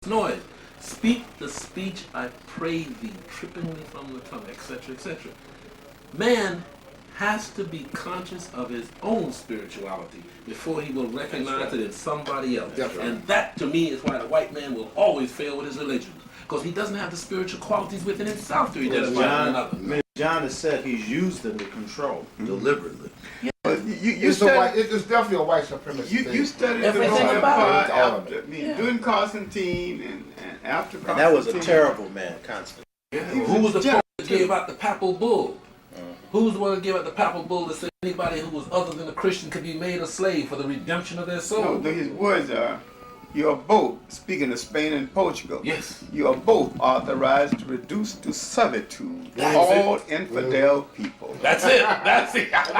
noise. Speak the speech I pray thee, trippingly from the tongue, etc., etc. Man has to be conscious of his own spirituality before he will recognize it in somebody else. And that, to me, is why the white man will always fail with his religion. Because he doesn't have the spiritual qualities within himself to identify with another. John has said he's used them to control deliberately. Yeah. It's definitely a white supremacy thing. You studied Everything the Roman about Empire it. after, during Constantine and after Constantine. And that was a terrible man, Constantine. Yeah. Who was the pope that gave out the papal bull? Who's the one that gave out the papal bull that said anybody who was other than a Christian could be made a slave for the redemption of their soul? No, his words are, you are both, speaking of Spain and Portugal, yes, you are both authorized to reduce to servitude all infidel people. That's it. That's it. That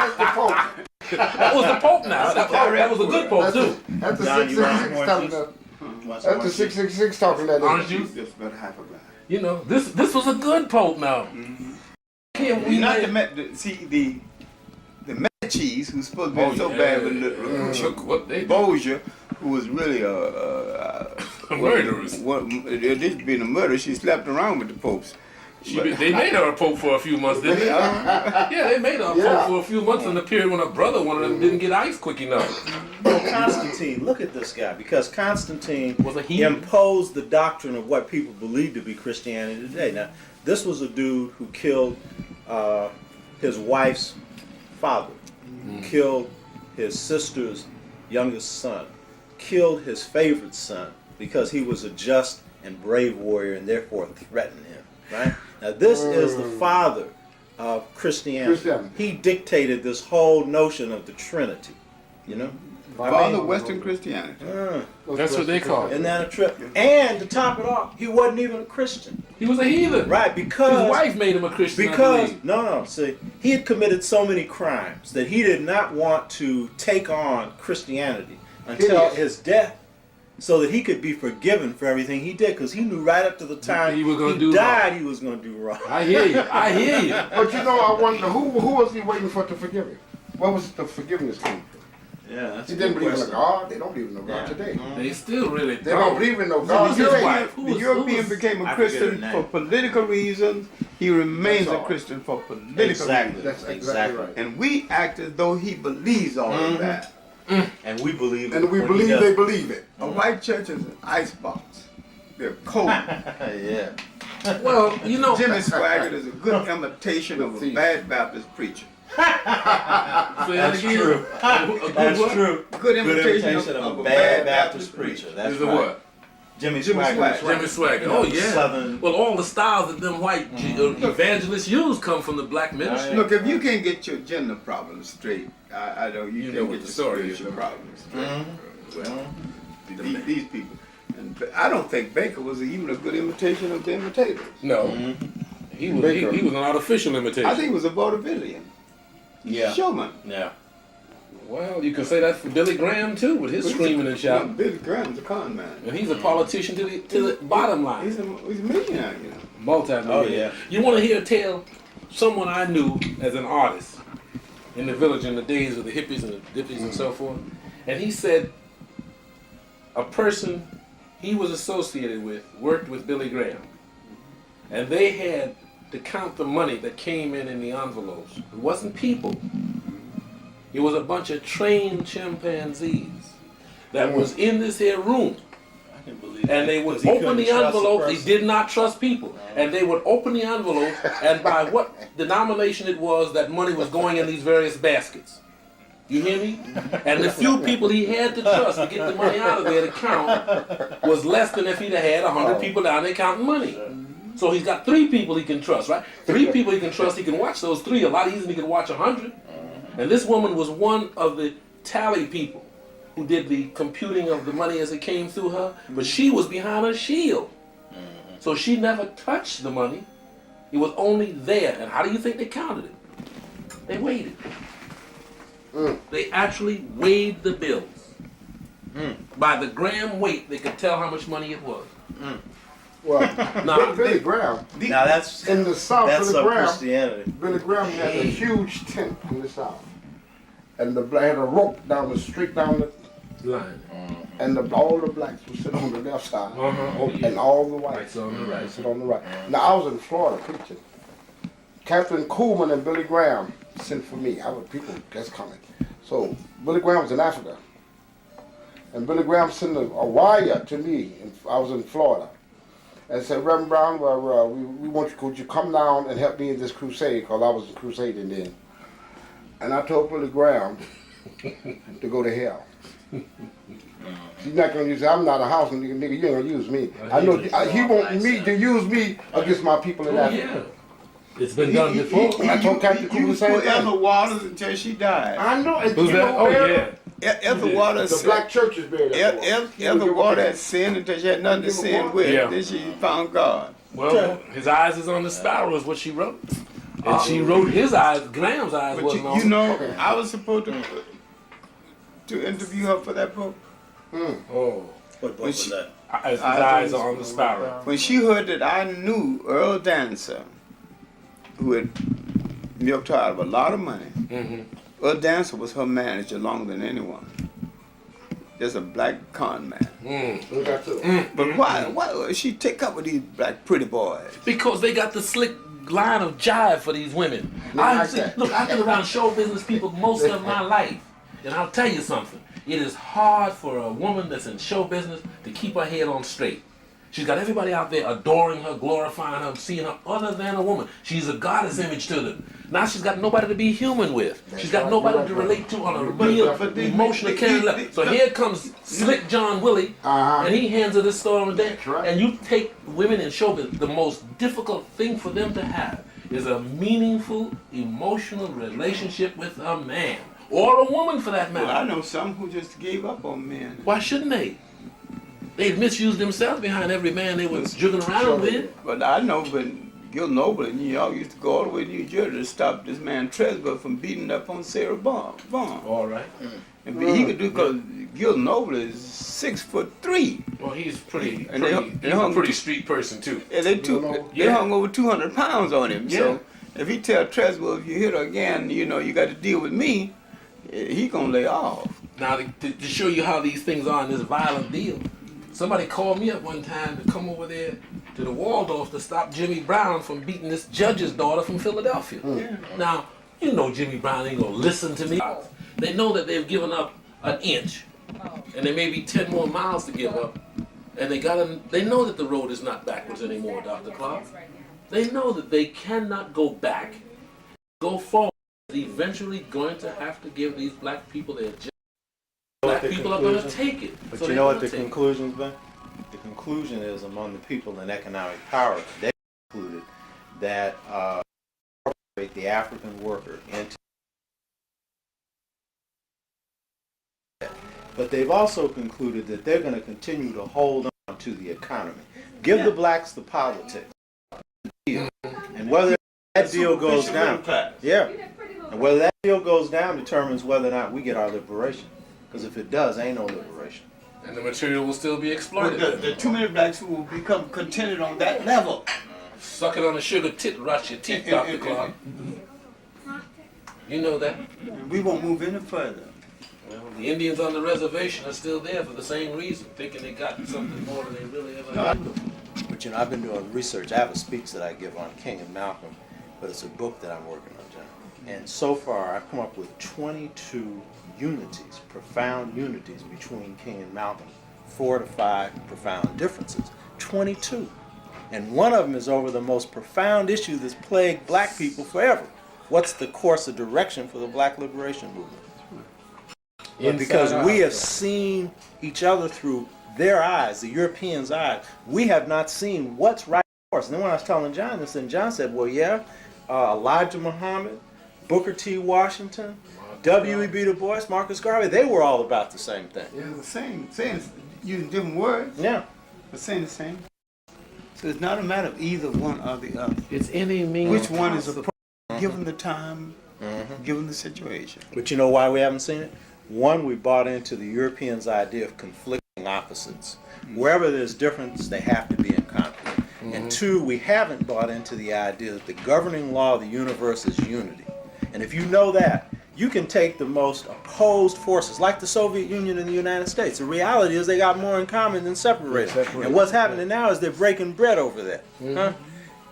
was the Pope now. That was a good Pope too. That's the 666 talking about. That's the 666 talking about. Orange juice? Just about half a glass. You know, this was a good Pope now. The Medicis, who's supposed to be so bad with the Borgia, who was really a murderess. This being a murderer, she slept around with the popes. They made her a pope for a few months, didn't they? Yeah, they made her a pope for a few months in the period when her brother, one of them, didn't get ice quick enough. Well, Constantine, look at this guy, because Constantine was a heathen. Imposed the doctrine of what people believe to be Christianity today. Now, this was a dude who killed his wife's father, killed his sister's youngest son, killed his favorite son because he was a just and brave warrior and therefore threatened him. Right? Now, this is the father of Christianity. He dictated this whole notion of the Trinity. You know? Father of Western Christianity. That's what they call it. Isn't that a trip? And to top it off, he wasn't even a Christian. He was a heathen. Right, because his wife made him a Christian. Because see, he had committed so many crimes that he did not want to take on Christianity until his death, so that he could be forgiven for everything he did, because he knew right up to the time he died he was going to do wrong. I hear you. I hear you. But you know, I wonder who was he waiting for to forgive him? What was the forgiveness came from? Yeah, that's he didn't believe in God. They don't believe in no God today. They still really They don't believe in no God today. The European became a Christian for political reasons. He remains a Christian for political reasons. That's exactly right. And we act as though he believes all of that. And we believe it. And we believe they believe it. A white church is an icebox. They're cold. Yeah. Well, you know, Jimmy Swaggart is a good imitation of a bad Baptist preacher. That's true. That's true. Good imitation of a bad Baptist preacher. That's right. What? Jimmy Swaggart. Jimmy Swaggart. Oh yeah. Southern. Well, all the styles that them white evangelists use come from the black ministry. Look, if you can't get your gender problems straight, I know you can't get the your story spiritual problems straight. Well, these people. And I don't think Baker was even a good imitation of the imitators. No. He was an artificial imitation. I think he was a vaudevillian. Yeah. Showman. Yeah. Well, you can say that for Billy Graham too, with his screaming and shouting. Billy Graham's a con man. And he's a politician to the bottom line. He's a millionaire, you know. Multi-millionaire. Oh yeah. You want to hear a tale? Someone I knew as an artist in the village in the days of the hippies and the dippies and so forth, and he said a person he was associated with worked with Billy Graham, and they had to count the money that came in the envelopes. It wasn't people. It was a bunch of trained chimpanzees that was in this here room. I can believe that. And they would open the envelope. They did not trust people. And they would open the envelope, and by what denomination it was, that money was going in these various baskets. You hear me? And the few people he had to trust to get the money out of there to count was less than if he'd have had 100 people down there counting money. So he's got 3 people he can trust, right? 3 people he can trust. He can watch those 3 a lot easier than he can watch 100. And this woman was one of the tally people who did the computing of the money as it came through her. But she was behind a shield. So she never touched the money. It was only there. And how do you think they counted it? They weighed it. They actually weighed the bills. By the gram weight, they could tell how much money it was. Well, Billy Graham. Now that's in the South. That's Billy Graham. Christianity. Billy Graham had a huge tent in the South, and had a rope down the street down the line. and all the blacks would sit on the left side, and all the whites on the right. would sit on the right. Now I was in Florida preaching. Captain Coolman and Billy Graham sent for me. I was people just coming. So Billy Graham was in Africa, and Billy Graham sent a wire to me. I was in Florida, and said, Reverend Brown, well, we want you. Could you come down and help me in this crusade? Because I was crusading then. And I told Billy Graham to go to hell. He's not gonna use. I'm not a house nigga. You ain't gonna use me. I know he want me to use me against my people in Africa. It's been done before. I told Captain Cool the same thing. Emma Waters until she died. I know. Who's that? Oh yeah. Emma Waters. The black church is buried. Emma Waters had sinned until she had nothing to sin with. Yeah. Then she found God. Well, his eyes is on the sparrow is what she wrote. And she wrote his eyes, Graham's eyes But wasn't on. you know, I was supposed to interview her for that book. Oh. What book was that? His eyes are on the sparrow. When she heard that I knew Earl Dancer, who had milked her out of a lot of money, Earl Dancer was her manager longer than anyone. Just a black con man. But why she take up with these black pretty boys? Because they got the slick line of jive for these women. I've been around show business people most of my life. And I'll tell you something. It is hard for a woman that's in show business to keep her head on straight. She's got everybody out there adoring her, glorifying her, seeing her other than a woman. She's a goddess image to them. Now she's got nobody to be human with. She's got nobody to relate to on a real emotional caring level. So here comes Slick John Willie, and he hands her this story on the day. And you take women in show business, the most difficult thing for them to have is a meaningful, emotional relationship with a man. Or a woman for that matter. Well, I know some who just gave up on men. Why shouldn't they? They'd misuse themselves behind every man they was jugging around with. But I know, but Gil Noble in New York used to go all the way to New Jersey to stop this man Tresvant from beating up on Sarah Vaughan. All right. And he could do because Gil Noble is 6'3". Well, he's he's And a pretty street person too. Yeah, they hung over 200 pounds on him. So if he tell Tresvant, if you hit her again, you know, you got to deal with me, he gonna lay off. Now, to show you how these things are in this violent deal, somebody called me up one time to come over there to the Waldorf to stop Jimmy Brown from beating this judge's daughter from Philadelphia. Now, you know Jimmy Brown ain't gonna listen to me. They know that they've given up an inch, and there may be 10 more miles to give up, and they know that the road is not backwards anymore, Dr. Clark. They know that they cannot go back, go forward. They're eventually going to have to give these black people their job. Black people are going to take it. But you know what the conclusion's been? The conclusion is among the people in economic power, they concluded that incorporate the African worker into. But they've also concluded that they're going to continue to hold on to the economy. Give the blacks the politics. And whether that deal goes down, and whether that deal goes down determines whether or not we get our liberation. Because if it does, ain't no liberation. And the material will still be exploited. There are too many blacks who will become contented on that level. Suck it on the sugar tit, rot your teeth, Dr. Clark. You know that. We won't move any further. Well, the Indians on the reservation are still there for the same reason, thinking they got something more than they really ever had. But you know, I've been doing research. I have a speech that I give on King and Malcolm, but it's a book that I'm working on, John. And so far, I've come up with 22 unities, profound unities between King and Malcolm. 4 to 5 profound differences. 22. And one of them is over the most profound issue that's plagued black people forever. What's the course of direction for the black liberation movement? But because we have seen each other through their eyes, the Europeans' eyes, we have not seen what's right course. And then when I was telling John this, and John said, well, yeah, Elijah Muhammad, Booker T. Washington, W.E.B. Du Bois, Marcus Garvey, they were all about the same thing. Yeah, the same, using different words, Yeah. but saying the same. So it's not a matter of either one or the other. It's any means. Which one is appropriate, given the time, given the situation. But you know why we haven't seen it? One, we bought into the Europeans' idea of conflicting opposites. Wherever there's difference, they have to be in conflict. And two, we haven't bought into the idea that the governing law of the universe is unity. And if you know that, you can take the most opposed forces, like the Soviet Union and the United States. The reality is they got more in common than separated. And what's happening now is they're breaking bread over that. Huh?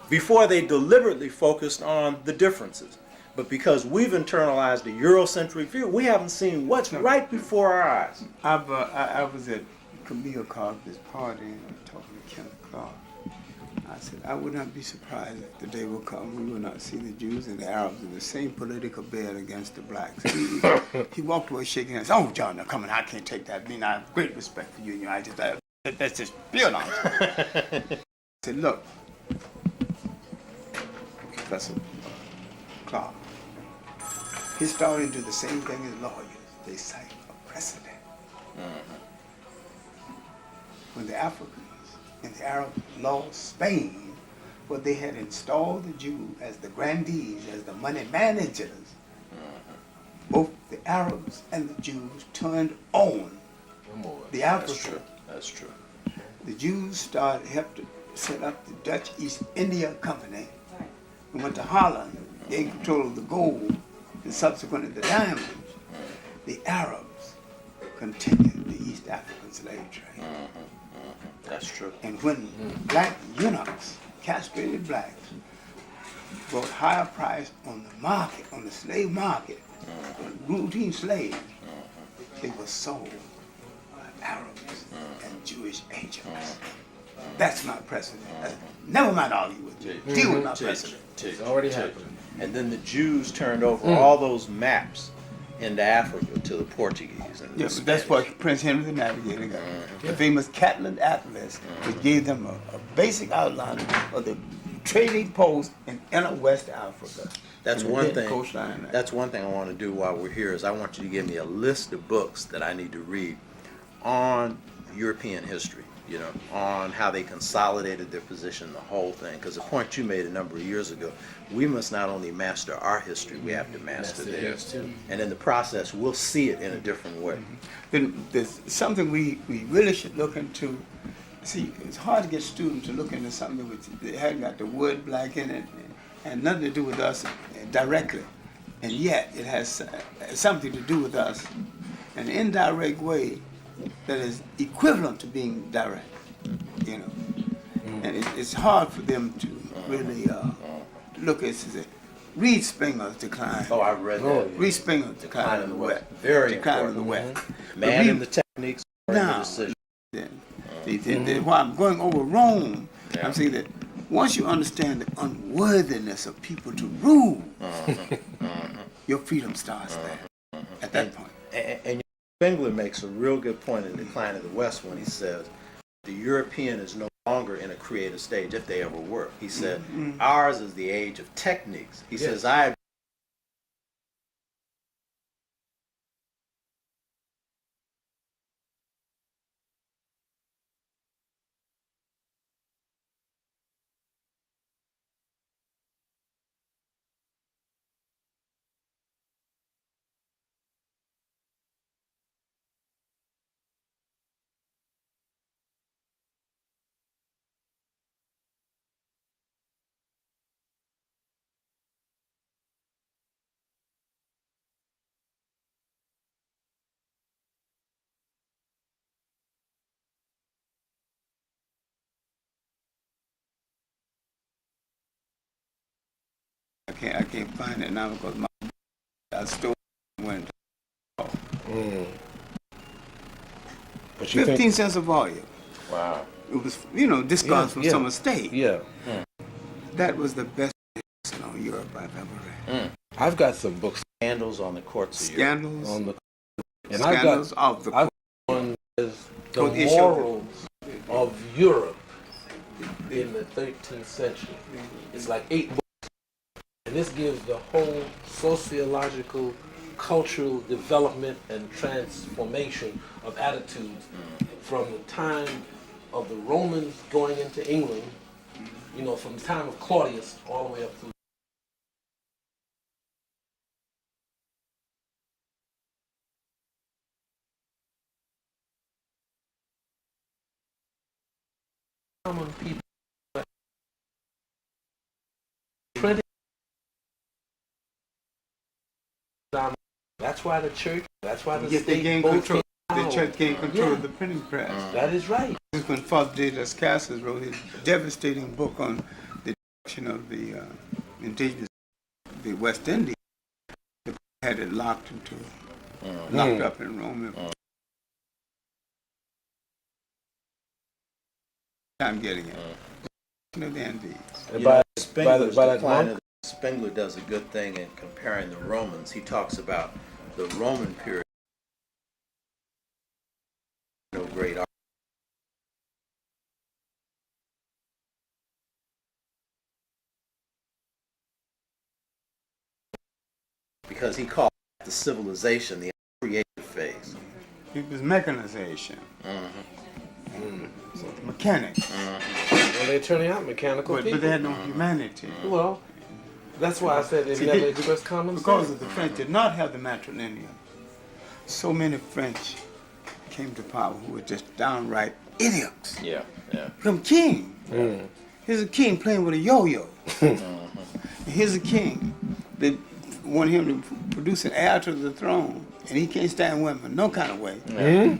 Before they deliberately focused on the differences. But because we've internalized the Eurocentric view, we haven't seen what's right before our eyes. I was at Camille Clarke's party and talking to Henrik Clarke. I said, I would not be surprised if the day will come we will not see the Jews and the Arabs in the same political bed against the blacks. He walked away shaking hands. Oh, John, now come on, I can't take that. I mean, I have great respect for you and I just, that's just pure nonsense. I said, look, Professor Clarke, historians do the same thing as lawyers. They cite a precedent. When the Africans and the Arab lost Spain, where they had installed the Jews as the grandees, as the money managers, both the Arabs and the Jews turned on the Africans. That's true. The Jews helped to set up the Dutch East India Company and went to Holland, gained control of the gold and subsequently the diamonds. The Arabs continued the East African slave trade. That's true. And when black eunuchs, castrated blacks, brought higher price on the market, on the slave market, routine slaves, they were sold by Arabs and Jewish agents. That's my precedent. Never mind argue with you. Deal with my precedent. It's already happened. And then the Jews turned over all those maps into Africa to the Portuguese. And Yes, that's what Prince Henry the Navigator got. The famous Catalan Atlas, which gave them a basic outline of the trading posts in inner West Africa. That's one thing. Coastline. That's one thing I want to do while we're here is I want you to give me a list of books that I need to read on European history. You know, on how they consolidated their position, the whole thing. Because the point you made a number of years ago, we must not only master our history, we have to master theirs too. And in the process, we'll see it in a different way. Then there's something we really should look into. See, it's hard to get students to look into something which hadn't got the word black in it and nothing to do with us directly. And yet it has something to do with us in an indirect way that is equivalent to being direct, you know. And it's hard for them to really look at it. Read Spinger's Decline. Oh, I read that. Read Spinger's Decline of the West. Very Decline important. of the West. Man and the techniques of the Now, decision. while I'm going over Rome, I'm saying that once you understand the unworthiness of people to rule, your freedom starts there, at that point. And Spengler makes a real good point in Decline of the West when he says the European is no longer in a creative stage if they ever were. He said ours is the age of techniques. He says I I can't find it now because my store went off. But you 15 think, cents a volume. wow. It was, discounts from some estate. Yeah. That was the best on Europe I've ever read. I've got some books Scandals on the Courts of Europe. Scandals. on the, and Scandals of the I've got one is the Well, issue- morals of Europe in the 13th century. It's like 8 books. And this gives the whole sociological, cultural development and transformation of attitudes from the time of the Romans going into England, from the time of Claudius all the way up through common people. Printing That's why the church, that's why the Yet they state gained both control. came The out. church gained control Yeah. of the printing press. That is right. This is when Father de las Casas wrote his devastating book on the destruction of the indigenous, the West Indies. They had it locked up in Rome. I'm getting it. No damn these. You know, Spengler does a good thing in comparing the Romans. He talks about the Roman period. No great art. Because he called it the civilization, the creative phase. It was mechanization. So mechanics. Well, they're turning out mechanical people. But they had no humanity. Well, that's why I said they never expressed common sense. Because of the French did not have the matrilineal. So many French came to power who were just downright idiots. Yeah. From king. Here's a king playing with a yo-yo. Here's a king that want him to produce an heir to the throne, and he can't stand women no kind of way.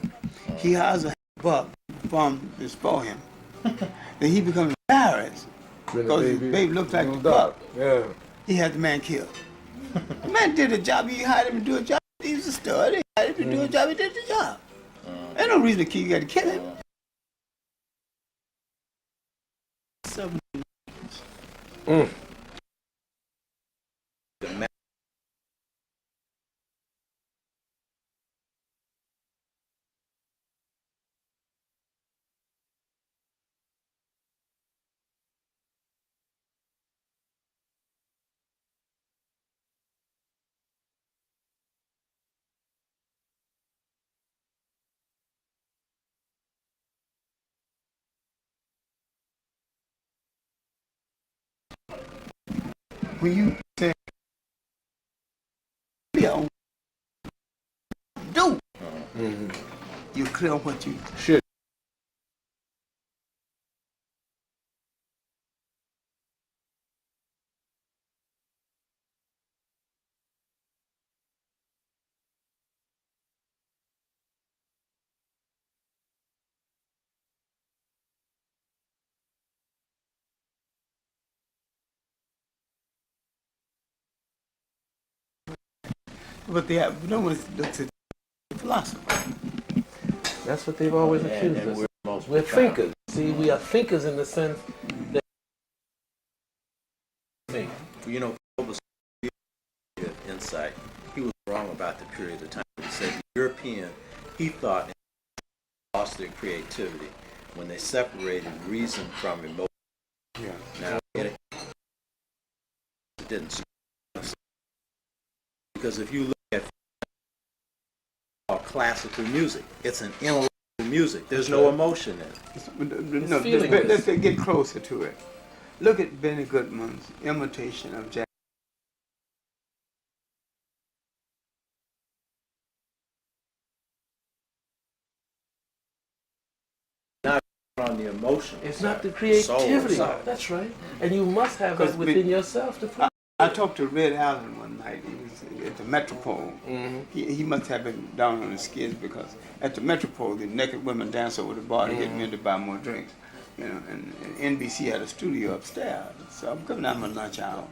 He hires a buck from this for him. Then he becomes embarrassed because his baby looks like the buck. Yeah. He had the man killed. The man did a job. You hired him to do a job. He was a stud. He hired him to do a job. He did the job. There's no reason to kill. You got to kill him. When you say, do, you clear what you Shit. But they have, no one looks at philosophy. That's what they've always accused us. We're thinkers. See, we are thinkers in the sense that You know, was insight. He was wrong about the period of time. He said the European, he thought, lost their creativity when they separated reason from emotion. Yeah. Now, it didn't. Because if you look at classical music, it's an intellectual music. There's no emotion in it. No, let's get closer to it. Look at Benny Goodman's imitation of Jack. Not on the emotion. it's not the creativity. Soul. That's right. And you must have that within yourself to play. I talked to Red Allen one night. He was at the Metropole. He must have been down on his skids because at the Metropole, the naked women dance over the bar to get men to buy more drinks. You know, and NBC had a studio upstairs. So I'm coming out my lunch hour,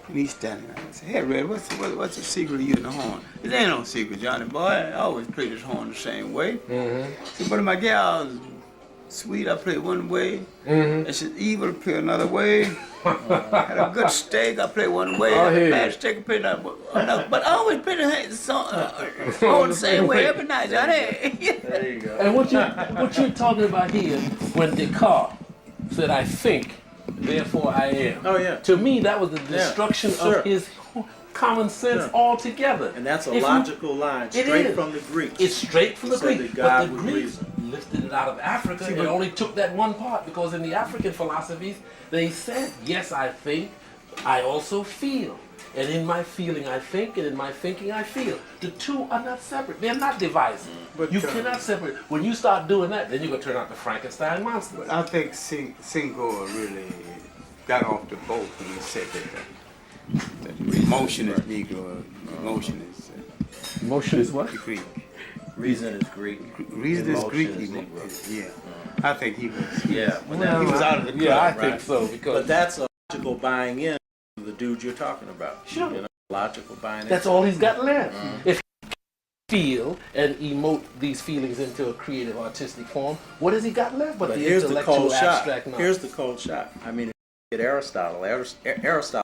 and he's standing there. I said, "Hey, Red, what's the secret of you in the horn?" There ain't no secret, Johnny boy. I always play this horn the same way. So, but my gals, sweet, I play one way. And she's evil, play another way. Had a good steak, I play one way. Had a bad steak, I play another way. But I always play the song the same way every night, Johnny. There you go. And what you're talking about here, when Descartes said, "I think, therefore I am." Oh, yeah. To me, that was the destruction sure. of his common sense altogether. And that's a If you- logical line, It straight is. from the Greeks. It's straight from the Said Greek. that God But the was Greeks reason. lifted it out of Africa and only took that one part because in the African philosophies, they said, yes, I think, I also feel. And in my feeling I think, and in my thinking I feel. The two are not separate. They're not divisive. But, You cannot separate. When you start doing that, then you're going to turn out the Frankenstein monster. I think Senghor really got off the boat when he said that emotion is Negro, emotion is Emotion is what? Greek. Reason is Greek. Reason is Greek. Emotion is Negro. Yeah. I think he was. Yeah, but he was out of the club, yeah, I right? think so because But that's a logical buying in to the dude you're talking about. Sure. You know, logical buying in. that's all he's got left. If he feel and emote these feelings into a creative, artistic form, what has he got left but But the here's the intellectual, cold shot. abstract knowledge? Here's the cold shot. I mean, at Aristotle, Aristotle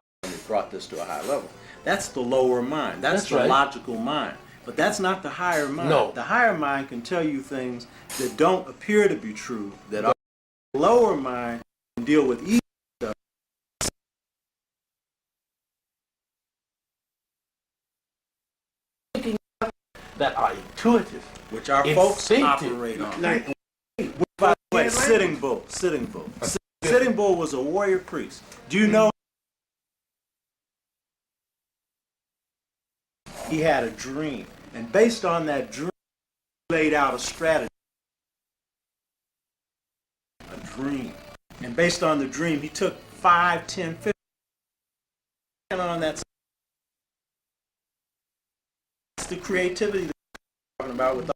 brought this to a high level. That's the lower mind. That's the right. logical mind. But that's not the higher mind. No. The higher mind can tell you things that don't appear to be true, that are the lower mind can deal with easy stuff. That are intuitive. Which our folks Instinctive. operate on. By the way, Sitting Bull. Sitting Bull. Sitting Bull was a warrior priest. Do you know he had a dream? And based on that dream, he laid out a strategy. A dream. And based on the dream, he took 5, 10, 15 on that. That's the creativity that we're talking about with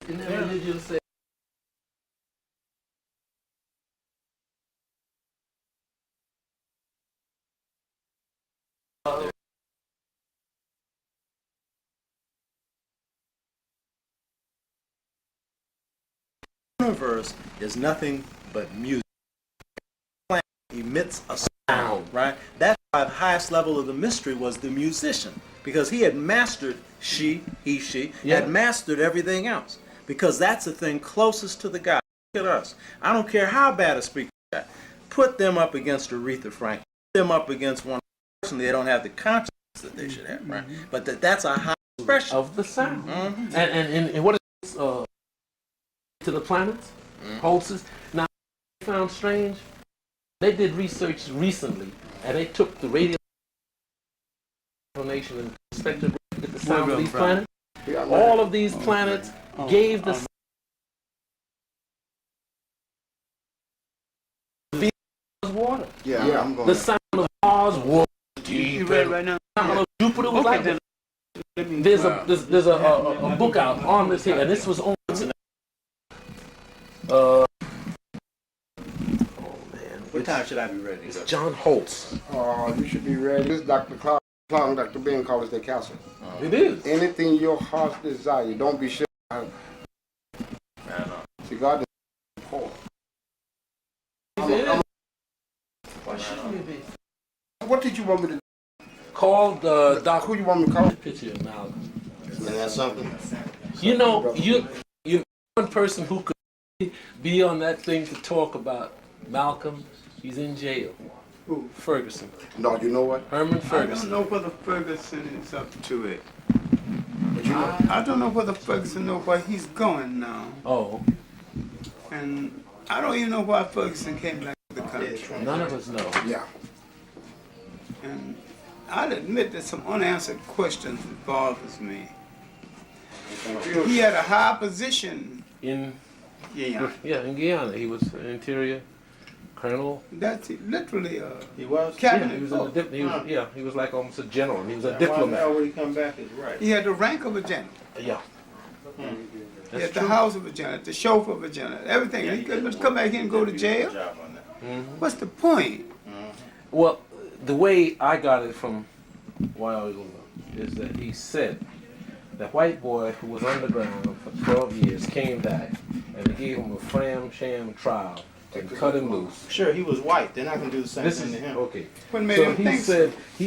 In that religion say the universe is nothing but music. Planet emits a sound, right? That's why the highest level of the mystery was the musician, because he had mastered she had mastered everything else, because that's the thing closest to the God. Look at us. I don't care how bad a speaker is. Put them up against Aretha Franklin. Put them up against one person. They don't have the consciousness that they should have, right? But that's a high expression of the sound. And what is to the planets? Pulses. Now, I found strange. They did research recently, and they took the radio information and spectrum at the sound of these planets. All of these planets gave the water. Yeah. I'm going. The sound of Mars was You read right now? The sound of Jupiter was like that. There's a book out on this here, and this was on. What time should I be ready to go? John Holtz. Oh, you should be ready. This is Dr. Clark. Dr. Ben calls their counsel. It is. Anything your heart desire, don't be sure. See, God is poor. Why shouldn't we be? What did you want me to do? Called Doc. Who you want me to call? Picture of Malcolm. Isn't that something? You know, you're one person who could be on that thing to talk about Malcolm. He's in jail. Who? Ferguson. No, you know what? Herman I Ferguson. don't know whether Ferguson is up to it. But you know, I don't know whether Ferguson knows where he's going now. Oh, And I don't even know why Ferguson came back to the country. none of us know. yeah. And I'll admit that some unanswered questions bothers me. He had a high position. In Yeah, in Guyana, he was an interior colonel. that's literally He was? Yeah, cabinet. he was in the he was like almost a general. He was a Why diplomat. would he come back is right. He had the rank of a general. Yeah. He That's had the true. house of a general, the chauffeur of a general, everything. He could come back here and go to jail. Job on that. What's the point? Well, the way I got it from Wyoming is that he said that white boy who was underground for 12 years came back and they gave him a sham trial and cut him loose. Sure, he was white. They're not going to do the same This thing is to him. okay. What made So him he think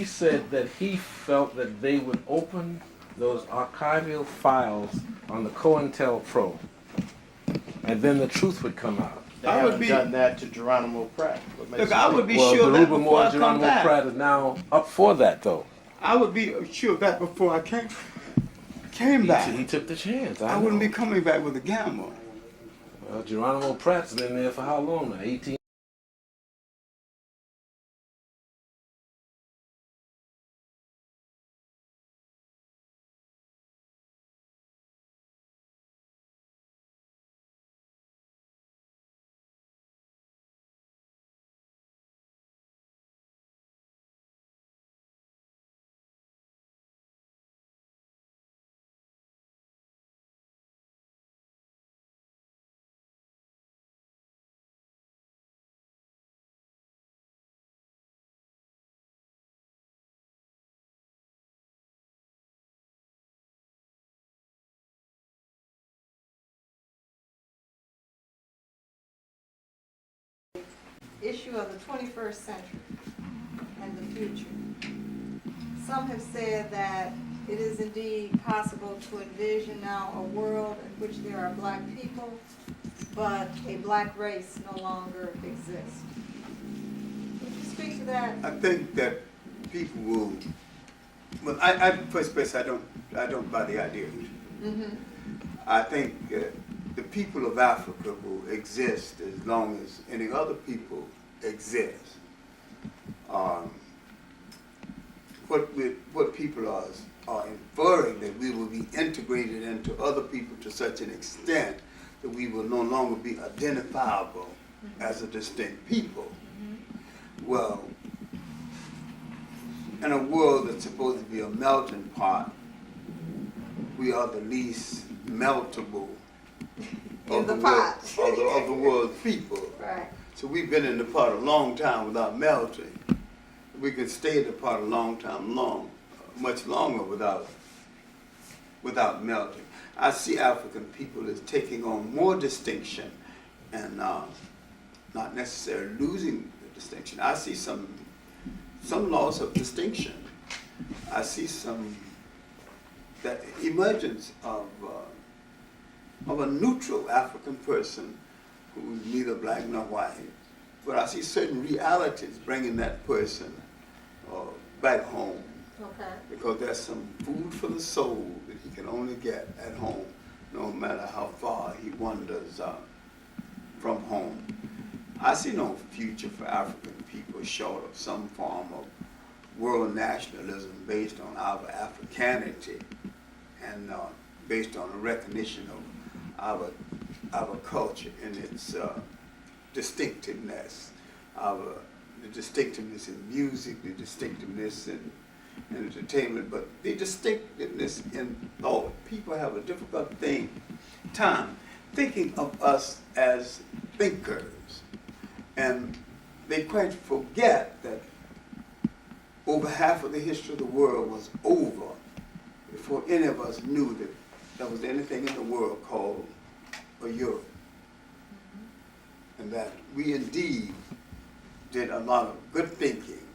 said that he felt that they would open those archival files on the COINTELPRO, and then the truth would come out. They I would haven't be- done that to Geronimo Pratt. What makes Look, you I think- would be Well, sure the that Ruben before Moore I and come Geronimo back. Pratt is now up for that, though. I would be sure that before I came back. He took the chance. I wouldn't be coming back with a gamble. Well, Geronimo Pratt's been there for how long now? 18 issue of the 21st century and the future. Some have said that it is indeed possible to envision now a world in which there are black people, but a black race no longer exists. Would you speak to that? I think that people will. Well, I first place, I don't buy the idea. Mm-hmm. I think the people of Africa will exist as long as any other people exist. What people are inferring that we will be integrated into other people to such an extent that we will no longer be identifiable as a distinct people. Well, in a world that's supposed to be a melting pot, we are the least meltable of the world's people. Right. So we've been in the pot a long time without melting. We could stay in the pot a long time, much longer without melting. I see African people as taking on more distinction and not necessarily losing the distinction. I see some loss of distinction. I see that emergence of a neutral African person who is neither black nor white. But I see certain realities bringing that person back home. Okay. Because there's some food for the soul that he can only get at home, no matter how far he wanders from home. I see no future for African people short of some form of world nationalism based on our Africanity and based on a recognition of our culture and its distinctiveness, the distinctiveness in music, the distinctiveness in entertainment, but the distinctiveness in thought. People have a difficult time thinking of us as thinkers, and they quite forget that over half of the history of the world was over before any of us knew that there was anything in the world called a Europe. And that we indeed did a lot of good thinking,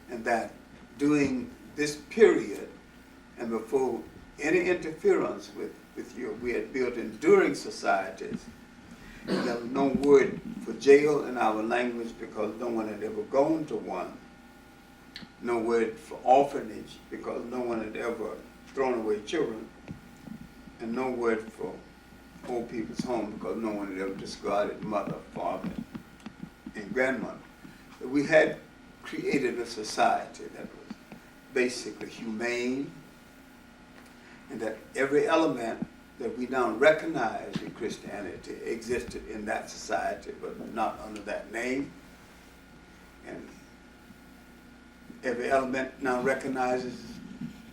and that during this period and before any interference with Europe, we had built enduring societies. And there was no word for jail in our language because no one had ever gone to one. No word for orphanage because no one had ever thrown away children. And no word for old people's home because no one had ever discarded mother, father, and grandmother. But we had created a society that was basically humane, and that every element that we now recognize in Christianity existed in that society, but not under that name. And every element now recognizes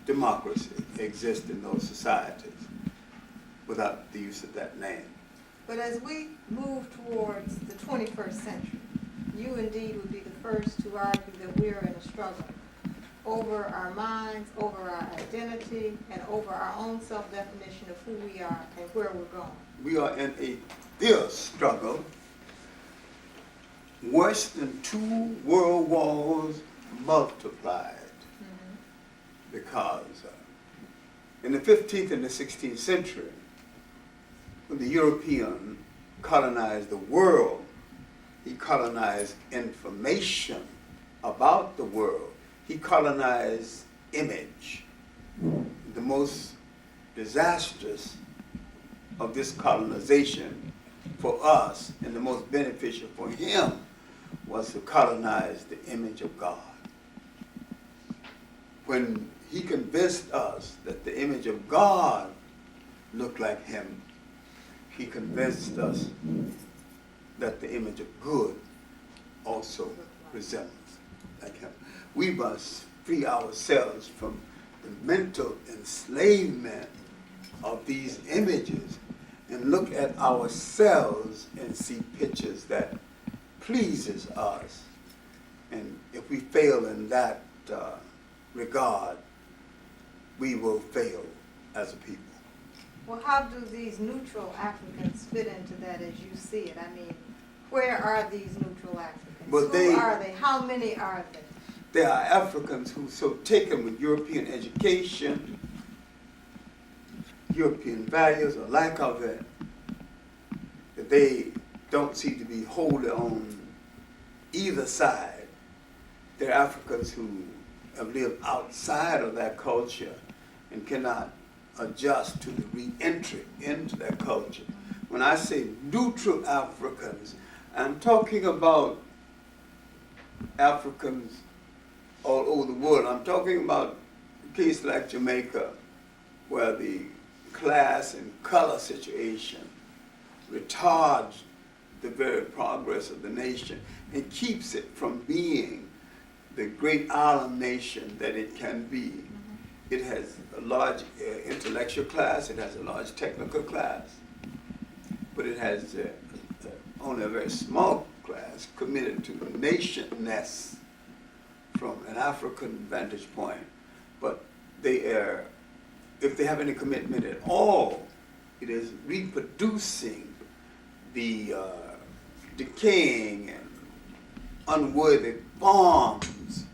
democracy exists in those societies without the use of that name. But as we move towards the 21st century, you indeed would be the first to argue that we are in a struggle over our minds, over our identity, and over our own self-definition of who we are and where we're going. We are in a fierce struggle, worse than 2 world wars multiplied. Because in the 15th and the 16th century, when the European colonized the world, he colonized information about the world. He colonized image. The most disastrous of this colonization for us and the most beneficial for him was to colonize the image of God. When he convinced us that the image of God looked like him, he convinced us that the image of good also resembles like him. We must free ourselves from the mental enslavement of these images and look at ourselves and see pictures that pleases us. And if we fail in that regard, we will fail as a people. Well, how do these neutral Africans fit into that as you see it? I mean, Where are these neutral Africans? But Who are they? How many are they? There are Africans who so taken with European education, European values or lack of it, that they don't seem to be wholly on either side. There are Africans who have lived outside of that culture and cannot adjust to the re-entry into that culture. When I say neutral Africans, I'm talking about Africans all over the world. I'm talking about a case like Jamaica, where the class and color situation retards the very progress of the nation and keeps it from being the great island nation that it can be. It has a large intellectual class, it has a large technical class, but it has only a very small class committed to nationness from an African vantage point. But they are, if they have any commitment at all, it is reproducing the decaying and unworthy forms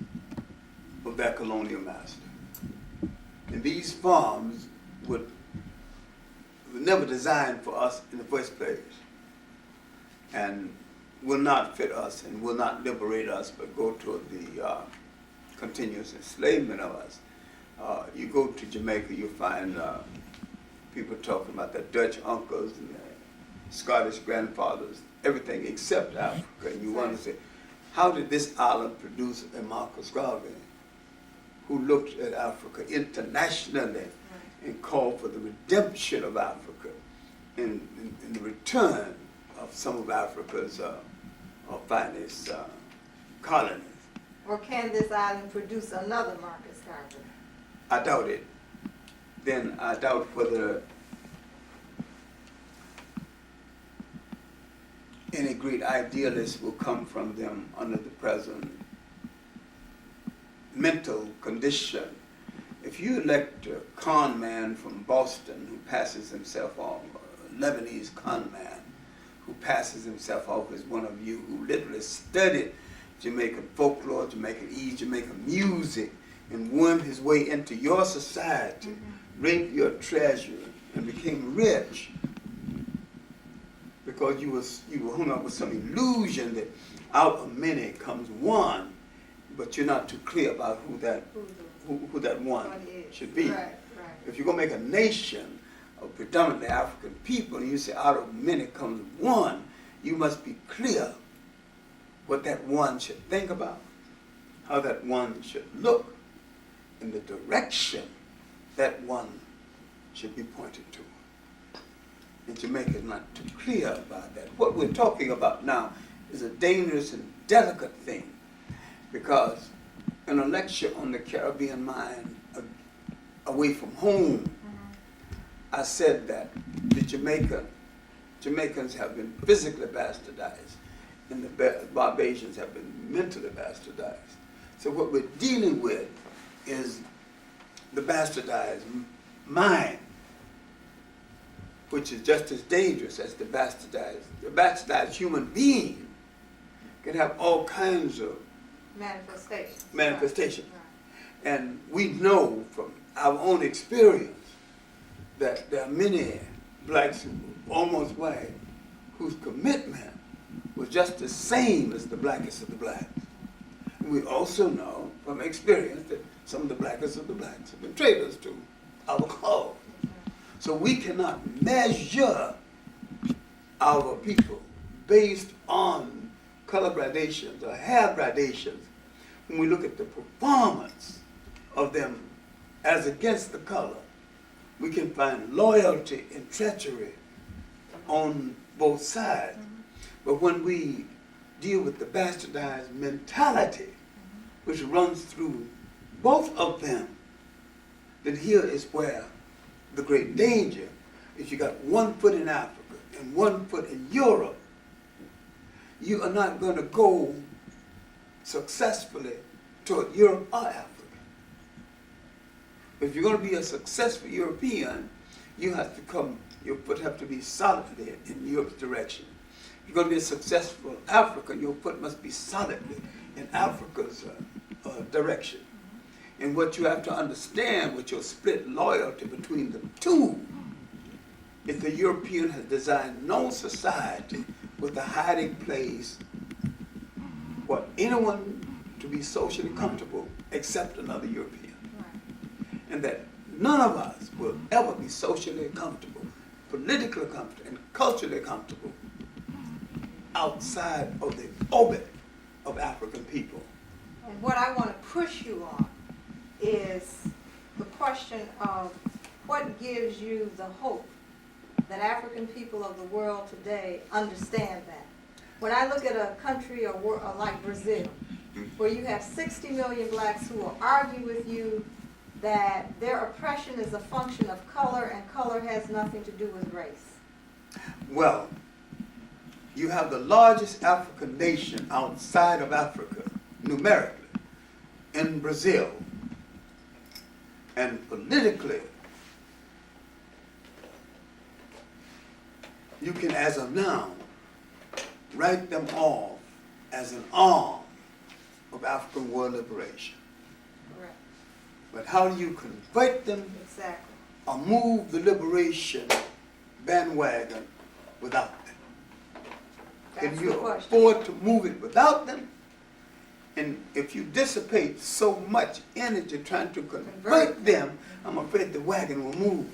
of that colonial master. And these forms were never designed for us in the first place, and will not fit us and will not liberate us, but go toward the continuous enslavement of us. You go to Jamaica, you find people talking about their Dutch uncles and their Scottish grandfathers, everything except Africa. And you wonder, say, how did this island produce a Marcus Garvey who looked at Africa internationally and called for the redemption of Africa and the return of some of Africa's finest colonies? Or can this island produce another Marcus Garvey? I doubt it. Then I doubt whether any great idealist will come from them under the present mental condition. If you elect a con man from Boston who passes himself off, a Lebanese con man who passes himself off as one of you, who literally studied Jamaican folklore, Jamaican East, Jamaican music, and wormed his way into your society, raped your treasure, and became rich because you were hung up with some illusion that out of many comes one, but you're not too clear about who that one should be. Right. If you're going to make a nation of predominantly African people, and you say out of many comes one, you must be clear what that one should think about, how that one should look, and the direction that one should be pointed to. And Jamaica is not too clear about that. What we're talking about now is a dangerous and delicate thing, because in a lecture on the Caribbean mind away from home, I said that the Jamaicans have been physically bastardized, and the Barbadians have been mentally bastardized. So what we're dealing with is the bastardized mind, which is just as dangerous as the bastardized. The bastardized human being can have all kinds of manifestations. Right. And we know from our own experience that there are many blacks who are almost white whose commitment was just the same as the blackest of the blacks. And we also know from experience that some of the blackest of the blacks have been traitors to our cause. So we cannot measure our people based on color gradations or hair gradations when we look at the performance of them as against the color. We can find loyalty and treachery on both sides. But when we deal with the bastardized mentality, which runs through both of them, then here is where the great danger is. You got 1 foot in Africa and 1 foot in Europe. You are not going to go successfully toward Europe or Africa. If you're going to be a successful European, you have to come, your foot have to be solidly in Europe's direction. you're going to be a successful African, your foot must be solidly in Africa's direction. And what you have to understand with your split loyalty between the two is the European has designed no society with a hiding place for anyone to be socially comfortable except another European. And that none of us will ever be socially comfortable, politically comfortable, and culturally comfortable outside of the orbit of African people. And what I want to push you on is the question of what gives you the hope that African people of the world today understand that. When I look at a country or like Brazil, where you have 60 million blacks who will argue with you that their oppression is a function of color and color has nothing to do with race. Well, you have the largest African nation outside of Africa, numerically, in Brazil. And politically, you can, as of now, write them off as an arm of African world liberation. Correct. But how do you convert them Exactly. or move the liberation bandwagon without them? That's Can you the question. afford to move it without them? And if you dissipate so much energy trying to convert them, I'm afraid the wagon will move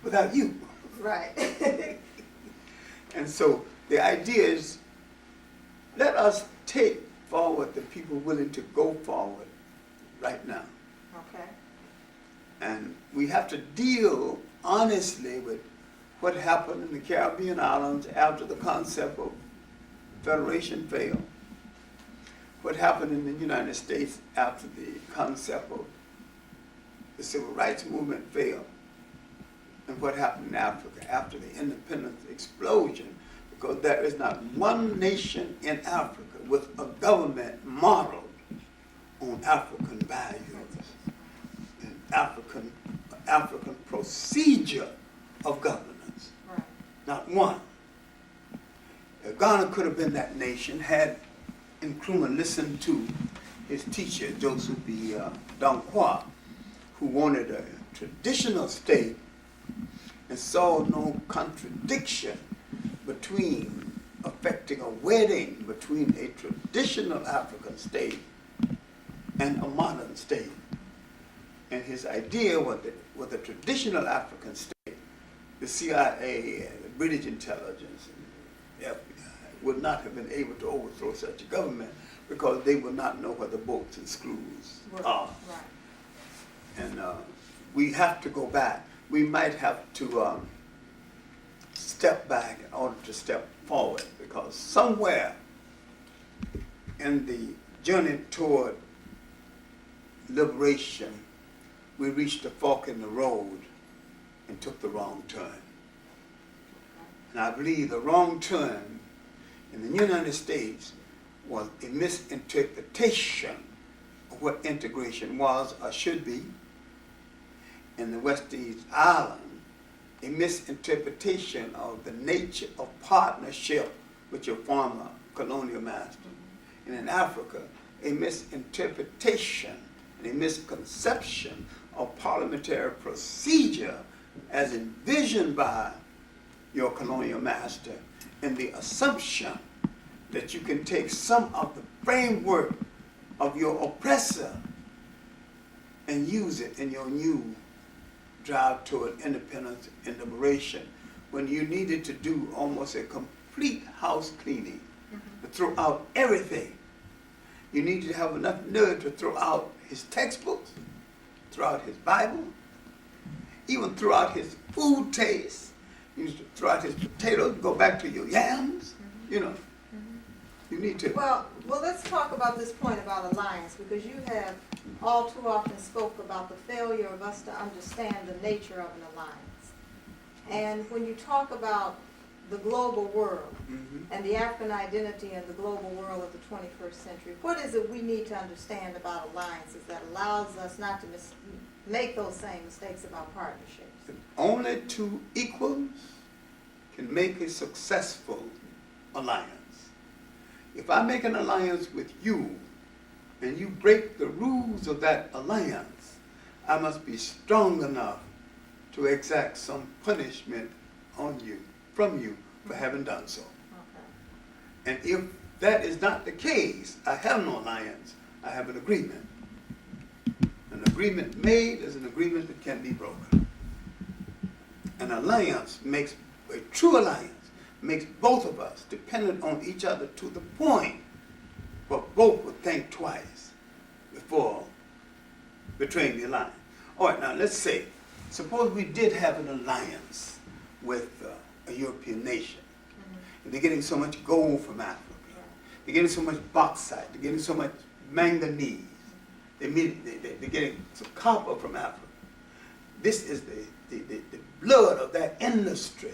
without you. Right. And so the idea is, let us take forward the people willing to go forward right now. Okay. And we have to deal honestly with what happened in the Caribbean islands after the concept of federation failed. What happened in the United States after the concept of the civil rights movement failed. And what happened in Africa after the independence explosion, because there is not one nation in Africa with a government modeled on African values and African procedure of governance. Right. Not one. Ghana could have been that nation had Nkrumah listened to his teacher, Joseph B. Danquah, who wanted a traditional state and saw no contradiction between effecting a wedding between a traditional African state and a modern state. And his idea was that with a traditional African state, the CIA and the British intelligence and the FBI would not have been able to overthrow such a government because they would not know what the bolts and screws are. Right. And we have to go back. We might have to step back in order to step forward, because somewhere in the journey toward liberation, we reached a fork in the road and took the wrong turn. And I believe the wrong turn in the United States was a misinterpretation of what integration was or should be. In the West Indies Island, a misinterpretation of the nature of partnership with your former colonial master. And in Africa, a misinterpretation and a misconception of parliamentary procedure as envisioned by your colonial master, and the assumption that you can take some of the framework of your oppressor and use it in your new drive toward independence and liberation, when you needed to do almost a complete house cleaning, to throw out everything. You needed to have enough nerve to throw out his textbooks, throw out his Bible, even throw out his food taste. You need to throw out his potatoes, go back to your yams, you know. You need to. Well, let's talk about this point about alliance, because you have all too often spoke about the failure of us to understand the nature of an alliance. And when you talk about the global world and the African identity and the global world of the 21st century, what is it we need to understand about alliances that allows us not to make those same mistakes about partnerships? Only two equals can make a successful alliance. If I make an alliance with you and you break the rules of that alliance, I must be strong enough to exact some punishment on you, from you, for having done so. Okay. And if that is not the case, I have no alliance, I have an agreement. An agreement made is an agreement that can be broken. An alliance makes, a true alliance, makes both of us dependent on each other to the point where both would think twice before betraying the alliance. All right, now let's say, suppose we did have an alliance with a European nation, and they're getting so much gold from Africa, they're getting so much bauxite, they're getting so much manganese, they're getting some copper from Africa. This is the blood of that industry,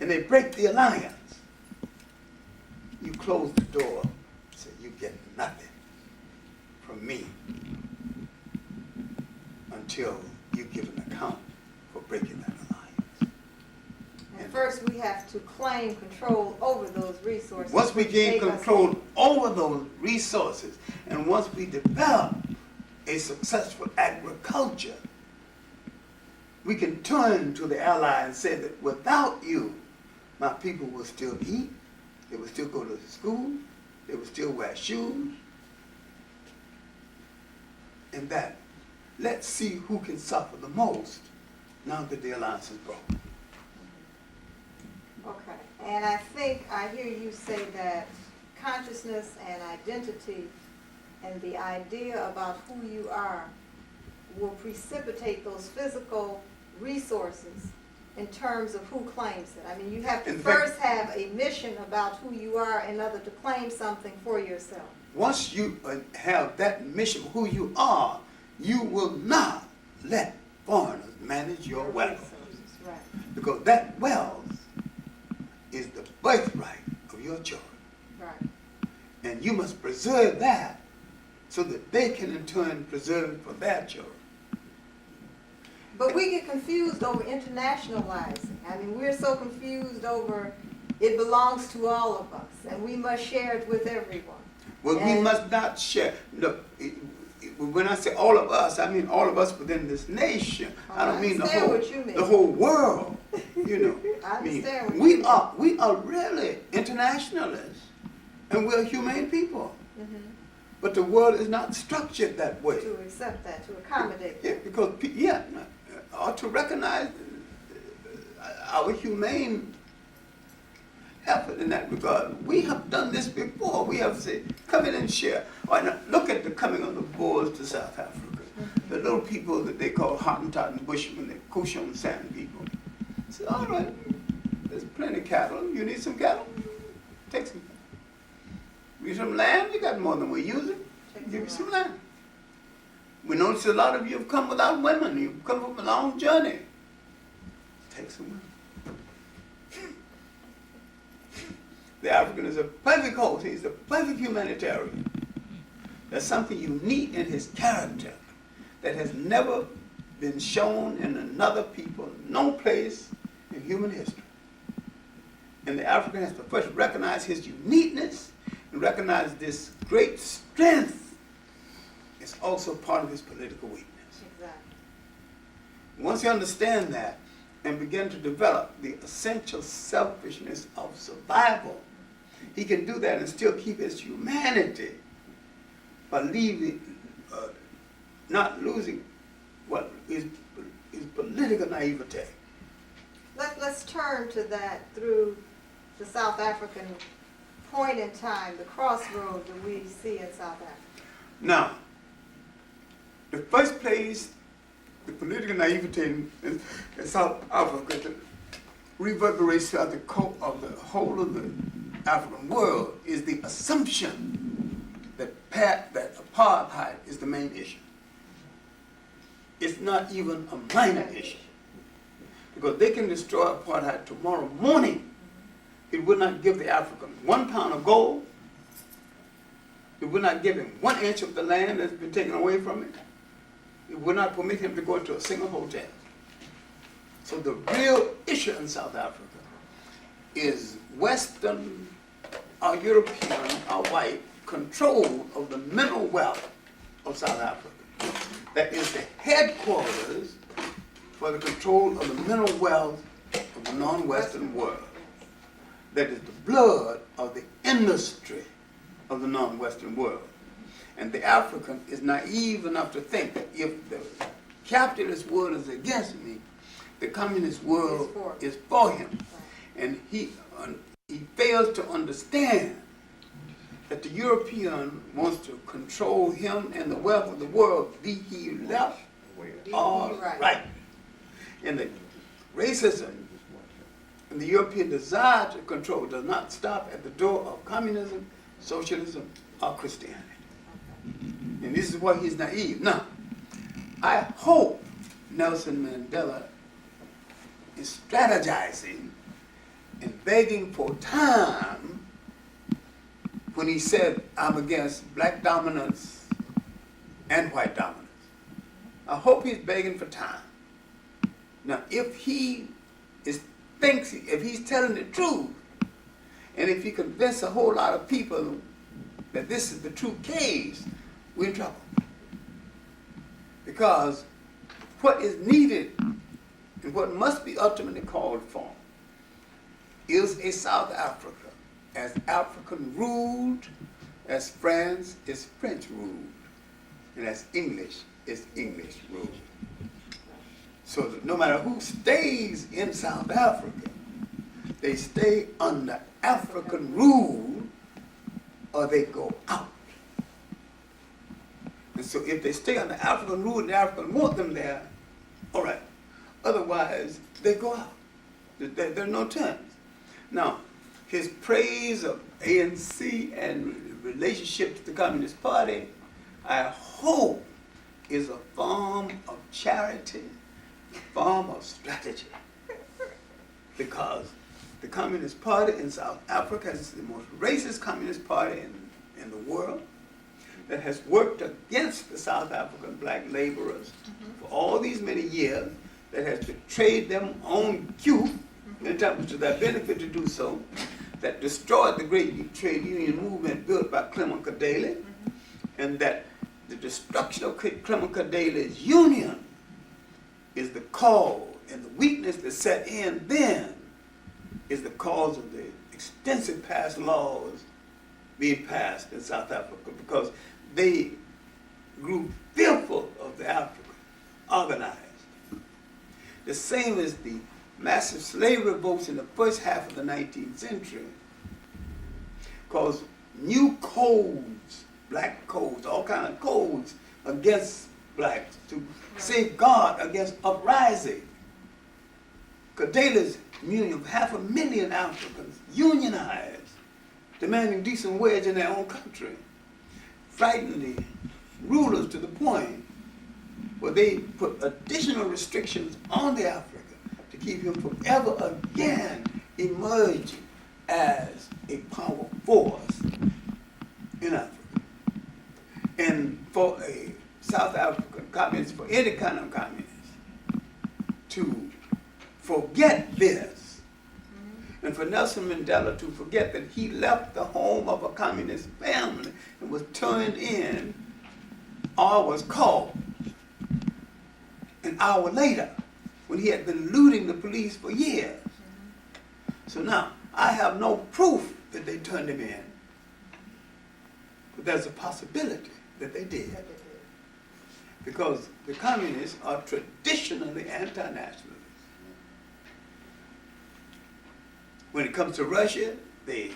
and they break the alliance. You close the door and say, you get nothing from me until you give an account for breaking that alliance. And first we have to claim control over those resources. Once we gain control over those resources, and once we develop a successful agriculture, we can turn to the ally and say that without you, my people will still eat, they will still go to school, they will still wear shoes, and that let's see who can suffer the most now that the alliance is broken. Okay, and I think I hear you say that consciousness and identity and the idea about who you are will precipitate those physical resources in terms of who claims it. I mean, you have to first have a mission about who you are in order to claim something for yourself. Once you have that mission, who you are, you will not let foreigners manage your wealth. Right. Because that wealth is the birthright of your children. Right. And you must preserve that so that they can in turn preserve it for their children. But we get confused over internationalizing. I mean, we're so confused over it belongs to all of us and we must share it with everyone. Well, we must not share. Look, when I say all of us, I mean all of us within this nation. I don't mean the whole world. You know, I understand what we you are really internationalists, and we're humane people. Mm-hmm. But the world is not structured that way. To accept that, to accommodate that. Yeah, because or to recognize our humane effort in that regard. We have done this before. We have said, come in and share. All right, now look at the coming of the Boers to South Africa. Mm-hmm. The little people that they call Hottentot and Bushmen, the Cushion Sand people. Say, all right, there's plenty of cattle. You need some cattle? Take some. You need some land? You got more than we're using. Give you some land. We notice a lot of you have come without women. You've come from a long journey. Take some women. The African is a perfect host. He's a perfect humanitarian. There's something unique in his character that has never been shown in another people, no place in human history. And the African has to first recognize his uniqueness and recognize this great strength. It's also part of his political weakness. Exactly. Once you understand that and begin to develop the essential selfishness of survival, he can do that and still keep his humanity by not losing what is political naivete. Let's turn to that through the South African point in time, the crossroad that we see in South Africa. Now, the first place the political naivete in South Africa reverberates throughout the whole of the African world is the assumption that apartheid is the main issue. It's not even a minor issue. Because they can destroy apartheid tomorrow morning. It would not give the African 1 pound of gold. It would not give him 1 inch of the land that's been taken away from him. It would not permit him to go to a single hotel. So the real issue in South Africa is Western or European or white control of the mental wealth of South Africa. That is the headquarters for the control of the mental wealth of the non-Western world. That is the blood of the industry of the non-Western world. And the African is naive enough to think that if the capitalist world is against me, the communist world is for him. And he fails to understand that the European wants to control him and the wealth of the world, be he left or right. And the racism and the European desire to control does not stop at the door of communism, socialism, or Christianity. And this is why he's naive. Now, I hope Nelson Mandela is strategizing and begging for time when he said, I'm against black dominance and white dominance. I hope he's begging for time. Now, if he if he's telling the truth, and if he convinces a whole lot of people that this is the true case, we're in trouble. Because what is needed and what must be ultimately called for is a South Africa as African ruled, as France is French ruled, and as English is English ruled. So that no matter who stays in South Africa, they stay under African rule or they go out. And so if they stay under African rule and the Africans want them there, all right. Otherwise, they go out. There are no terms. Now, his praise of ANC and relationship to the Communist Party, I hope, is a form of charity, a form of strategy. Because the Communist Party in South Africa is the most racist Communist Party in the world that has worked against the South African black laborers for all these many years, that has betrayed them on cue, in terms of their benefit to do so, that destroyed the great trade union movement built by Clement Kadele, and that the destruction of Clement Kadele's union is the cause, and the weakness that set in then is the cause of the extensive past laws being passed in South Africa, because they grew fearful of the African, organized. The same as the massive slave revolts in the first half of the 19th century, caused new codes, black codes, all kinds of codes against blacks to safeguard against uprising. Kadele's union of 500,000 Africans unionized, demanding decent wage in their own country, frightened the rulers to the point where they put additional restrictions on the African to keep him from ever again emerging as a power force in Africa. And for a South African communist, for any kind of communist, to forget this, and for Nelson Mandela to forget that he left the home of a communist family and was turned in or was caught an hour later when he had been eluding the police for years. So now, I have no proof that they turned him in, but there's a possibility that they did. Because the communists are traditionally anti-nationalists. When it comes to Russia, they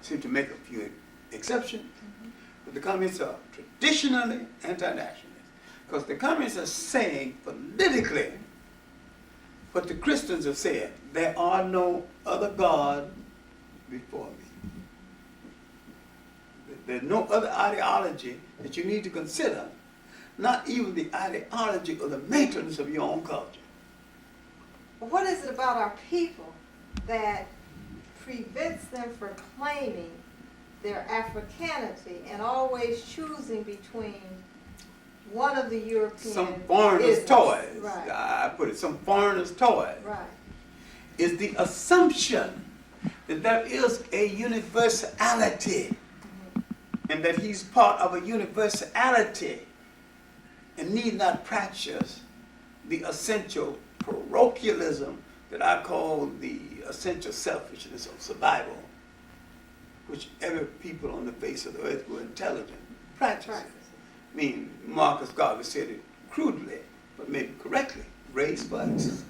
seem to make a few exceptions, but the communists are traditionally anti-nationalists. Because the communists are saying politically what the Christians have said: there are no other God before me. There's no other ideology that you need to consider, not even the ideology or the maintenance of your own culture. What is it about our people that prevents them from claiming their Africanity and always choosing between one of the European Some foreigners' toys, right. I put it, some foreigners' toys, Right. is the assumption that there is a universality, and that he's part of a universality and need not practice the essential parochialism that I call the essential selfishness of survival, which every people on the face of the earth who are intelligent practices. I mean, Marcus Garvey said it crudely, but maybe correctly, race bugs.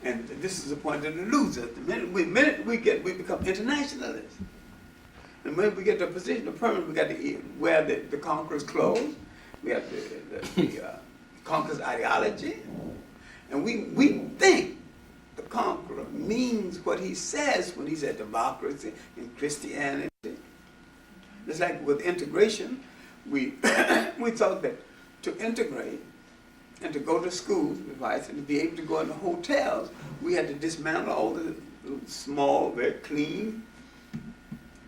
And this is the point that it loses. The minute we become internationalists. And when we get to a position of permanence, we got to wear the conqueror's clothes. We have the conqueror's ideology. And we think the conqueror means what he says when he said democracy and Christianity. It's like with integration, we thought that to integrate and to go to schools, and to be able to go into hotels, we had to dismantle all the small, very clean,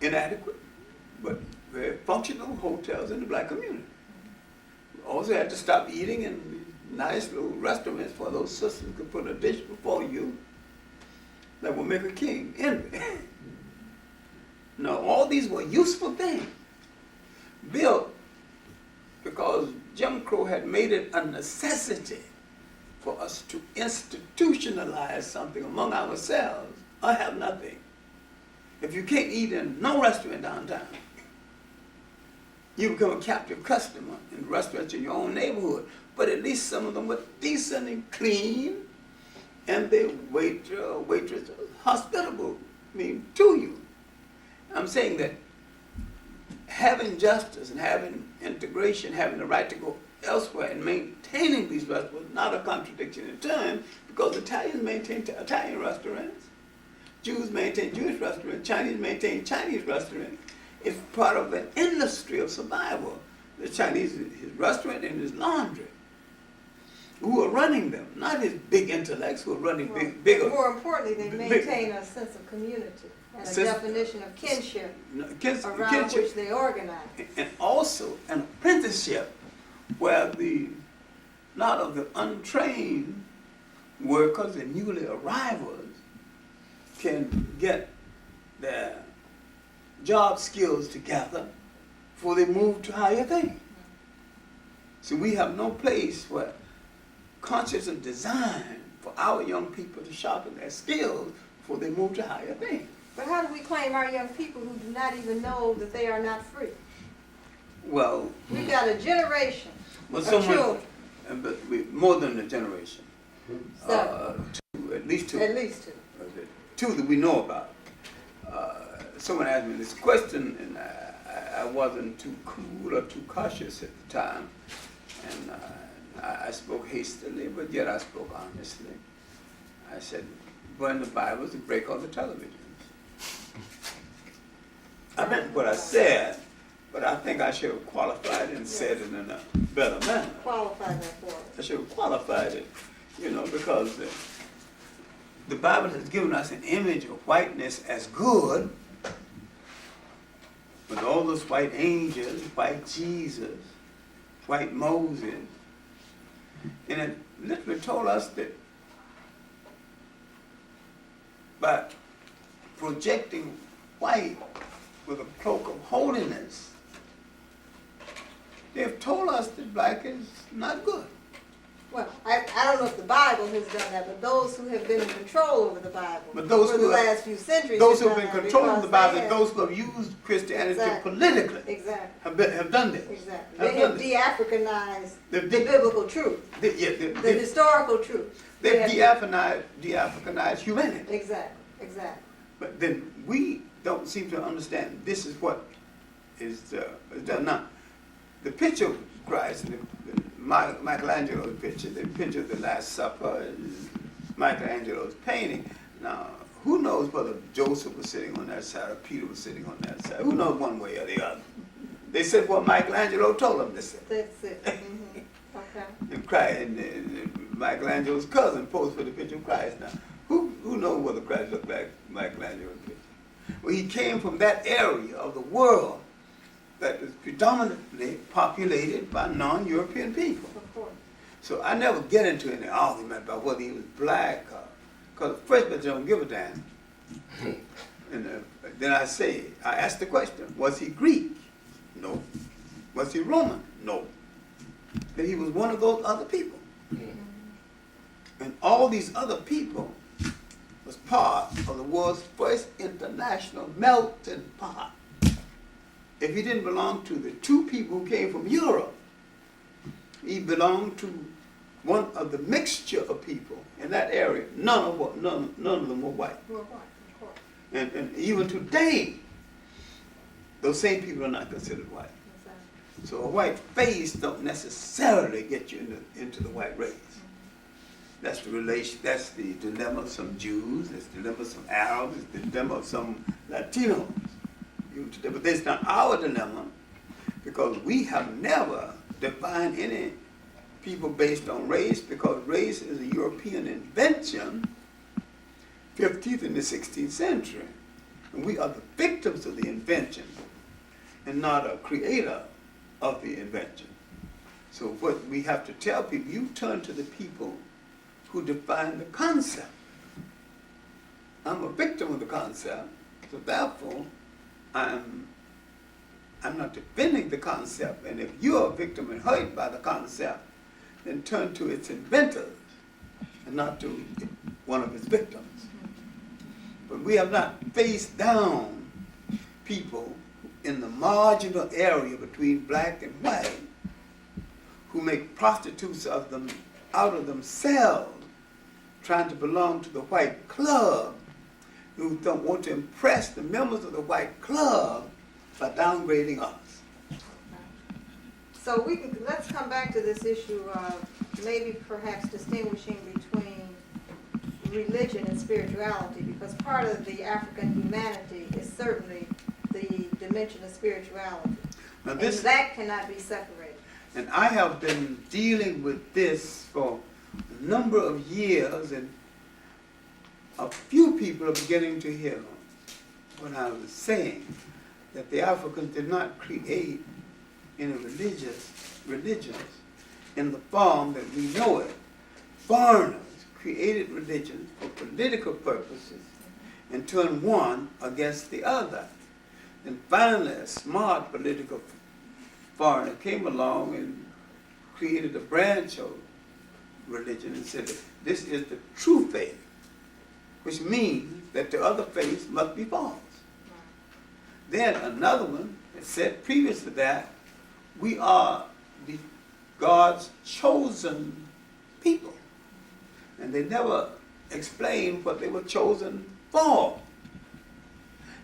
inadequate, but very functional hotels in the black community. We also had to stop eating in nice little restaurants where those sisters could put a dish before you that would make a king envy. Now, all these were useful things built because Jim Crow had made it a necessity for us to institutionalize something among ourselves or have nothing. If you can't eat in no restaurant downtown, you become a captive customer in restaurants in your own neighborhood. But at least some of them were decent and clean, and the waitress was hospitable, to you. I'm saying that having justice and having integration, having the right to go elsewhere and maintaining these restaurants was not a contradiction in terms, because Italians maintain Italian restaurants, Jews maintain Jewish restaurants, Chinese maintain Chinese restaurants. It's part of an industry of survival. The Chinese, his restaurant and his laundry, who are running them, not his big intellects who are running bigger. More importantly, they maintain a sense of community and a definition of kinship around which they organize. And also an apprenticeship where not of the untrained workers and newly arrivals can get their job skills together before they move to higher things. So we have no place where conscious of design for our young people to sharpen their skills before they move to higher things. But how do we claim our young people who do not even know that they are not free? Well, we've got a generation of children. More than a generation. At least two. At least two. Two that we know about. Someone asked me this question, and I wasn't too cool or too cautious at the time. And I spoke hastily, but yet I spoke honestly. I said, burn the Bibles and break all the televisions. I meant what I said, but I think I should have qualified it and said it in a better manner. Qualify that for us. I should have qualified it, because the Bible has given us an image of whiteness as good, with all those white angels, white Jesus, white Moses. And it literally told us that by projecting white with a cloak of holiness, they've told us that black is not good. Well, I don't know if the Bible has done that, but those who have been in control over the Bible for the last few centuries, those who have been controlling the Bible, those who have used Christianity politically, have done this. Exactly. They have de-Africanized the biblical truth, the historical truth. They've de-Africanized humanity. Exactly. But then we don't seem to understand this is what is done now. The picture of Christ, Michelangelo's picture, the picture of the Last Supper, is Michelangelo's painting. Now, who knows whether Joseph was sitting on that side or Peter was sitting on that side? Who knows one way or the other? They said what Michelangelo told them to say. That's it. Mm-hmm. Okay. And Michelangelo's cousin posed for the picture of Christ. Now, who knows whether Christ looked like Michelangelo's picture? Well, he came from that area of the world that is predominantly populated by non-European people. Of course. So I never get into any argument about whether he was black or Because the first person don't give a damn. And then I asked the question, was he Greek? No. Was he Roman? No. Then he was one of those other people. And all these other people was part of the world's first international melting pot. If he didn't belong to the two people who came from Europe, he belonged to one of the mixture of people in that area. None of them were white. We're white, of course. And even today, those same people are not considered white. Exactly. So a white face don't necessarily get you into the white race. That's the relation. That's the dilemma of some Jews. That's the dilemma of some Arabs. It's the dilemma of some Latinos. But that's not our dilemma, because we have never defined any people based on race, because race is a European invention, 15th and the 16th century. And we are the victims of the invention and not a creator of the invention. So what we have to tell people, you turn to the people who define the concept. I'm a victim of the concept, so therefore I'm not defending the concept. And if you're a victim and hurt by the concept, then turn to its inventors and not to one of its victims. But we have not faced down people in the marginal area between black and white who make prostitutes of them out of themselves, trying to belong to the white club, who don't want to impress the members of the white club by downgrading us. So let's come back to this issue of maybe perhaps distinguishing between religion and spirituality, because part of the African humanity is certainly the dimension of spirituality. Now and that cannot be separated. And I have been dealing with this for a number of years, and a few people are beginning to hear what I was saying, that the Africans did not create any religions in the form that we know it. Foreigners created religions for political purposes and turned one against the other. And finally, a smart political foreigner came along and created a branch of religion and said that this is the true faith, which means that the other faiths must be false. Then another one that said previous to that, we are God's chosen people. And they never explained what they were chosen for.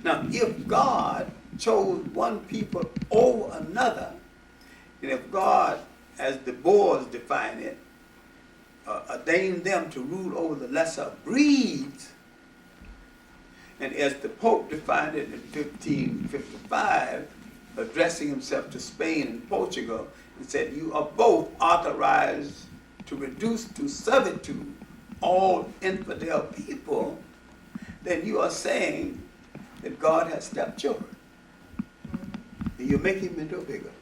Now, if God chose one people over another, and if God, as the Boers define it, ordained them to rule over the lesser breeds, and as the Pope defined it in 1555, addressing himself to Spain and Portugal, and said, you are both authorized to reduce to servitude all infidel people, then you are saying that God has stepchildren. And you make him into a bigot.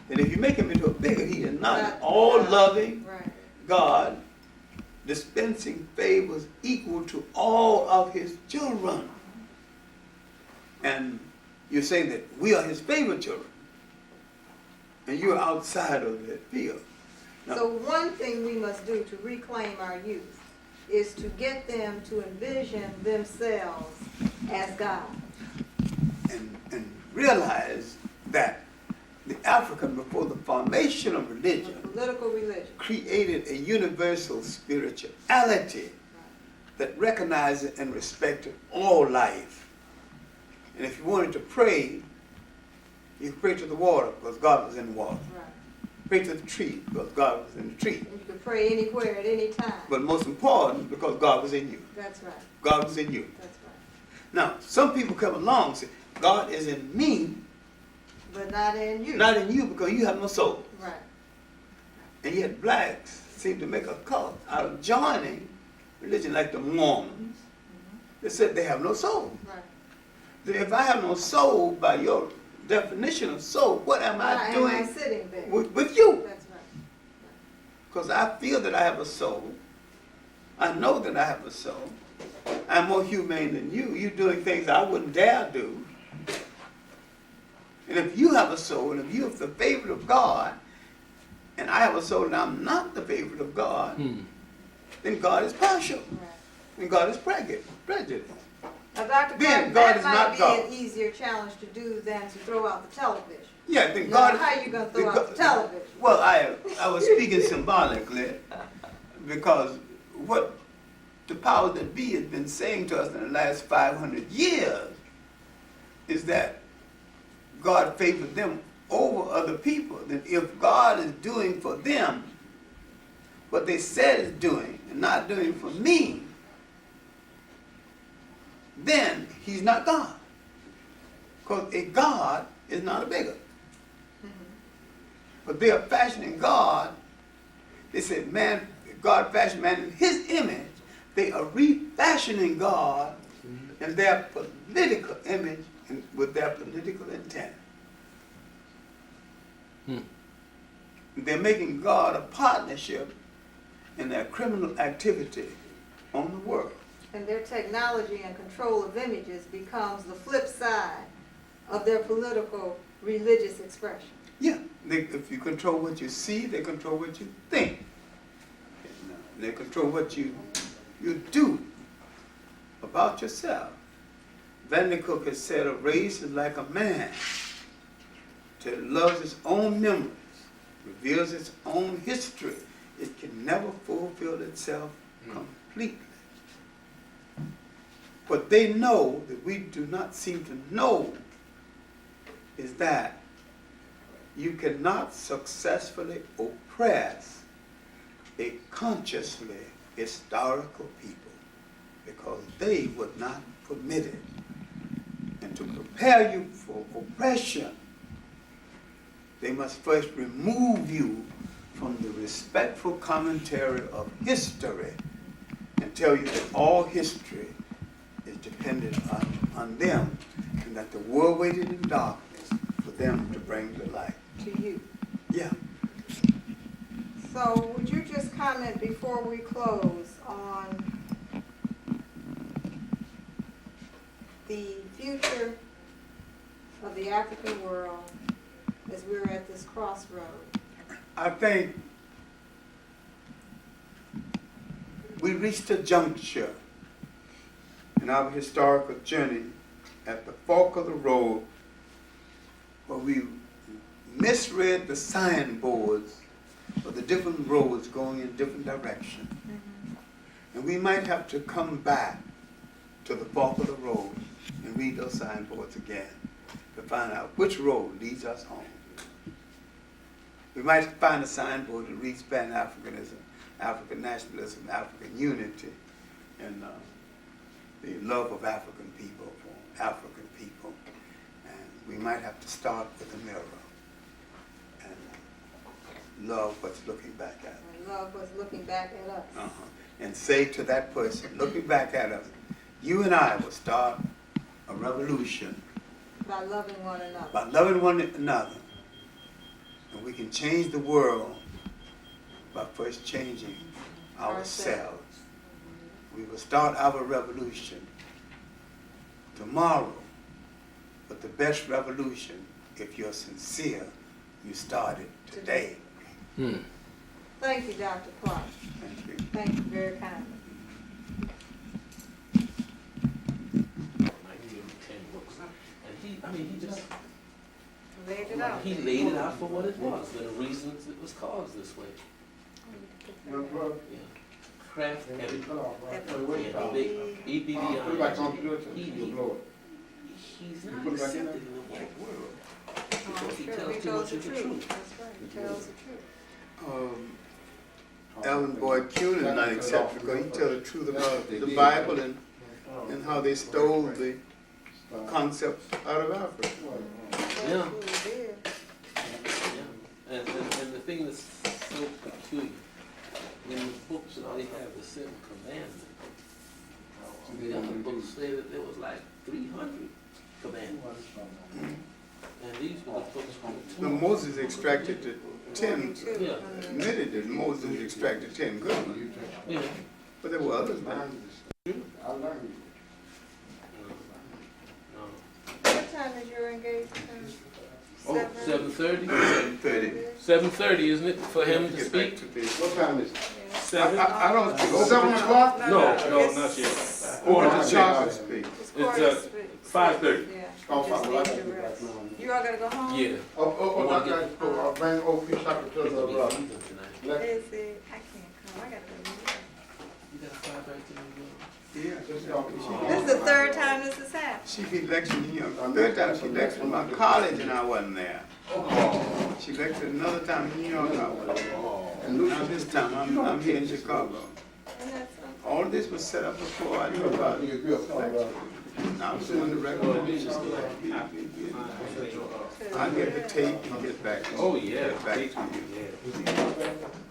And if you make him into a bigot, he is not an all-loving God dispensing favors equal to all of his children. And you're saying that we are his favorite children, and you're outside of that field. Now, so one thing we must do to reclaim our youth is to get them to envision themselves as God. And realize that the African, before the formation of religion, Political religion, created a universal spirituality that recognized and respected all life. And if you wanted to pray, you could pray to the water because God was in the water. right? Pray to the tree because God was in the tree. And you could pray anywhere at any time. But most important, because God was in you. That's right. God was in you. That's right. Now, some people come along and say, God is in me, But not in you. not in you because you have no soul. Right. And yet blacks seem to make a cult out of joining religion, like the Mormons. They said they have no soul. Right. So if I have no soul, by your definition of soul, what am I doing Why am I sitting there? with you? That's right. Because I feel that I have a soul, I know that I have a soul. I'm more humane than you. You're doing things I wouldn't dare do. And if you have a soul, and if you're the favorite of God, and I have a soul and I'm not the favorite of God, then God is partial. Right. And God is prejudiced. Now, Dr. Then Clark, God that is might not be God. an easier challenge to do than to throw out the television. Yeah, then Now, God. how you going to throw out the television? Well, I was speaking symbolically because what the powers that be has been saying to us in the last 500 years is that God favored them over other people. That if God is doing for them what they said is doing and not doing for me, then he's not God. Because a God is not a beggar. But they are fashioning God. They said, man, God fashioned man in his image. They are refashioning God in their political image and with their political intent. They're making God a partnership in their criminal activity on the world. And their technology and control of images becomes the flip side of their political religious expression. Yeah, if you control what you see, they control what you think. They control what you do about yourself. Van der Cook has said a race is like a man that loves its own memories, reveals its own history. It can never fulfill itself completely. What they know that we do not seem to know is that you cannot successfully oppress a consciously historical people because they would not permit it. And to prepare you for oppression, they must first remove you from the respectful commentary of history and tell you that all history is dependent on them and that the world waited in darkness for them to bring the light. To you. Yeah. So would you just comment before we close on the future of the African world as we're at this crossroad? I think we reached a juncture in our historical journey at the fork of the road where we misread the signboards for the different roads going in different directions. And we might have to come back to the fork of the road and read those signboards again to find out which road leads us home. We might find a signboard that reads Pan-Africanism, African nationalism, African unity, and the love of African people for African people. And we might have to start with a mirror and love what's looking back at us. And love what's looking back at us. And say to that person looking back at us, you and I will start a revolution By loving one another. by loving one another. And we can change the world by first changing ourselves. We will start our revolution tomorrow, but the best revolution, if you're sincere, you start it today. Thank you, Dr. Clark. Thank you. Thank you very kindly. 1910 books. And he just Laid it out. He laid it out for what it was, the reasons it was caused this way. Yeah. Craft and he's not accepted in the white world because he tells too much of the truth. That's right. He tells the truth. Alan Boyd Kuhn is not accepted because he tells the truth about the Bible and how they stole the concepts out of Africa. Yeah. Yeah. And the thing that's so peculiar, in the books that they have the 7 commandments, the other books say that there was like 300 commandments. And these were the books from the Now, Moses extracted the 10, Yeah. admitted that Moses extracted 10 good ones. Yeah. But there were others, man. I learned. What time is your engagement? Oh, 7:30? 7:30. 7:30, isn't it, for him to Get speak? back to this. What time is it? 7? I don't go. 7 o'clock? No, not yet. Or Quarter to the 6. Charles speak. It's 5:30. Yeah. Oh, Just fine. need Well, I to can get rest. back now. You all gotta go home? Yeah. Oh, I got to go. I'll bring old fish up to the Is it? I can't come, I gotta go. Yeah. This is the third time this has happened. She be lecturing him. Third time she lectured my college and I wasn't there. She lectured another time in New York I wasn't there. And Now this time I'm here in Chicago. And that's something. All this was set up before I knew about it. I was doing the regular business. I get the tape and get back to you. Oh, yeah. Get back to you.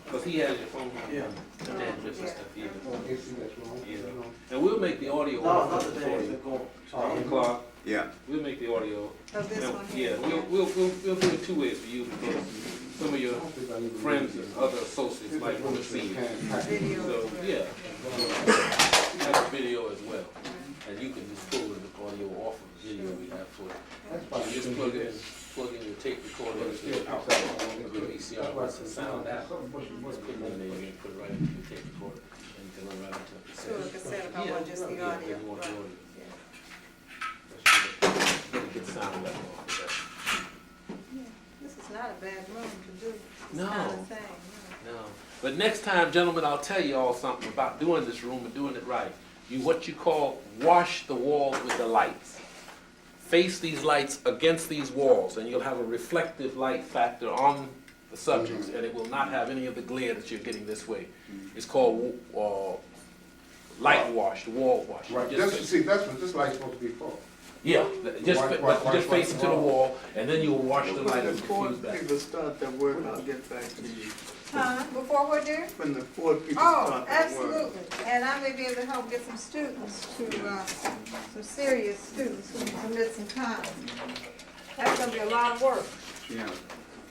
Because he has your phone number. Yeah. Address and stuff, yeah. And we'll make the audio off for you. Clark. Yeah. We'll make the audio. Of this And, one yeah, here. we'll do it two ways for you because some of your friends and other associates might want to see it. Video So, as well. yeah. Have a video as well. And you can just pull the audio off of the video we have for it. You just plug in your tape recorder into your VCR. Once the sound out, just put it in there and put it right into your tape recorder. And you can run right into the So a cassette if I want just the audio. Yeah, you want the Right. audio. Yeah. Get a good sound level off of that. This is not a bad room to do. It's No. kind of thing, No. But next time, gentlemen, I'll tell you all something about doing this room and doing it right. You what you call wash the walls with the lights. Face these lights against these walls, and you'll have a reflective light factor on the subjects, and it will not have any of the glare that you're getting this way. It's called light wash, wall wash. Right, Just- that's, see, that's what this light's supposed to be for. yeah, just Right, just face it to the wall, and then you'll wash the light When and the fourth diffuse that. people start their work, I'll get back to you. Huh? Before what, dear? When the fourth people Oh, start their work. absolutely. And I may be able to help get some students to, some serious students who can commit some time. That's gonna be a lot of work, Yeah.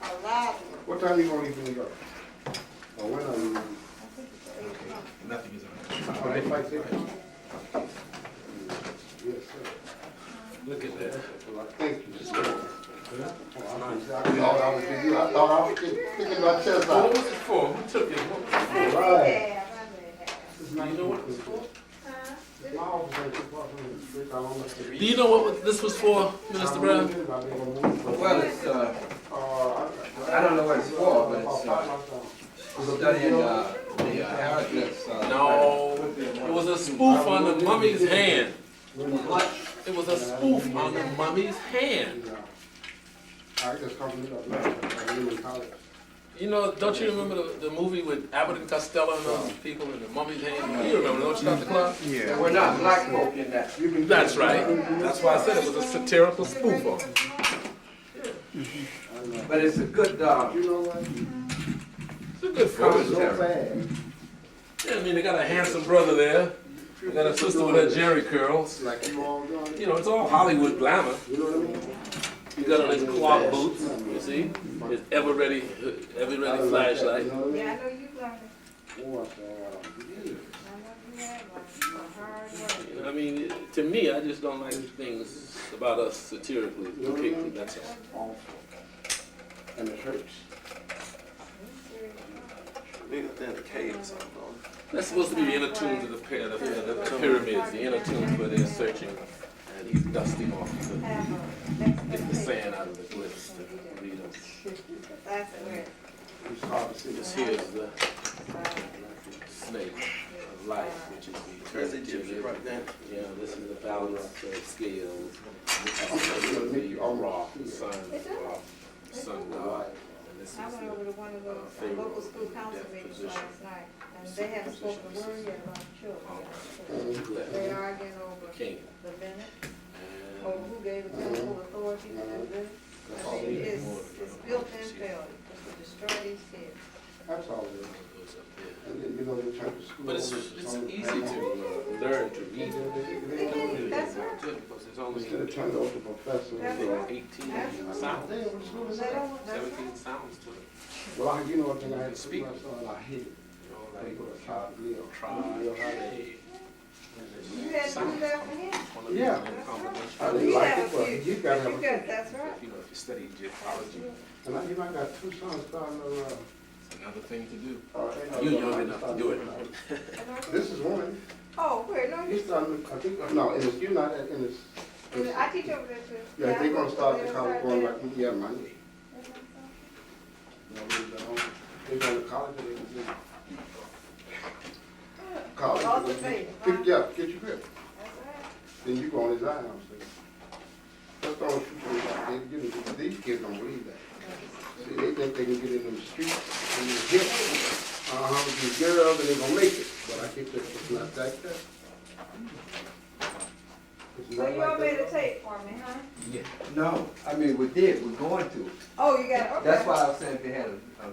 a lot of work. What time you gonna leave in New York? Or when are you? I think it's 8 o'clock. Nothing is on. Oh, they fight there? Yes, sir. Look at that. Well, thank you. I thought I was thinking about chest What out. was it for? Who took it? What was it I for? Right. may have. Do you know what it was for? Huh? My office ain't too far from the street. I don't know. Do you know what this was for, Minister Brown? Well, it's, I don't know what it's for, but it's studying the arrogance. No, it was a spoof on the mummy's hand. It was a spoof on the mummy's hand. I just come to New York. I was in college. You know, don't you remember the movie with Abbott and Costello and those people in the mummy's hand? You remember, don't you, Dr. Clark? Yeah. We're not black folk in that. That's right. That's why I said it was a satirical spoof on it. But it's a good, You know what? It's a good film. So bad. Yeah, I mean, they got a handsome brother there. They got a sister with her jerry curls. Like you all doing. You know, it's all Hollywood glamour. You know what I mean? He got on his clock boots, you see? His ever-ready flashlight. Yeah, I know you learned it. What, I know you had one. Hard work. You know, I mean, to me, I just don't like things about us satirically depicted, that's all. awful. And the church. That's supposed to be the inner tunes of the pyramids, the inner tunes where they're searching. And he's dusting off to get the sand out of the glyphs to read them. That's where. It's hard to see. This here is the snake of life, which is the Egyptian right there. Yeah, this is the balance scales. This is the Ra, the sun, the sun god. And this I is went over to one of those local school council meetings last night, and they haven't spoken a word yet about children. They arguing over king. the Bennett, over who gave it to them, full authority to do this. I mean, it's built-in failure, just to destroy these kids. That's all it is. And then, you know, they turn to school. But it's easy to learn to read. That's right. Because there's only Instead of turning over to professors. That's right. 18 sounds. Damn, what school is Is that that? all? That's 17 right. sounds to it. Well, you know what thing I had to Speak. speak, I hate it. You know, You had to do that for him? Yeah. I didn't You like have it, a but few. you gotta have a That's right. You know, if you study Egyptology, And you might got 2 sons starting to it's another thing to do. ain't You're no- young enough to do it. This is one. Oh, where, no, He's you, starting, I think, no, in this, you're not in this. I teach over there too. Yeah, they're gonna start the they'll college start going there. like, yeah, Monday. They're going to college and they can do college. All the faith, Get- huh? Yeah, get your grip. That's right. Then you go on his eye, I'm saying. That's the only truth. These kids don't believe that. See, they think they can get in them streets and you hit with these girls and they're gonna make it. But I think that it's not like that. It's So not you like all made a that. tape for me, huh? No, I mean, we did, we're going to. Oh, you got, okay. That's why I was saying if they had a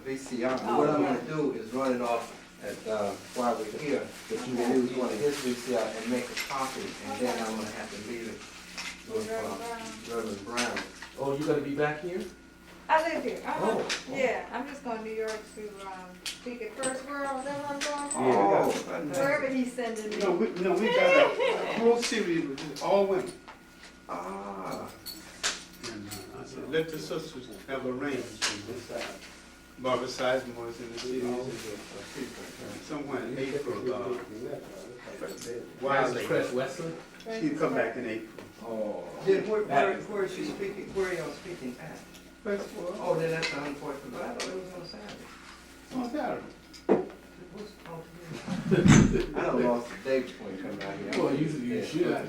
VCR. Oh, What I'm yeah. gonna do is run it off at, while we're here, that you can use one of his VCR and make a copy, and then I'm gonna have to leave it with Reverend Brown. Oh, you gonna be back here? I live here, Oh. Yeah, I'm just going to New York to, speak at First World, is that what I'm going? Oh, Wherever he's sending me. We got a whole series with just all women. ah, And I said, let the sisters have a range. Barbara Sizemore is in the series. Somewhere in April. Wiley. Press Wesley? She'll come back in April. oh. Then where is she speaking, where are y'all speaking at? First of all, Oh, then that's unfortunate, but I thought it was on Saturday. on Saturday. I done lost the date when you come out here. Well, usually you Yeah. should.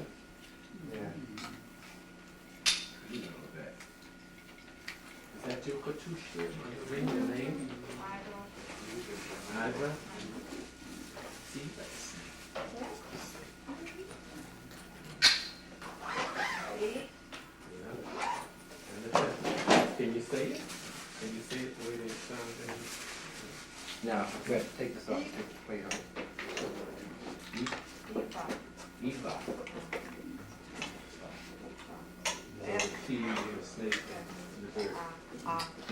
Yeah. You know that. Is that your Katusha? Ring your name? Ivor? See, let's see. Can you say it? Can you say it the way they sound? Now, I've got to take this off, take the plate off. Eva. T and a snake and the bird.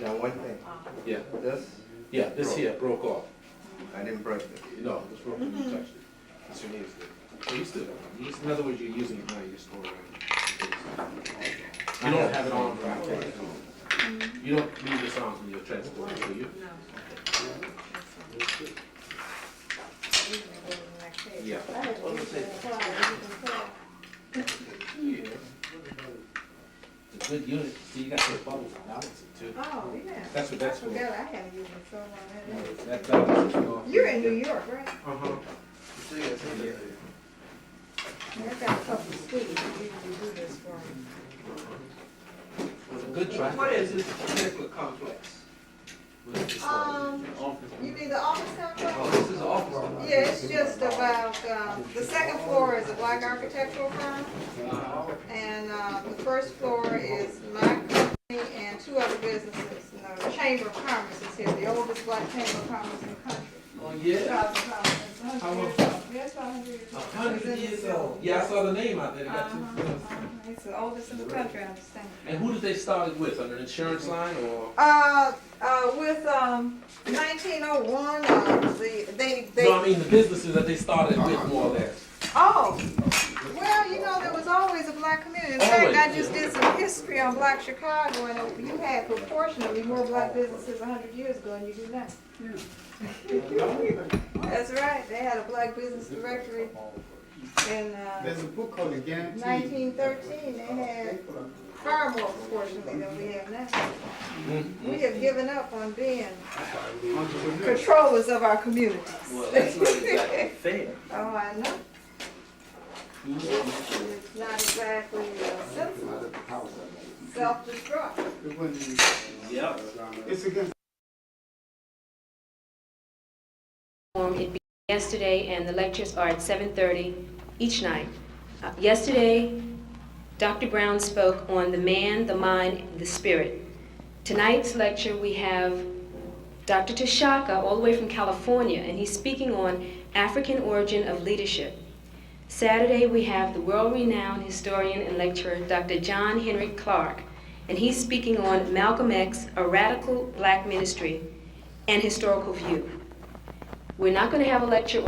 Now, one thing, Yeah, this, yeah, this here broke off. I didn't break it. No, this broke when you touched it. That's your name's good. So you still, in other words, you're using it now, you just go around. You don't have it on for activity. You don't leave this on when you're transporting, do you? Yeah. Yeah. It's a good unit. See, you got the bubbles and balance it too. Oh, yeah. That's what that's I for. forgot I hadn't used control on that. That balance is off. You're in New York, right? Uh-huh. Yeah. I've got a couple of students who usually do this for me. It's a good try. What is this particular complex? You mean the office complex? Oh, this is office. Yeah, it's just about, the second floor is a black architectural firm. And, the first floor is my company and 2 other businesses. You know, the Chamber of Commerce is here, the oldest black chamber of commerce in the country. Oh, yeah? How long? Yeah, it's about 100 years old. 100 years old. Yeah, I saw the name out there. They got 2 floors. It's the oldest in the country, I understand. And who did they start it with? Under an insurance line or? With 1901, they. No, I mean the businesses that they started with more or less. Oh, well, you know, there was always a black community. In fact, I just did some history on Black Chicago, and you had proportionally more black businesses 100 years ago than you do now. That's right. They had a black business directory in There's a book called The Guarantee. 1913. They had far more proportionally than we have now. We have given up on being controllers of our communities. Well, that's not exactly fair. Oh, I know. It's not exactly sensible. Self-destruct. It wasn't- Yep. It's against. It began yesterday, and the lectures are at 7:30 each night. Yesterday, Dr. Brown spoke on the man, the mind, and the spirit. Tonight's lecture, we have Dr. Tashaka, all the way from California, and he's speaking on African origin of leadership. Saturday, we have the world-renowned historian and lecturer, Dr. John Henrik Clarke, and he's speaking on Malcolm X, a radical black ministry, and historical view. We're not going to have a lecture.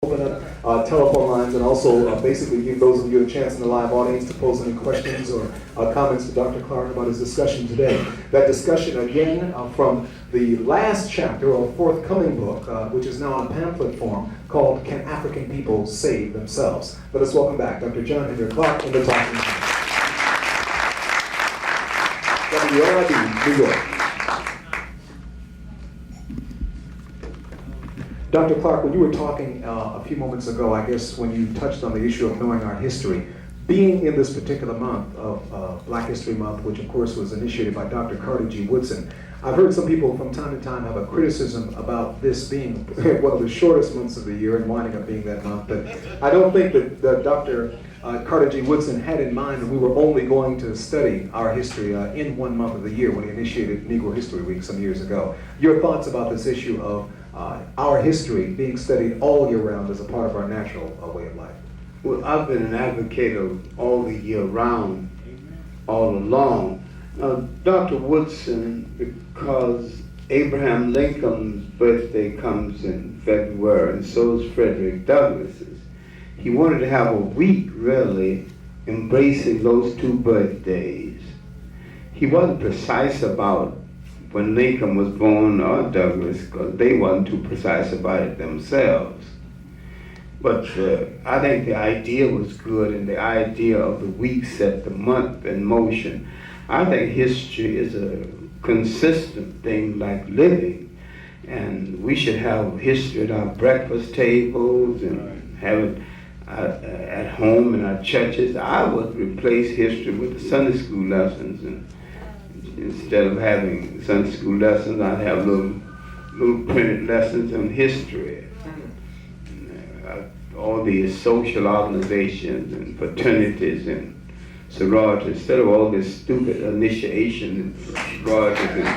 Open up telephone lines and also basically give those of you a chance in the live audience to pose any questions or comments to Dr. Clark about his discussion today. That discussion again from the last chapter of a forthcoming book, which is now on pamphlet form, called Can African People Save Themselves? Let us welcome back Dr. John Henrik Clark in the talking room. WRIB, New York. Dr. Clark, when you were talking a few moments ago, I guess when you touched on the issue of knowing our history, being in this particular month of Black History Month, which of course was initiated by Dr. Carter G. Woodson, I've heard some people from time to time have a criticism about this being one of the shortest months of the year and winding up being that month, but I don't think that Dr. Carter G. Woodson had in mind that we were only going to study our history in 1 month of the year when he initiated Negro History Week some years ago. Your thoughts about this issue of our history being studied all year round as a part of our natural way of life? Well, I've been an advocate of all the year round, all along. Now, Dr. Woodson, because Abraham Lincoln's birthday comes in February, and so is Frederick Douglass's, he wanted to have a week, really, embracing those two birthdays. He wasn't precise about when Lincoln was born or Douglas, because they wasn't too precise about it themselves. But I think the idea was good, and the idea of the week set the month in motion. I think history is a consistent thing like living, and we should have history at our breakfast tables and have it at home in our churches. I would replace history with the Sunday school lessons, and instead of having Sunday school lessons, I'd have little printed lessons on history. All these social organizations and fraternities and sororities, instead of all this stupid initiation and sororities and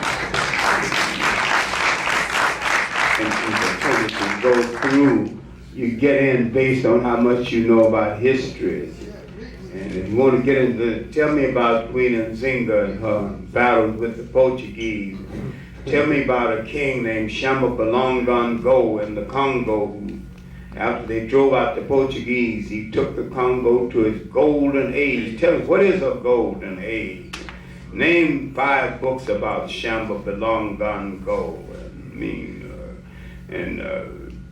fraternities go through, you get in based on how much you know about history. And if you want to get into, tell me about Queen Nzinga and her battles with the Portuguese. Tell me about a king named Shamba Balongan Go in the Congo, who, after they drove out the Portuguese, he took the Congo to its golden age. Tell us, what is a golden age? Name 5 books about Shamba Balongan Go.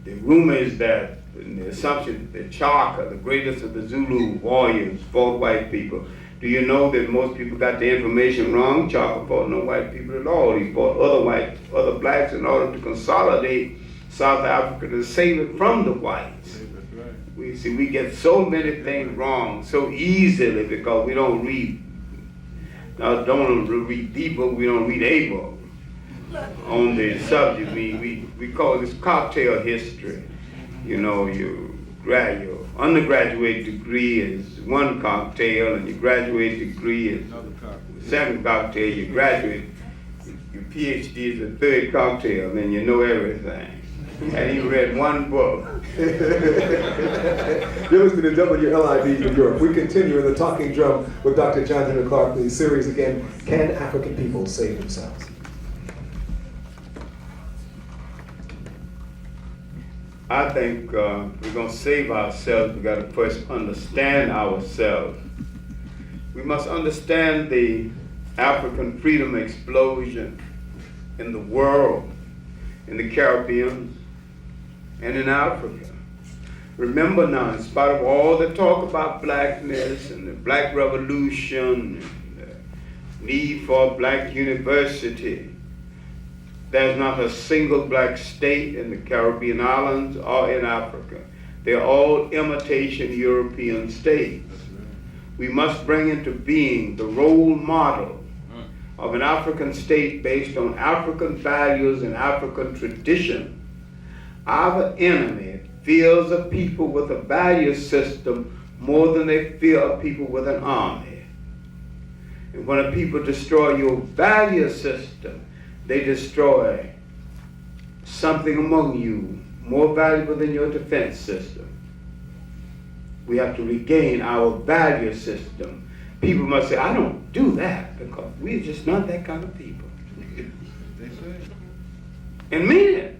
The rumor is that, the assumption that Chaka, the greatest of the Zulu warriors, fought white people. Do you know that most people got the information wrong? Chaka fought no white people at all. He fought other blacks in order to consolidate South Africa to save it from the whites. We get so many things wrong so easily because we don't read. Now, don't read the book, we don't read a book on the subject. We call this cocktail history. You know, your undergraduate degree is one cocktail, and your graduate degree is the second cocktail. Your graduate, your PhD is the third cocktail, and then you know everything. And you read one book. You're listening to WLIB New York. We continue in the Talking Drum with Dr. John Henrik Clark. The series again, Can African People Save Themselves? I think we're going to save ourselves. We got to first understand ourselves. We must understand the African freedom explosion in the world, in the Caribbean, and in Africa. Remember now, in spite of all the talk about blackness and the Black Revolution, and need for a black university. There's not a single black state in the Caribbean islands or in Africa. They're all imitation European states. We must bring into being the role model of an African state based on African values and African tradition. Our enemy fears a people with a value system more than they fear a people with an army. And when a people destroy your value system, they destroy something among you more valuable than your defense system. We have to regain our value system. People must say, I don't do that because we're just not that kind of people. And mean it.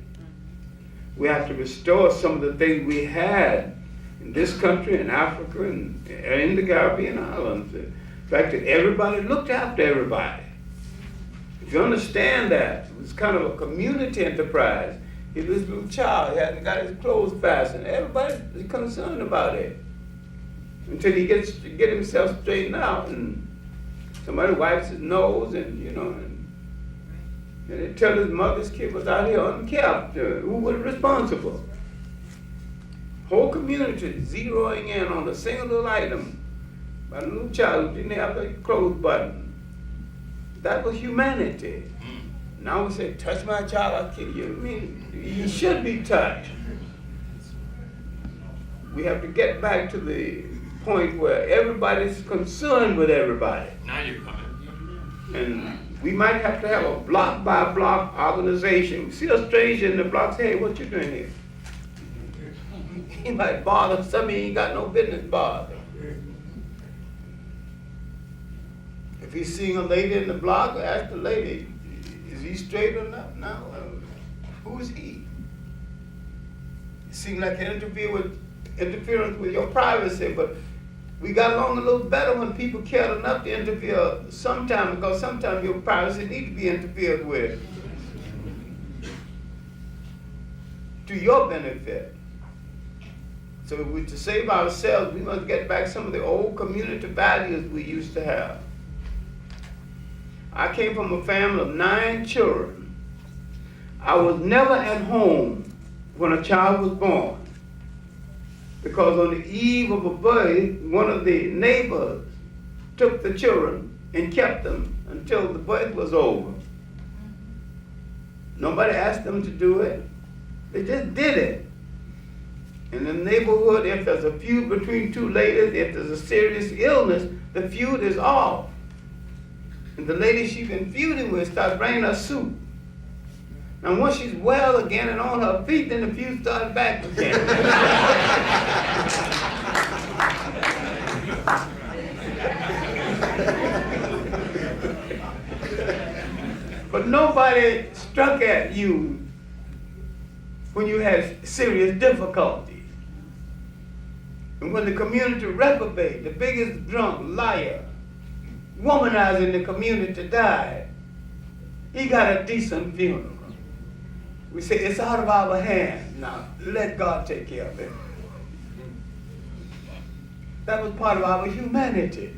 We have to restore some of the things we had in this country, in Africa, and in the Caribbean islands. The fact that everybody looked after everybody. If you understand that, it was kind of a community enterprise. If this little child, he hadn't got his clothes fastened, everybody's concerned about it. Until he gets to get himself straightened out and somebody wipes his nose and, you know, and they tell his mother's kid was out here unkept. Who was responsible? Whole community zeroing in on a single little item by a little child who didn't have a clothes button. That was humanity. Now we say, touch my child, I'll kill you. I mean, he should be touched. We have to get back to the point where everybody's concerned with everybody. Now you're coming. And we might have to have a block by block organization. We see a stranger in the block, say, hey, what you doing here? He might bother somebody he ain't got no business bothering. If he's seeing a lady in the block, ask the lady, is he straight or not? No. Who is he? It seems like an interference with your privacy, but we got along a little better when people cared enough to interfere sometime, because sometimes your privacy needs to be interfered with to your benefit. So to save ourselves, we must get back some of the old community values we used to have. I came from a family of 9 children. I was never at home when a child was born, because on the eve of a birth, one of the neighbors took the children and kept them until the birth was over. Nobody asked them to do it. They just did it. In the neighborhood, if there's a feud between 2 ladies, if there's a serious illness, the feud is off. And the lady she's been feuding with starts bringing her soup. And once she's well again and on her feet, then the feud starts back again. But nobody struck at you when you had serious difficulties. And when the community reprobate, the biggest drunk, liar, womanizing the community died, he got a decent funeral. We say, it's out of our hands. Now, let God take care of it. That was part of our humanity.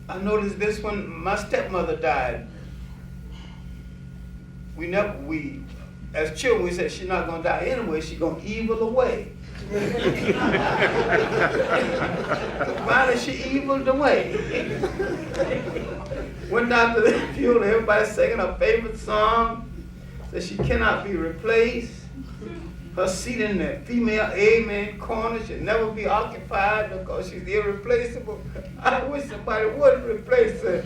I noticed this when my stepmother died. As children, we said, she's not going to die anyway, she's going to evil away. Finally, she eviled away. Went out to the funeral, everybody singing her favorite song, that she cannot be replaced. Her seat in the female amen corner should never be occupied because she's irreplaceable. I wish somebody would replace her.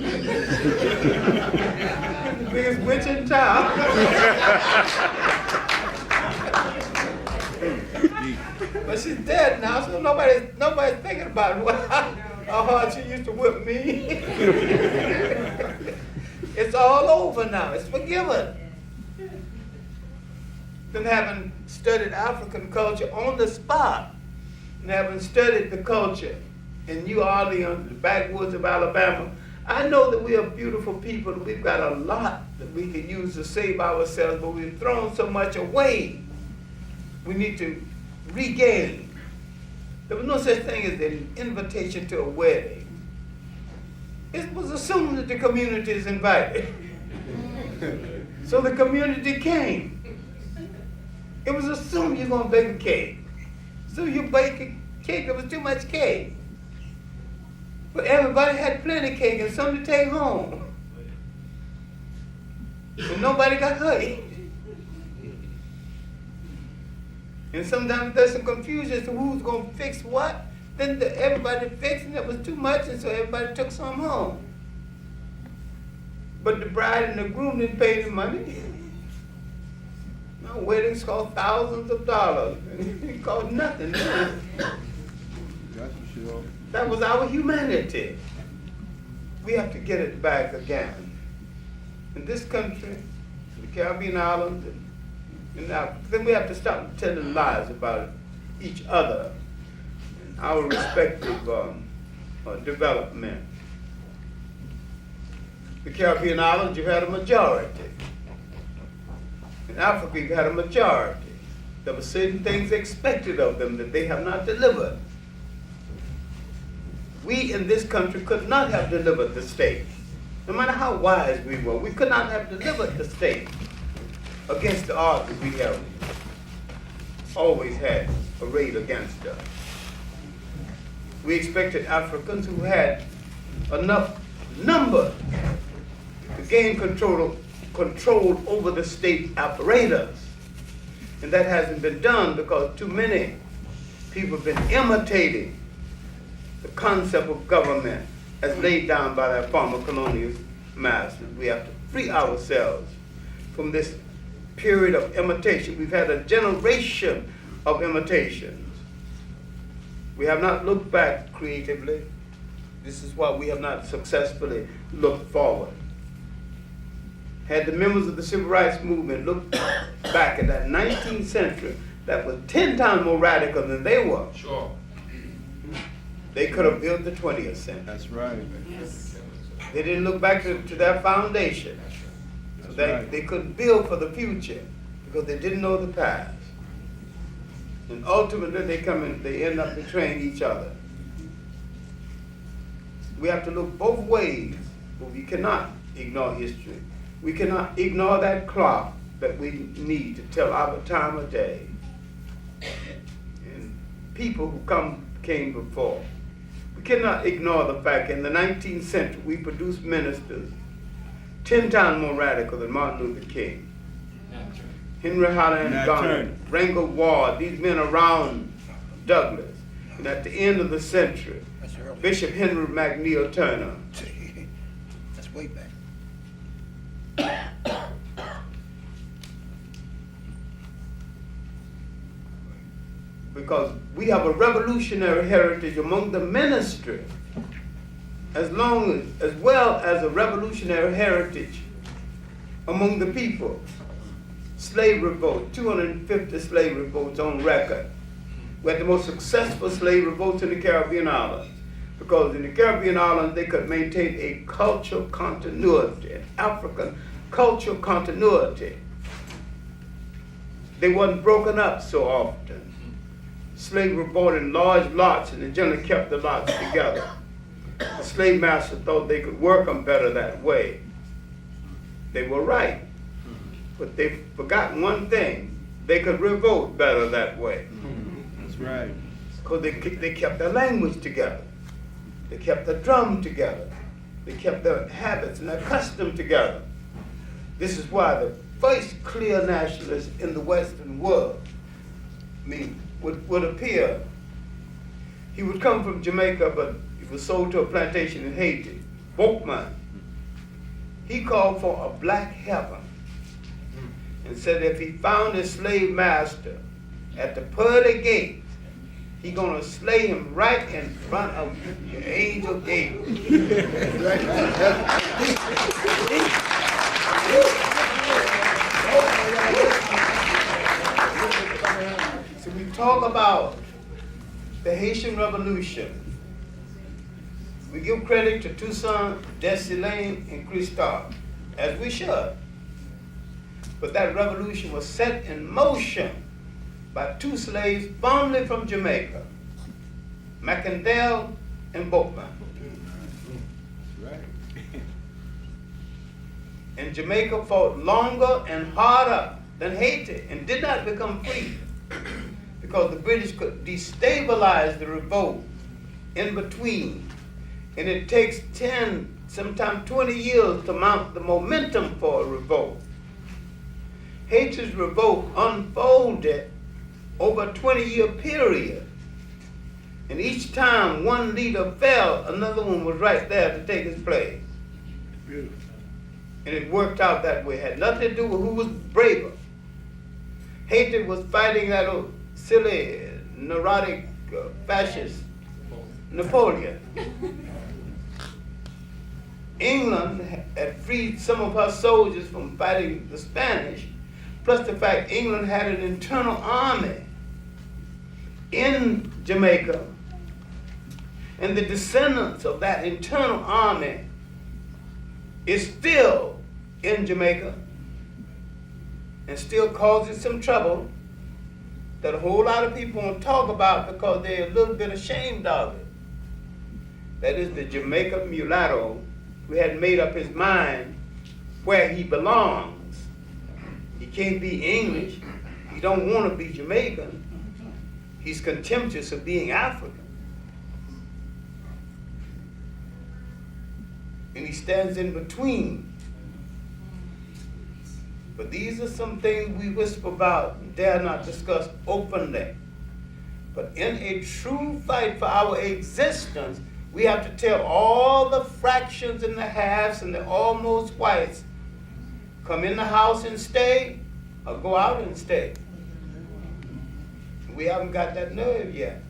The biggest witch in town. But she's dead now, so nobody's thinking about how hard she used to whip me. It's all over now. It's forgiven. Then having studied African culture on the spot, and having studied the culture in New Orleans, the backwoods of Alabama, I know that we are beautiful people and we've got a lot that we can use to save ourselves, but we've thrown so much away. We need to regain. There was no such thing as an invitation to a wedding. it was assumed that the community is invited. So the community came. It was assumed you're gonna bake a cake. So you bake a cake, it was too much cake. But everybody had plenty of cake and some to take home. And nobody got hurt. And sometimes there's some confusion as to who's gonna fix what. Then everybody fixed and it was too much, and so everybody took some home. But the bride and the groom didn't pay the money. No, weddings cost thousands of dollars. It cost nothing. That was our humanity. We have to get it back again. In this country, the Caribbean islands, and then we have to stop telling lies about each other and our respective development. The Caribbean islands, you had a majority. In Africa, you had a majority. There were certain things expected of them that they have not delivered. We in this country could not have delivered the state. No matter how wise we were, we could not have delivered the state against the odds that we have always had arrayed against us. We expected Africans who had enough number to gain control over the state apparatus. And that hasn't been done because too many people have been imitating the concept of government as laid down by their former colonial masters. We have to free ourselves from this period of imitation. We've had a generation of imitations. We have not looked back creatively. This is why we have not successfully looked forward. Had the members of the Civil Rights Movement looked back at that 19th century, that was 10 times more radical than they were. Sure. They could have built the 20th century. That's right. They didn't look back to their foundation. So they couldn't build for the future because they didn't know the past. And ultimately they end up betraying each other. We have to look both ways, but we cannot ignore history. We cannot ignore that clock that we need to tell our time of day. And people who came before. We cannot ignore the fact in the 19th century we produced ministers 10 times more radical than Martin Luther King. Henry Holland Garner, Rangel Ward, these men around Douglas. And at the end of the century, Bishop Henry McNeil Turner. That's way back. Because we have a revolutionary heritage among the ministry, as well as a revolutionary heritage among the people. Slave revolt, 250 slave revolts on record. We had the most successful slave revolts in the Caribbean islands, because in the Caribbean islands they could maintain a cultural continuity, an African cultural continuity. They wasn't broken up so often. Slaves were bought in large lots and they generally kept the lots together. The slave master thought they could work them better that way. They were right, but they forgot one thing. They could revolt better that way. That's right. Because they kept their language together. They kept their drum together. They kept their habits and their custom together. This is why the first clear nationalist in the Western world, would appear. He would come from Jamaica, but he was sold to a plantation in Haiti. Boukman. He called for a black heaven and said if he found his slave master at the pearly gate, he gonna slay him right in front of the angel gate. So we talk about the Haitian Revolution. We give credit to Toussaint, Dessalines, and Christophe, as we should. But that revolution was set in motion by two slaves formerly from Jamaica, Mechanization and Boukman. Right. and Jamaica fought longer and harder than Haiti and did not become free because the British could destabilize the revolt in between. And it takes 10, sometimes 20 years to mount the momentum for a revolt. Haiti's revolt unfolded over a 20-year period. And each time one leader fell, another one was right there to take his place. Beautiful. And it worked out that way. It had nothing to do with who was braver. Haiti was fighting that old silly, neurotic, fascist Napoleon. England had freed some of her soldiers from fighting the Spanish, plus the fact England had an internal army in Jamaica, and the descendants of that internal army is still in Jamaica and still causes some trouble that a whole lot of people won't talk about because they're a little bit ashamed of it. That is the Jamaican mulatto who had made up his mind where he belongs. He can't be English. He don't want to be Jamaican. He's contemptuous of being African. And he stands in between. But these are some things we whisper about and dare not discuss openly. But in a true fight for our existence, we have to tell all the fractions and the halves and the almost whites, come in the house and stay, or go out and stay. We haven't got that nerve yet.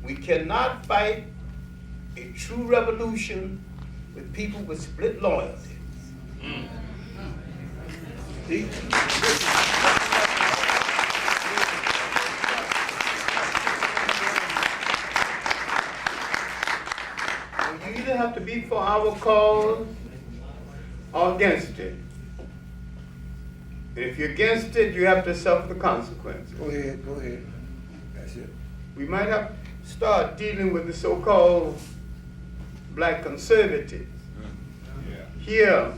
We cannot fight a true revolution with people with split loyalty. See? You either have to be for our cause or against it. And if you're against it, you have to suffer the consequences. Go ahead. That's it. We might have to start dealing with the so-called black conservatives. Here,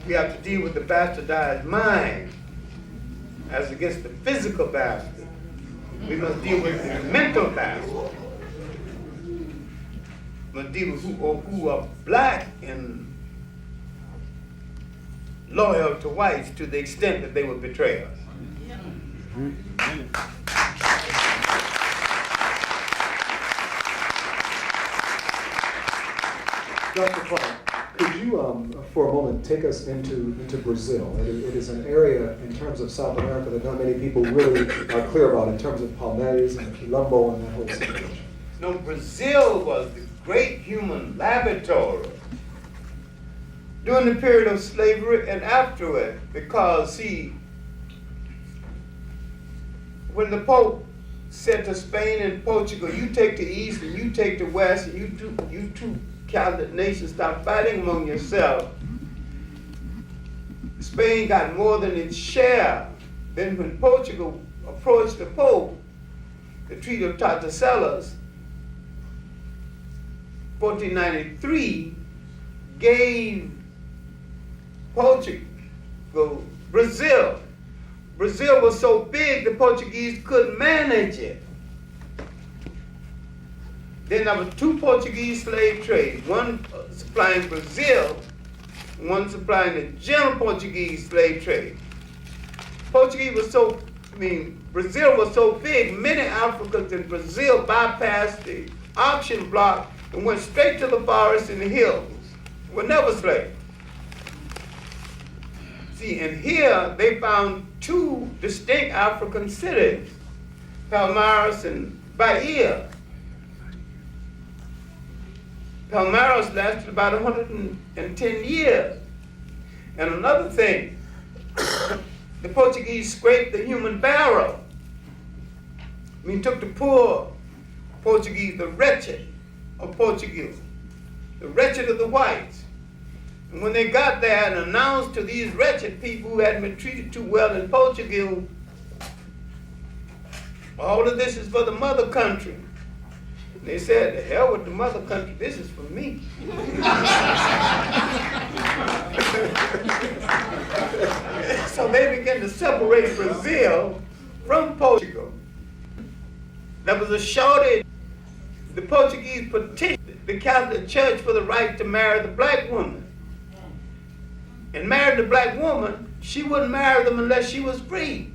we have to deal with the bastardized mind as against the physical bastard. We must deal with the mental bastard. We must deal with who are black and loyal to whites to the extent that they would betray us. Dr. Clark, could you, for a moment, take us into Brazil? It is an area in terms of South America that not many people really are clear about in terms of Palmares and Quilombo and that whole situation. No, Brazil was the great human laboratory during the period of slavery and after it, because, see, when the Pope said to Spain and Portugal, you take the East and you take the West, and you two Catholic nations stop fighting among yourselves, Spain got more than its share. Then when Portugal approached the Pope, the Treaty of Tordesillas, 1493, gave Portugal, Brazil. Brazil was so big the Portuguese couldn't manage it. Then there were two Portuguese slave trades, one supplying Brazil, one supplying the general Portuguese slave trade. Brazil was so big, many Africans in Brazil bypassed the auction block and went straight to the forest and the hills. Were never slaves. See, and here they found two distinct African cities, Palmares and Bahia. Palmares lasted about 110 years. And another thing, the Portuguese scraped the human barrel. Took the poor Portuguese, the wretched of Portugal, the wretched of the whites. And when they got there and announced to these wretched people who hadn't been treated too well in Portugal, all of this is for the mother country. They said, the hell with the mother country, this is for me. So they began to separate Brazil from Portugal. There was a shortage. The Portuguese petitioned the Catholic Church for the right to marry the black woman. And married the black woman, she wouldn't marry them unless she was free.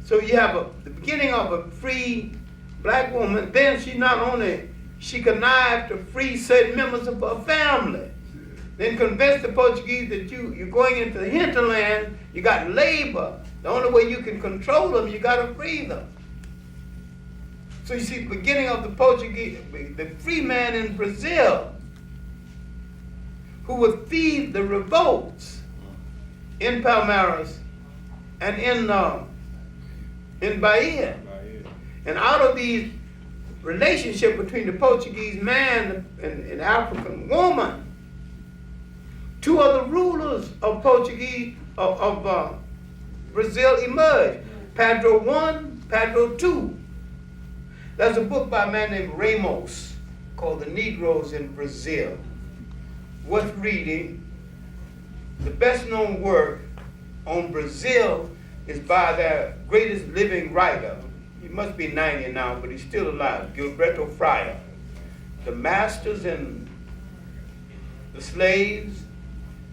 So you have the beginning of a free black woman, then she connived to free certain members of her family. Then convinced the Portuguese that you're going into the hinterland, you got labor. The only way you can control them, you got to free them. So you see, the beginning of the Portuguese, the free man in Brazil, who would feed the revolts in Palmeiras and in Bahia. And out of these relationship between the Portuguese man and the African woman, two other rulers of Brazil emerged. Pedro I, Pedro II. There's a book by a man named Ramos called The Negroes in Brazil. Worth reading. The best known work on Brazil is by their greatest living writer. He must be 90 now, but he's still alive, Gilberto Fryer. The masters and the slaves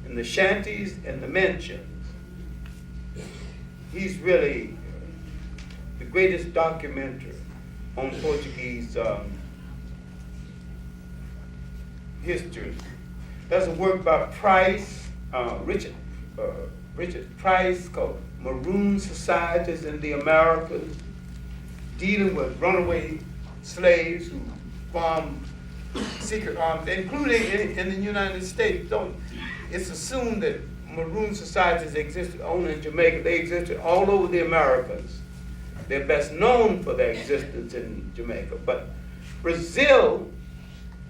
and the shanties and the mentions. He's really the greatest documenter on Portuguese history. There's a work by Price, Richard Price, called Maroon Societies in the Americas, dealing with runaway slaves who formed secret arms, including in the United States. It's assumed that maroon societies existed only in Jamaica. They existed all over the Americas. They're best known for their existence in Jamaica. But Brazil,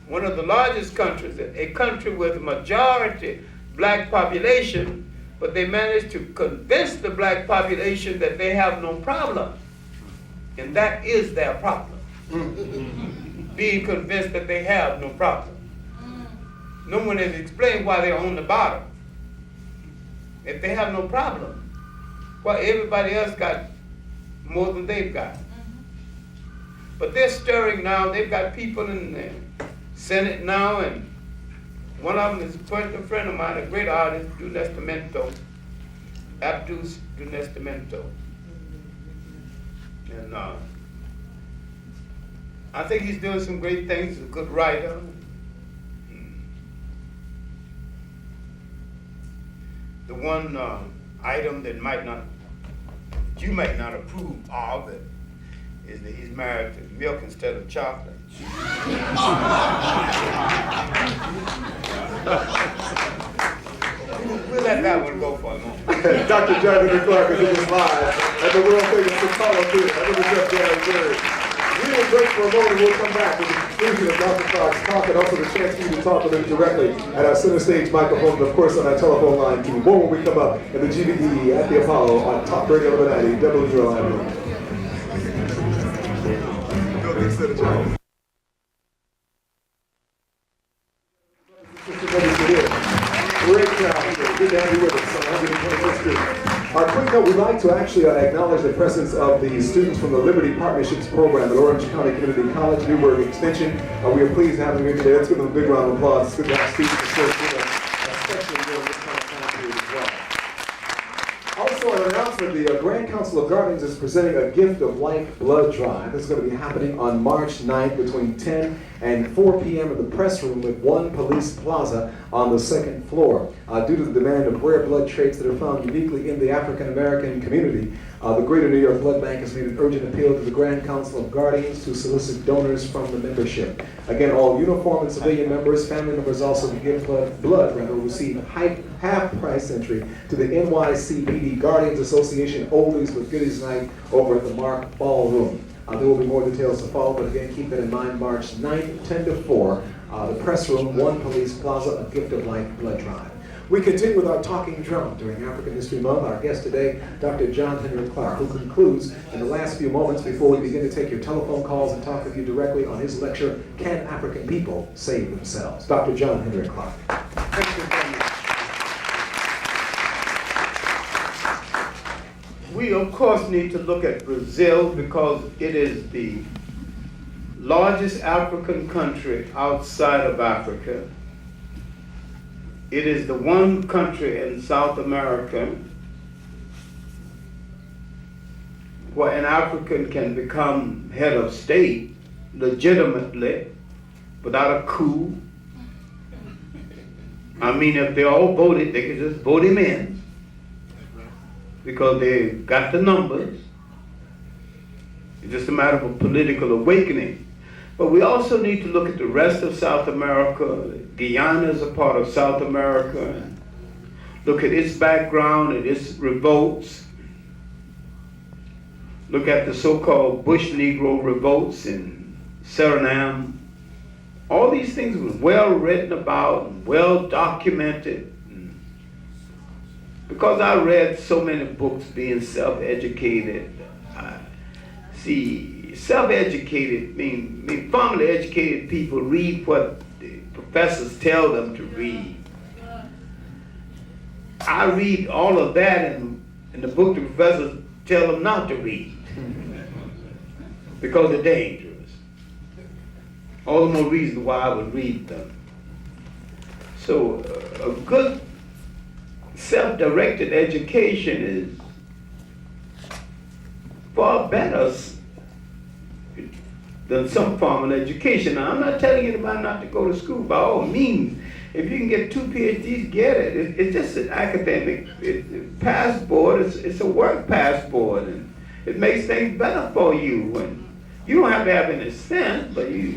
one of the largest countries, a country with a majority black population, but they managed to convince the black population that they have no problem. And that is their problem. Being convinced that they have no problem. No one has explained why they're on the bottom. If they have no problem, well, everybody else got more than they've got. But they're stirring now. They've got people in the Senate now, and one of them is a personal friend of mine, a great artist, Do Nascimento, Abdus Do Nascimento. And I think he's doing some great things. He's a good writer. The one item that you might not approve of it is that he's married to milk instead of chocolate. We'll let that one go for a moment. Dr. Henrik Clarke is in this live at the world famous Apollo Theater. I think it's January 3rd. We will break for a moment. We'll come back with the conclusion of Dr. Clarke's talk and also the chance for you to talk with him directly at our center stage microphone and of course on our telephone line too. More when we come up in the GVE at the Apollo on Top Radio 1190 WRIO. Great crowd here. Good to have you with us on 121st Street. Quick note, we'd like to actually acknowledge the presence of the students from the Liberty Partnerships Program at Orange County Community College, Newburgh Extension. We are pleased to have them here today. Let's give them a big round of applause. It's good to have students of course with us, especially during this kind of time period as well. Also, an announcement, the Grand Council of Guardians is presenting a Gift of Life blood drive. This is going to be happening on March 9th between 10 and 4 p.m. at the press room at 1 Police Plaza on the second floor. Due to the demand of rare blood traits that are found uniquely in the African American community, the Greater New York Blood Bank has made an urgent appeal to the Grand Council of Guardians to solicit donors from the membership. Again, all uniform and civilian members, family members also who give blood will receive half-price entry to the NYCPD Guardians Association Oldies with Goodies Night over at the Mark Ballroom. There will be more details to follow, but again, keep that in mind, March 9th, 10 to 4, the press room, 1 Police Plaza, a Gift of Life blood drive. We continue with our talking drum during African History Month. Our guest today, Dr. John Henrik Clarke, who concludes in the last few moments before we begin to take your telephone calls and talk with you directly on his lecture, Can African People Save Themselves? Dr. John Henrik Clarke. Thank you very much. We, of course, need to look at Brazil because it is the largest African country outside of Africa. It is the one country in South America where an African can become head of state legitimately without a coup. I mean, if they all voted, they could just vote him in because they got the numbers. It's just a matter of a political awakening. But we also need to look at the rest of South America. Guyana is a part of South America. Look at its background and its revolts. Look at the so-called Bush Negro revolts in Suriname. All these things were well written about and well documented. Because I read so many books being self-educated, self-educated mean formally educated people read what the professors tell them to read. I read all of that in the book the professors tell them not to read because they're dangerous. All the more reason why I would read them. So a good self-directed education is far better than some formal education. Now, I'm not telling anybody not to go to school. By all means, if you can get 2 PhDs, get it. It's just an academic passport. It's a work passport, and it makes things better for you. And you don't have to have any sense, but you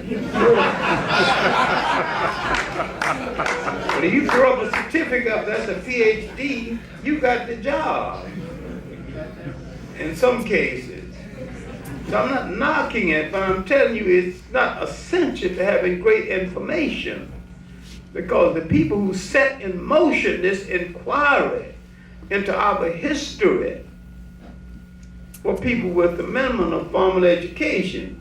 but if you throw up a certificate up that's a PhD, you got the job. In some cases. So I'm not knocking it, but I'm telling you it's not essential to having great information because the people who set in motion this inquiry into our history were people with the minimum of formal education.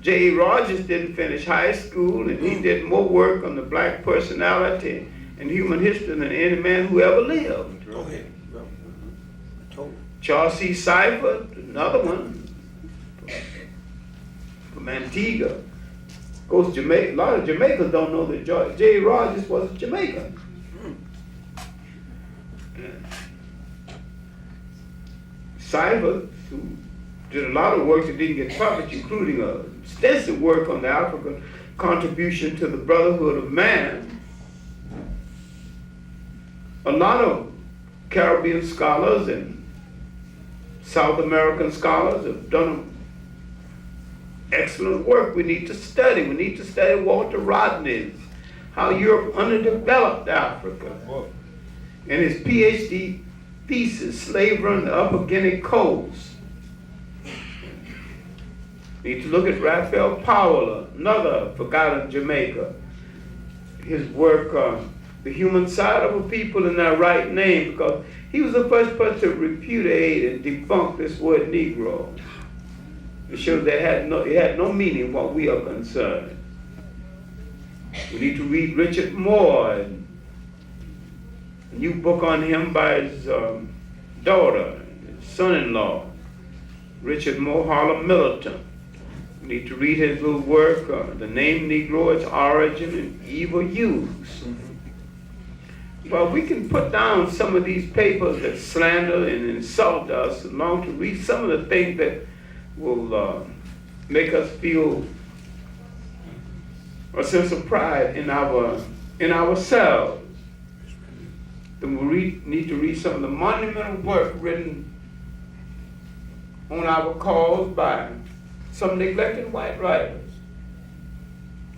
J. Rogers didn't finish high school and he did more work on the black personality and human history than any man who ever lived. Okay. Charles C. Seifert, another one, from Antigua. Of course, Jamaica, a lot of Jamaicans don't know that J. Rogers was Jamaican. Seifert, who did a lot of work that didn't get published, including extensive work on the African contribution to the brotherhood of man. A lot of Caribbean scholars and South American scholars have done excellent work. We need to study. We need to study Walter Rodney's How Europe Underdeveloped Africa. And his PhD thesis, Slavery on the Upper Guinea Coast. We need to look at Raphael Powell, another forgotten Jamaica. His work, The Human Side of a People in Their Right Name, because he was the first person to repudiate and debunk this word Negro. It shows that it had no meaning what we are concerned. We need to read Richard Moore, and a new book on him by his daughter, his son-in-law, Richard Moore, Harlem Militant. We need to read his little work, The Name Negro, Its Origin and Evil Use. Well, we can put down some of these papers that slander and insult us, along to read some of the things that will make us feel a sense of pride in ourselves. Then we need to read some of the monumental work written on our cause by some neglected white writers.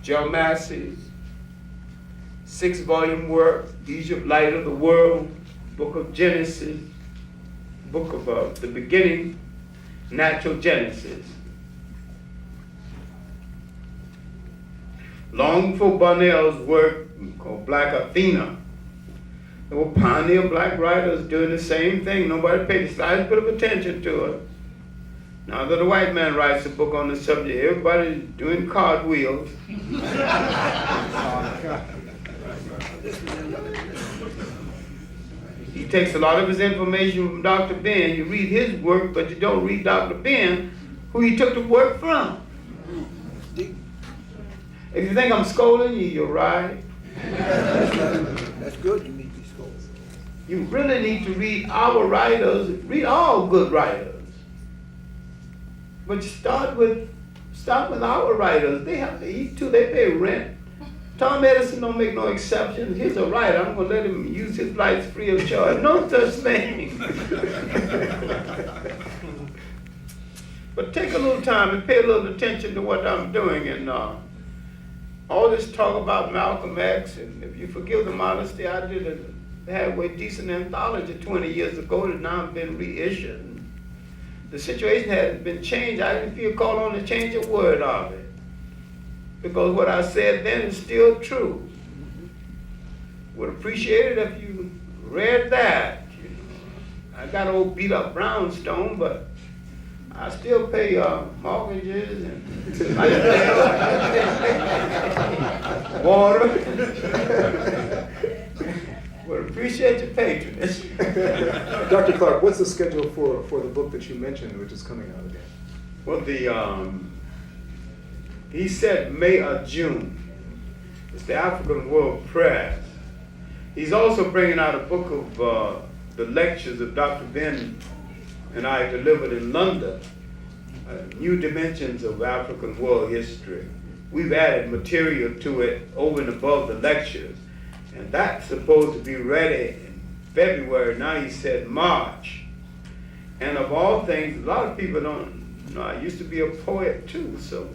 Joe Massey's 6-volume work, Egypt, Light of the World, Book of Genesis, Book of the Beginning, Natural Genesis. Long before Parnell's work called Black Athena, There were pioneer black writers doing the same thing. Nobody paid the slightest bit of attention to it. Now that a white man writes a book on the subject, everybody's doing cartwheels. He takes a lot of his information from Dr. Ben. You read his work, but you don't read Dr. Ben, who he took the work from. If you think I'm scolding you, you're right. That's good, you need to be scolded. You really need to read our writers, read all good writers. But you start with our writers. They have to eat too, they pay rent. Tom Edison don't make no exceptions. He's a writer, I'm gonna let him use his lights free of charge. No such thing. But take a little time and pay a little attention to what I'm doing. And all this talk about Malcolm X, and if you forgive the modesty, I did a halfway decent anthology 20 years ago that now been reissued. The situation hasn't been changed. I didn't feel called on to change a word of it. Because what I said then is still true. Would appreciate it if you read that. You know, I got an old beat up brownstone, but I still pay mortgages and water. Would appreciate your patronage. Dr. Clark, what's the schedule for the book that you mentioned, which is coming out again? Well, he said May or June. It's the African World Press. He's also bringing out a book of the lectures of Dr. Ben and I delivered in London, New Dimensions of African World History. We've added material to it over and above the lectures. And that's supposed to be ready in February. Now he said March. And of all things, a lot of people don't know, I used to be a poet too, so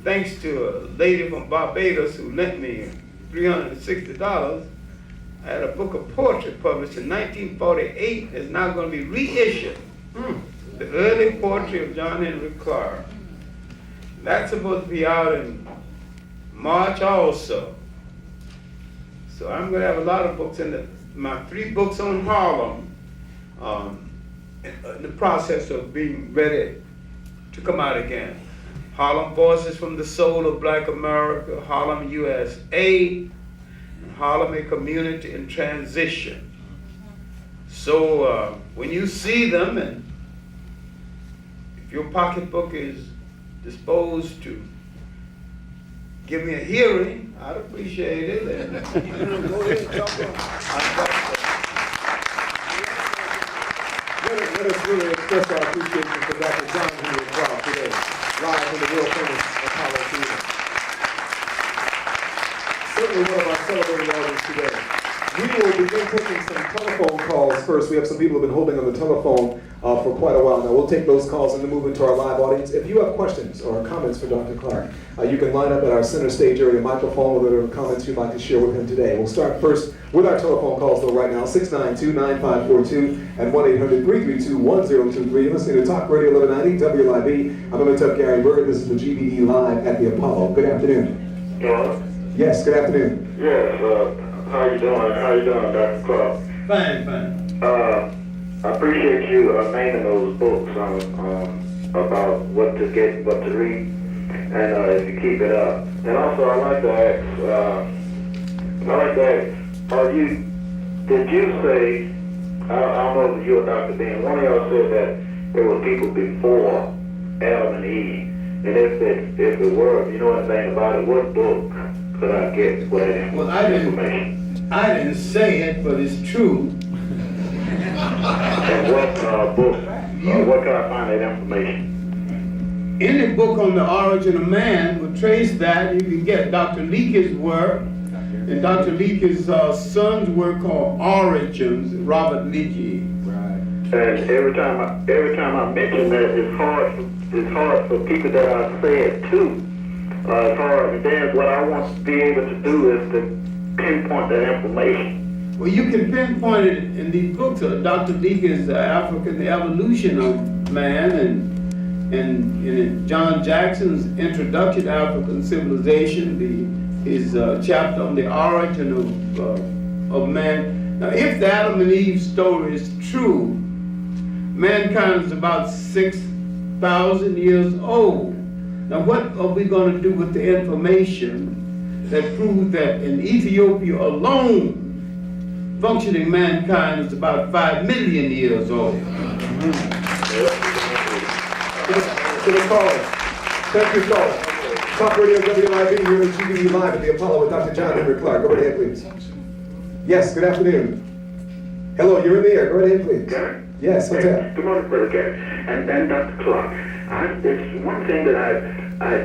thanks to a lady from Barbados who lent me $360, I had a book of poetry published in 1948 that's now going to be reissued. The early poetry of John Henrik Clarke. That's supposed to be out in March also. So I'm going to have a lot of books in my 3 books on Harlem in the process of being ready to come out again. Harlem Voices from the Soul of Black America, Harlem USA, and Harlem a Community in Transition. So when you see them, and if your pocketbook is disposed to give me a hearing, I'd appreciate it. And Go ahead and talk Let us really express our appreciation for Dr. John Henrik Clarke today, live from the world famous Apollo Theater. Certainly one of our celebrated elders today. We will begin taking some telephone calls first. We have some people who have been holding on the telephone for quite a while now. We'll take those calls and then move into our live audience. If you have questions or comments for Dr. Clarke, you can line up at our center stage area microphone with whatever comments you'd like to share with him today. We'll start first with our telephone calls though right now, 692-9542 and 1-800-332-1023. You're listening to Talk Radio 1190 WLIB. I'm Amitabh Gary Berger. This is the GBD Live at the Apollo. Good afternoon. Hello? Yes, good afternoon. Yes, how you doing? How you doing, Dr. Clark? Fine. I appreciate you naming those books about what to get, what to read, and if you keep it up. And also, I'd like to ask, did you say, I don't know if you or Dr. Ben, one of y'all said that there were people before Adam and Eve, and if it were, if you know anything about it, what book could I get for that information? I didn't say it, but it's true. And what book, what can I find that information? Any book on the origin of man will trace that. You can get Dr. Leakey's work, and Dr. Leakey's son's work called Origins, Robert Leakey. Right. And every time I mention that, it's hard for people that I say it to. It's hard, and then what I want to be able to do is to pinpoint that information. Well, you can pinpoint it in these books. Dr. Leakey's African, the Evolution of Man, and John Jackson's Introduction to African Civilization, his chapter on the origin of man. Now, if the Adam and Eve story is true, mankind is about 6,000 years old. Now, what are we going to do with the information that proves that in Ethiopia alone, functioning mankind is about 5 million years old? To the caller. Thank you, caller. Talk Radio WIB here at GBE Live at the Apollo with Dr. John Henrik Clarke. Go right ahead, please. Yes, good afternoon. Hello, you're in the air. Go right ahead, please. Gary? Yes, what's up? Good morning, Brother Gary. And Dr. Clark. It's one thing that I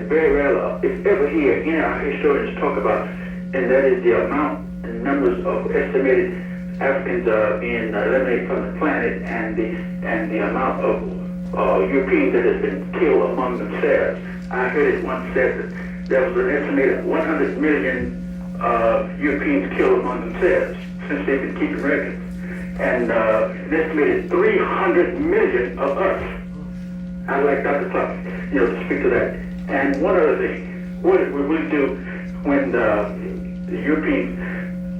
very rarely, if ever hear any of our historians talk about, and that is the amount and numbers of estimated Africans being eliminated from the planet, and the amount of Europeans that has been killed among themselves. I heard it once said that there was an estimated 100 million Europeans killed among themselves since they've been keeping records, and an estimated 300 million of us. I'd like Dr. Clark, to speak to that. And one other thing, what did we do when the Europeans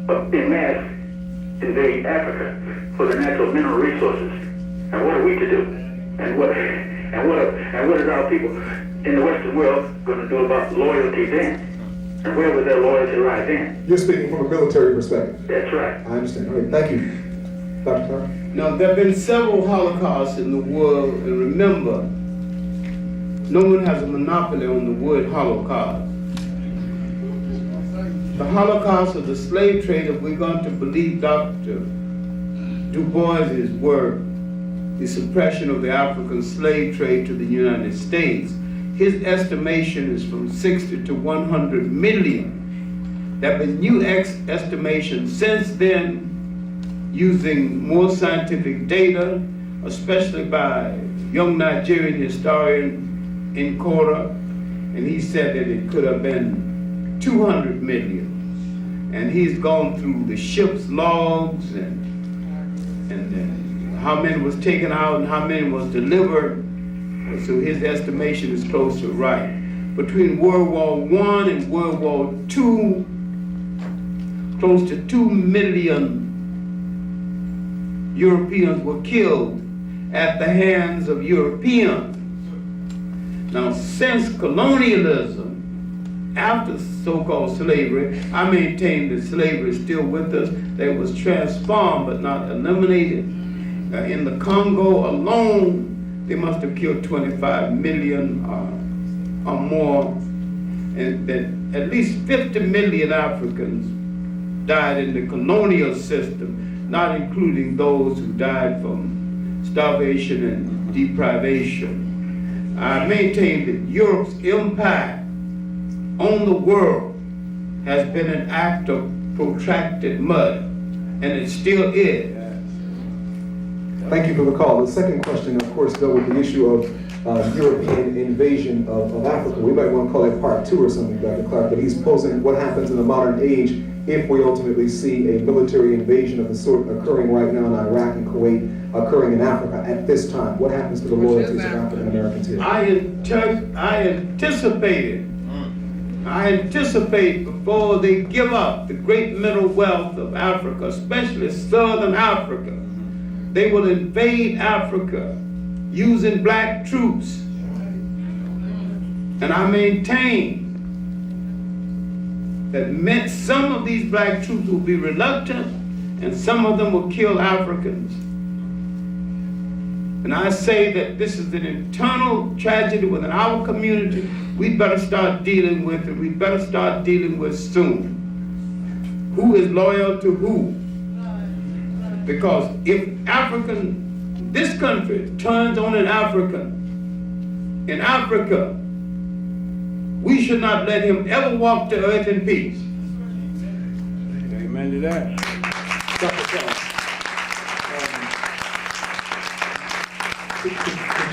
en masse invade Africa for the natural mineral resources? And what are we to do? And what is our people in the Western world going to do about loyalty then? And where would their loyalty lie then? You're speaking from a military perspective. That's right. I understand. All right, thank you. Dr. Clark? Now, there have been several Holocausts in the world, and remember, no one has a monopoly on the word Holocaust. The Holocaust of the slave trade, if we're going to believe Dr. Du Bois's work, the suppression of the African slave trade to the United States, his estimation is from 60 to 100 million. There have been new estimations since then, using more scientific data, especially by young Nigerian historian Nkora, and he said that it could have been 200 million. And he's gone through the ship's logs and how many was taken out and how many was delivered. So his estimation is close to right. Between World War I and World War II, close to 2 million Europeans were killed at the hands of Europeans. Now, since colonialism, after so-called slavery, I maintain that slavery is still with us, that it was transformed but not eliminated. In the Congo alone, they must have killed 25 million or more, and that at least 50 million Africans died in the colonial system, not including those who died from starvation and deprivation. I maintain that Europe's impact on the world has been an act of protracted mud, and it still is. Thank you for the call. The second question, of course, dealt with the issue of European invasion of Africa. We might want to call it part 2 or something, Dr. Clark, but he's posing what happens in the modern age if we ultimately see a military invasion of the sort occurring right now in Iraq and Kuwait, occurring in Africa at this time. What happens to the loyalties of African Americans here? I anticipate before they give up the great mineral wealth of Africa, especially Southern Africa, they will invade Africa using black troops. And I maintain that some of these black troops will be reluctant and some of them will kill Africans. And I say that this is an internal tragedy within our community. We better start dealing with it. We better start dealing with soon. Who is loyal to who? Because if this country turns on an African in Africa, we should not let him ever walk the earth in peace. Amen to that.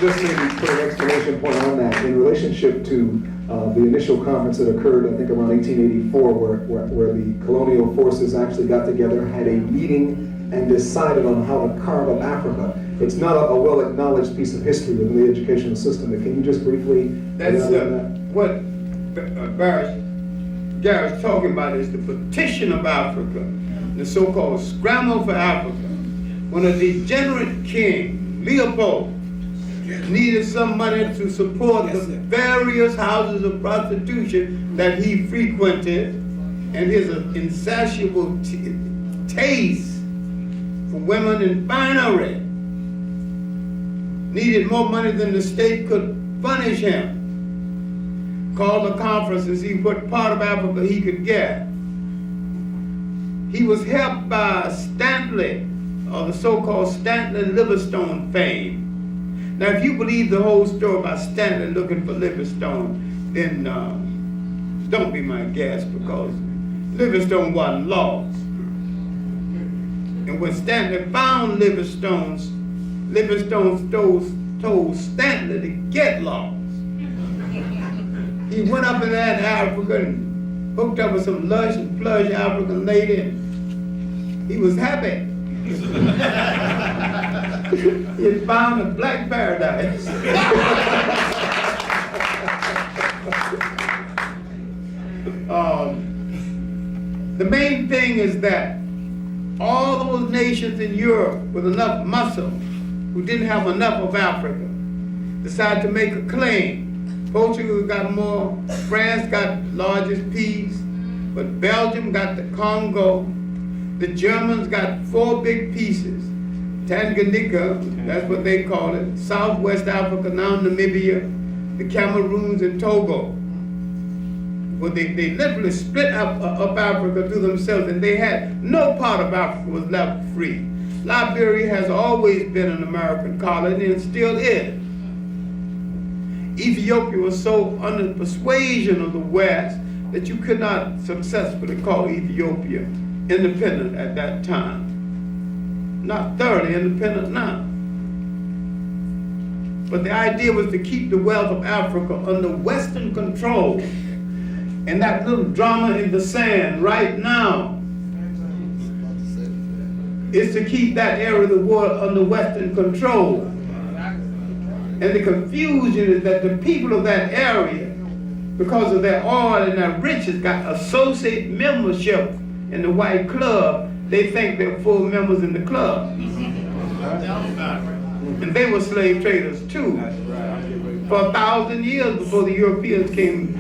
Just maybe put an exclamation point on that in relationship to the initial conference that occurred, I think around 1884, where the colonial forces actually got together, had a meeting, and decided on how to carve up Africa. It's not a well-acknowledged piece of history within the educational system, but can you just briefly... That's what Gary's talking about is the partition of Africa. the so-called scramble for Africa, when a degenerate king, Leopold, needed some money to support the various houses of prostitution that he frequented, and his insatiable taste for women and finery, needed more money than the state could furnish him. Called a conference to see what part of Africa he could get. He was helped by Stanley, or the so-called Stanley Livingstone fame. Now, if you believe the whole story about Stanley looking for Livingstone, then don't be my guest, because Livingstone wasn't lost. And when Stanley found Livingstone told Stanley to get lost. He went up in that Africa and hooked up with some lush and plush African lady, and he was happy. He had found a black paradise. The main thing is that all those nations in Europe with enough muscle, who didn't have enough of Africa, decided to make a claim. Portugal got more, France got largest piece, but Belgium got the Congo. The Germans got 4 big pieces. Tanganyika, that's what they call it, Southwest Africa, now Namibia, the Cameroons and Togo. Well, they literally split up Africa to themselves, and they had, no part of Africa was left free. Liberia has always been an American colony and still is. Ethiopia was so under the persuasion of the West that you could not successfully call Ethiopia independent at that time. Not thoroughly independent now. But the idea was to keep the wealth of Africa under Western control. And that little drama in the sand right now is to keep that area of the world under Western control. And the confusion is that the people of that area, because of their oil and their riches, got associate membership in the white club. They think they're full members in the club. And they were slave traders too. For 1,000 years before the Europeans came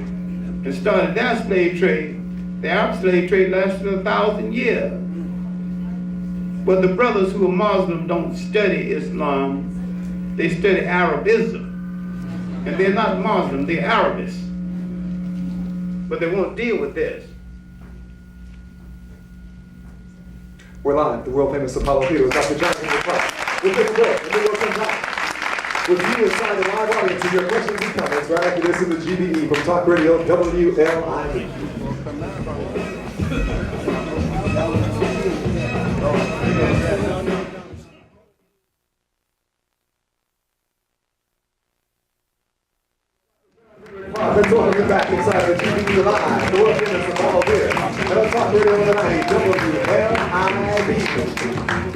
and started their slave trade, the Arab slave trade lasted 1,000 years. But the brothers who are Muslim don't study Islam, they study Arabism. And they're not Muslim, they're Arabists. But they won't deal with this. We're live, the world famous Apollo Theater with Dr. Henrik Clarke. We'll take a break, and then we'll come back with you inside the live audience and your questions and comments right after this in the GBE from Talk Radio WLIV. Let's welcome you back inside the GBE Live, the world famous Apollo Theater. And on Talk Radio WLIV.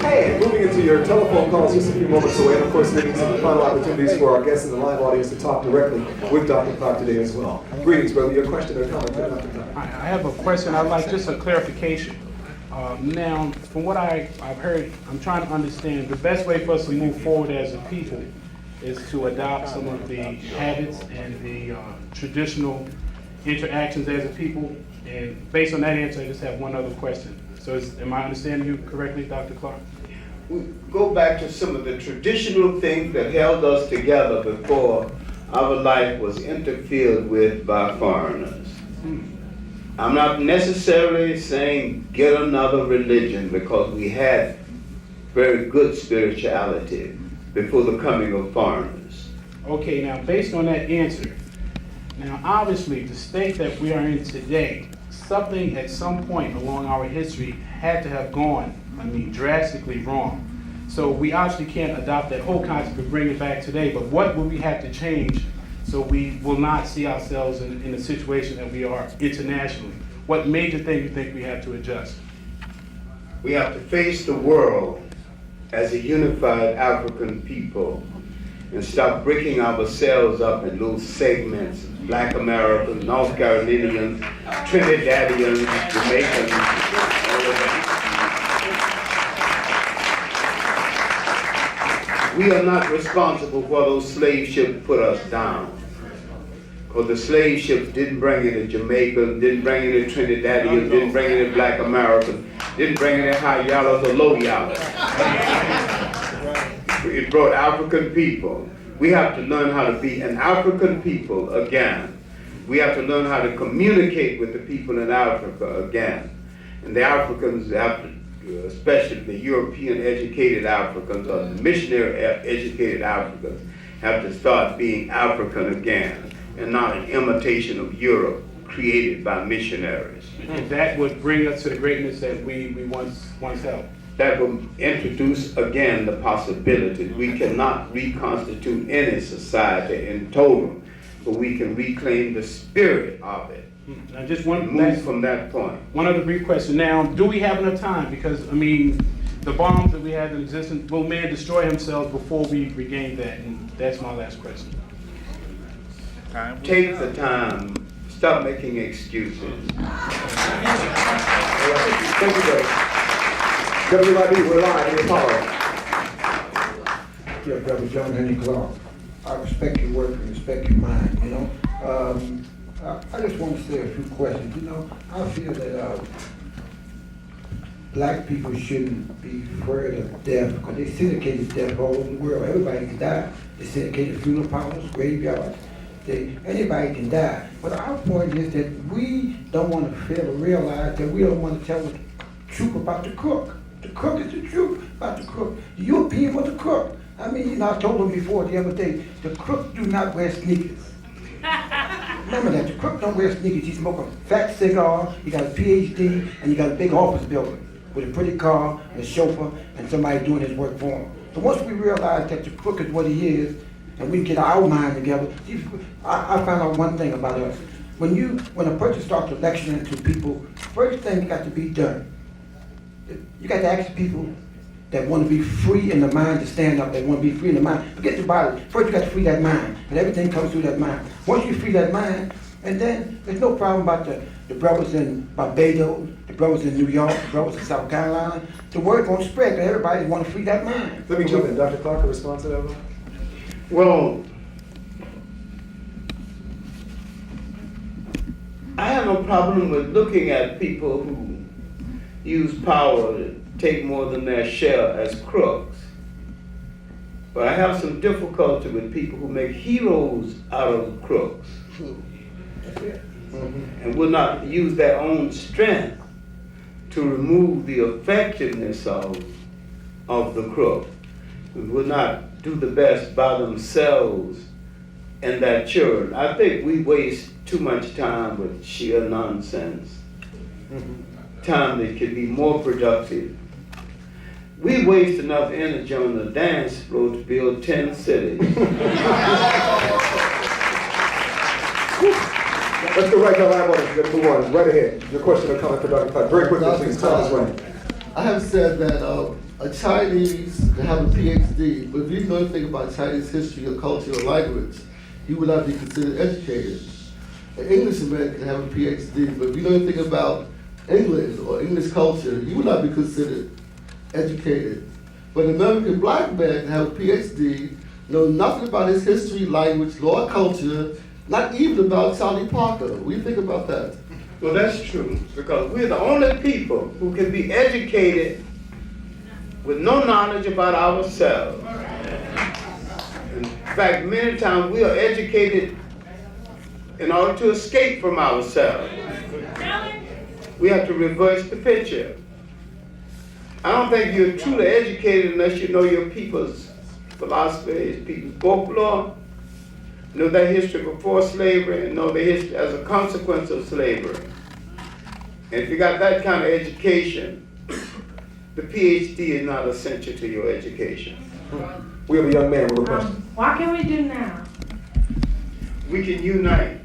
Hey, moving into your telephone calls just a few moments away, and of course, leaving some final opportunities for our guests in the live audience to talk directly with Dr. Clark today as well. Greetings, brother. Your question or comment to Dr. Clark? I have a question. I'd like just a clarification. Now, from what I've heard, I'm trying to understand the best way for us to move forward as a people is to adopt some of the habits and the traditional interactions as a people. And based on that answer, I just have one other question. So am I understanding you correctly, Dr. Clark? We go back to some of the traditional things that held us together before our life was interfered with by foreigners. I'm not necessarily saying get another religion, because we had very good spirituality before the coming of foreigners. Okay, now based on that answer, now obviously the state that we are in today, something at some point along our history had to have gone, drastically wrong. So we obviously can't adopt that whole concept and bring it back today, but what will we have to change so we will not see ourselves in the situation that we are internationally? What major thing do you think we have to adjust? We have to face the world as a unified African people and stop breaking ourselves up in little segments, Black Americans, North Carolinians, Trinidadians, Jamaicans, all of that. We are not responsible for those slave ships put us down. Because the slave ships didn't bring any Jamaicans, didn't bring any Trinidadians, didn't bring any black Americans, didn't bring any high yellows or low yellows. It brought African people. We have to learn how to be an African people again. We have to learn how to communicate with the people in Africa again. And the Africans have to, especially the European educated Africans or the missionary educated Africans, have to start being African again and not an imitation of Europe created by missionaries. And that would bring us to the greatness that we once held. That will introduce again the possibility. We cannot reconstitute any society in total, but we can reclaim the spirit of it. Now just one move from that point. One other brief question. Now, do we have enough time? Because I mean, the bombs that we have in existence, will man destroy himself before we regain that? And that's my last question. Take the time. Stop making excuses. Thank you, brother. WYB, we're live in Apollo. Yeah, Brother John Henrik Clarke. I respect your work and respect your mind, you know. I just want to say a few questions. You know, I feel that black people shouldn't be afraid of death because they syndicated death all over the world. Everybody can die. They syndicated funeral parlors, graveyards. Anybody can die. But our point is that we don't want to fail to realize that we don't want to tell the truth about the crook. The crook is the truth about the crook. The European was the crook. I mean, you know, I told them before the other day, the crooks do not wear sneakers. Remember that, the crook don't wear sneakers. He smoke a fat cigar, he got a PhD, and he got a big office building with a pretty car, and a chauffeur, and somebody doing his work for him. So once we realize that the crook is what he is, and we get our mind together, see, I found out one thing about us. When a person starts lecturing to people, first thing got to be done. You got to ask people that want to be free in the mind to stand up, that want to be free in the mind. Forget the body. First you got to free that mind, and everything comes through that mind. Once you free that mind, and then there's no problem about the brothers in Barbados, the brothers in New York, the brothers in South Carolina. The word won't spread because everybody want to free that mind. Let me jump in. Dr. Clark, a response to that one? Well, I have no problem with looking at people who use power to take more than their share as crooks. But I have some difficulty with people who make heroes out of crooks and will not use their own strength to remove the effectiveness of the crook, and will not do the best by themselves and their children. I think we waste too much time with sheer nonsense. Time that could be more productive. We waste enough energy on the dance floor to build 10 cities. Let's go right to the line on it. Let's move on. Right ahead. Your question or comment for Dr. Clark. Very quickly, please. Time is running. I have said that a Chinese can have a PhD, but if you know anything about Chinese history or culture or language, he would not be considered educated. An Englishman can have a PhD, but if you know anything about England or English culture, he would not be considered educated. But an American black man can have a PhD, know nothing about his history, language, law, culture, not even about Charlie Parker. What do you think about that? Well, that's true, because we're the only people who can be educated with no knowledge about ourselves. In fact, many times we are educated in order to escape from ourselves. We have to reverse the picture. I don't think you're truly educated unless you know your people's philosophy, people's folklore, know their history before slavery, and know their history as a consequence of slavery. And if you got that kind of education, the PhD is not essential to your education. We have a young man with a question. What can we do now? We can unite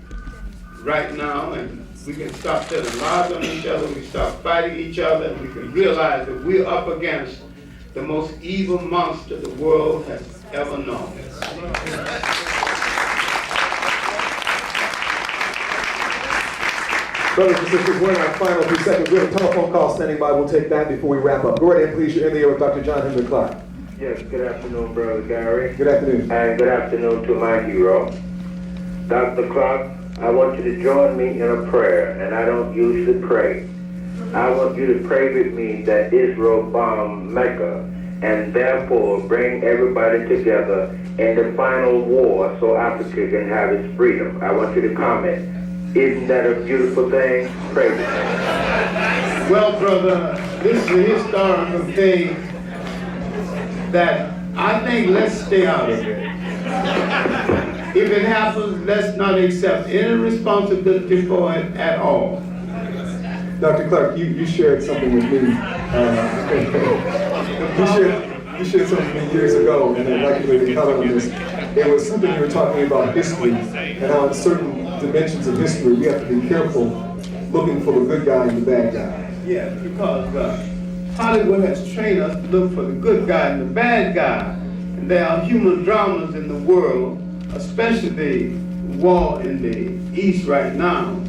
right now, and we can stop telling lies on each other, we can stop fighting each other, and we can realize that we're up against the most evil monster the world has ever known. Brothers and sisters, we're in our final few seconds. We have a telephone call standing by. We'll take that before we wrap up. Go right ahead, please. You're in the air with Dr. John Henrik Clark. Yes, good afternoon, Brother Gary. Good afternoon. And good afternoon to my hero. Dr. Clark, I want you to join me in a prayer, and I don't usually pray. I want you to pray with me that Israel bomb Mecca and therefore bring everybody together in the final war so Africa can have its freedom. I want you to comment. Isn't that a beautiful thing? Pray with me. Well, brother, this is a historical thing that I think let's stay out of it. If it happens, let's not accept any responsibility for it at all. Dr. Clark, you shared something with me. You shared something with me years ago, and I'd like you to comment on this. It was something you were talking about history, and how in certain dimensions of history we have to be careful looking for the good guy and the bad guy. Yeah, because Hollywood has trained us to look for the good guy and the bad guy. And there are human dramas in the world, especially the war in the East right now,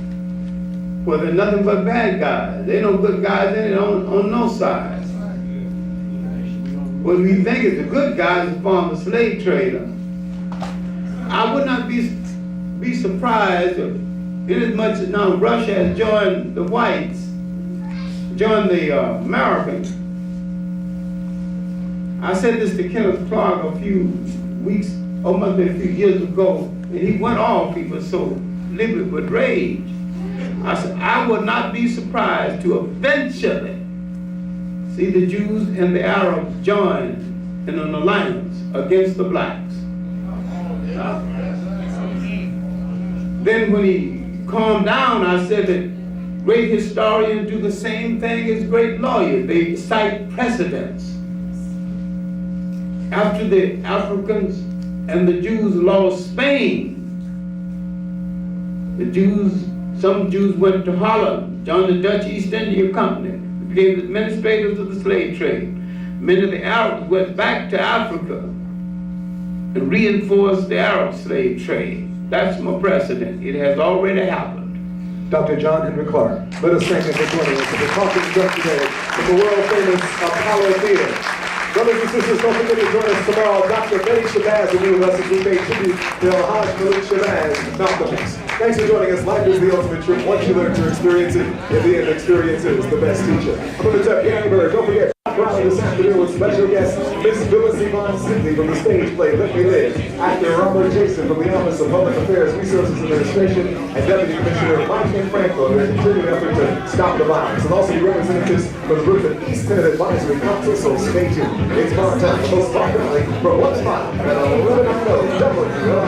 where there's nothing but bad guys. There ain't no good guys in it on no side. What we think is the good guy is a former slave trader. I would not be surprised if, inasmuch as now Russia has joined the whites, joined the Americans. I said this to Kenneth Clark a few weeks, or must be a few years ago, and he went off. He was so livid with rage. I said, I would not be surprised to eventually see the Jews and the Arabs join in an alliance against the blacks. Then when he calmed down, I said that great historians do the same thing as great lawyers. They cite precedents. After the Africans and the Jews lost Spain, some Jews went to Holland, joined the Dutch East India Company, became administrators of the slave trade. Many of the Arabs went back to Africa and reinforced the Arab slave trade. That's my precedent. It has already happened. Dr. John Henrik Clark, let us thank him for joining us. We're talking just today from the world-famous Apollo Theater. Brothers and sisters, don't forget to join us tomorrow. Dr. Betty Shabazz will be with us as we pay tribute to Al-Haj Malik Shabazz, Malcolm X. Thanks for joining us. Life is the ultimate trip. Once you learn to experience it, in the end, experience is the best teacher. I'm going to tell you, don't forget, Friday this afternoon with special guest Miss Phyllis Yvonne Sidley from the stage play Let Me Live, actor Robert Jason from the Office of Public Affairs Resources Administration, and Deputy Commissioner Mike Franco in their continued effort to stop the violence. And also the representatives from the Brooklyn East Senate Advisory Council, so stay tuned. It's bar time. Host Mark Riley from What's Live at 11:00 WRIO.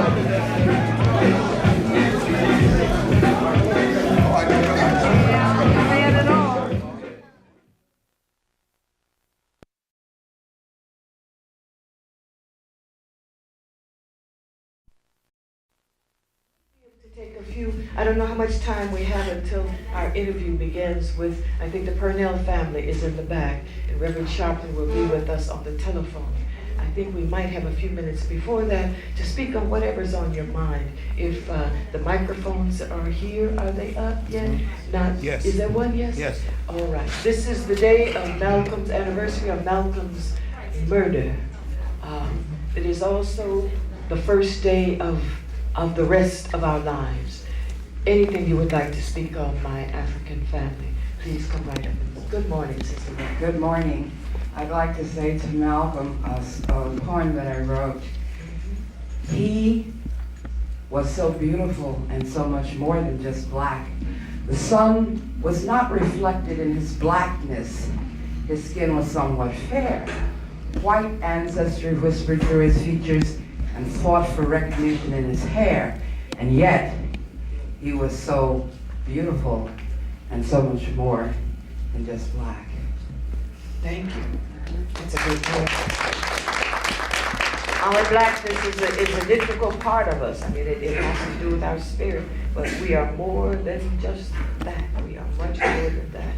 I don't know how much time we have until our interview begins with, I think the Parnell family is in the back, and Reverend Sharpton will be with us on the telephone. I think we might have a few minutes before that to speak on whatever's on your mind. If the microphones are here, are they up yet? Not. Yes. Is there one? Yes? Yes. All right. This is the day of Malcolm's anniversary of Malcolm's murder. It is also the first day of the rest of our lives. Anything you would like to speak on my African family, please come right up. Good morning, Sister Mary. Good morning. I'd like to say to Malcolm a poem that I wrote. He was so beautiful and so much more than just black. The sun was not reflected in his blackness. His skin was somewhat fair. White ancestry whispered through his features and fought for recognition in his hair. And yet, he was so beautiful and so much more than just black. Thank you. That's a good point. Our blackness is an integral part of us. I mean, it has to do with our spirit, but we are more than just that. We are much more than that.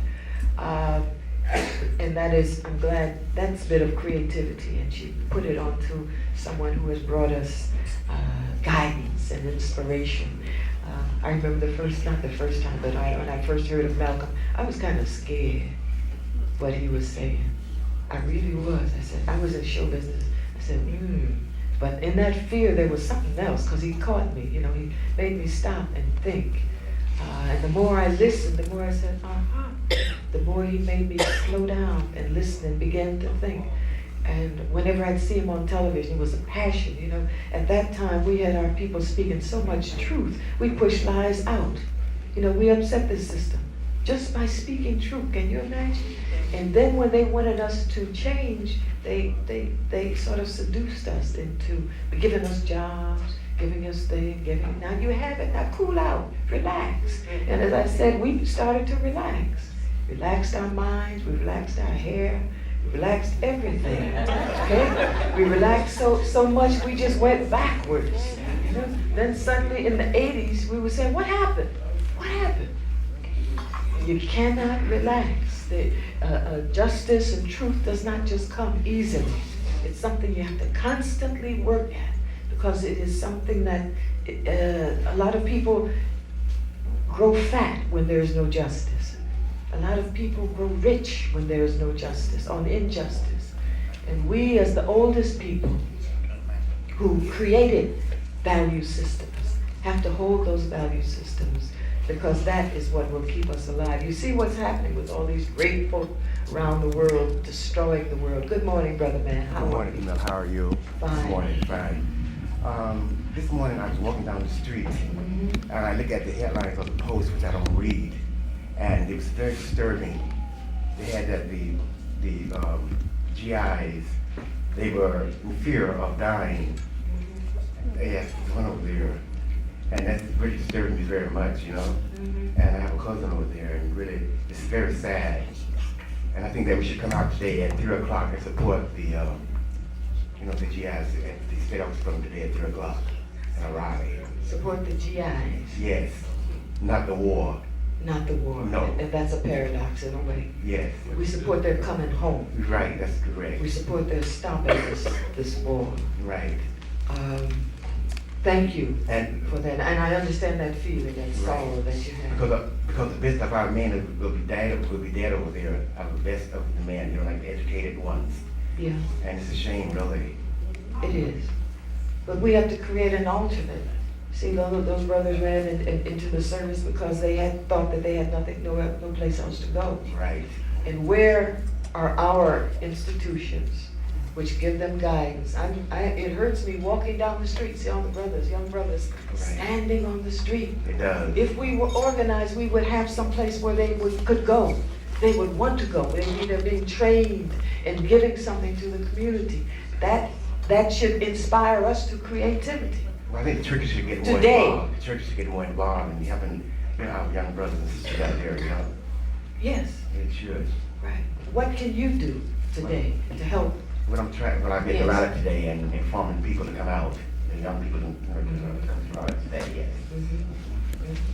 And that is, I'm glad, that's a bit of creativity, and she put it onto someone who has brought us guidance and inspiration. I remember not the first time, but when I first heard of Malcolm, I was kind of scared what he was saying. I really was. I said, I was in show business. I said, But in that fear, there was something else, because he caught me. You know, he made me stop and think. And the more I listened, the more I said, the more he made me slow down and listen and begin to think. And whenever I'd see him on television, it was a passion, you know. At that time, we had our people speaking so much truth. We pushed lies out. You know, we upset the system just by speaking truth. Can you imagine? And then when they wanted us to change, they sort of seduced us into giving us jobs, giving us things, now you have it, now cool out, relax. And as I said, we started to relax. Relaxed our minds, we relaxed our hair, we relaxed everything, okay? We relaxed so much we just went backwards. You know? Then suddenly in the 80s, we were saying, what happened? What happened? You cannot relax. Justice and truth does not just come easily. It's something you have to constantly work at, because it is something that a lot of people grow fat when there is no justice. A lot of people grow rich when there is no justice, on injustice. And we, as the oldest people who created value systems, have to hold those value systems, because that is what will keep us alive. You see what's happening with all these great folk around the world, destroying the world. Good morning, Brother Man. Good morning, Emil. How are you? Fine. This morning, fine. This morning I was walking down the street, and I looked at the headlines of the Post, which I don't read, and it was very disturbing. They had that the GIs, they were in fear of dying. Yes, there's one over there. And that's really disturbing me very much, you know. And I have a cousin over there, and really, it's very sad. And I think that we should come out today at 3 o'clock and support the, the GIs at the state office from today at 3 o'clock in a rally. Support the GIs? Yes, not the war. Not the war. No. And that's a paradox in a way. Yes. We support their coming home. Right, that's correct. We support their stopping this war. Right. Thank you for that, and I understand that feeling, that sorrow that you have. Because the best of our men will be dead over there. The best of the men, like the educated ones. Yeah. And it's a shame, really. It is, but we have to create an alternate. See, those brothers ran into the service because they had thought that they had no place else to go. Right. And where are our institutions which give them guidance? It hurts me walking down the street, see all the brothers, young brothers, standing on the street. It does. If we were organized, we would have some place where they could go. They would want to go. They're being trained and giving something to the community. That should inspire us to creativity. Well, I think the churches should get more involved. The churches should get more involved in helping our young brothers and sisters out there, you know. Yes. It should. Right. What can you do today to help? What I make a lot of today and informing people to come out, the young people to come out today, yes.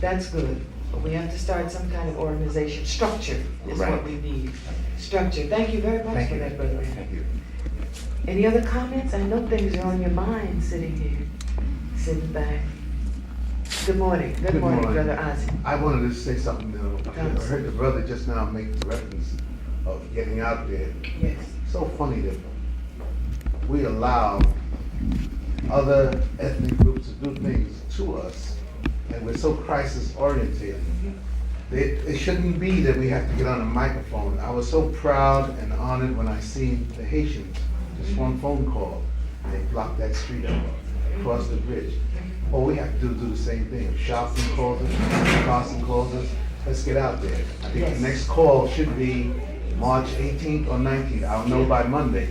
That's good. But we have to start some kind of organization. Structure is what we need. Structure. Thank you very much for that, Brother. Thank you. Any other comments? I know things are on your mind sitting here, sitting back. Good morning. Good morning, Brother Ozzy. I wanted to say something though. I heard the brother just now make reference of getting out there. Yes. So funny that we allow other ethnic groups to do things to us, and we're so crisis oriented. It shouldn't be that we have to get on a microphone. I was so proud and honored when I seen the Haitians, just one phone call, and they blocked that street up, across the bridge. All we have to do is do the same thing. If Sharpton calls us, Carson calls us, let's get out there. I think the next call should be March 18th or 19th. I'll know by Monday.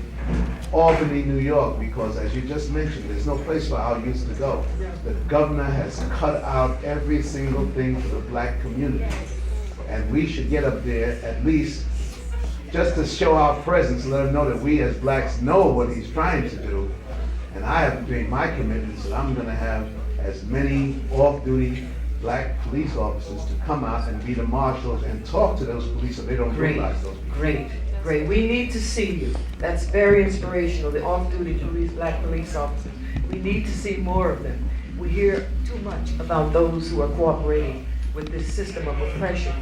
Albany, New York, because as you just mentioned, there's no place for our youth to go. The governor has cut out every single thing for the black community. And we should get up there at least just to show our presence, let them know that we as blacks know what he's trying to do. And I have made my commitments that I'm going to have as many off-duty black police officers to come out and be the marshals and talk to those police so they don't realize those people. Great. Great. We need to see you. That's very inspirational, the off-duty police, black police officers. We need to see more of them. We hear too much about those who are cooperating with this system of oppression.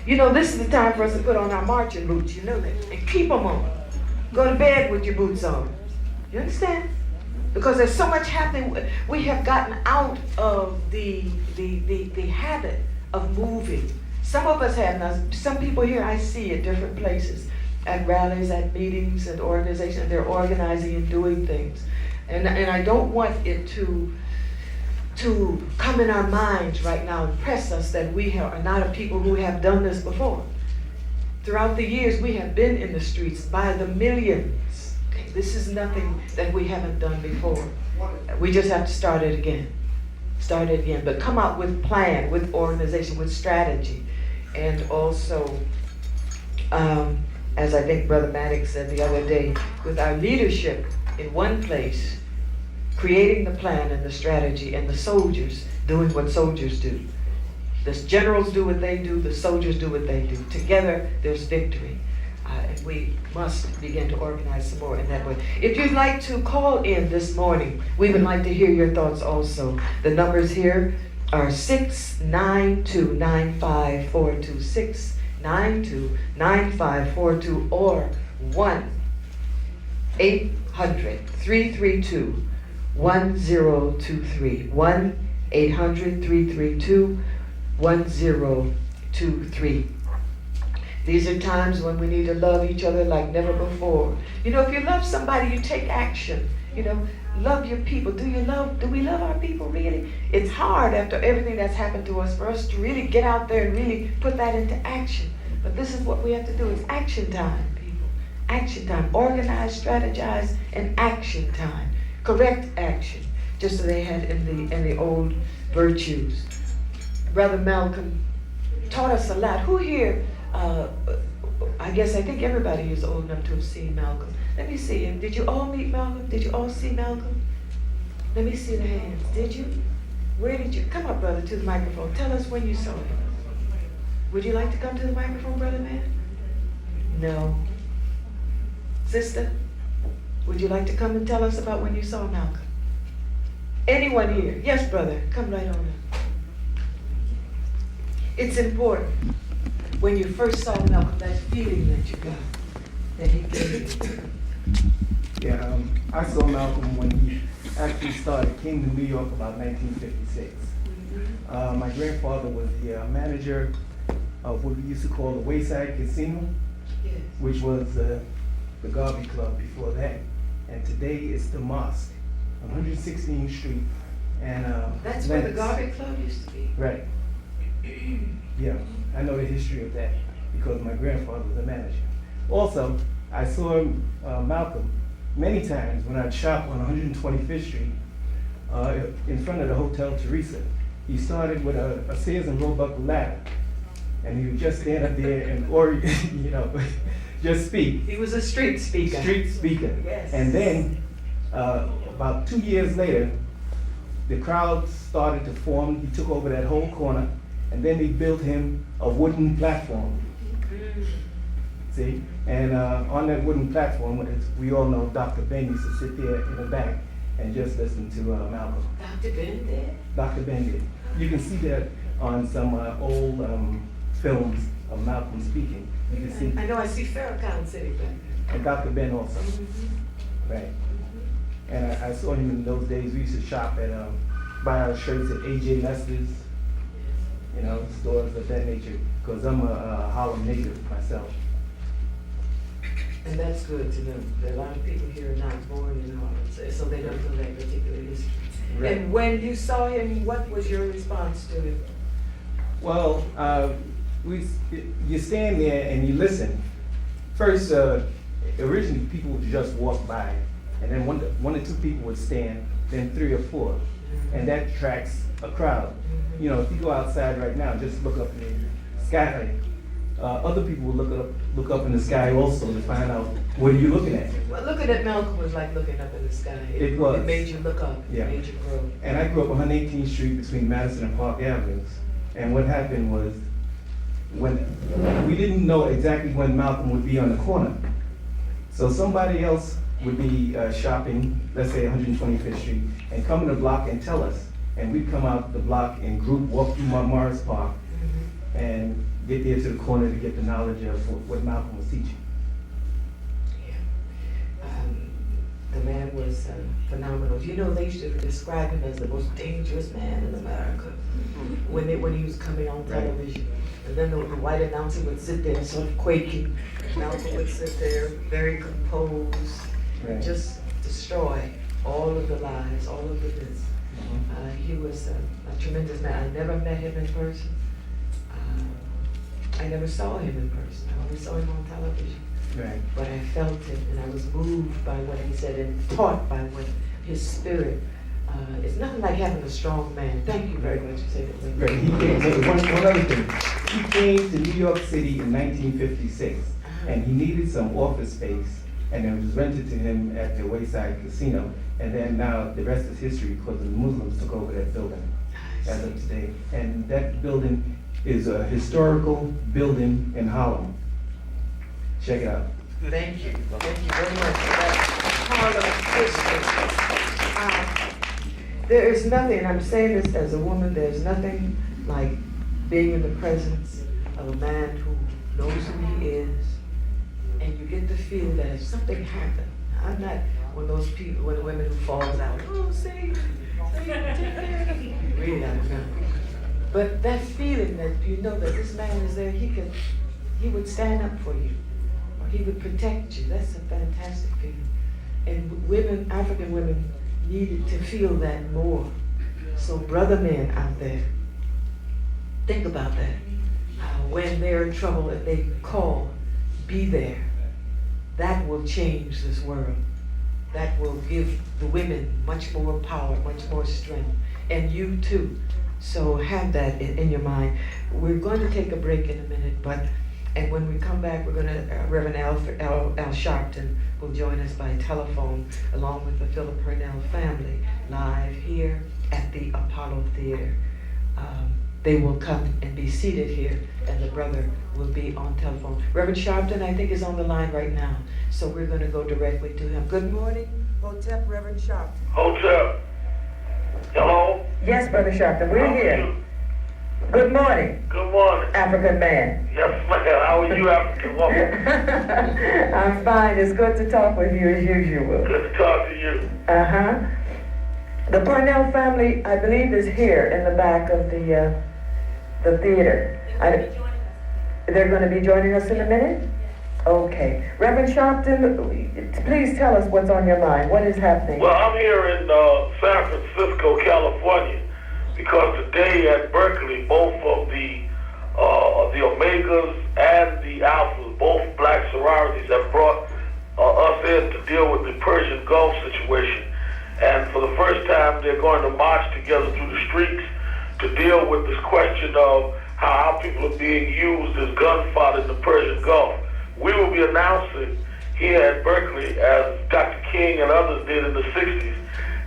You know, this is the time for us to put on our marching boots, you know that, and keep them on. Go to bed with your boots on. You understand? Because there's so much happening. We have gotten out of the habit of moving. Some of us have. Now, some people here I see at different places, at rallies, at meetings, at organizations, they're organizing and doing things. And I don't want it to come in our minds right now and press us that we are not a people who have done this before. Throughout the years, we have been in the streets by the millions. Okay? This is nothing that we haven't done before. We just have to start it again. Start it again, but come out with plan, with organization, with strategy. And also, as I think Brother Maddox said the other day, with our leadership in one place, creating the plan and the strategy, and the soldiers doing what soldiers do. The generals do what they do, the soldiers do what they do. Together, there's victory. And we must begin to organize some more in that way. If you'd like to call in this morning, we would like to hear your thoughts also. The numbers here are 692-9542, 692-9542, or 1-800-332-1023, 1-800-332-1023. These are times when we need to love each other like never before. You know, if you love somebody, you take action. You know, love your people. Do we love our people really? It's hard after everything that's happened to us for us to really get out there and really put that into action. But this is what we have to do. It's action time, people. Action time. Organize, strategize, and action time. Correct action, just as they had in the old virtues. Brother Malcolm taught us a lot. Who here? I think everybody is old enough to have seen Malcolm. Let me see him. Did you all meet Malcolm? Did you all see Malcolm? Let me see the hands. Did you? Where did you? Come up, brother, to the microphone. Tell us when you saw him. Would you like to come to the microphone, brother man? No. Sister, would you like to come and tell us about when you saw Malcolm? Anyone here? Yes, brother. Come right on up. It's important. When you first saw Malcolm, that feeling that you got, that he gave you. Yeah, I saw Malcolm when he actually came to New York about 1956. Mm-hmm. My grandfather was the manager of what we used to call the Wayside Casino, yes, which was the Garvey Club before that. And today it's the Mosque on 116th Street. And that's where the Garvey Club used to be? Right. Yeah, I know the history of that because my grandfather was a manager. Also, I saw Malcolm many times when I'd shop on 125th Street in front of the Hotel Teresa. He started with a Sears and Roebuck ladder, and he would just stand up there and, just speak. He was a street speaker. Street speaker. Yes. And then, about 2 years later, the crowd started to form. He took over that whole corner. And then they built him a wooden platform. See? And on that wooden platform, we all know Dr. Ben used to sit there in the back and just listen to Malcolm. Dr. Ben did? Dr. Ben did. You can see that on some old films of Malcolm speaking. You can see. I know, I see Farrakhan sitting back there. And Dr. Ben also. Mm-hmm. Right. And I saw him in those days. We used to shop at, buy our shirts at A.J. Lester's. Stores of that nature, because I'm a Harlem native myself. And that's good to know. There are a lot of people here are not born in Harlem, so they don't know that particular history. Right. And when you saw him, what was your response to him? Well, you stand there and you listen. First, originally people would just walk by, and then one or two people would stand, then 3 or 4, and that attracts a crowd. If you go outside right now, just look up in the sky. Other people will look up in the sky also to find out what are you looking at. Well, looking at Malcolm was like looking up in the sky. It was. It made you look up. Yeah. It made you grow. And I grew up on 118th Street between Madison and Park Avenues. And what happened was, when we didn't know exactly when Malcolm would be on the corner, so somebody else would be shopping, let's say 125th Street, and come in the block and tell us. And we'd come out the block in group, walk through Morris Park, and get there to the corner to get the knowledge of what Malcolm was teaching. The man was phenomenal. You know, they used to describe him as the most dangerous man in America when he was coming on television. And then the white announcer would sit there sort of quaking. Malcolm would sit there very composed, and just destroy all of the lies, all of the myths. He was a tremendous man. I never met him in person. I never saw him in person. I only saw him on television. Right. But I felt him, and I was moved by what he said and taught by what his spirit. It's nothing like having a strong man. Thank you very much for saying that. Right. He came, one other thing. He came to New York City in 1956, and he needed some office space, and it was rented to him at the Wayside Casino. And then now the rest is history because the Muslims took over that building as of today. And that building is a historical building in Harlem. Check it out. Thank you. Thank you very much for that part of history. There is nothing, and I'm saying this as a woman, there's nothing like being in the presence of a man who knows who he is, and you get the feeling that if something happened, I'm not one of those people, one of the women who falls out, oh, say, take care of me. Really, I don't know. But that feeling that you know that this man is there, he would stand up for you. He would protect you. That's a fantastic feeling. And women, African women, needed to feel that more. So brother men out there, think about that. When they're in trouble, if they call, be there. That will change this world. That will give the women much more power, much more strength. And you too. So have that in your mind. We're going to take a break in a minute, and when we come back, we're going to, Reverend Al Sharpton will join us by telephone, along with the Philip Parnell family, live here at the Apollo Theater. They will come and be seated here, and the brother will be on telephone. Reverend Sharpton, I think, is on the line right now, so we're going to go directly to him. Good morning, Hotep, Reverend Sharpton. Hotep. Hello? Yes, Brother Sharpton, we're here. Good morning. Good morning. African man. Yes, ma'am. How are you, African woman? I'm fine. It's good to talk with you as usual. Good to talk to you. Uh-huh. The Parnell family, I believe, is here in the back of the theater. They're going to be joining us in a minute? Okay. Reverend Sharpton, please tell us what's on your mind. What is happening? Well, I'm here in San Francisco, California, because today at Berkeley, both of the Omegas and the Alphas, both black sororities, have brought us in to deal with the Persian Gulf situation. And for the first time, they're going to march together through the streets to deal with this question of how our people are being used as gun fodder in the Persian Gulf. We will be announcing here at Berkeley, as Dr. King and others did in the 60s,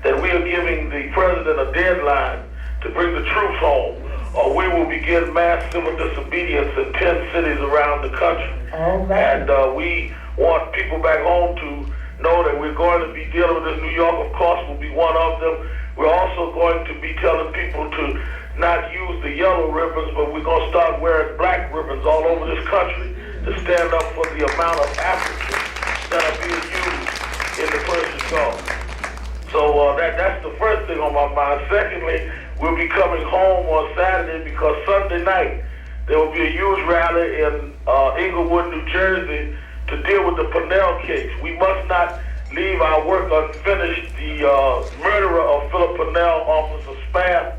that we are giving the president a deadline to bring the troops home, or we will begin mass civil disobedience in 10 cities around the country. And we want people back home to know that we're going to be dealing with this. New York, of course, will be one of them. We're also going to be telling people to not use the yellow ribbons, but we're going to start wearing black ribbons all over this country to stand up for the amount of Africans that are being used in the Persian Gulf. So that's the first thing on my mind. Secondly, we'll be coming home on Saturday because Sunday night there will be a huge rally in Englewood, New Jersey to deal with the Parnell case. We must not leave our work unfinished. The murderer of Philip Parnell, Officer Spath,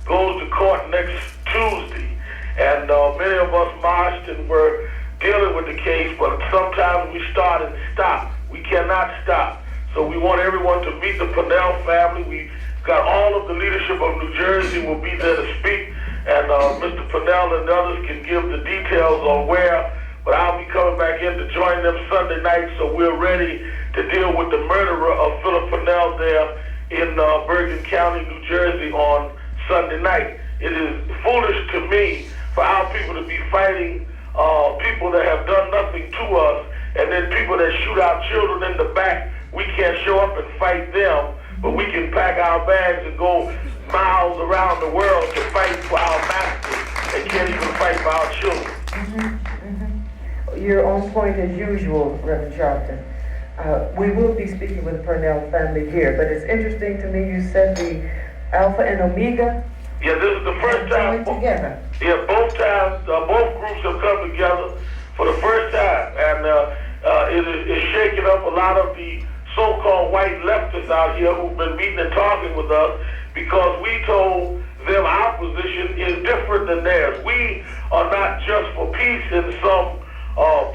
goes to court next Tuesday. And many of us marched and were dealing with the case, but sometimes we start and stop. We cannot stop. So we want everyone to meet the Parnell family. We've got all of the leadership of New Jersey will be there to speak, and Mr. Parnell and others can give the details on where, but I'll be coming back in to join them Sunday night, so we're ready to deal with the murderer of Philip Parnell there in Bergen County, New Jersey on Sunday night. It is foolish to me for our people to be fighting people that have done nothing to us, and then people that shoot our children in the back. We can't show up and fight them, but we can pack our bags and go miles around the world to fight for our masters they can't even fight for our children. You're on point as usual, Reverend Sharpton. We will be speaking with the Parnell family here, but it's interesting to me you said the Alpha and Omega. Yeah, this is the first time. Together. Yeah, both times, both groups have come together for the first time, and it is shaking up a lot of the so-called white leftists out here who've been meeting and talking with us because we told them our position is different than theirs. We are not just for peace in some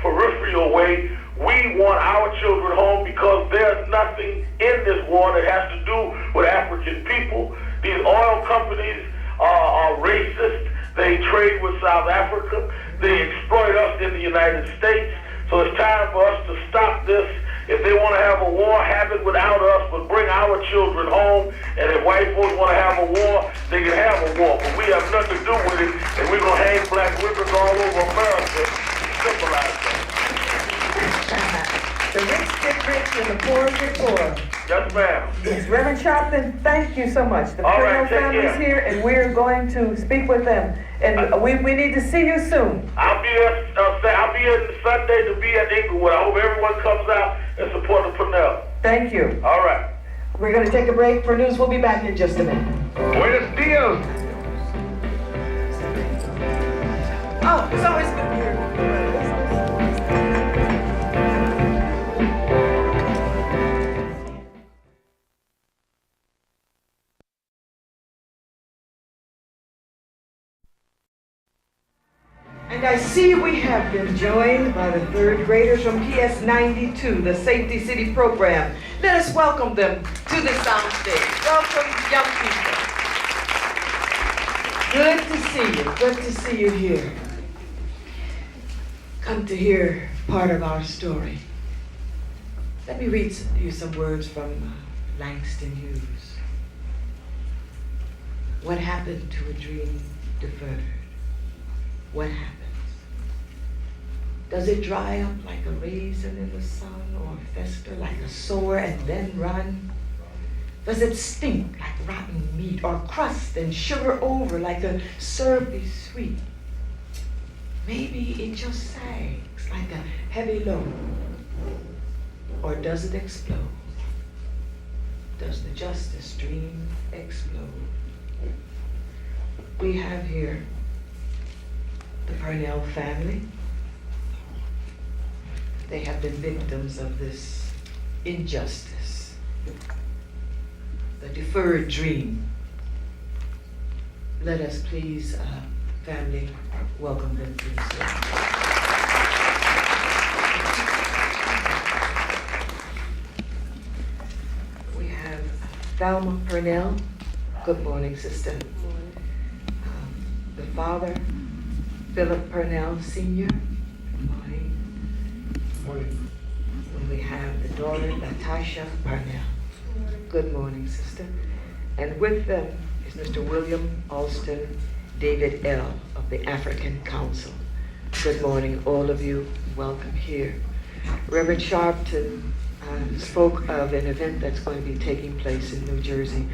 peripheral way. We want our children home because there's nothing in this war that has to do with African people. These oil companies are racist. They trade with South Africa. They exploit us in the United States. So it's time for us to stop this. If they want to have a war, have it without us, but bring our children home. And if white folks want to have a war, they can have a war. But we have nothing to do with it, and we're going to hang black ribbons all over America to symbolize that. The rich get rich and the poor get poor. Yes, ma'am. Yes, Reverend Sharpton, thank you so much. The Parnell All right, take family's care. here, and we're going to speak with them. And we need to see you soon. I'll be in Sunday to be at Inglewood. I hope everyone comes out and support the Parnell. Thank you. All right. We're going to take a break for news. We'll be back in just a minute. Buenos dias. Oh, it's always good to hear. And I see we have been joined by the third graders from PS 92, the Safety City program. Let us welcome them to the soundstage. Welcome, young people. Good to see you. Good to see you here. Come to hear part of our story. Let me read you some words from Langston Hughes. What happened to a dream deferred? What happens? Does it dry up like a raisin in the sun, or fester like a sore and then run? Does it stink like rotten meat, or crust and sugar over like a syrupy sweet? Maybe it just sags like a heavy load. Or does it explode? Does the justice dream explode? We have here the Parnell family. They have been victims of this injustice, the deferred dream. Let us please, family, welcome them to the stage. We have Thelma Parnell. Good morning, sister. Good morning. The father, Philip Parnell Sr. Good morning. Morning. And we have the daughter, Natasha Parnell. Good morning, sister. And with them is Mr. William Alston David L. of the African Council. Good morning, all of you. Welcome here. Reverend Sharpton spoke of an event that's going to be taking place in New Jersey.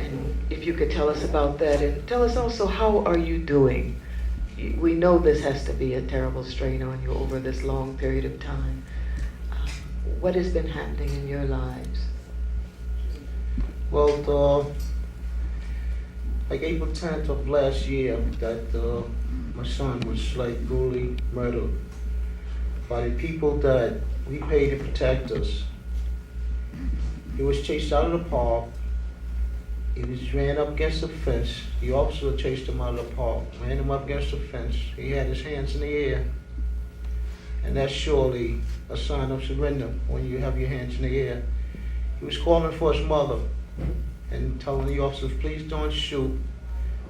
And if you could tell us about that, and tell us also, how are you doing? We know this has to be a terrible strain on you over this long period of time. What has been happening in your lives? Well, like April 10th of last year, that my son was like brutally murdered by the people that we pay to protect us. He was chased out of the park. He was ran up against a fence. The officer chased him out of the park, ran him up against the fence. He had his hands in the air. And that's surely a sign of surrender when you have your hands in the air. He was calling for his mother and telling the officers, please don't shoot.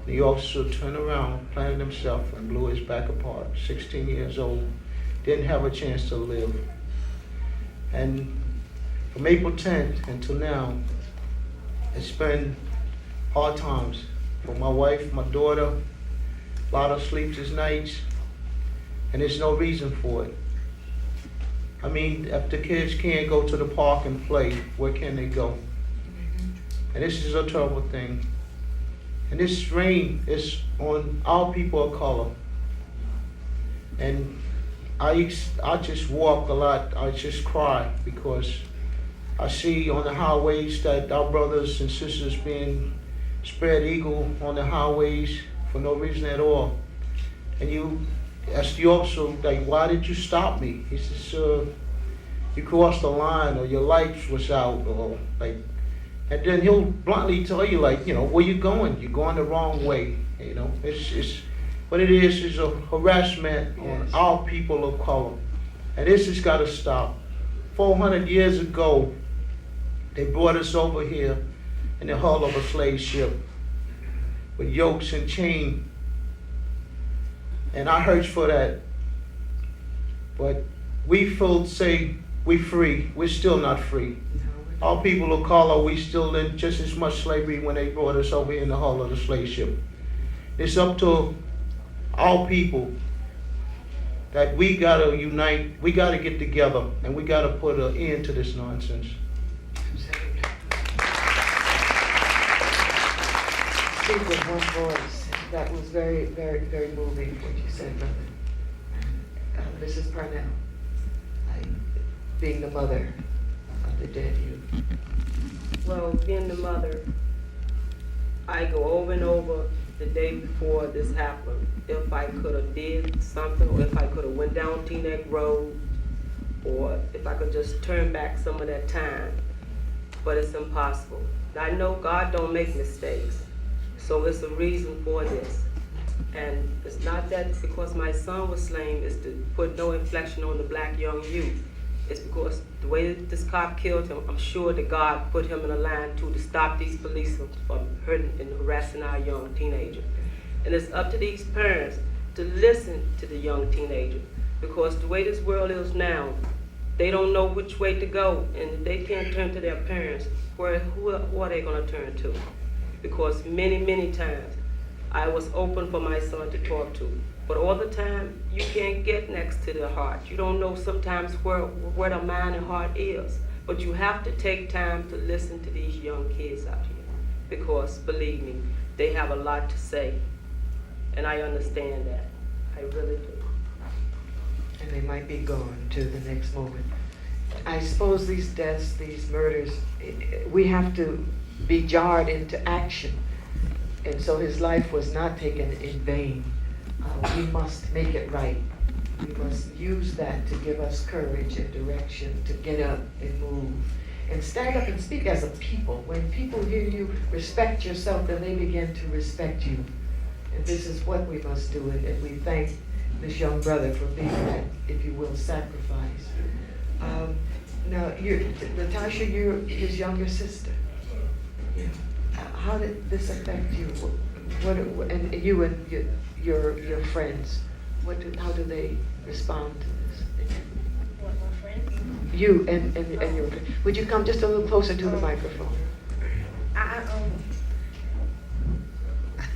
The officer turned around, planted himself, and blew his back apart. 16 years old, didn't have a chance to live. And from April 10th until now, it's been hard times for my wife, my daughter, a lot of sleepless nights, and there's no reason for it. I mean, if the kids can't go to the park and play, where can they go? And this is a terrible thing. And this rain is on our people of color. And I just walk a lot, I just cry because I see on the highways that our brothers and sisters being spread eagle on the highways for no reason at all. And you ask the officer, like, why did you stop me? He says, you crossed the line, or your lights was out, or like, and then he'll bluntly tell you, like, you know, where you going? You're going the wrong way. You know, it's what it is a harassment on our people of color. And this has got to stop. 400 years ago, they brought us over here in the hull of a slave ship with yokes and chains. And I hurt for that. But we folks say we free. We're still not free. Our people of color, we still in just as much slavery when they brought us over in the hull of the slave ship. It's up to our people that we gotta unite, we gotta get together, and we gotta put an end to this nonsense. Speak with one voice. That was very, very, very moving what you said, brother. Mrs. Parnell, being the mother of the dead youth. Well, being the mother, I go over and over the day before this happened. If I could have did something, or if I could have went down Teaneck Road, or if I could just turn back some of that time, but it's impossible. I know God don't make mistakes, so it's a reason for this. And it's not that because my son was slain, it's to put no inflection on the black young youth. It's because the way that this cop killed him, I'm sure that God put him in a line to stop these police from hurting and harassing our young teenager. And it's up to these parents to listen to the young teenager, because the way this world is now, they don't know which way to go, and if they can't turn to their parents, who are they going to turn to? Because many, many times, I was open for my son to talk to, but all the time, you can't get next to the heart. You don't know sometimes where the mind and heart is, but you have to take time to listen to these young kids out here, because believe me, they have a lot to say, and I understand that. I really do. And they might be gone to the next moment. I suppose these deaths, these murders, we have to be jarred into action. And so his life was not taken in vain. We must make it right. We must use that to give us courage and direction to get up and move and stand up and speak as a people. When people hear you respect yourself, then they begin to respect you. And this is what we must do. And we thank this young brother for being that, if you will, sacrifice. Now, Natasha, you're his younger sister. Yeah. How did this affect you? And you and your friends, how do they respond to this? What, my friends? You and your friends. Would you come just a little closer to the microphone? I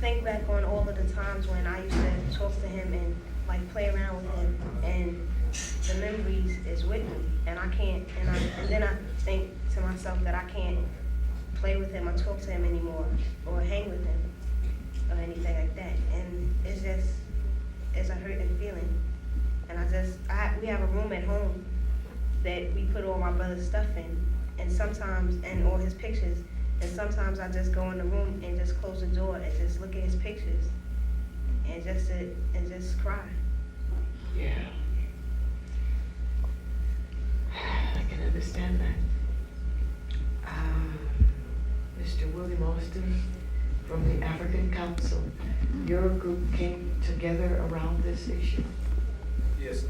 think back on all of the times when I used to talk to him and like play around with him, and the memories is with me, and I can't, and then I think to myself that I can't play with him or talk to him anymore or hang with him or anything like that, and it's a hurting feeling. And we have a room at home that we put all my brother's stuff in, and all his pictures, and sometimes I just go in the room and just close the door and just look at his pictures and just sit and just cry. Yeah. I can understand that. Mr. William Austin from the African Council, your group came together around this issue. Yes,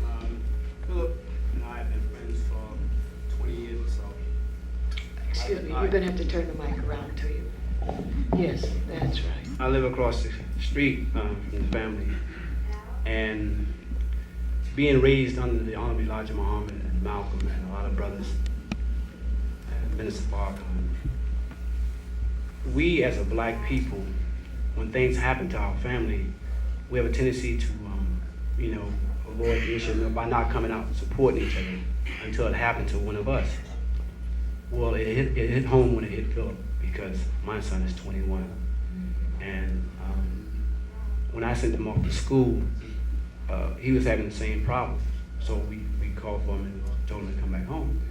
Philip and I have been friends for 20 years or so. Excuse me, you're going to have to turn the mic around to you. Yes, that's right. I live across the street from the family, and being raised under the Honorable Elijah Muhammad and Malcolm and a lot of brothers, and Minister Barker, we as a black people, when things happen to our family, we have a tendency to, avoid the issue by not coming out and supporting each other until it happened to one of us. Well, it hit home when it hit Philip, because my son is 21, And when I sent him off to school, he was having the same problem. So we called for him and told him to come back home.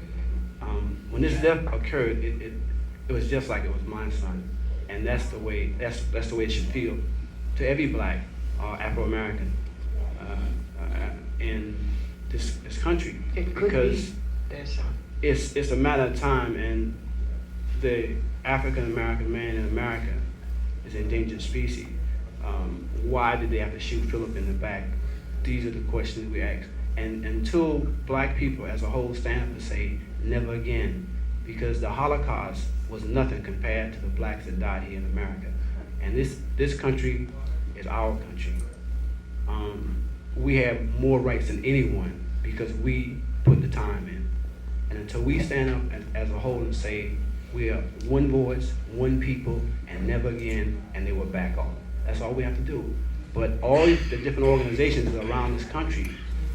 When this death occurred, it was just like it was my son, and that's the way it should feel to every black Afro-American in this country, because it's a matter of time, and the African-American man in America is an endangered species. Why did they have to shoot Philip in the back? These are the questions we ask. And until black people as a whole stand up and say, never again, because the Holocaust was nothing compared to the blacks that died here in America. And this country is our country. We have more rights than anyone because we put the time in. And until we stand up as a whole and say, we are one voice, one people, and never again, and they will back off. That's all we have to do. But all the different organizations around this country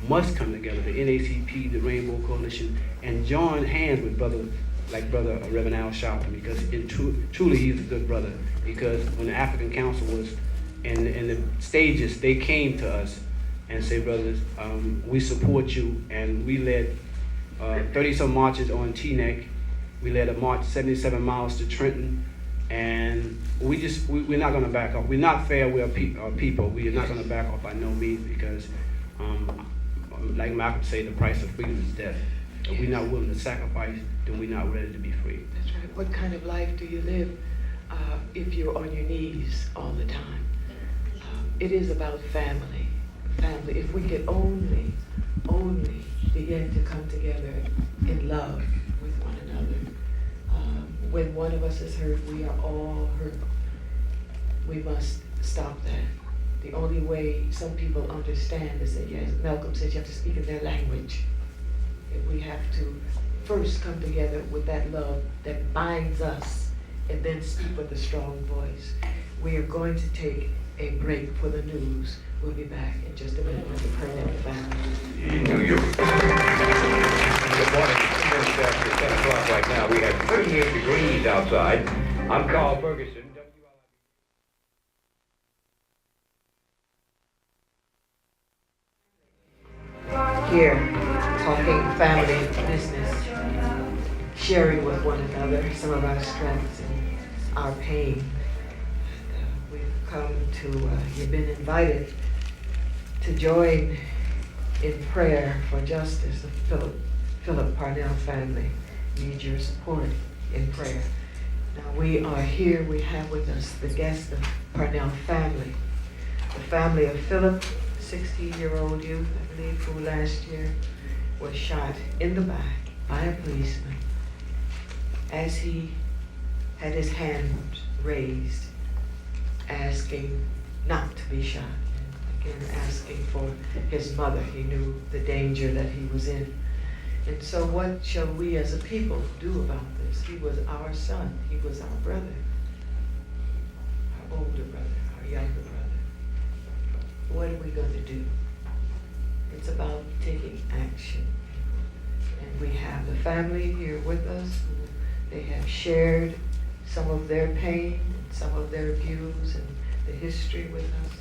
must come together, the NACP, the Rainbow Coalition, and join hands with brother Reverend Al Sharpton, because truly he's a good brother. Because when the African Council was in the stages, they came to us and said, brothers, we support you, and we led 30-some marches on Teaneck. We led a march 77 miles to Trenton, and we're not going to back off. We're not fair. We are people. We are not going to back off by no means, because like Malcolm said, the price of freedom is death. If we're not willing to sacrifice, then we're not ready to be free. That's right. What kind of life do you live if you're on your knees all the time? It is about family. Family. If we could only begin to come together in love with one another. When one of us is hurt, we are all hurt. We must stop that. The only way some people understand is that, yes, Malcolm said you have to speak in their language. And we have to first come together with that love that binds us, and then speak with a strong voice. We are going to take a break for the news. We'll be back in just a minute with the Parnell family. New York. Good morning. It's after 10 o'clock right now. We have 38 degrees outside. I'm Carl Ferguson. Here, talking family business, sharing with one another some of our strengths and our pain. We've come to, you've been invited to join in prayer for justice. The Philip Parnell family need your support in prayer. Now we are here, we have with us the guest of Parnell family, the family of Philip, 16-year-old youth, I believe, who last year was shot in the back by a policeman as he had his hand raised, asking not to be shot. And again, asking for his mother. He knew the danger that he was in. And so what shall we as a people do about this? He was our son. He was our brother, our older brother, our younger brother. What are we going to do? It's about taking action. And we have the family here with us. They have shared some of their pain, and some of their views and the history with us.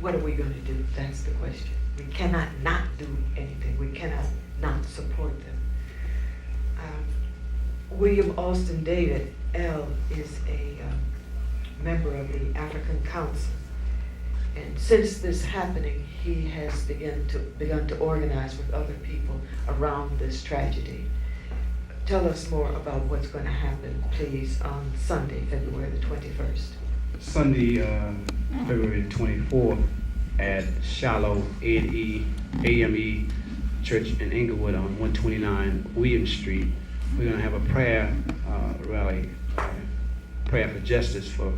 What are we going to do? That's the question. We cannot not do anything. We cannot not support them. William Alston David, L, is a member of the African Council. And since this happening, he has begun to organize with other people around this tragedy. Tell us more about what's going to happen, please, on Sunday, February the 21st. Sunday, February 24th, at Shiloh AME Church in Inglewood on 129 Williams Street. We're going to have a prayer rally, prayer for justice for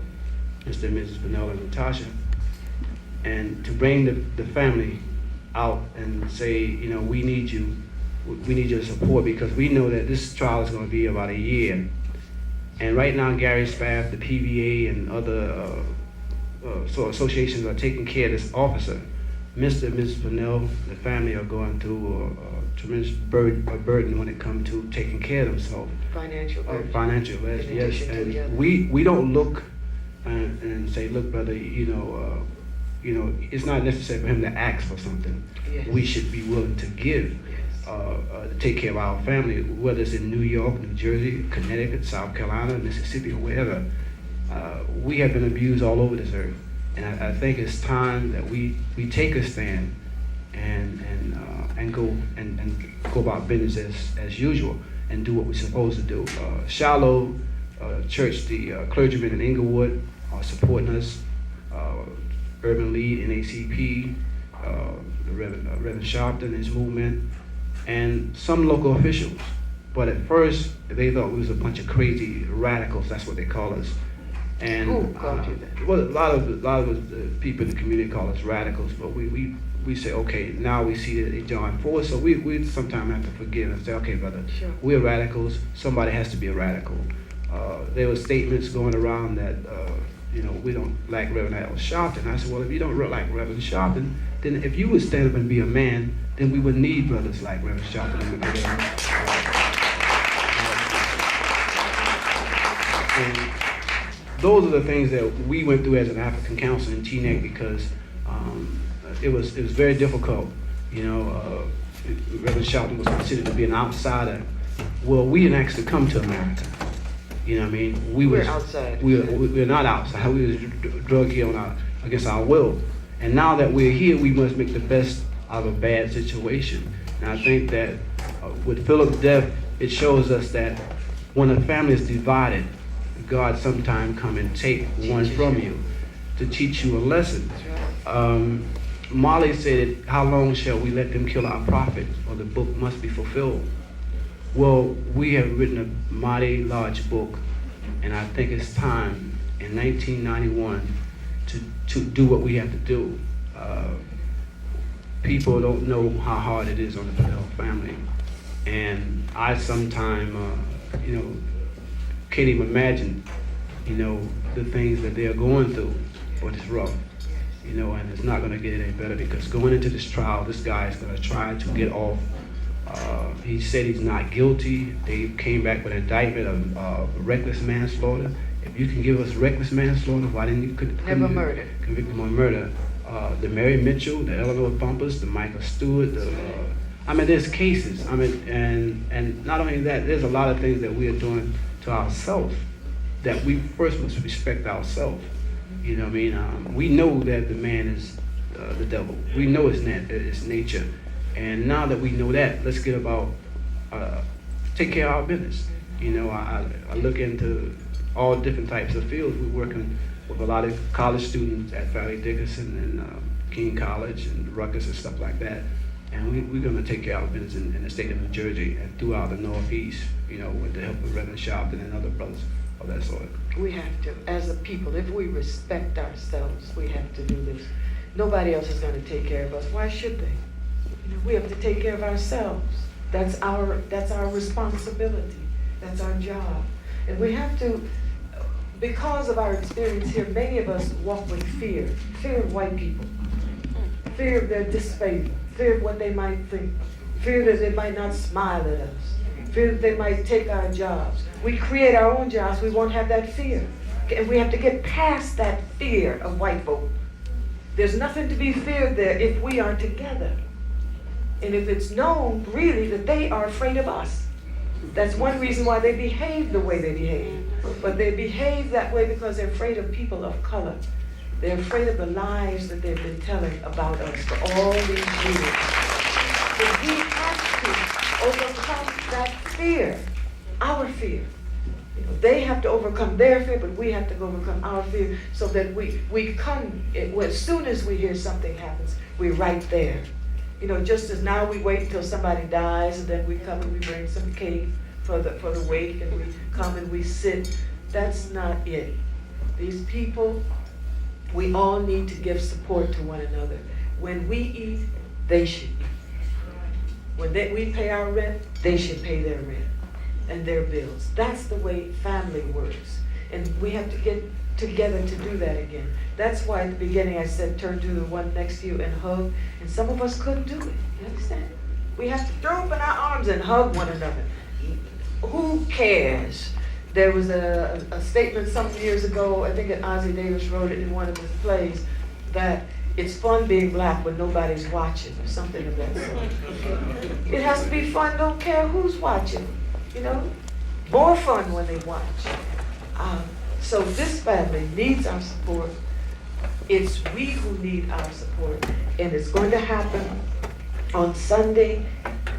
Mr. and Mrs. Parnell and Natasha, and to bring the family out and say, you know, we need you. We need your support, because we know that this trial is going to be about a year. And right now, Gary Spaff, the PVA, and other associations are taking care of this officer. Mr. and Mrs. Parnell, the family are going through a tremendous burden when it comes to taking care of themselves. Financial burden. Financial burden, yes. And we don't look and say, look, brother, it's not necessary for him to ask for something. Yes. We should be willing to give, to take care of our family, whether it's in New York, New Jersey, Connecticut, South Carolina, Mississippi, or wherever. We have been abused all over this earth. And I think it's time that we take a stand and go about business as usual and do what we're supposed to do. Shiloh Church, the clergymen in Inglewood are supporting us. Urban Lead, NACP, the Reverend Sharpton and his movement, and some local officials. But at first, they thought we was a bunch of crazy radicals. That's what they call us. And who called you that? Well, a lot of the people in the community call us radicals, but we say, okay, now we see that they join force, so we sometimes have to forgive and say, okay, brother, sure, we're radicals. Somebody has to be a radical. There were statements going around that we don't like Reverend Al Sharpton. I said, well, if you don't like Reverend Sharpton, then if you would stand up and be a man, then we would need brothers like Reverend Sharpton. And those are the things that we went through as an African council in Teaneck, because it was very difficult. Reverend Sharpton was considered to be an outsider. Well, we didn't actually come to America. You know what I mean? We're outside. We're not outside. We was drug here against our will. And now that we're here, we must make the best out of a bad situation. And I think that with Philip's death, it shows us that when a family is divided, God sometimes come and take one from you to teach you a lesson. Molly said, how long shall we let them kill our prophet, or the book must be fulfilled? Well, we have written a mighty large book, and I think it's time in 1991 to do what we have to do. People don't know how hard it is on the Parnell family, and I sometimes, can't even imagine, the things that they're going through, but it's rough, and it's not going to get any better, because going into this trial, this guy is going to try to get off. He said he's not guilty. They came back with an indictment of reckless manslaughter. If you can give us reckless manslaughter, why didn't you convict him of murder? The Mary Mitchell, the Eleanor Bumpers, the Michael Stewart, there's cases. And not only that, there's a lot of things that we are doing to ourselves that we first must respect ourselves. We know that the man is the devil. We know it's nature. And now that we know that, let's get about take care of our business. I look into all different types of fields. We're working with a lot of college students at Valley Dickinson and King College and Rutgers and stuff like that. And we're going to take care of our business in the state of New Jersey and throughout the Northeast, with the help of Reverend Sharpton and other brothers of that sort. We have to, as a people, if we respect ourselves, we have to do this. Nobody else is going to take care of us. Why should they? We have to take care of ourselves. That's our responsibility. That's our job. And we have to, because of our experience here, many of us walk with fear. Fear of white people. Fear of their disfavor. Fear of what they might think. Fear that they might not smile at us. Fear that they might take our jobs. We create our own jobs. We won't have that fear. And we have to get past that fear of white folk. There's nothing to be feared there if we are together. And if it's known, really, that they are afraid of us. That's one reason why they behave the way they behave. But they behave that way because they're afraid of people of color. They're afraid of the lies that they've been telling about us for all these years. So we have to overcome that fear, our fear. They have to overcome their fear, but we have to overcome our fear, so that we come, as soon as we hear something happens, we're right there. Just as now we wait until somebody dies, and then we come and we bring some cake for the wake, and we come and we sit. That's not it. These people, we all need to give support to one another. When we eat, they should eat. When we pay our rent, they should pay their rent and their bills. That's the way family works. And we have to get together to do that again. That's why at the beginning I said turn to the one next to you and hug, and some of us couldn't do it. You understand? We have to throw open our arms and hug one another. Who cares? There was a statement some years ago, I think that Ozzie Davis wrote it in one of his plays, that it's fun being black when nobody's watching, or something of that sort. It has to be fun, don't care who's watching, you know? More fun when they watch. So this family needs our support. It's we who need our support. And it's going to happen on Sunday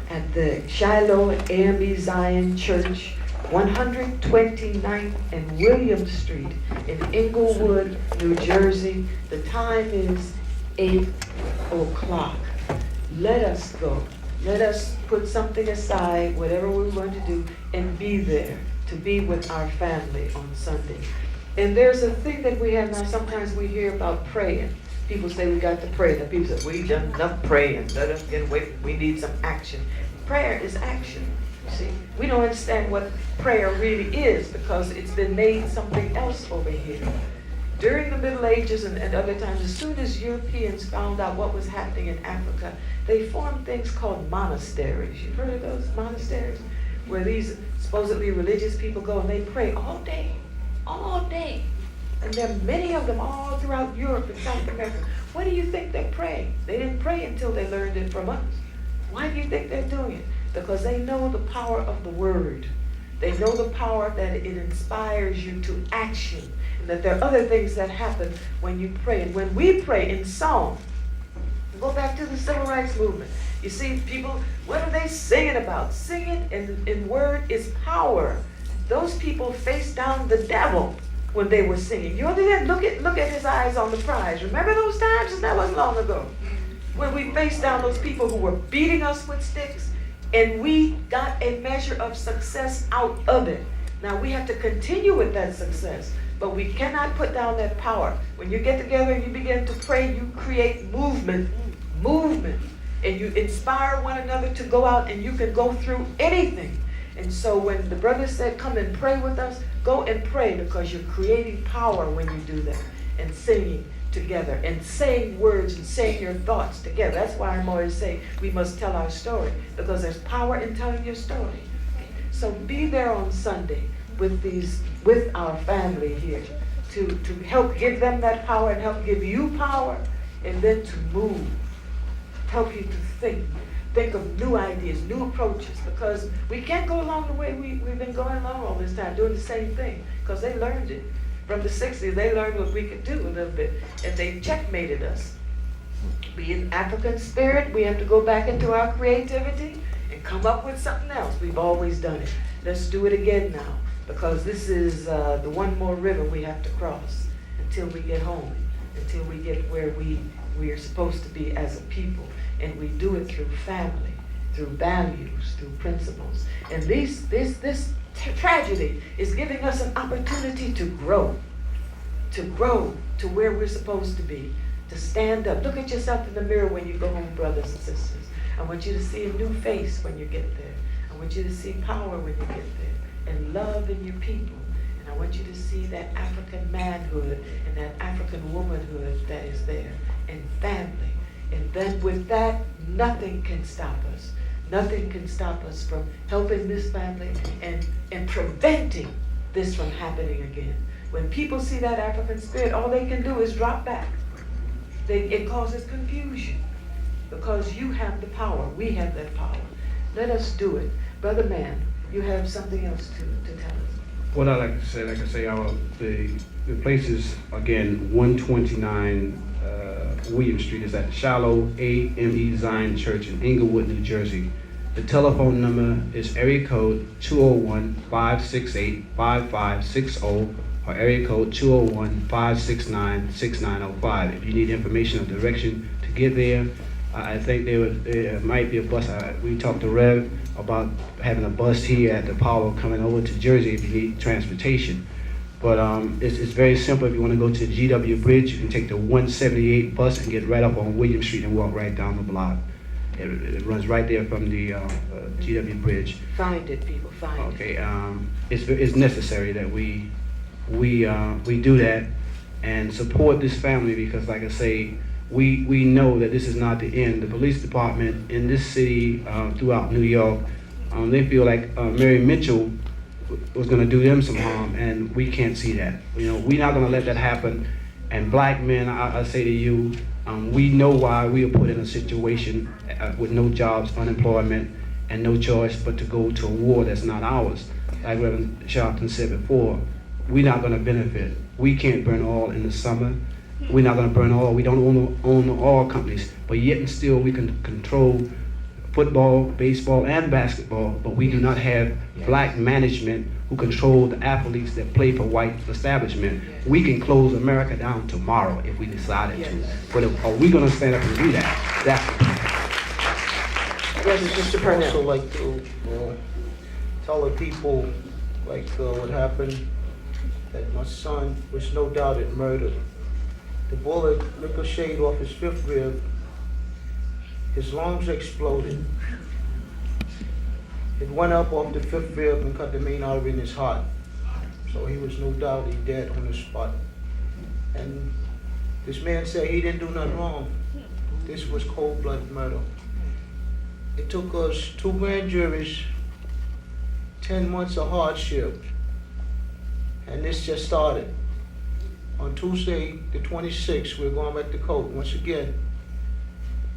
at the Shiloh AME Zion Church, 129th and William Street in Englewood, New Jersey. The time is 8 o'clock. Let us go. Let us put something aside, whatever we're going to do, and be there to be with our family on Sunday. And there's a thing that we have now, sometimes we hear about praying. People say we got to pray. And people say, we've done enough praying. Let us get away. We need some action. Prayer is action. See, we don't understand what prayer really is because it's been made something else over here. During the Middle Ages and other times, as soon as Europeans found out what was happening in Africa, they formed things called monasteries. You've heard of those monasteries? Where these supposedly religious people go and they pray all day. All day. And there are many of them all throughout Europe and South America. What do you think they're praying? They didn't pray until they learned it from us. Why do you think they're doing it? Because they know the power of the word. They know the power that it inspires you to action. And that there are other things that happen when you pray. And when we pray in song, go back to the civil rights movement. You see people, what are they singing about? Singing in word is power. Those people faced down the devil when they were singing. You understand? Look at his eyes on the prize. Remember those times? That wasn't long ago. When we faced down those people who were beating us with sticks, and we got a measure of success out of it. Now we have to continue with that success, but we cannot put down that power. When you get together and you begin to pray, you create movement, and you inspire one another to go out, and you can go through anything. And so when the brother said, come and pray with us, go and pray, because you're creating power when you do that, and singing together, and saying words and saying your thoughts together. That's why I'm always saying we must tell our story, because there's power in telling your story. So be there on Sunday with our family here to help give them that power and help give you power, and then to move, help you to think of new ideas, new approaches, because we can't go along the way we've been going along all this time, doing the same thing, because they learned it. From the 60s, they learned what we could do a little bit, and they checkmated us. Being African spirit, we have to go back into our creativity and come up with something else. We've always done it. Let's do it again now, because this is the one more river we have to cross until we get home, until we get where we are supposed to be as a people. And we do it through family, through values, through principles. And this tragedy is giving us an opportunity to grow to where we're supposed to be, to stand up. Look at yourself in the mirror when you go home, brothers and sisters. I want you to see a new face when you get there. I want you to see power when you get there, and love in your people. And I want you to see that African manhood and that African womanhood that is there, and family. And then with that, nothing can stop us. Nothing can stop us from helping this family and preventing this from happening again. When people see that African spirit, all they can do is drop back. It causes confusion, because you have the power. We have that power. Let us do it. Brother Man, you have something else to tell us. What I like to say, the place is, again, 129 William Street is at Shiloh AME Zion Church in Englewood, New Jersey. The telephone number is area code 201-568-5560 or area code 201-569-6905. If you need information or direction to get there, I think there might be a bus. We talked to Rev about having a bus here at the Apollo coming over to Jersey if you need transportation. But it's very simple. If you want to go to the GW Bridge, you can take the 178 bus and get right up on William Street and walk right down the block. It runs right there from the GW Bridge. Find it, people, find it. Okay, it's necessary that we we do that and support this family, because like I say, we know that this is not the end. The police department in this city, throughout New York, they feel like Mary Mitchell was going to do them some harm, and we can't see that. You know, we're not going to let that happen. And black men, I say to you, we know why we are put in a situation with no jobs, unemployment, and no choice but to go to a war that's not ours. Like Reverend Sharpton said before, we're not going to benefit. We can't burn oil in the summer. We're not going to burn oil. We don't own the oil companies, but yet and still we can control football, baseball, and basketball, but we do not have black management who control the athletes that play for white establishment. We can close America down tomorrow if we decided to. But are we going to stand up and do that? Yes, Mr. Parnell. Also like to tell the people like what happened, that my son was no doubt murdered. The bullet ricocheted off his fifth rib. His lungs exploded. It went up off the fifth rib and cut the main artery in his heart. So he was no doubt dead on the spot. And this man said he didn't do nothing wrong. This was cold-blooded murder. It took us 2 grand juries, 10 months of hardship, and this just started. On Tuesday, the 26th, we're going back to court once again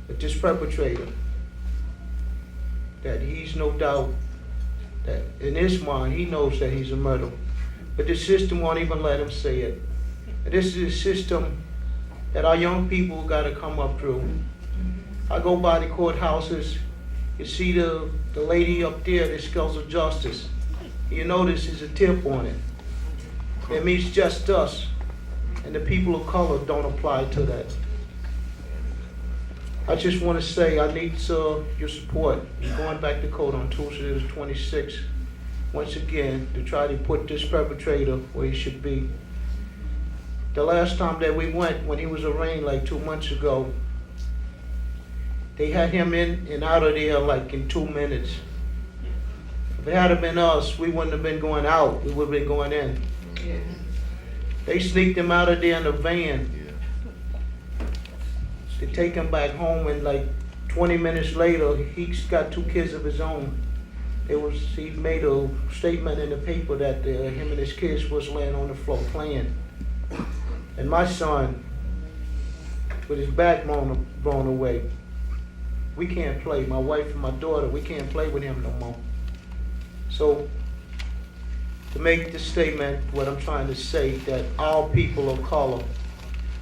with this perpetrator, that he's no doubt that in his mind he knows that he's a murderer, but the system won't even let him say it. And this is a system that our young people got to come up through. I go by the courthouses, you see the lady up there, the scales of justice. You notice there's a tip on it. It means just us, and the people of color don't apply to that. I just want to say I need your support. I'm going back to court on Tuesday the 26th, once again, to try to put this perpetrator where he should be. The last time that we went, when he was arraigned like 2 months ago, they had him in and out of there like in 2 minutes. If it had been us, we wouldn't have been going out, we would have been going in. Yeah. They sneaked him out of there in a van. They take him back home, and like 20 minutes later, he's got 2 kids of his own. He made a statement in the paper that him and his kids was laying on the floor playing. And my son, with his back blown away, we can't play. My wife and my daughter, we can't play with him no more. So, to make this statement, what I'm trying to say, that all people of color,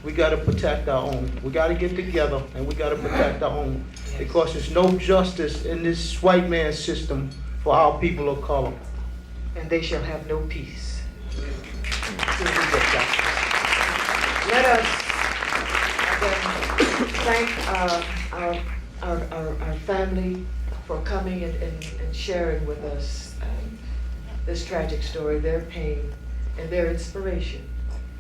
we got to protect our own. We got to get together and we got to protect our own, because there's no justice in this white man's system for our people of color. And they shall have no peace. Let us thank our family for coming and sharing with us this tragic story, their pain and their inspiration.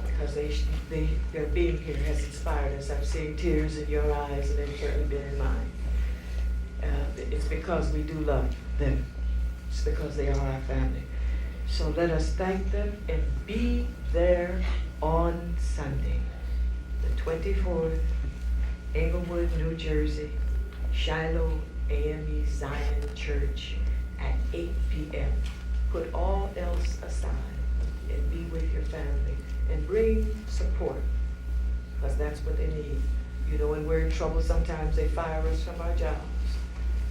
Because their being here has inspired us. I'm seeing tears in your eyes, and they've certainly been in mine. It's because we do love them. It's because they are our family. So let us thank them and be there on Sunday, the 24th, Englewood, New Jersey, Shiloh AME Zion Church at 8 p.m. Put all else aside and be with your family. And bring support, because that's what they need. You know, when we're in trouble, sometimes they fire us from our jobs.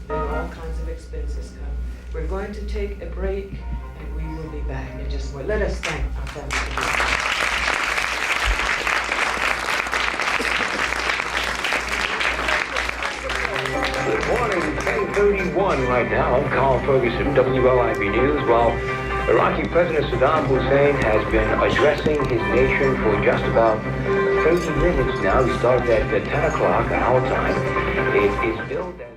Then all kinds of expenses come. We're going to take a break, and we will be back in just a moment. Let us thank our family. Good morning, 10:31 right now. I'm Carl Ferguson, WLIB News. Well, Iraqi President Saddam Hussein has been addressing his nation for just about 30 minutes now. He started at 10 o'clock our time. It is billed as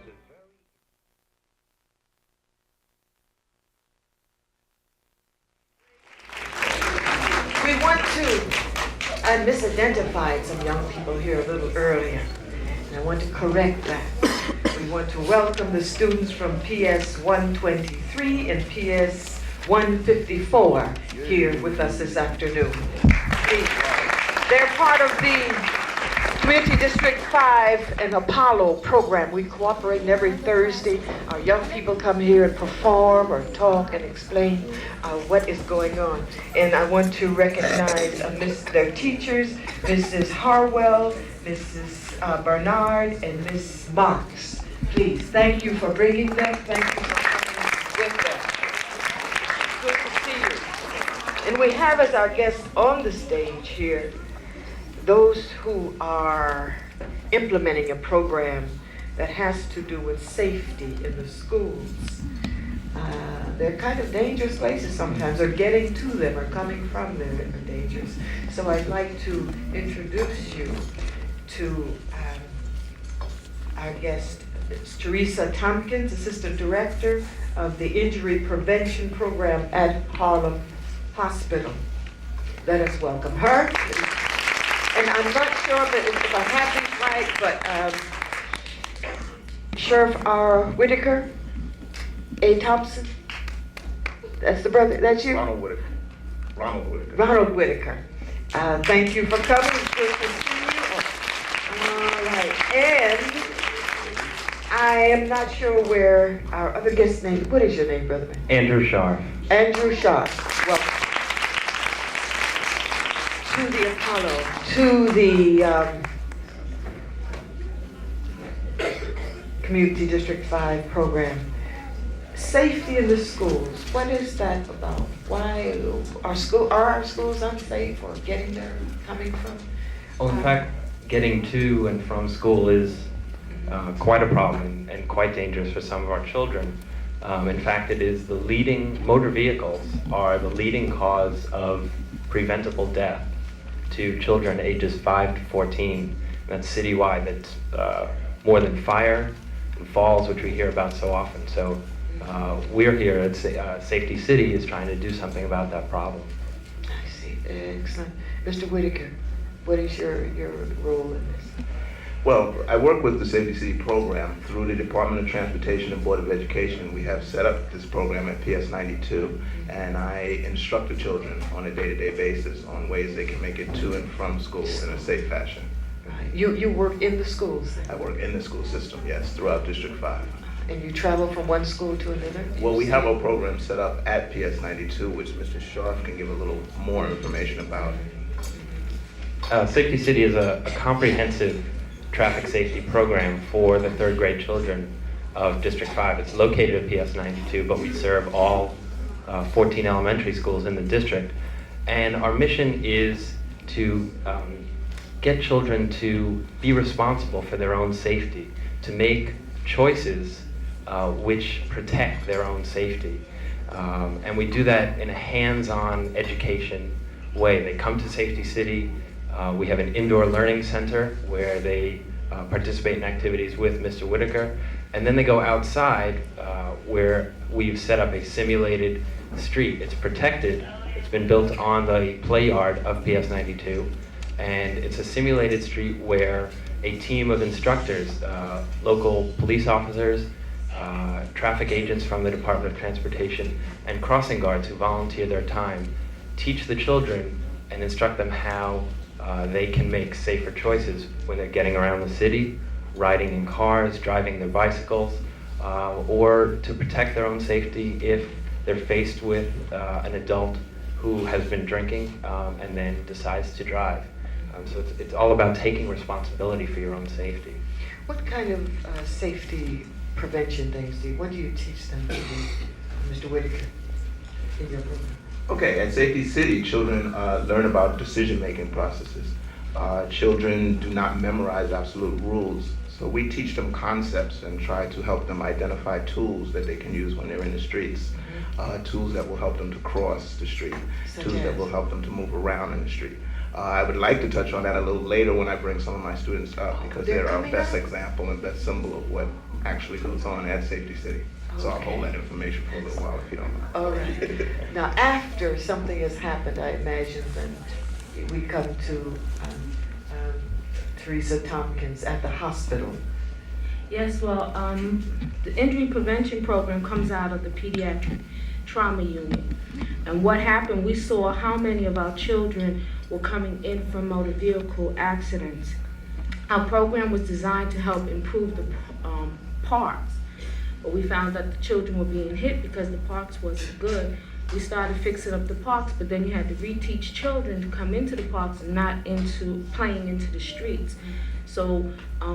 We want to, I misidentified some young people here a little earlier, and I want to correct that. We want to welcome the students from PS 123 and PS 154 here with us this afternoon. They're part of the Community District 5 and Apollo program. We cooperate every Thursday. Our young people come here and perform or talk and explain what is going on. And I want to recognize their teachers, Mrs. Harwell, Mrs. Bernard, and Miss Marks. Please, thank you for bringing them. Thank you for coming with them. Good to see you. And we have as our guests on the stage here those who are implementing a program that has to do with safety in the schools. They're kind of dangerous places sometimes, or getting to them or coming from them are dangerous. So I'd like to introduce you to our guest, it's Teresa Tompkins, Assistant Director of the Injury Prevention Program at Harlem Hospital. Let us welcome her. And I'm not sure if I have these right, but Sheriff R. Whitaker, A. Thompson, that's the brother, that's you? Ronald Whitaker. Ronald Whitaker. Thank you for coming. It's good to see you. All right. And I am not sure where our other guest's name, what is your name, brother? Andrew Sharp. Andrew Sharp. Welcome. To the Apollo, to the Community District 5 program. Safety in the schools, what is that about? Why are our schools unsafe, or getting there, coming from? Well, in fact, getting to and from school is quite a problem and quite dangerous for some of our children. In fact, it is the leading, motor vehicles are the leading cause of preventable death to children ages 5 to 14. That's citywide. That's more than fire and falls, which we hear about so often. So we're here at Safety City is trying to do something about that problem. I see. Excellent. Mr. Whitaker, what is your role in this? Well, I work with the Safety City program through the Department of Transportation and Board of Education. We have set up this program at PS 92, and I instruct the children on a day-to-day basis on ways they can make it to and from school in a safe fashion. Right. You work in the schools? I work in the school system, yes, throughout District 5. And you travel from one school to another? Well, we have a program set up at PS 92, which Mr. Sharp can give a little more information about. Safety City is a comprehensive traffic safety program for the third grade children of District 5. It's located at PS 92, but we serve all 14 elementary schools in the district. And our mission is to get children to be responsible for their own safety, to make choices which protect their own safety. And we do that in a hands-on education way. They come to Safety City. We have an indoor learning center where they participate in activities with Mr. Whitaker, and then they go outside where we've set up a simulated street. It's protected. It's been built on the play yard of PS 92, and it's a simulated street where a team of instructors, local police officers, traffic agents from the Department of Transportation, and crossing guards who volunteer their time teach the children and instruct them how they can make safer choices when they're getting around the city, riding in cars, driving their bicycles, or to protect their own safety if they're faced with an adult who has been drinking and then decides to drive. So it's all about taking responsibility for your own safety. What kind of safety prevention things what do you teach them to do, Mr. Whitaker, in your program? Okay, at Safety City, children learn about decision-making processes. Children do not memorize absolute rules, so we teach them concepts and try to help them identify tools that they can use when they're in the streets, tools that will help them to cross the street, tools that will help them to move around in the street. I would like to touch on that a little later when I bring some of my students up, because they're our best example and best symbol of what actually goes on at Safety City. So I'll hold that information for a little while if you don't mind. All right. Now, after something has happened, I imagine then we come to Teresa Tompkins at the hospital. Yes, well, the injury prevention program comes out of the pediatric trauma unit. And what happened, we saw how many of our children were coming in from motor vehicle accidents. Our program was designed to help improve the parks, but we found that the children were being hit because the parks wasn't good. We started fixing up the parks, but then you had to reteach children to come into the parks and not into playing into the streets. So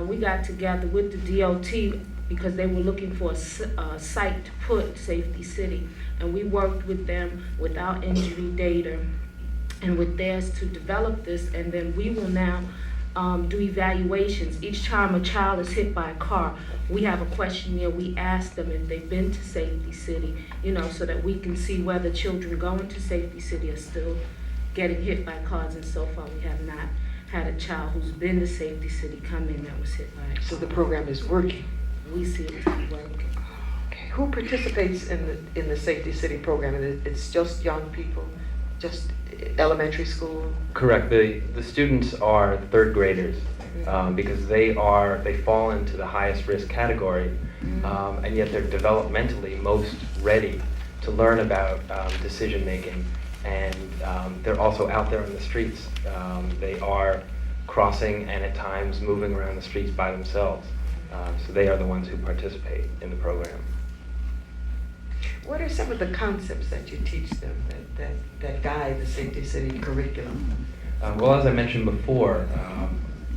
we got together with the DOT because they were looking for a site to put Safety City. And we worked with them with our injury data and with theirs to develop this, and then we will now do evaluations. Each time a child is hit by a car, we have a questionnaire. We ask them if they've been to Safety City, you know, so that we can see whether children going to Safety City are still getting hit by cars. And so far, we have not had a child who's been to Safety City come in that was hit by a car. So the program is working. We see it to be working. Okay. Who participates in the Safety City program? And it's just young people, just elementary school? Correct. The students are third graders because they fall into the highest risk category, and yet they're developmentally most ready to learn about decision making, and they're also out there in the streets. They are crossing and at times moving around the streets by themselves. So they are the ones who participate in the program. What are some of the concepts that you teach them that guide the Safety City curriculum? Well, as I mentioned before,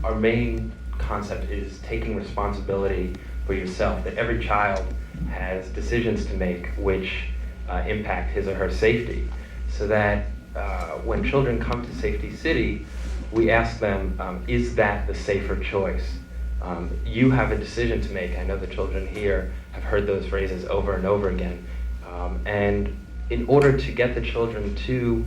our main concept is taking responsibility for yourself, that every child has decisions to make which impact his or her safety, so that when children come to Safety City, we ask them, is that the safer choice? You have a decision to make. I know the children here have heard those phrases over and over again. And in order to get the children to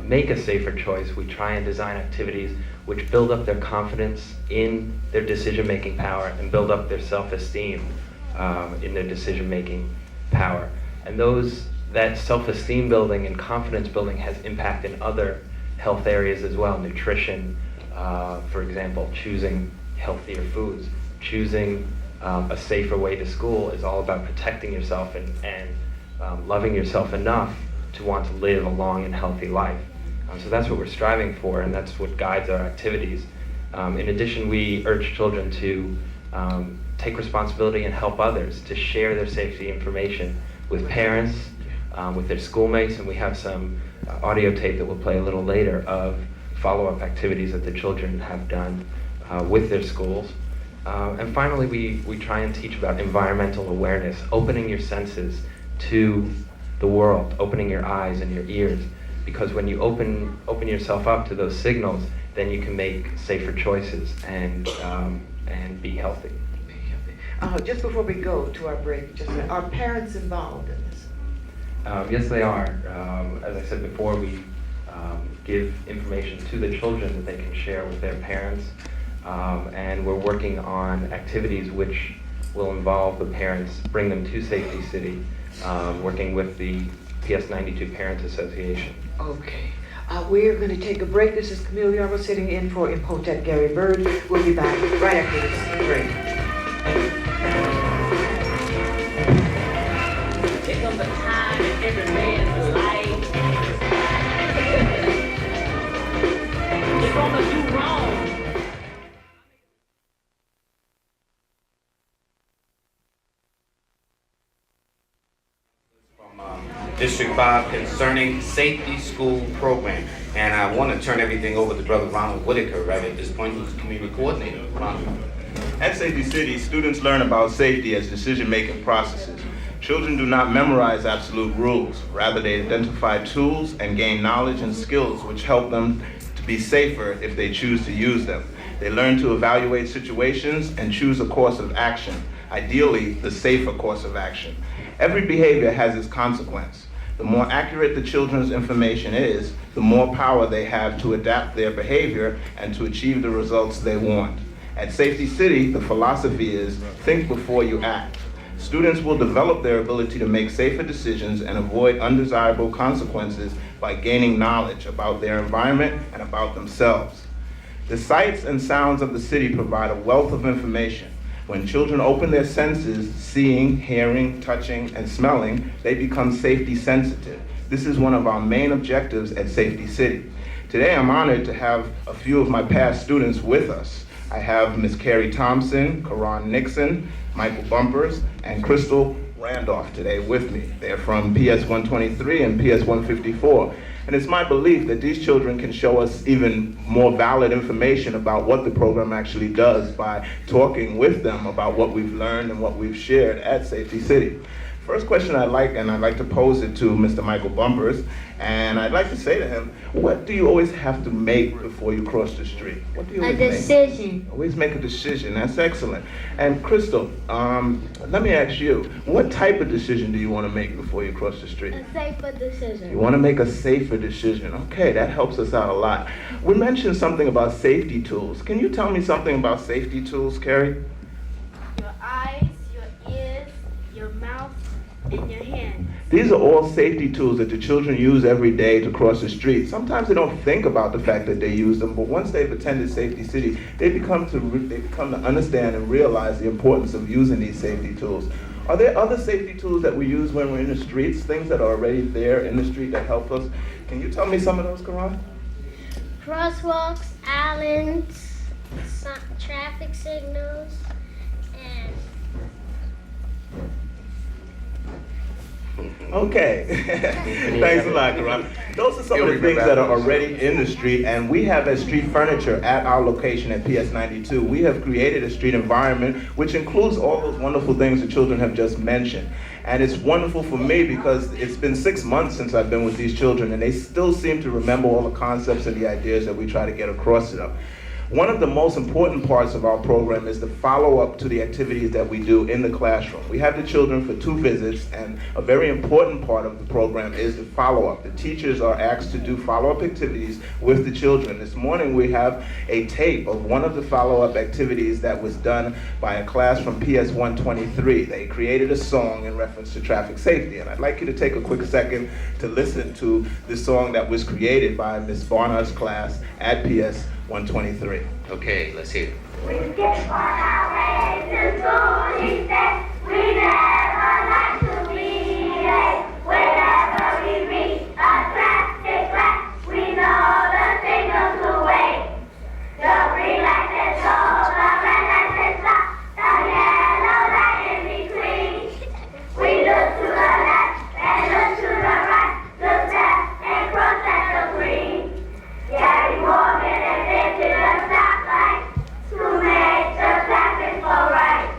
make a safer choice, we try and design activities which build up their confidence in their decision-making power and build up their self-esteem in their decision-making power. And that self-esteem building and confidence building has impact in other health areas as well. Nutrition, for example, choosing healthier foods, choosing a safer way to school is all about protecting yourself and loving yourself enough to want to live a long and healthy life. So that's what we're striving for, and that's what guides our activities. In addition, we urge children to take responsibility and help others, to share their safety information with parents, with their schoolmates, and we have some audio tape that we'll play a little later of follow-up activities that the children have done with their schools. And finally, we try and teach about environmental awareness, opening your senses to the world, opening your eyes and your ears, because when you open yourself up to those signals, then you can make safer choices and be healthy. Just before we go to our break, are parents involved in this? Yes, they are. As I said before, we give information to the children that they can share with their parents, and we're working on activities which will involve the parents, bring them to Safety City, working with the PS92 Parents Association. Okay. We're going to take a break. This is Camille Yarrow sitting in for Imhotep Gary Bird. We'll be back right after this break. There comes a time in every man's life. You're gonna do wrong. District 5 concerning safety school program. And I want to turn everything over to Brother Ronald Whitaker right at this point, who's the community coordinator. Ronald. At Safety City, students learn about safety as decision-making processes. Children do not memorize absolute rules. Rather, they identify tools and gain knowledge and skills which help them to be safer if they choose to use them. They learn to evaluate situations and choose a course of action, ideally the safer course of action. Every behavior has its consequence. The more accurate the children's information is, the more power they have to adapt their behavior and to achieve the results they want. At Safety City, the philosophy is think before you act. Students will develop their ability to make safer decisions and avoid undesirable consequences by gaining knowledge about their environment and about themselves. The sights and sounds of the city provide a wealth of information. When children open their senses, seeing, hearing, touching, and smelling, they become safety sensitive. This is one of our main objectives at Safety City. Today I'm honored to have a few of my past students with us. I have Ms. Carrie Thompson, Karan Nixon, Michael Bumpers, and Crystal Randolph today with me. They're from PS 123 and PS 154. And it's my belief that these children can show us even more valid information about what the program actually does by talking with them about what we've learned and what we've shared at Safety City. First question I'd like to pose it to Mr. Michael Bumpers, and I'd like to say to him, what do you always have to make before you cross the street? What do you always make? decision. Always make a decision. That's excellent. And Crystal, let me ask you, what type of decision do you want to make before you cross the street? A safer decision. You want to make a safer decision. Okay, that helps us out a lot. We mentioned something about safety tools. Can you tell me something about safety tools, Carrie? Your eyes, your ears, your mouth, and your hands. These are all safety tools that the children use every day to cross the street. Sometimes they don't think about the fact that they use them, but once they've attended Safety City, they become to understand and realize the importance of using these safety tools. Are there other safety tools that we use when we're in the streets, things that are already there in the street that help us? Can you tell me some of those, Karan? Crosswalks, islands, traffic signals, and Okay. Thanks a lot, Karan. Those are some of the things that are already in the street, and we have as street furniture at our location at PS 92. We have created a street environment which includes all those wonderful things the children have just mentioned. And it's wonderful for me because it's been 6 months since I've been with these children, and they still seem to remember all the concepts and the ideas that we try to get across to them. One of the most important parts of our program is the follow-up to the activities that we do in the classroom. We have the children for 2 visits, and a very important part of the program is the follow-up. The teachers are asked to do follow-up activities with the children. This morning we have a tape of one of the follow-up activities that was done by a class from PS 123. They created a song in reference to traffic safety, and I'd like you to take a quick second to listen to the song that was created by Ms. Barnard's class at PS 123. Okay, let's hear it. We skip on our way to school, he said. We never like to be late. Whenever we reach a traffic light, we know the signal's the way. The green light is go, the red light is stop, the yellow light in between. We look to the left and look to the right, look left and cross at the green. Carry Morgan and then to the stoplight to make the traffic flow right.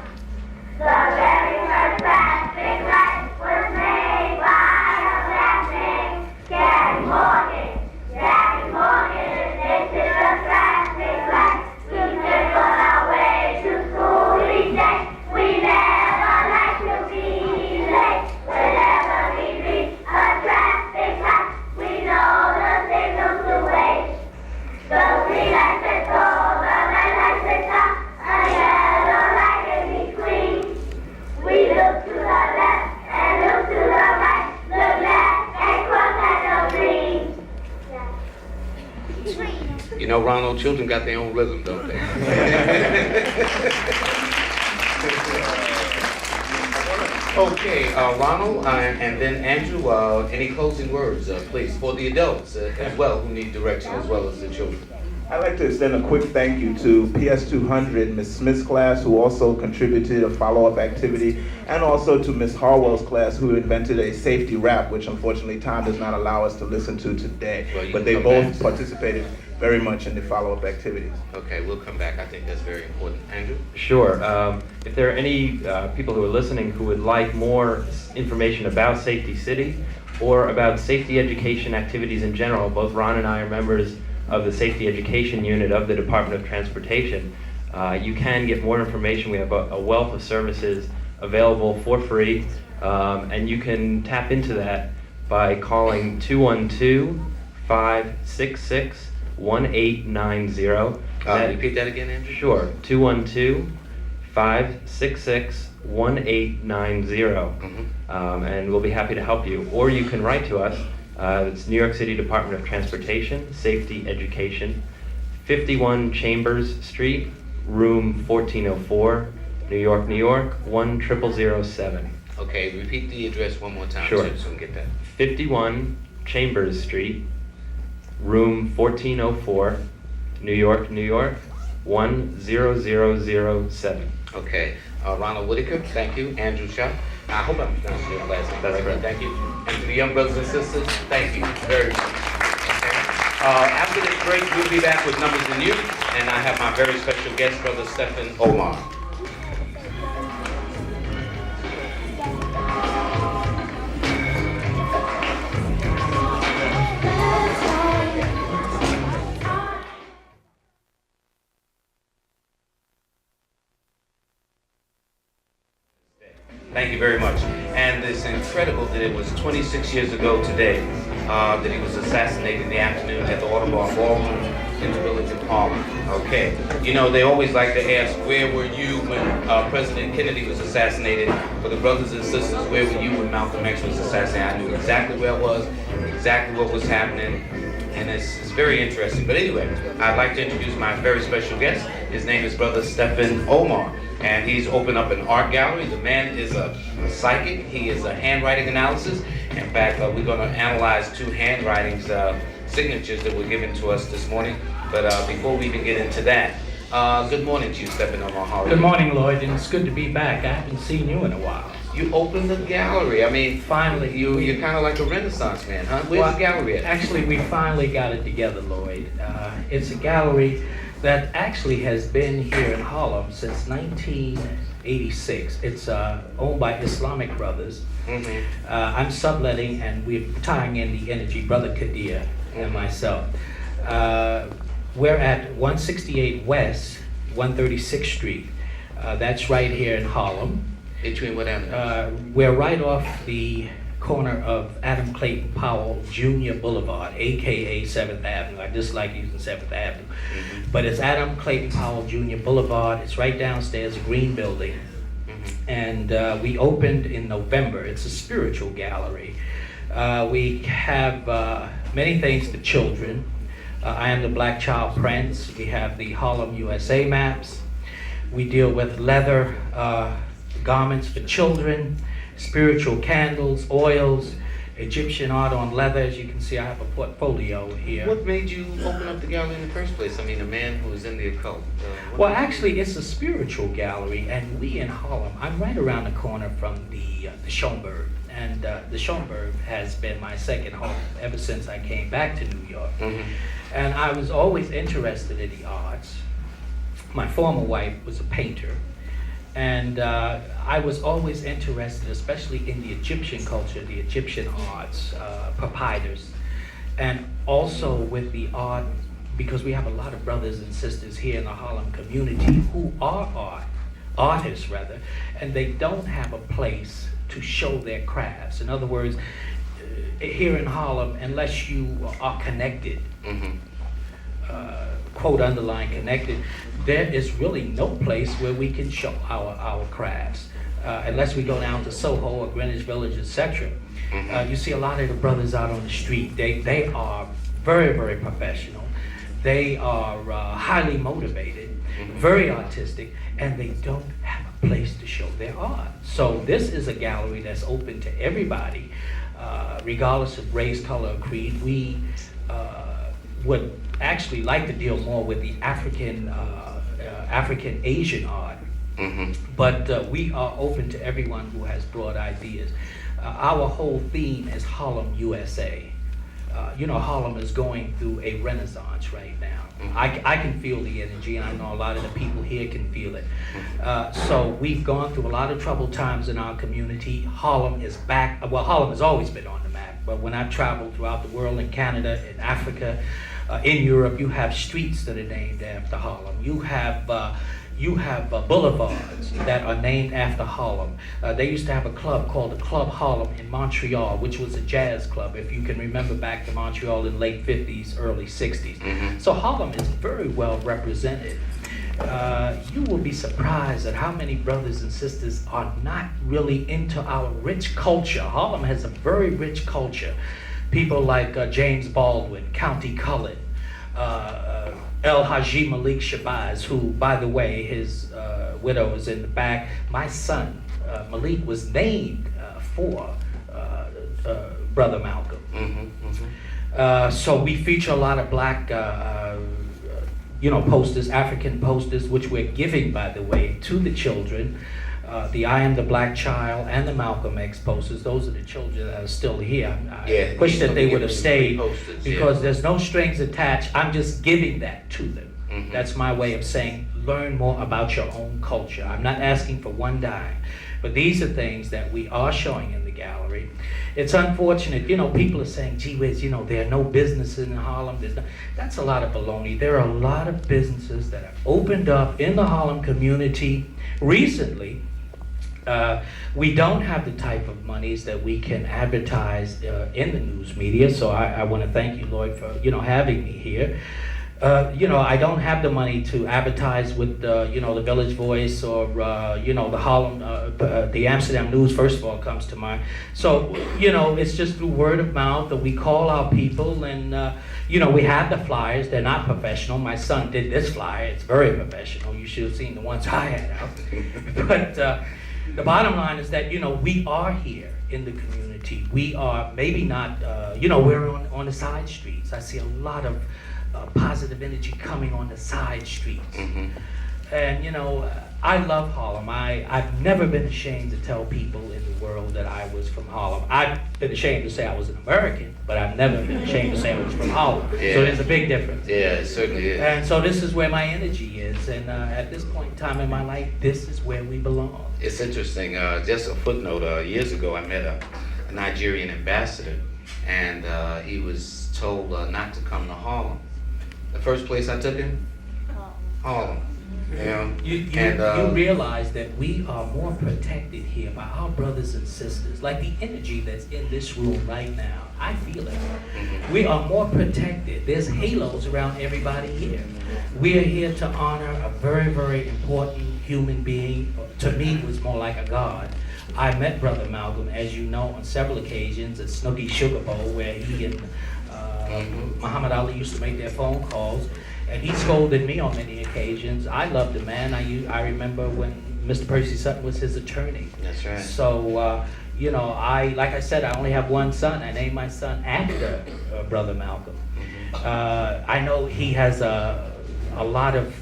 The very first traffic light was made by a black man. Carry Morgan and then to the traffic light. We live on our way to school each day. We never like to be late. Whenever we reach a traffic light, we know the signal's the way. The green light says go, the red light says stop, a yellow light in between. We look to the left and look to the right, look left and cross at the green. You know, Ronald, children got their own rhythm, don't they? Okay, Ronald, and then Andrew, any closing words, please, for the adults as well who need direction as well as the children? I'd like to extend a quick thank you to PS 200, Ms. Smith's class, who also contributed a follow-up activity, and also to Ms. Harwell's class, who invented a safety rap, which unfortunately time does not allow us to listen to today. Well, but they both participated very much in the follow-up activities. Okay, we'll come back. I think that's very important. Andrew? Sure. If there are any people who are listening who would like more information about Safety City or about safety education activities in general, both Ron and I are members of the Safety Education Unit of the Department of Transportation. You can get more information. We have a wealth of services available for free, and you can tap into that by calling 212-566-1890. Repeat that again, Andrew? Sure, 212-566-1890. And we'll be happy to help you. Or you can write to us. It's New York City Department of Transportation, Safety Education, 51 Chambers Street, room 1404, New York, New York, 10007. Okay, repeat the address one more time. Sure. So we can get that. 51 Chambers Street, room 1404, New York, New York, 10007. Okay. Ronald Whitaker, thank you. Andrew Shaw. I hope I'm pronouncing your last name correctly. Thank you. And to the young brothers and sisters, thank you very much. Okay. After this break, we'll be back with Numbers and You, and I have my very special guest, Brother Stefan Omar. Thank you very much. And it's incredible that it was 26 years ago today that he was assassinated in the afternoon at the Audubon Ballroom in the village of Harlem. Okay. You know, they always like to ask, where were you when President Kennedy was assassinated? For the brothers and sisters, where were you when Malcolm X was assassinated? I knew exactly where I was, exactly what was happening. And it's very interesting. But anyway, I'd like to introduce my very special guest. His name is Brother Stefan Omar. And he's opened up an art gallery. The man is a psychic. He is a handwriting analysis. In fact, we're going to analyze two handwritings, signatures that were given to us this morning. But before we even get into that, good morning to you, Stefan Omar. How are you? Good morning, Lloyd, and it's good to be back. I haven't seen you in a while. You opened the gallery. I mean, finally, you're kind of like a Renaissance man, huh? Where's the gallery at? Actually, we finally got it together, Lloyd. It's a gallery that actually has been here in Harlem since 1986. It's owned by Islamic brothers. Mm-hmm. I'm subletting, and we're tying in the energy, Brother Kadir and myself. We're at 168 West, 136th Street. That's right here in Harlem. Between what avenue? We're right off the corner of Adam Clayton Powell Jr. Boulevard, aka 7th Avenue. I dislike using 7th Avenue. Mm-hmm. But it's Adam Clayton Powell Jr. Boulevard. It's right downstairs, a green building. Mm-hmm. And we opened in November. It's a spiritual gallery. We have many things for children. I am the Black Child Prince. We have the Harlem, USA maps. We deal with leather garments for children, spiritual candles, oils, Egyptian art on leather. As you can see, I have a portfolio here. What made you open up the gallery in the first place? I mean, a man who was in the occult. Well, actually, it's a spiritual gallery, and we in Harlem, I'm right around the corner from the Schomburg, and the Schomburg has been my second home ever since I came back to New York. Mm-hmm. And I was always interested in the arts. My former wife was a painter. And I was always interested, especially in the Egyptian culture, the Egyptian arts, papyrus, and also with the art, because we have a lot of brothers and sisters here in the Harlem community who are artists rather, and they don't have a place to show their crafts. In other words, here in Harlem, unless you are connected, mm-hmm. Quote underline connected, there is really no place where we can show our crafts unless we go down to Soho or Greenwich Village, etc. Mm-hmm. You see a lot of the brothers out on the street. They are very, very professional. They are highly motivated, mm-hmm. very artistic, and they don't have a place to show their art. So this is a gallery that's open to everybody, regardless of race, color, or creed. We would actually like to deal more with the African Asian art, mm-hmm. but we are open to everyone who has broad ideas. Our whole theme is Harlem, USA. You know, Harlem is going through a renaissance right now. Mm-hmm. I can feel the energy, and I know a lot of the people here can feel it. So we've gone through a lot of troubled times in our community. Harlem is back. Well, Harlem has always been on the map, but when I've traveled throughout the world, in Canada, in Africa, in Europe, you have streets that are named after Harlem. You have boulevards that are named after Harlem. They used to have a club called the Club Harlem in Montreal, which was a jazz club, if you can remember back to Montreal in late 50s, early 60s. Mm-hmm. So Harlem is very well represented. You will be surprised at how many brothers and sisters are not really into our rich culture. Harlem has a very rich culture. People like James Baldwin, County Cullen, El Haji Malik Shabazz, who, by the way, his widow is in the back. My son, Malik, was named for Brother Malcolm. So we feature a lot of black, posters, African posters, which we're giving, by the way, to the children. The I Am the Black Child and the Malcolm X posters. Those are the children that are still here. I wish that they would have stayed because there's no strings attached. I'm just giving that to them. That's my way of saying, learn more about your own culture. I'm not asking for one dime. But these are things that we are showing in the gallery. It's unfortunate, people are saying, gee whiz, there are no businesses in Harlem. That's a lot of baloney. There are a lot of businesses that have opened up in the Harlem community recently. We don't have the type of monies that we can advertise in the news media, so I want to thank you, Lloyd, for having me here. I don't have the money to advertise with the Village Voice or the Harlem, the Amsterdam News. First of all, comes to mind. So it's just through word of mouth that we call our people, and we have the flyers. They're not professional. My son did this flyer. It's very professional. You should have seen the ones I had out. But the bottom line is that we are here in the community. We are maybe not. We're on the side streets. I see a lot of positive energy coming on the side streets. And I love Harlem. I've never been ashamed to tell people in the world that I was from Harlem. I've been ashamed to say I was an American, but I've never been ashamed to say I was from Harlem. Yeah. So there's a big difference. Yeah, it certainly is. And so this is where my energy is, and at this point in time in my life, this is where we belong. It's interesting, just a footnote, years ago I met a Nigerian ambassador, and he was told not to come to Harlem. The first place I took him? Harlem. You realize that we are more protected here by our brothers and sisters. Like the energy that's in this room right now, I feel it. We are more protected. There's halos around everybody here. We are here to honor a very, very important human being. To me, it was more like a god. I met Brother Malcolm, as you know, on several occasions at Snooky's Sugar Bowl, where he and Muhammad Ali used to make their phone calls, and he scolded me on many occasions. I loved the man. I remember when Mr. Percy Sutton was his attorney. That's right. So, like I said, I only have one son. I named my son after Brother Malcolm. I know he has a lot of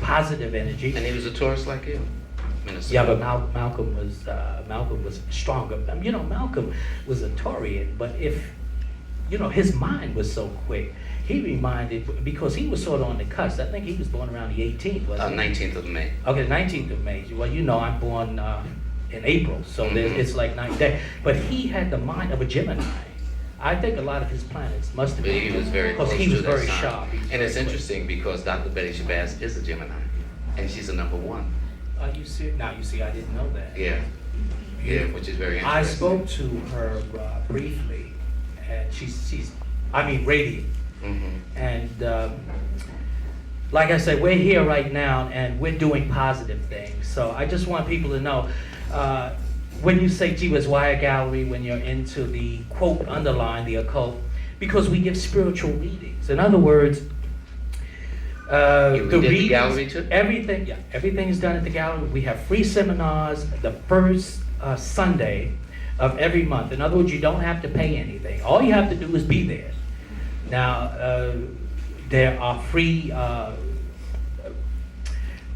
positive energy. And he was a tourist like you. Yeah, but Malcolm was stronger. Malcolm was a Taurian, but if his mind was so quick. He reminded, because he was sort of on the cusp. I think he was born around the 18th, wasn't he? 19th of May. Okay, 19th of May. Well, I'm born in April, so it's like 9 days. But he had the mind of a Gemini. I think a lot of his planets must have been. He was very close because he was to that very sign. sharp. And it's interesting because Dr. Betty Shabazz is a Gemini, and she's a #1. You see, now you see, I didn't know that. Yeah, which is very interesting. I spoke to her briefly, and she's radiant. And like I said, we're here right now, and we're doing positive things. So I just want people to know, when you say, gee whiz, why a gallery when you're into the, quote, underline the occult? Because we give spiritual readings. In other words, the readings, gallery too? Everything is done at the gallery. We have free seminars the first Sunday of every month. In other words, you don't have to pay anything. All you have to do is be there. Now, there are free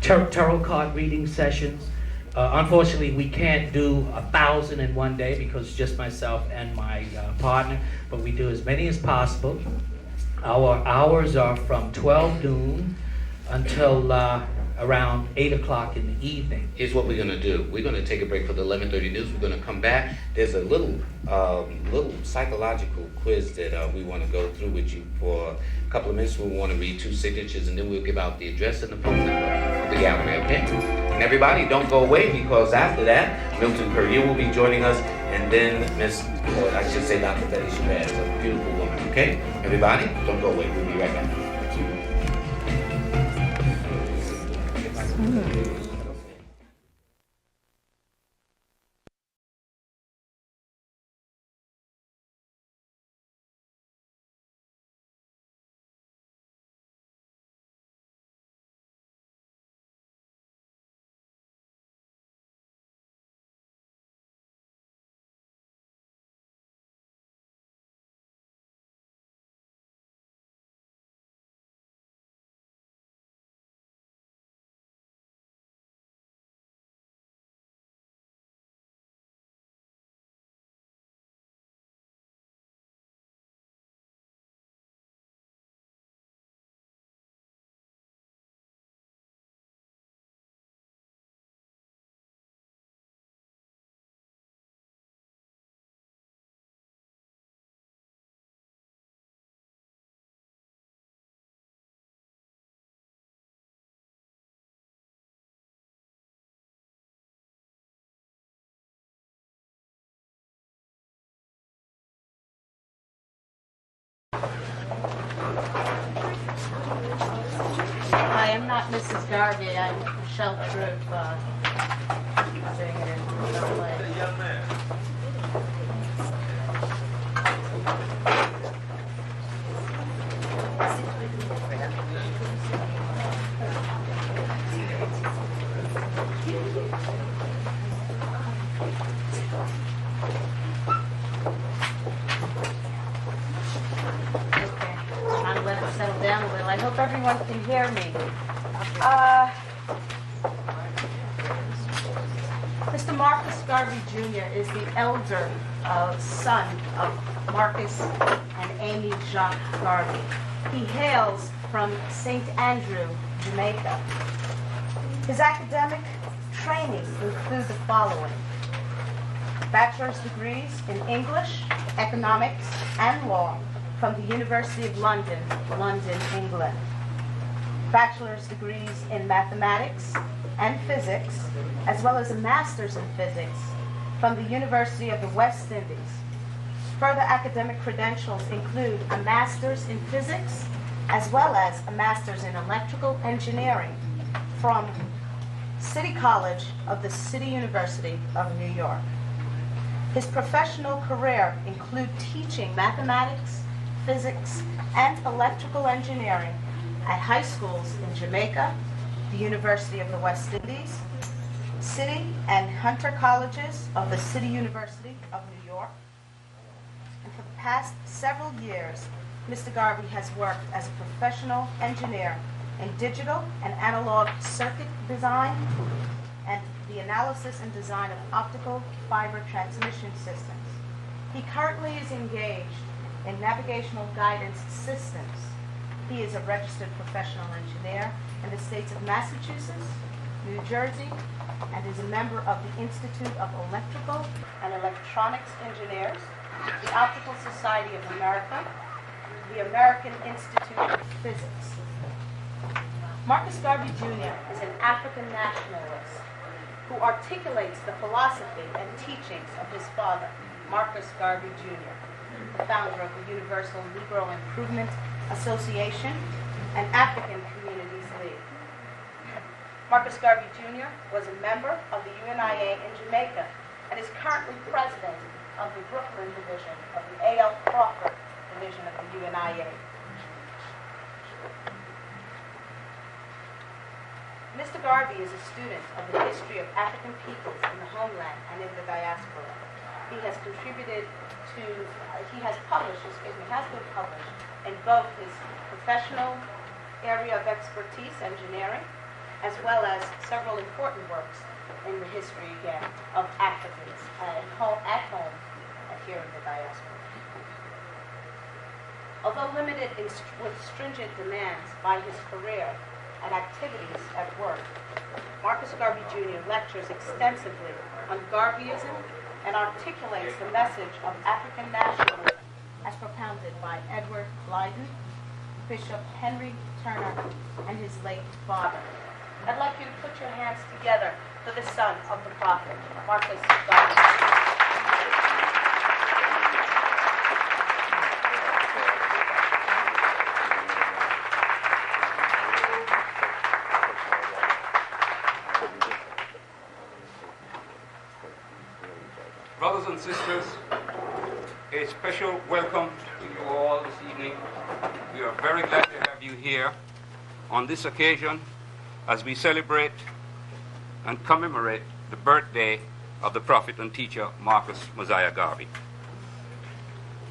tarot card reading sessions. Unfortunately, we can't do 1,000 in one day because it's just myself and my partner, but we do as many as possible. Our hours are from 12 noon until around 8 o'clock in the evening. Here's what we're going to do. We're going to take a break for the 11:30 news. We're going to come back. There's a little psychological quiz that we want to go through with you for a couple of minutes. We want to read 2 signatures, and then we'll give out the address and the phone number of the gallery, okay? And everybody, don't go away, because after that, Milton Courier will be joining us, and then Dr. Betty Shabazz, a beautiful woman, okay? Everybody, don't go away. We'll be right back. Mrs. Garvey, I'm Michelle Troop, doing it in LA. Trying to let it settle down a little. I hope everyone can hear me. Mr. Marcus Garvey Jr. is the elder son of Marcus and Amy Jacques Garvey. He hails from St. Andrew, Jamaica. His academic training includes the following: bachelor's degrees in English, economics, and law from the University of London, London, England. Bachelor's degrees in mathematics and physics, as well as a master's in physics from the University of the West Indies. Further academic credentials include a master's in physics, as well as a master's in electrical engineering from City College of the City University of New York. His professional career includes teaching mathematics, physics, and electrical engineering at high schools in Jamaica, the University of the West Indies, City and Hunter Colleges of the City University of New York. And for the past several years, Mr. Garvey has worked as a professional engineer in digital and analog circuit design and the analysis and design of optical fiber transmission systems. He currently is engaged in navigational guidance systems. He is a registered professional engineer in the states of Massachusetts, New Jersey, and is a member of the Institute of Electrical and Electronics Engineers, the Optical Society of America, the American Institute of Physics. Marcus Garvey Jr. is an African nationalist who articulates the philosophy and teachings of his father, Marcus Garvey Jr., the founder of the Universal Negro Improvement Association and African Communities League. Marcus Garvey Jr. was a member of the UNIA in Jamaica and is currently president of the Brooklyn division of the A.L. Crawford division of the UNIA. Mr. Garvey is a student of the history of African peoples in the homeland and in the diaspora. He has contributed to, he has been published in both his professional area of expertise, engineering, as well as several important works in the history, again, of Africans at home and here in the diaspora. Although limited with stringent demands by his career and activities at work, Marcus Garvey Jr. lectures extensively on Garveyism and articulates the message of African nationalism as propounded by Edward Blyden, Bishop Henry Turner, and his late father. I'd like you to put your hands together for the son of the prophet, Marcus Garvey. Brothers and sisters, a special welcome to you all this evening. We are very glad to have you here on this occasion as we celebrate and commemorate the birthday of the prophet and teacher Marcus Mosiah Garvey.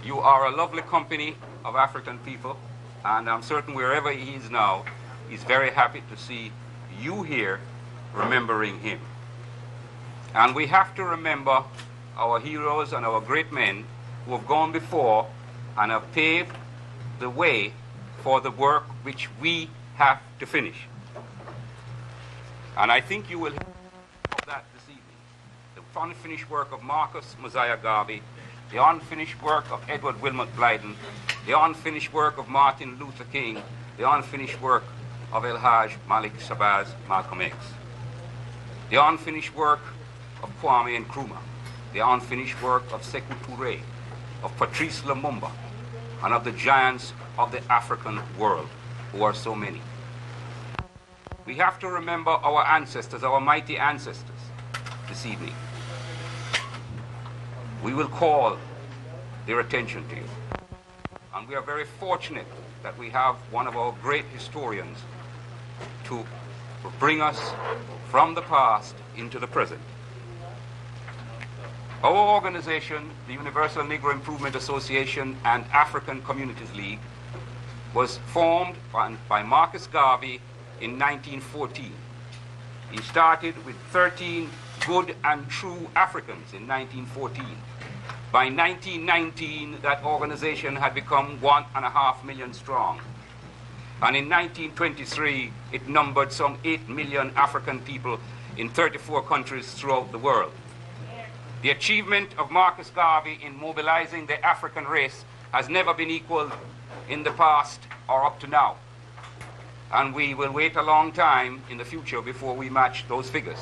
You are a lovely company of African people, and I'm certain wherever he is now, he's very happy to see you here remembering him. And we have to remember our heroes and our great men who have gone before and have paved the way for the work which we have to finish. And I think you will hear of that this evening. The unfinished work of Marcus Mosiah Garvey, the unfinished work of Edward Wilmot Blyden, the unfinished work of Martin Luther King, the unfinished work of El-Hajj Malik Shabazz Malcolm X, the unfinished work of Kwame Nkrumah, the unfinished work of Sekou Touré, of Patrice Lumumba, and of the giants of the African world, who are so many. We have to remember our ancestors, our mighty ancestors, this evening. We will call their attention to you. And we are very fortunate that we have one of our great historians to bring us from the past into the present. Our organization, the Universal Negro Improvement Association and African Communities League, was formed by Marcus Garvey in 1914. He started with 13 good and true Africans in 1914. By 1919, that organization had become 1.5 million strong. And in 1923, it numbered some 8 million African people in 34 countries throughout the world. The achievement of Marcus Garvey in mobilizing the African race has never been equaled in the past or up to now. And we will wait a long time in the future before we match those figures.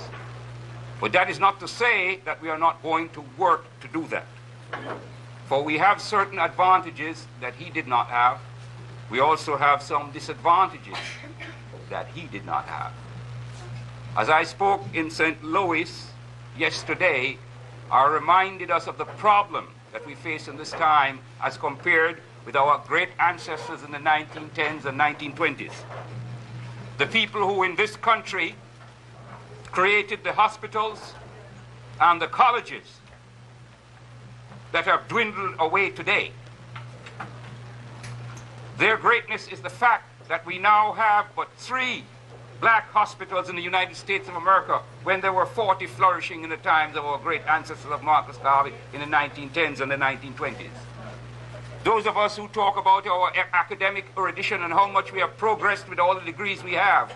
But that is not to say that we are not going to work to do that. For we have certain advantages that he did not have. We also have some disadvantages that he did not have. As I spoke in St. Louis yesterday, I reminded us of the problem that we face in this time as compared with our great ancestors in the 1910s and 1920s. The people who in this country created the hospitals and the colleges that have dwindled away today. Their greatness is the fact that we now have but 3 black hospitals in the United States of America when there were 40 flourishing in the times of our great ancestors of Marcus Garvey in the 1910s and the 1920s. Those of us who talk about our academic erudition and how much we have progressed with all the degrees we have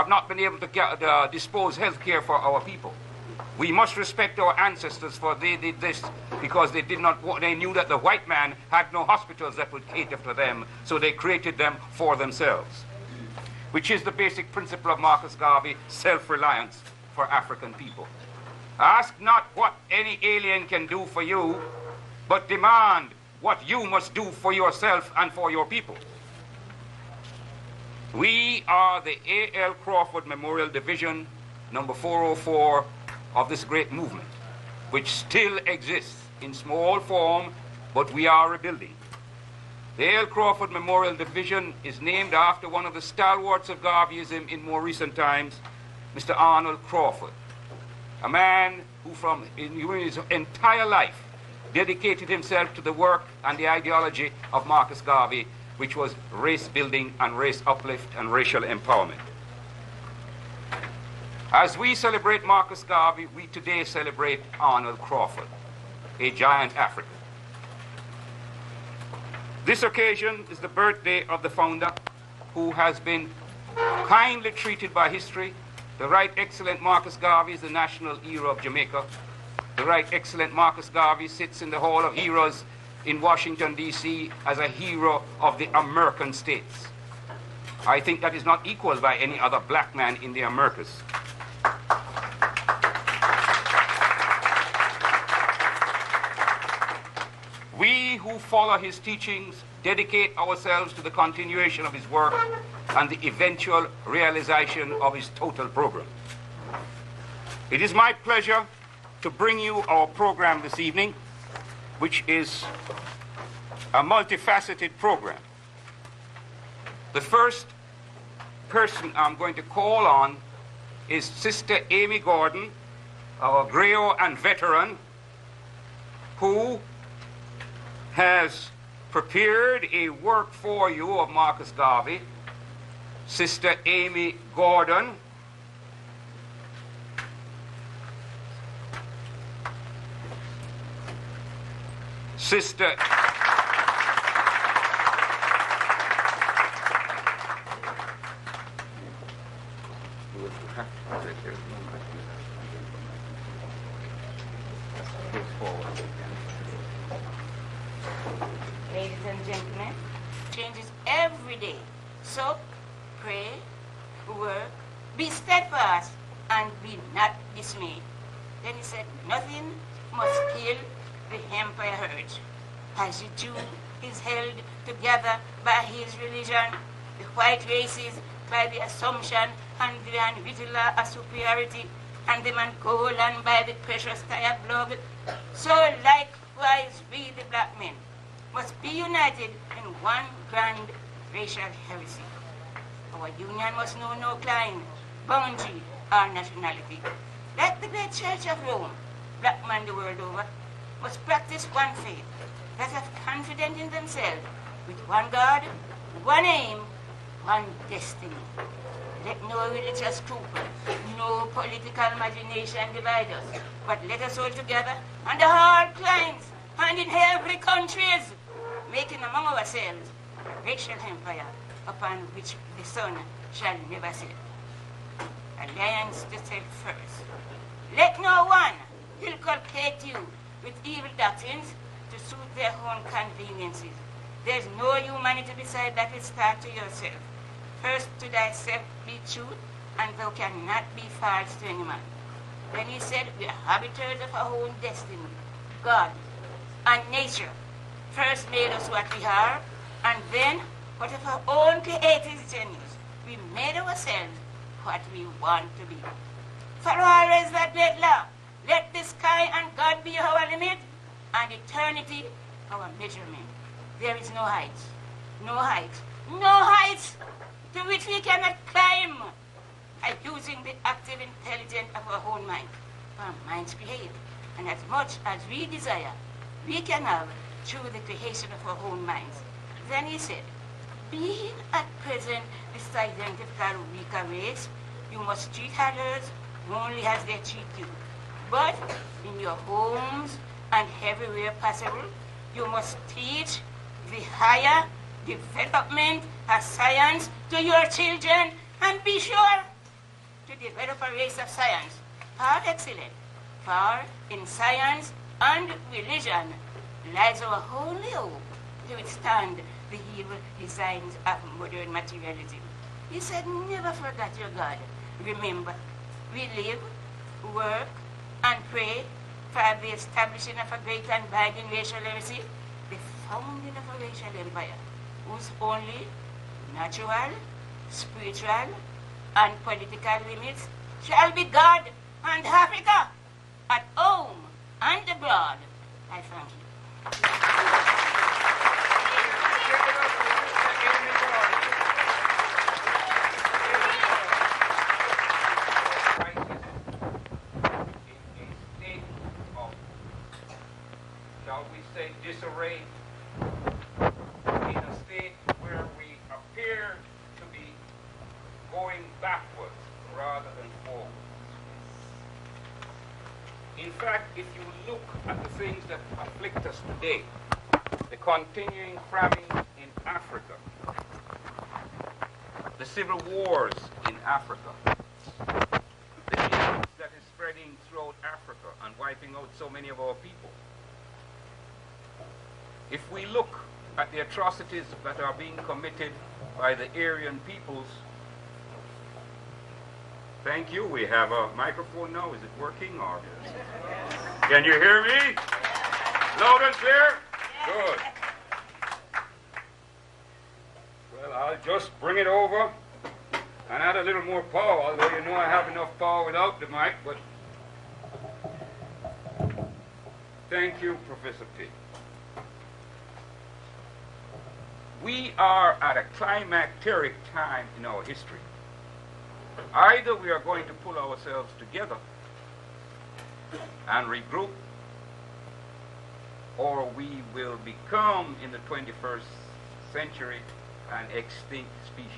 not been able to dispose health care for our people. We must respect our ancestors, for they did this because they knew that the white man had no hospitals that would cater for them, so they created them for themselves, which is the basic principle of Marcus Garvey, self-reliance for African people. Ask not what any alien can do for you, but demand what you must do for yourself and for your people. We are the A.L. Crawford Memorial Division, number 404, of this great movement, which still exists in small form, but we are rebuilding. The A.L. Crawford Memorial Division is named after one of the stalwarts of Garveyism in more recent times, Mr. Arnold Crawford, a man who in his entire life dedicated himself to the work and the ideology of Marcus Garvey, which was race building and race uplift and racial empowerment. As we celebrate Marcus Garvey, we today celebrate Arnold Crawford, a giant African. This occasion is the birthday of the founder, who has been kindly treated by history. The Right Excellent Marcus Garvey is the national hero of Jamaica. The Right Excellent Marcus Garvey sits in the Hall of Heroes in Washington, D.C. as a hero of the American states. I think that is not equaled by any other black man in the Americas. We who follow his teachings dedicate ourselves to the continuation of his work and the eventual realization of his total program. It is my pleasure to bring you our program this evening, which is a multifaceted program. The first person I'm going to call on is Sister Amy Gordon, our griot and veteran, who has prepared a work for you of Marcus Garvey. Sister Amy Gordon Sister Ladies and gentlemen, changes every day. So, pray, work, be steadfast, and be not dismayed. Then he said, nothing must kill the empire urge. As the Jew is held together by his religion, the white races by the assumption and the unwritten law of superiority, and the man golden by the precious tie of blood. So likewise we, the black men, must be united in one grand racial heresy. Our union must know no line, boundary, or nationality. Like the great Church of Rome, black men the world over must practice one faith, that of confidence in themselves, with one God, one aim, one destiny. Let no religious scruple, no political imagination divide us, but let us all together under all climes and in every countries, making among ourselves a racial empire upon which the sun shall never set. Alliance to self first. Let no one inculcate you with evil doctrines to suit their own conveniences. There is no humanity beside that will start to yourself. First to thyself be true, and thou cannot be false to any man. Then he said, we are arbiters of our own destiny. God and nature first made us what we are, and then, what of our own creative genius, we made ourselves what we want to be. For always that great law, let the sky and God be our limit, and eternity our measurement. There is no heights, no heights, no heights to which we cannot climb by using the active intelligence of our own mind. Our minds create, and as much as we desire, we can have through the creation of our own minds. Then he said, being at present this identical weaker race, you must treat others only as they treat you. But in your homes and everywhere possible, you must teach the higher development of science to your children, and be sure to develop a race of science, par excellent. For in science and religion lies our only hope to withstand the evil designs of modern materialism. He said, never forget your God. Remember, we live, work, and pray for the establishing of a great and binding racial heresy, the founding of a racial empire, whose only natural, spiritual, and political limits shall be God and Africa, at home and abroad. I thank you. Disarray, in a state where we appear to be going backwards rather than forwards. In fact, if you look at the things that afflict us today, the continuing famine in Africa, the civil wars in Africa, the disease that is spreading throughout Africa and wiping out so many of our people, if we look at the atrocities that are being committed by the Aryan peoples, thank you, we have a microphone now. Is it working? Or can you hear me? Loud and clear? Good. Well, I'll just bring it over and add a little more power, although you know I have enough power without the mic, but thank you, Professor P. We are at a climacteric time in our history. Either we are going to pull ourselves together and regroup, or we will become, in the 21st century, an extinct species.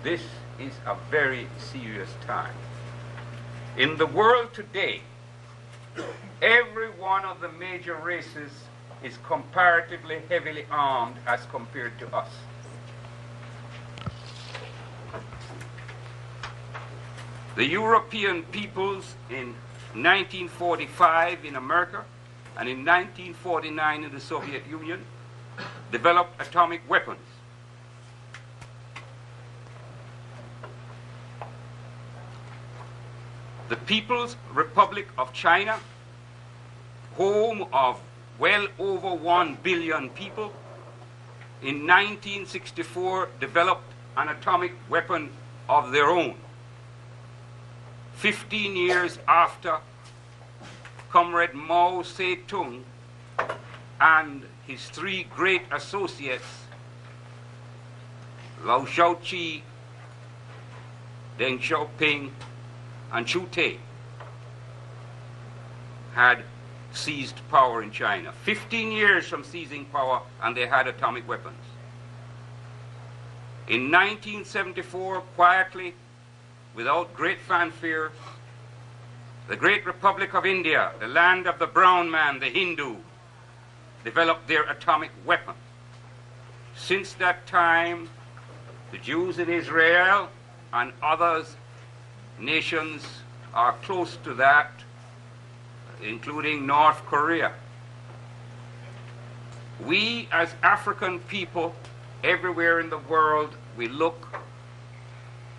This is a very serious time. In the world today, every one of the major races is comparatively heavily armed as compared to us. The European peoples in 1945 in America and in 1949 in the Soviet Union developed atomic weapons. The People's Republic of China, home of well over 1 billion people, in 1964 developed an atomic weapon of their own. 15 years after Comrade Mao Zedong and his three great associates, Lao Shaoqi, Deng Xiaoping, and Chu Tai, had seized power in China. 15 years from seizing power, and they had atomic weapons. In 1974, quietly, without great fanfare, the great Republic of India, the land of the brown man, the Hindu, developed their atomic weapon. Since that time, the Jews in Israel and other nations are close to that, including North Korea. We as African people, everywhere in the world we look,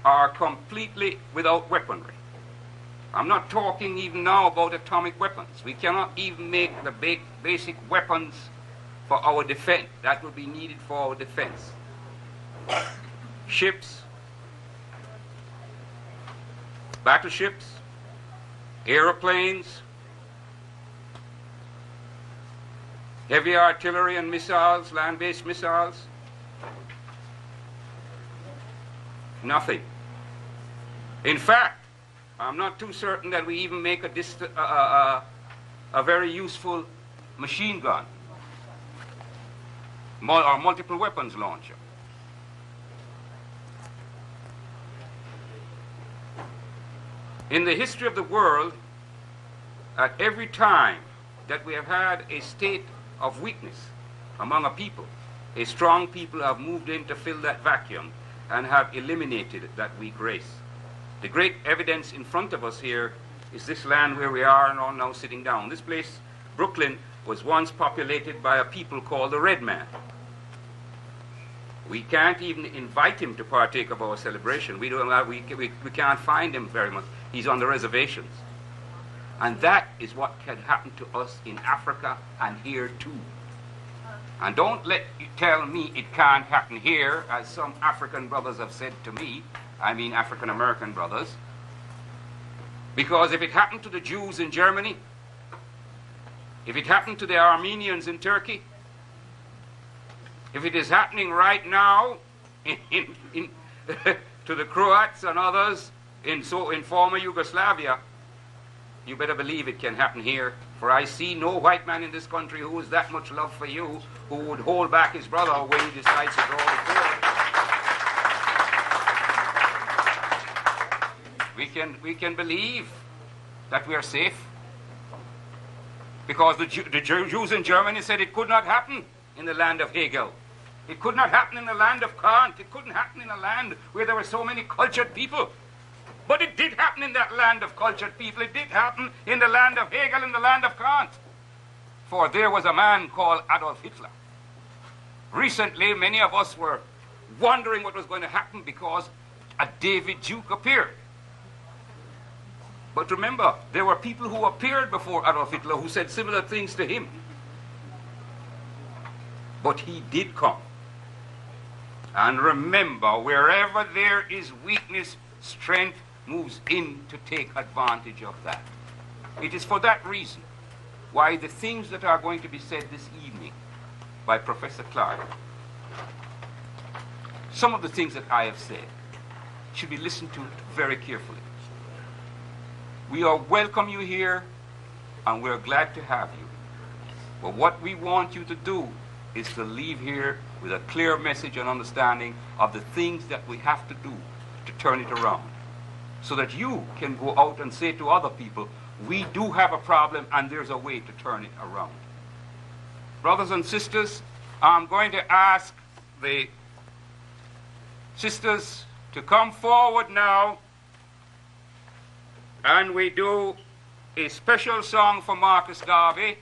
are completely without weaponry. I'm not talking even now about atomic weapons. We cannot even make the basic weapons for our defense. That would be needed for our defense. Ships, battleships, aeroplanes, heavy artillery and missiles, land-based missiles, nothing. In fact, I'm not too certain that we even make a very useful machine gun or multiple weapons launcher. In the history of the world, at every time that we have had a state of weakness among a people, a strong people have moved in to fill that vacuum and have eliminated that weak race. The great evidence in front of us here is this land where we are now sitting down. This place, Brooklyn, was once populated by a people called the Red Man. We can't even invite him to partake of our celebration. We can't find him very much. He's on the reservations. And that is what can happen to us in Africa and here too. And don't let you tell me it can't happen here, as some African brothers have said to me. I mean African American brothers. Because if it happened to the Jews in Germany, if it happened to the Armenians in Turkey, if it is happening right now to the Croats and others in former Yugoslavia, you better believe it can happen here. For I see no white man in this country who has that much love for you, who would hold back his brother when he decides to draw the sword. We can believe that we are safe. Because the Jews in Germany said it could not happen in the land of Hegel. It could not happen in the land of Kant. It couldn't happen in a land where there were so many cultured people. But it did happen in that land of cultured people. It did happen in the land of Hegel, in the land of Kant. For there was a man called Adolf Hitler. Recently, many of us were wondering what was going to happen because a David Duke appeared. But remember, there were people who appeared before Adolf Hitler who said similar things to him. But he did come. And remember, wherever there is weakness, strength moves in to take advantage of that. It is for that reason why the things that are going to be said this evening by Professor Clarke, some of the things that I have said, should be listened to very carefully. We welcome you here, and we're glad to have you. But what we want you to do is to leave here with a clear message and understanding of the things that we have to do to turn it around, so that you can go out and say to other people, we do have a problem and there's a way to turn it around. Brothers and sisters, I'm going to ask the sisters to come forward now, and we do a special song for Marcus Garvey.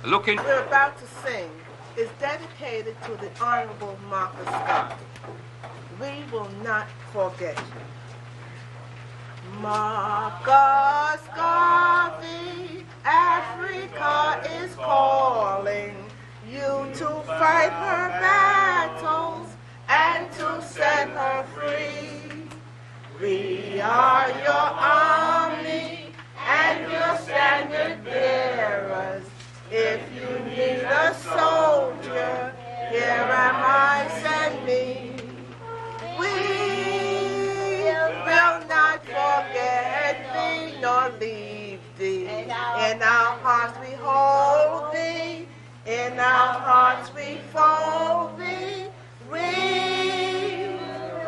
We're about to sing is dedicated to the Honorable Marcus Garvey. We will not forget you. Marcus Garvey, Africa is calling you to fight her battles and to set her free. We are your army and your standard bearers. If you need a soldier, here am I, send me. We will not forget thee nor leave thee. In our hearts we hold thee. In our hearts we fold thee. We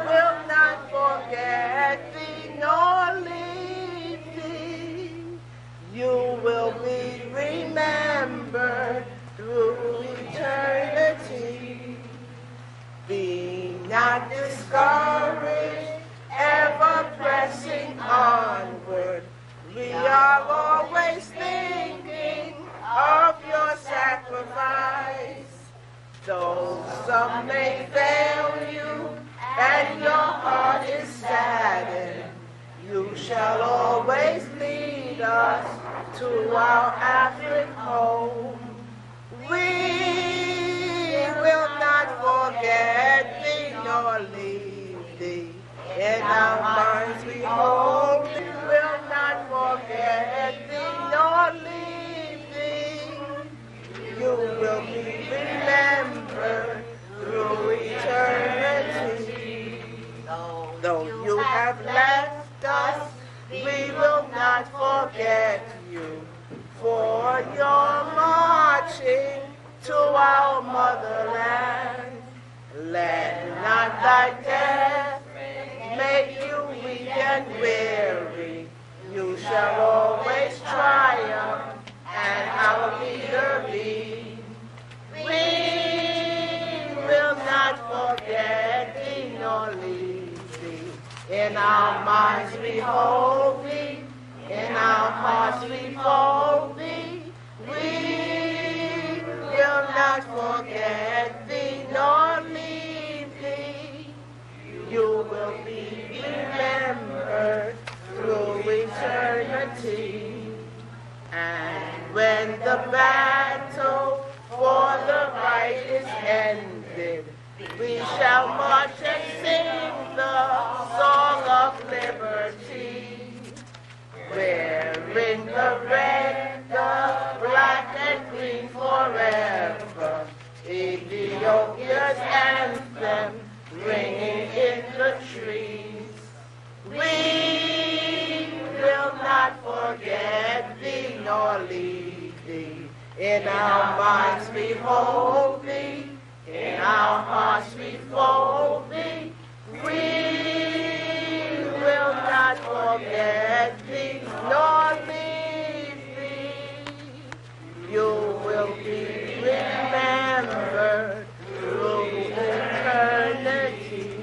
will not forget thee nor leave thee. You will be remembered through eternity. Be not discouraged, ever pressing onward. We are always thinking of your sacrifice. Though some may fail you and your heart is saddened, you shall always lead us to our African home. We will not forget thee nor leave thee. In our minds we hold thee. We will not forget thee nor leave thee. You will be remembered through eternity. Though you have left us, we will not forget you. For your marching to our motherland. Let not thy death make you weak and weary. You shall always triumph and our leader be. We will not forget thee nor leave thee. In our minds we hold thee. In our hearts we fold thee. We will not forget thee nor leave thee. You will be remembered through eternity. And when the battle for the right is ended, we shall march and sing the song of liberty. Wearing the red, the black and green forever, Ethiopia's anthem ringing in the trees. We will not forget thee nor leave thee. In our minds we hold thee. In our hearts we fold thee. We will not forget thee nor leave thee. You will be remembered through eternity.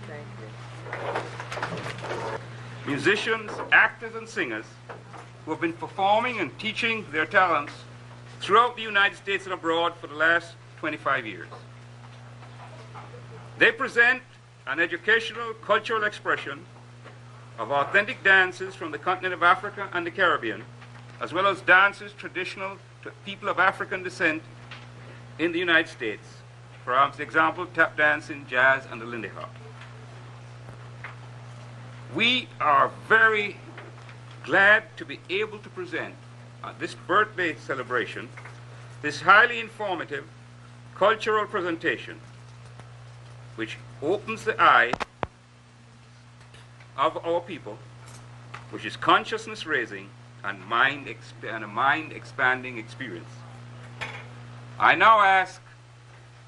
Thank you. Musicians, actors, and singers who have been performing and teaching their talents throughout the United States and abroad for the last 25 years. They present an educational, cultural expression of authentic dances from the continent of Africa and the Caribbean, as well as dances traditional to people of African descent in the United States. For example, tap dancing, jazz, and the Lindy Hop. We are very glad to be able to present at this birthday celebration this highly informative cultural presentation which opens the eye of our people, which is consciousness raising and a mind expanding experience. I now ask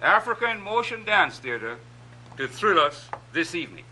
Africa in Motion Dance Theater to thrill us this evening.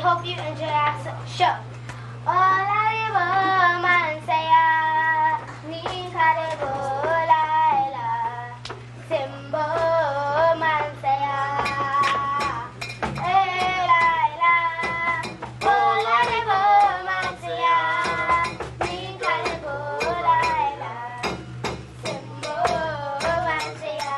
hope you enjoy our show. Olaribo mansaya, nikarebo laila, simbo mansaya, laila. Olaribo mansaya, nikarebo laila, simbo mansaya,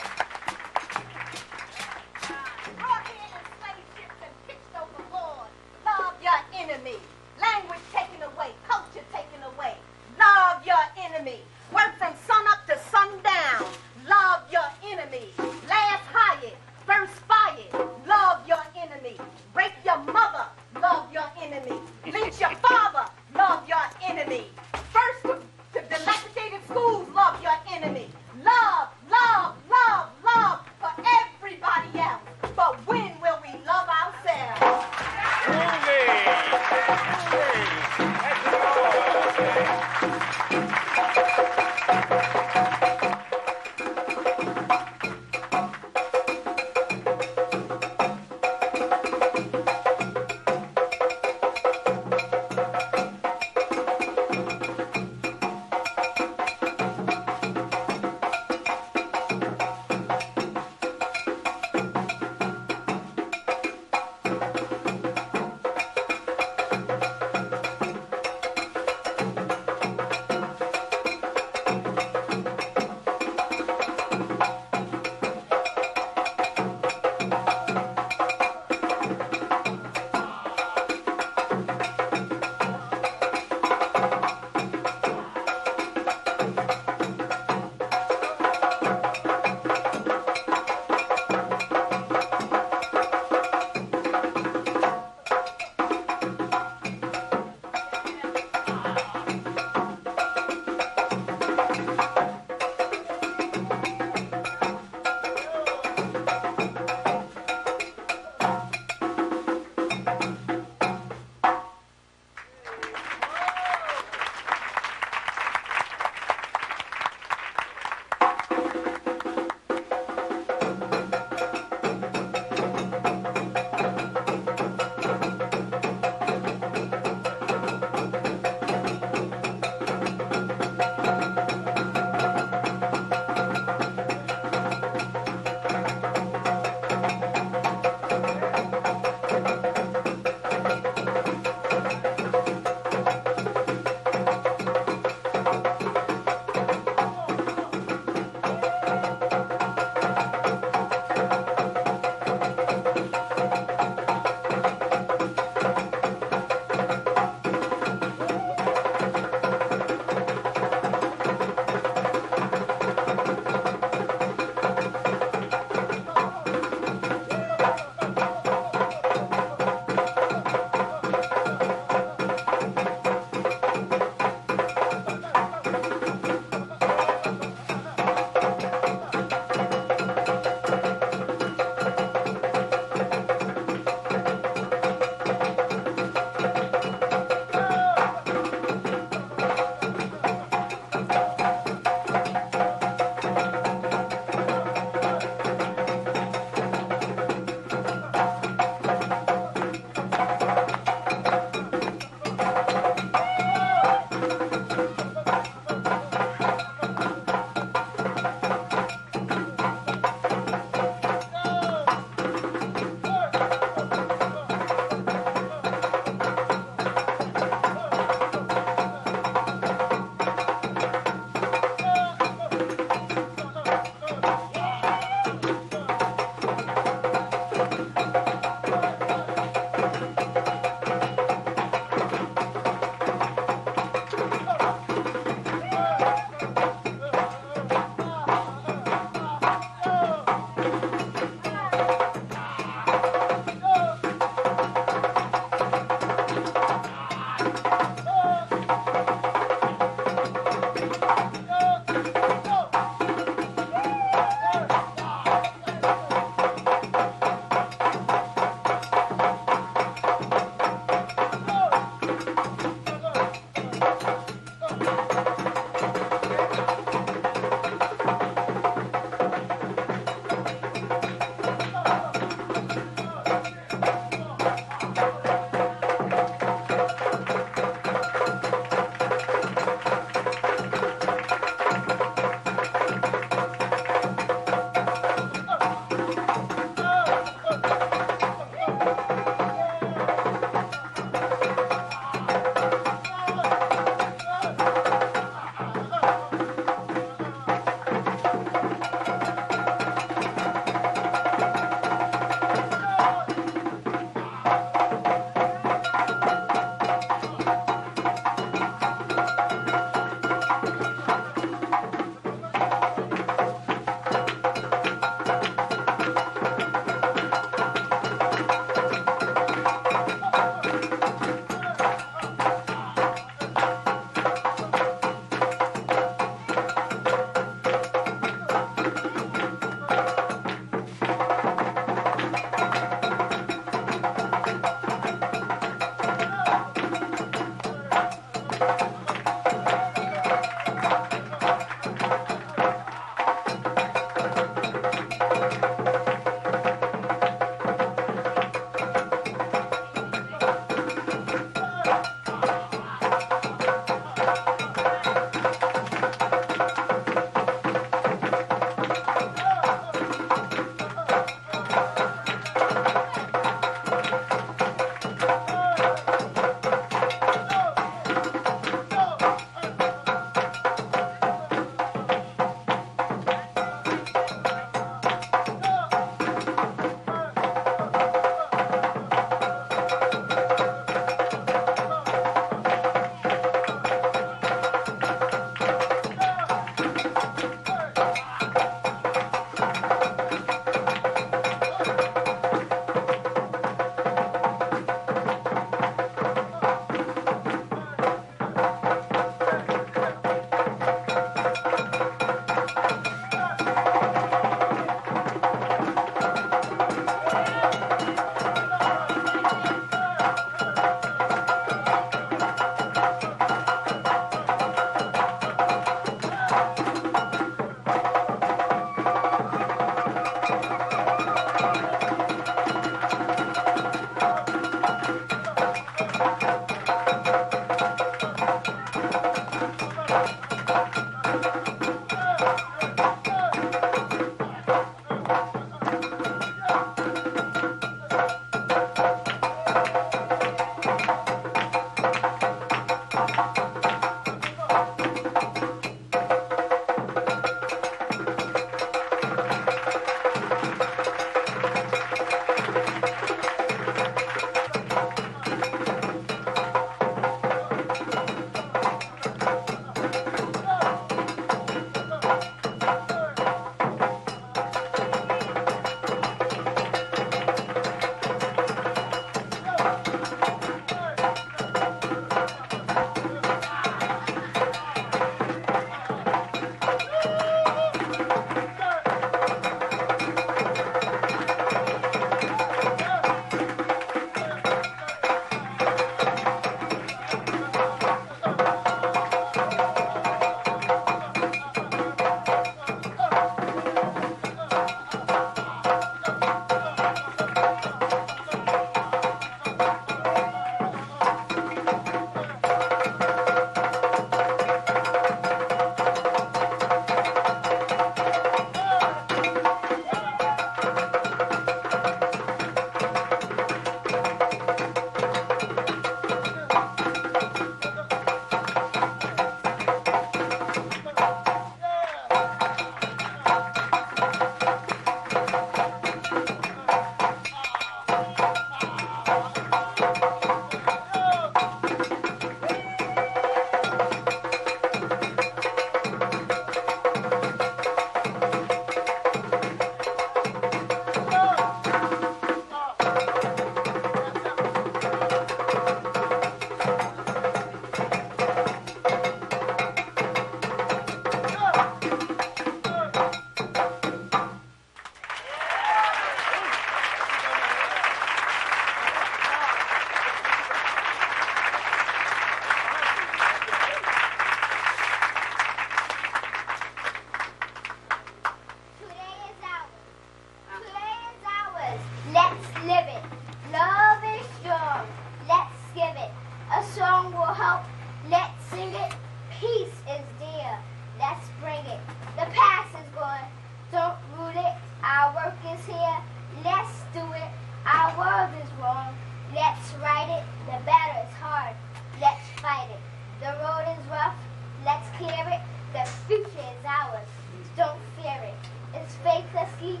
live it. Love is strong, let's give it. A song will help, let's sing it. Peace is dear, let's bring it. The past is gone, don't root it. Our work is here, let's do it. Our world is wrong, let's right it. The battle is hard, let's fight it. The road is rough, let's clear it. The future is ours, don't fear it. Is faith asleep?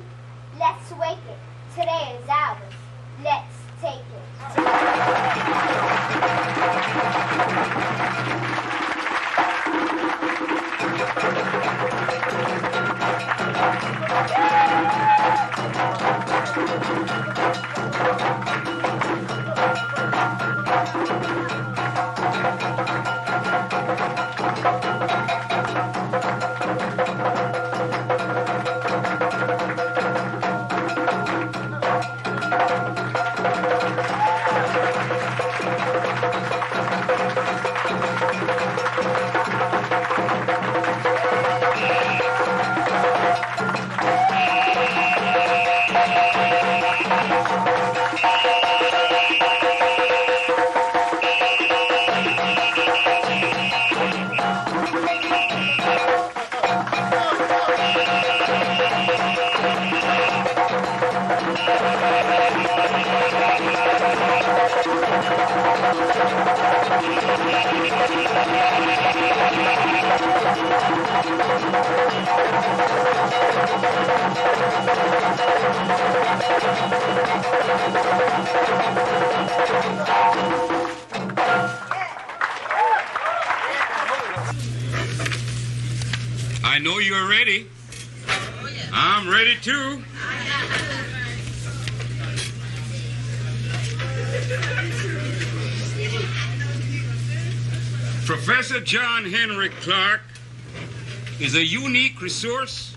Let's wake it. Today is ours, let's take it. I know you're ready. I'm ready too. Professor John Henrik Clarke is a unique resource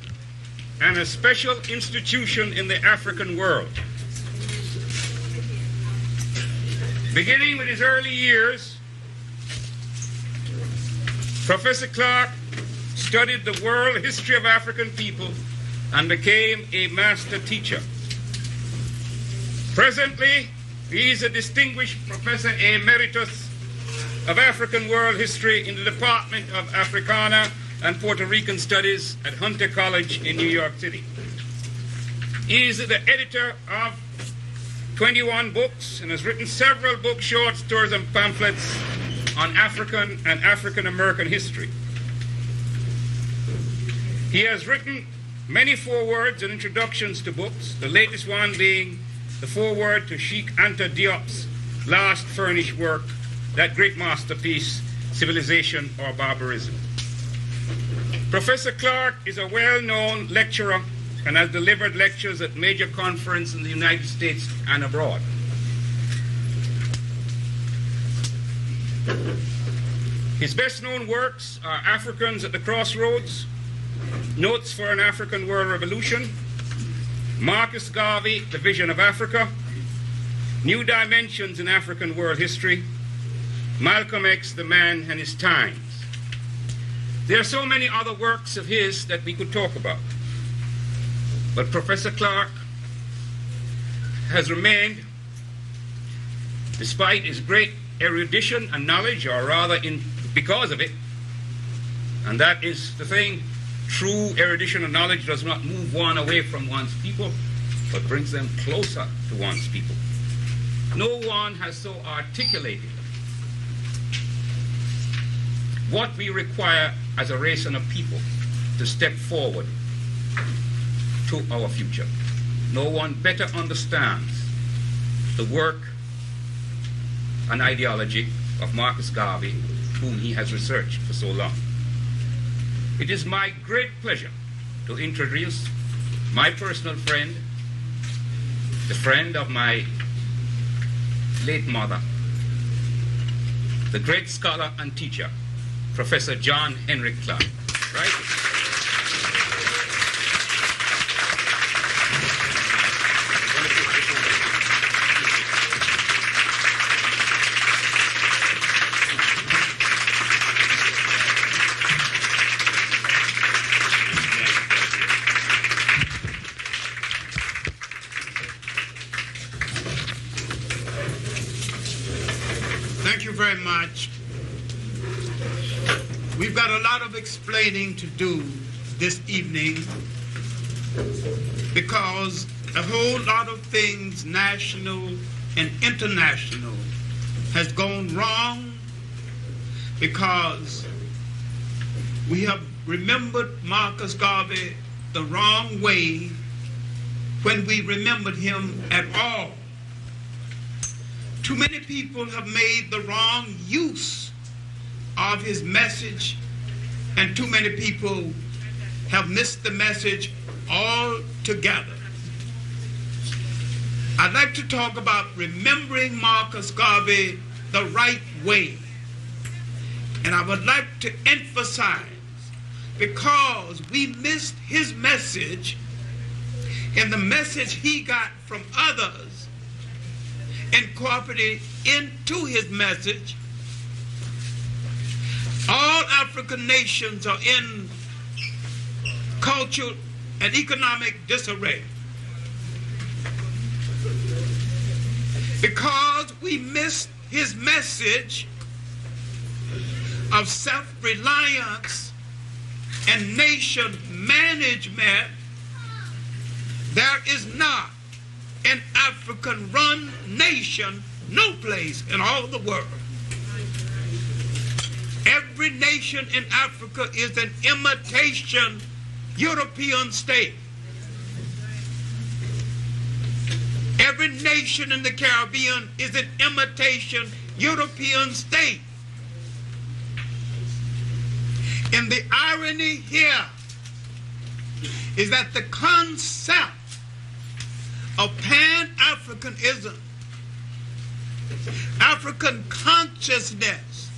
and a special institution in the African world. Beginning with his early years, Professor Clarke studied the world history of African people and became a master teacher. Presently, he is a distinguished Professor Emeritus of African World History in the Department of Africana and Puerto Rican Studies at Hunter College in New York City. He is the editor of 21 books and has written several books, short stories, and pamphlets on African and African American history. He has written many forewords and introductions to books, the latest one being the foreword to Sheikh Anta Diop's last furnished work, that great masterpiece, Civilization or Barbarism. Professor Clarke is a well-known lecturer and has delivered lectures at major conferences in the United States and abroad. His best-known works are Africans at the Crossroads, Notes for an African World Revolution, Marcus Garvey, The Vision of Africa, New Dimensions in African World History, Malcolm X, The Man and His Times. There are so many other works of his that we could talk about. But Professor Clarke has remained, despite his great erudition and knowledge, or rather because of it, and that is the thing. True erudition and knowledge does not move one away from one's people, but brings them closer to one's people. No one has so articulated what we require as a race and a people to step forward to our future. No one better understands the work and ideology of Marcus Garvey, whom he has researched for so long. It is my great pleasure to introduce my personal friend, the friend of my late mother, the great scholar and teacher, Professor John Henrik Clarke. Right? you very much. We've got a lot of explaining to do this evening because a whole lot of things, national and international, has gone wrong because we have remembered Marcus Garvey the wrong way when we remembered him at all. Too many people have made the wrong use of his message, and too many people have missed the message altogether. I'd like to talk about remembering Marcus Garvey the right way. And I would like to emphasize, because we missed his message and the message he got from others incorporated into his message, all African nations are in cultural and economic disarray. Because we missed his message of self-reliance and nation management, there is not an African-run nation, no place in all the world. Every nation in Africa is an imitation European state. Every nation in the Caribbean is an imitation European state. And the irony here is that the concept of Pan-Africanism, African consciousness,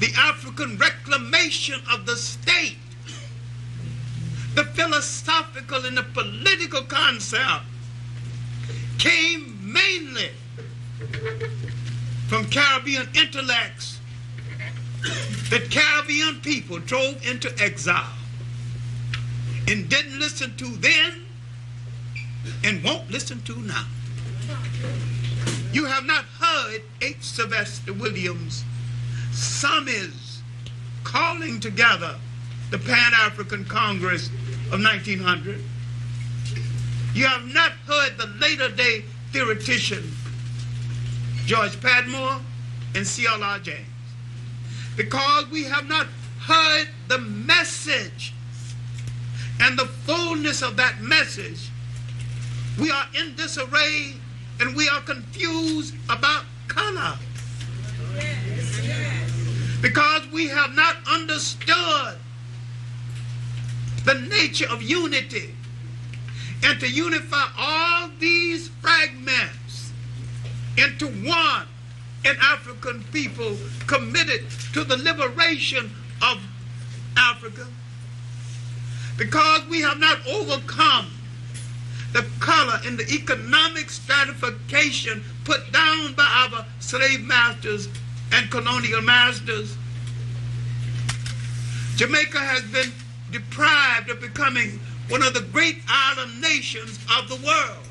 the African reclamation of the state, the philosophical and the political concept came mainly from Caribbean intellects that Caribbean people drove into exile and didn't listen to then and won't listen to now. You have not heard H. Sylvester Williams' summies calling together the Pan-African Congress of 1900. You have not heard the later day theoretician George Padmore and C.L.R. James, because we have not heard the message and the fullness of that message. We are in disarray and we are confused about color. Because we have not understood the nature of unity, and to unify all these fragments into one, an African people committed to the liberation of Africa. Because we have not overcome the color and the economic stratification put down by our slave masters and colonial masters, Jamaica has been deprived of becoming one of the great island nations of the world.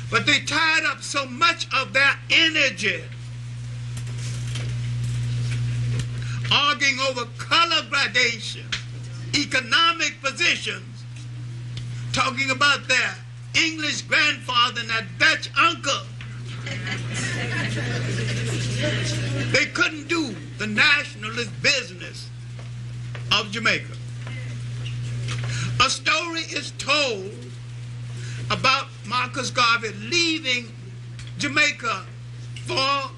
But they tied up so much of their energy arguing over color gradation, economic positions, talking about their English grandfather and their Dutch uncle. They couldn't do the nationalist business of Jamaica. A story is told about Marcus Garvey leaving Jamaica for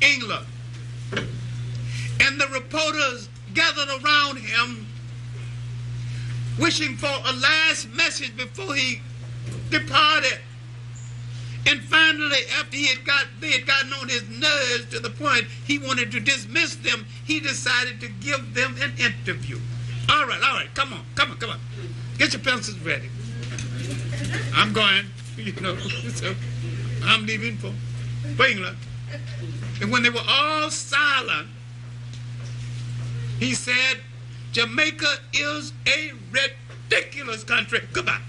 England. And the reporters gathered around him wishing for a last message before he departed. And finally, after they had gotten on his nerves to the point he wanted to dismiss them, he decided to give them an interview. All right, come on. Get your pencils ready. I'm going, so I'm leaving for England. And when they were all silent, he said, Jamaica is a ridiculous country. Goodbye.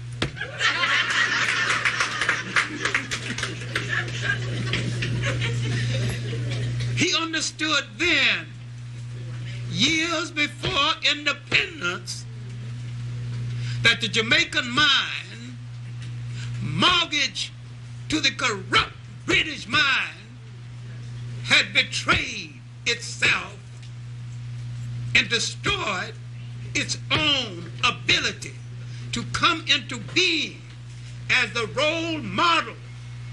He understood then, years before independence, that the Jamaican mind, mortgaged to the corrupt British mind, had betrayed itself and destroyed its own ability to come into being as the role model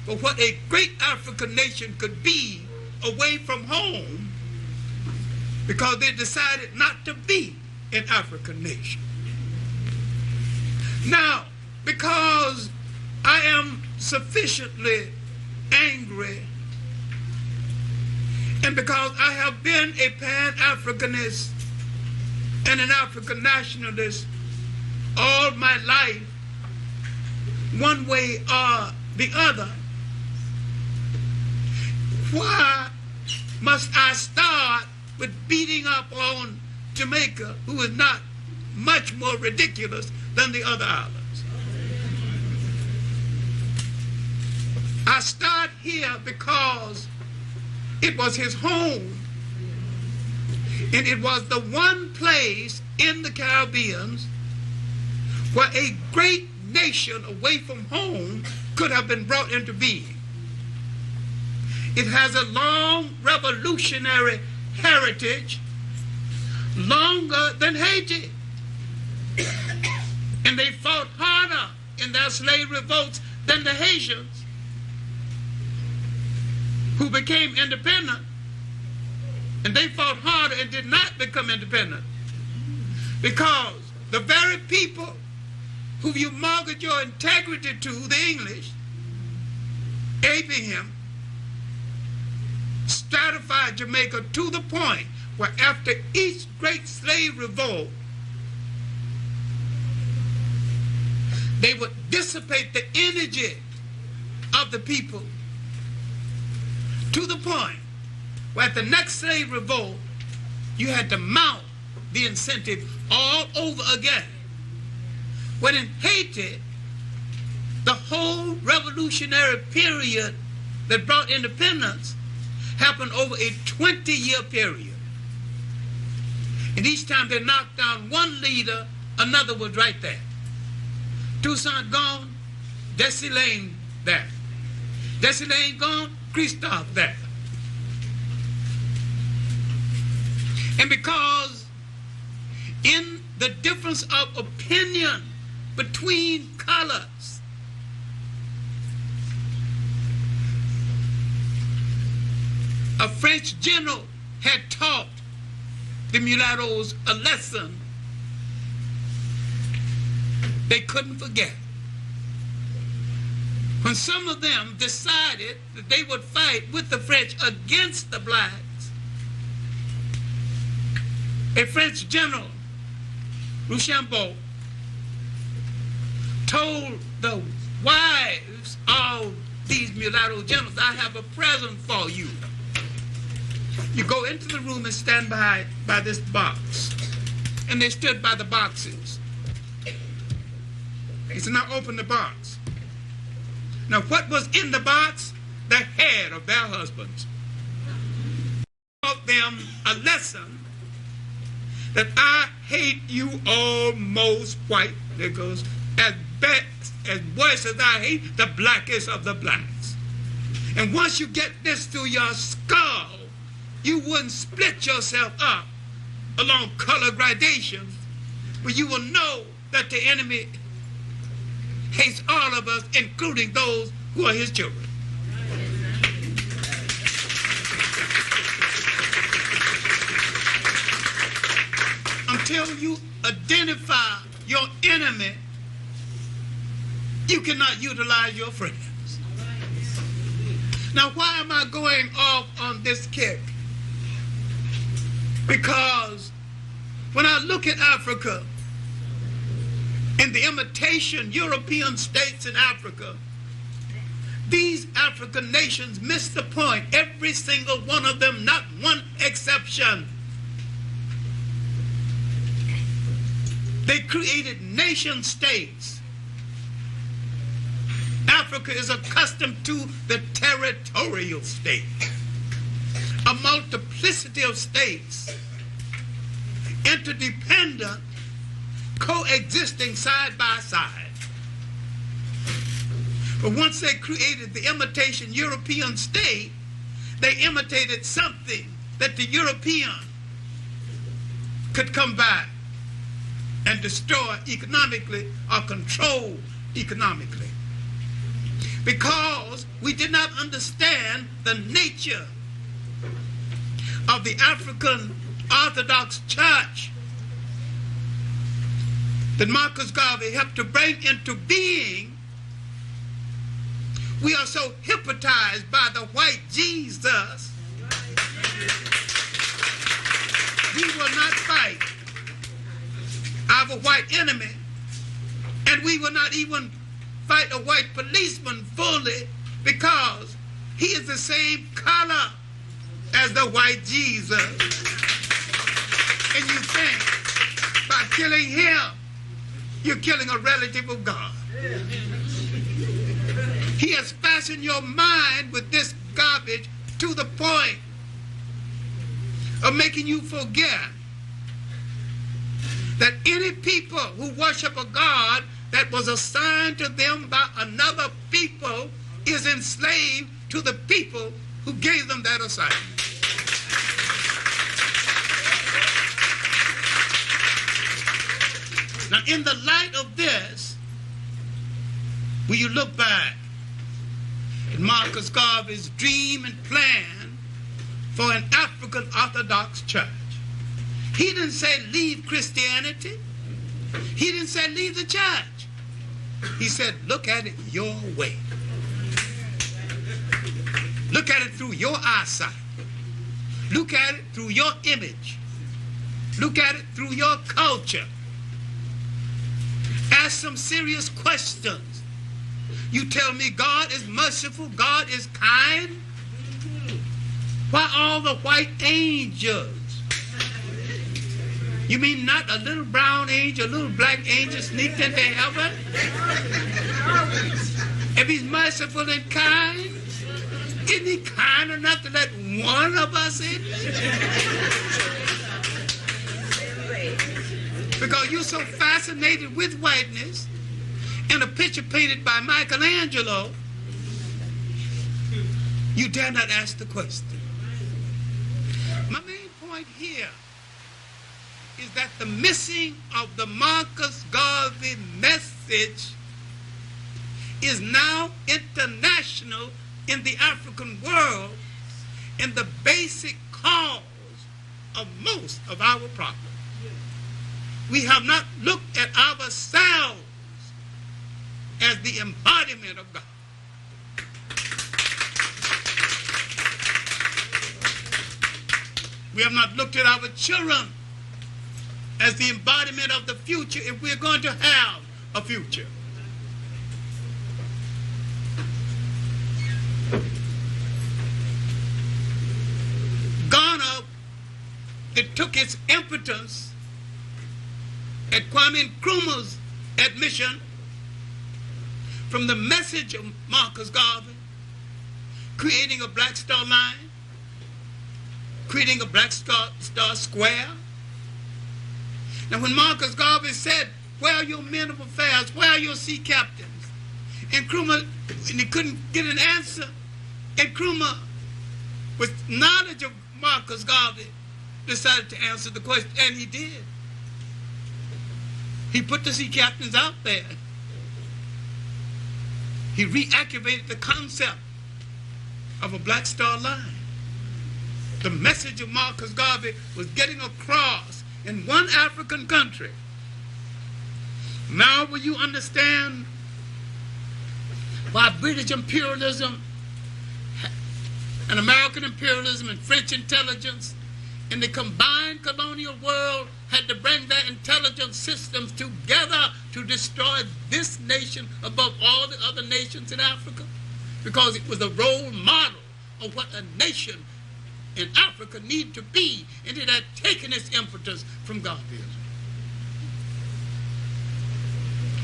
for what a great African nation could be away from home, because they decided not to be an African nation. Now, because I am sufficiently angry, and because I have been a Pan-Africanist and an African nationalist all my life, one way or the other, why must I start with beating up on Jamaica, who is not much more ridiculous than the other islands? I start here because it was his home, and it was the one place in the Caribbean where a great nation away from home could have been brought into being. It has a long revolutionary heritage, longer than Haiti. And they fought harder in their slave revolts than the Haitians, who became independent. And they fought harder and did not become independent, because the very people who you mortgage your integrity to, the English, aping him, stratified Jamaica to the point where after each great slave revolt, they would dissipate the energy of the people to the point where at the next slave revolt, you had to mount the incentive all over again. When in Haiti, the whole revolutionary period that brought independence happened over a 20-year period. And each time they knocked down one leader, another was right there. Toussaint gone, Desi Lane there. Desi Lane gone, Christophe there. And because in the difference of opinion between colors, a French general had taught the mulattoes a lesson they couldn't forget. When some of them decided that they would fight with the French against the blacks, a French general, Rochambeau, told the wives of these mulatto generals, I have a present for you. You go into the room and stand by this box. And they stood by the boxes. He said, now open the box. Now what was in the box? The head of their husbands. Taught them a lesson that I hate you almost white niggers as worse as I hate the blackest of the blacks. And once you get this through your skull, you wouldn't split yourself up along color gradations, but you will know that the enemy hates all of us, including those who are his children. Until you identify your enemy, you cannot utilize your friends. Now, why am I going off on this kick? Because when I look at Africa and the imitation European states in Africa, these African nations miss the point, every single one of them, not one exception. They created nation states. Africa is accustomed to the territorial state. a multiplicity of states, interdependent, coexisting side by side. But once they created the imitation European state, they imitated something that the European could come back and destroy economically or control economically. Because we did not understand the nature of the African Orthodox Church that Marcus Garvey helped to bring into being. We are so hypnotized by the white Jesus, we will not fight our white enemy, and we will not even fight a white policeman fully, because he is the same color as the white Jesus. And you think by killing him, you're killing a relative of God. He has fastened your mind with this garbage to the point of making you forget that any people who worship a God that was assigned to them by another people is enslaved to the people who gave them that assignment. Now, in the light of this, will you look back at Marcus Garvey's dream and plan for an African Orthodox church? He didn't say leave Christianity. He didn't say leave the church. He said look at it your way. Look at it through your eyesight. Look at it through your image. Look at it through your culture. Ask some serious questions. You tell me God is merciful, God is kind. Why all the white angels? You mean not a little brown angel, a little black angel sneaked into heaven? If he's merciful and kind, isn't he kind enough to let one of us in? Because you're so fascinated with whiteness, and a picture painted by Michelangelo, you dare not ask the question. My main point here is that the missing of the Marcus Garvey message is now international in the African world, and the basic cause of most of our problems. We have not looked at ourselves as the embodiment of God. We have not looked at our children as the embodiment of the future if we're going to have a future. Ghana, it took its impotence at Kwame Nkrumah's admission from the message of Marcus Garvey, creating a Black Star Line, creating a Black Star Square. Now when Marcus Garvey said, where are your men of affairs, where are your sea captains? And Nkrumah, and he couldn't get an answer, and Nkrumah, with knowledge of Marcus Garvey, decided to answer the question, and he did. He put the sea captains out there. He reactivated the concept of a Black Star Line. The message of Marcus Garvey was getting across in one African country. Now will you understand why British imperialism and American imperialism and French intelligence in the combined colonial world had to bring their intelligence systems together to destroy this nation above all the other nations in Africa? Because it was a role model of what a nation in Africa needed to be, and it had taken its impetus from Garveyism.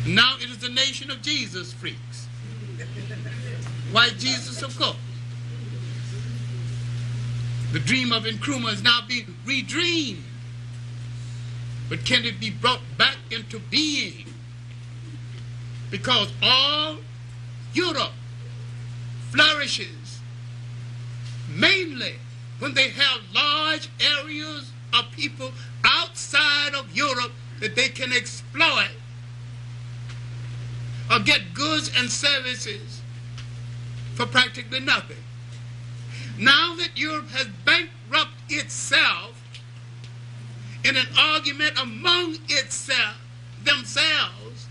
Now it is the nation of Jesus freaks. White Jesus, of course. The dream of Nkrumah is now being redreamed. But can it be brought back into being? Because all Europe flourishes mainly when they have large areas of people outside of Europe that they can exploit or get goods and services for practically nothing. Now that Europe has bankrupted itself in an argument among themselves,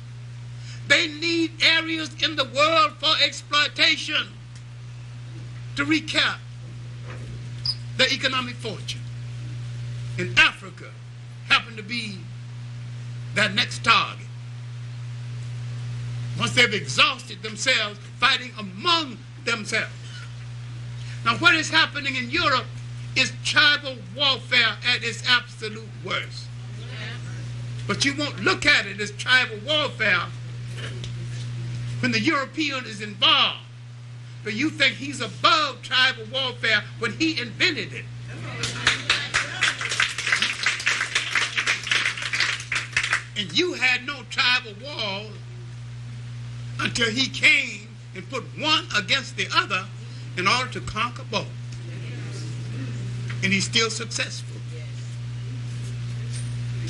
they need areas in the world for exploitation to recap their economic fortune. And Africa happened to be their next target. Once they've exhausted themselves fighting among themselves. Now what is happening in Europe is tribal warfare at its absolute worst. But you won't look at it as tribal warfare when the European is involved. But you think he's above tribal warfare when he invented it. And you had no tribal war until he came and put one against the other in order to conquer both. And he's still successful.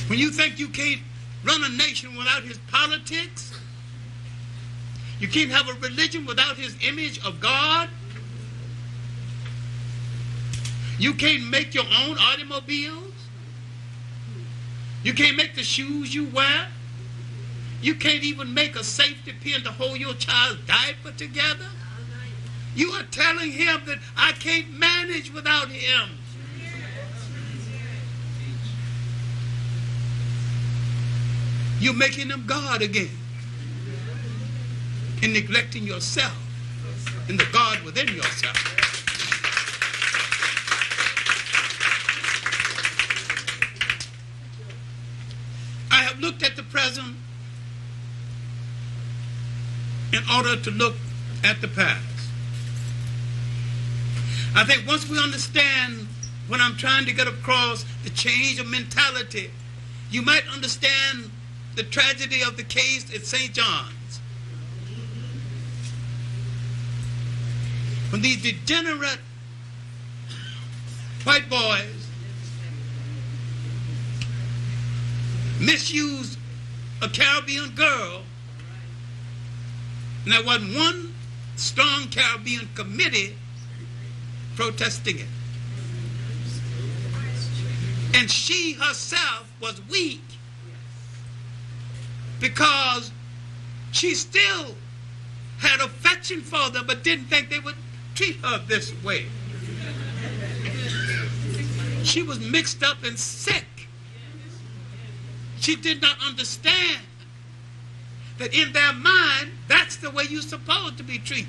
When you think you can't run a nation without his politics, you can't have a religion without his image of God, you can't make your own automobiles, you can't make the shoes you wear, you can't even make a safety pin to hold your child's diaper together. You are telling him that I can't manage without him. You're making him God again and neglecting yourself and the God within yourself. I have looked at the present in order to look at the past. I think once we understand what I'm trying to get across, the change of mentality, you might understand the tragedy of the case at St. John's. When these degenerate white boys misused a Caribbean girl, and there wasn't one strong Caribbean committee protesting it. And she herself was weak because she still had affection for them but didn't think they would treat her this way. She was mixed up and sick. She did not understand that in their mind, that's the way you're supposed to be treated.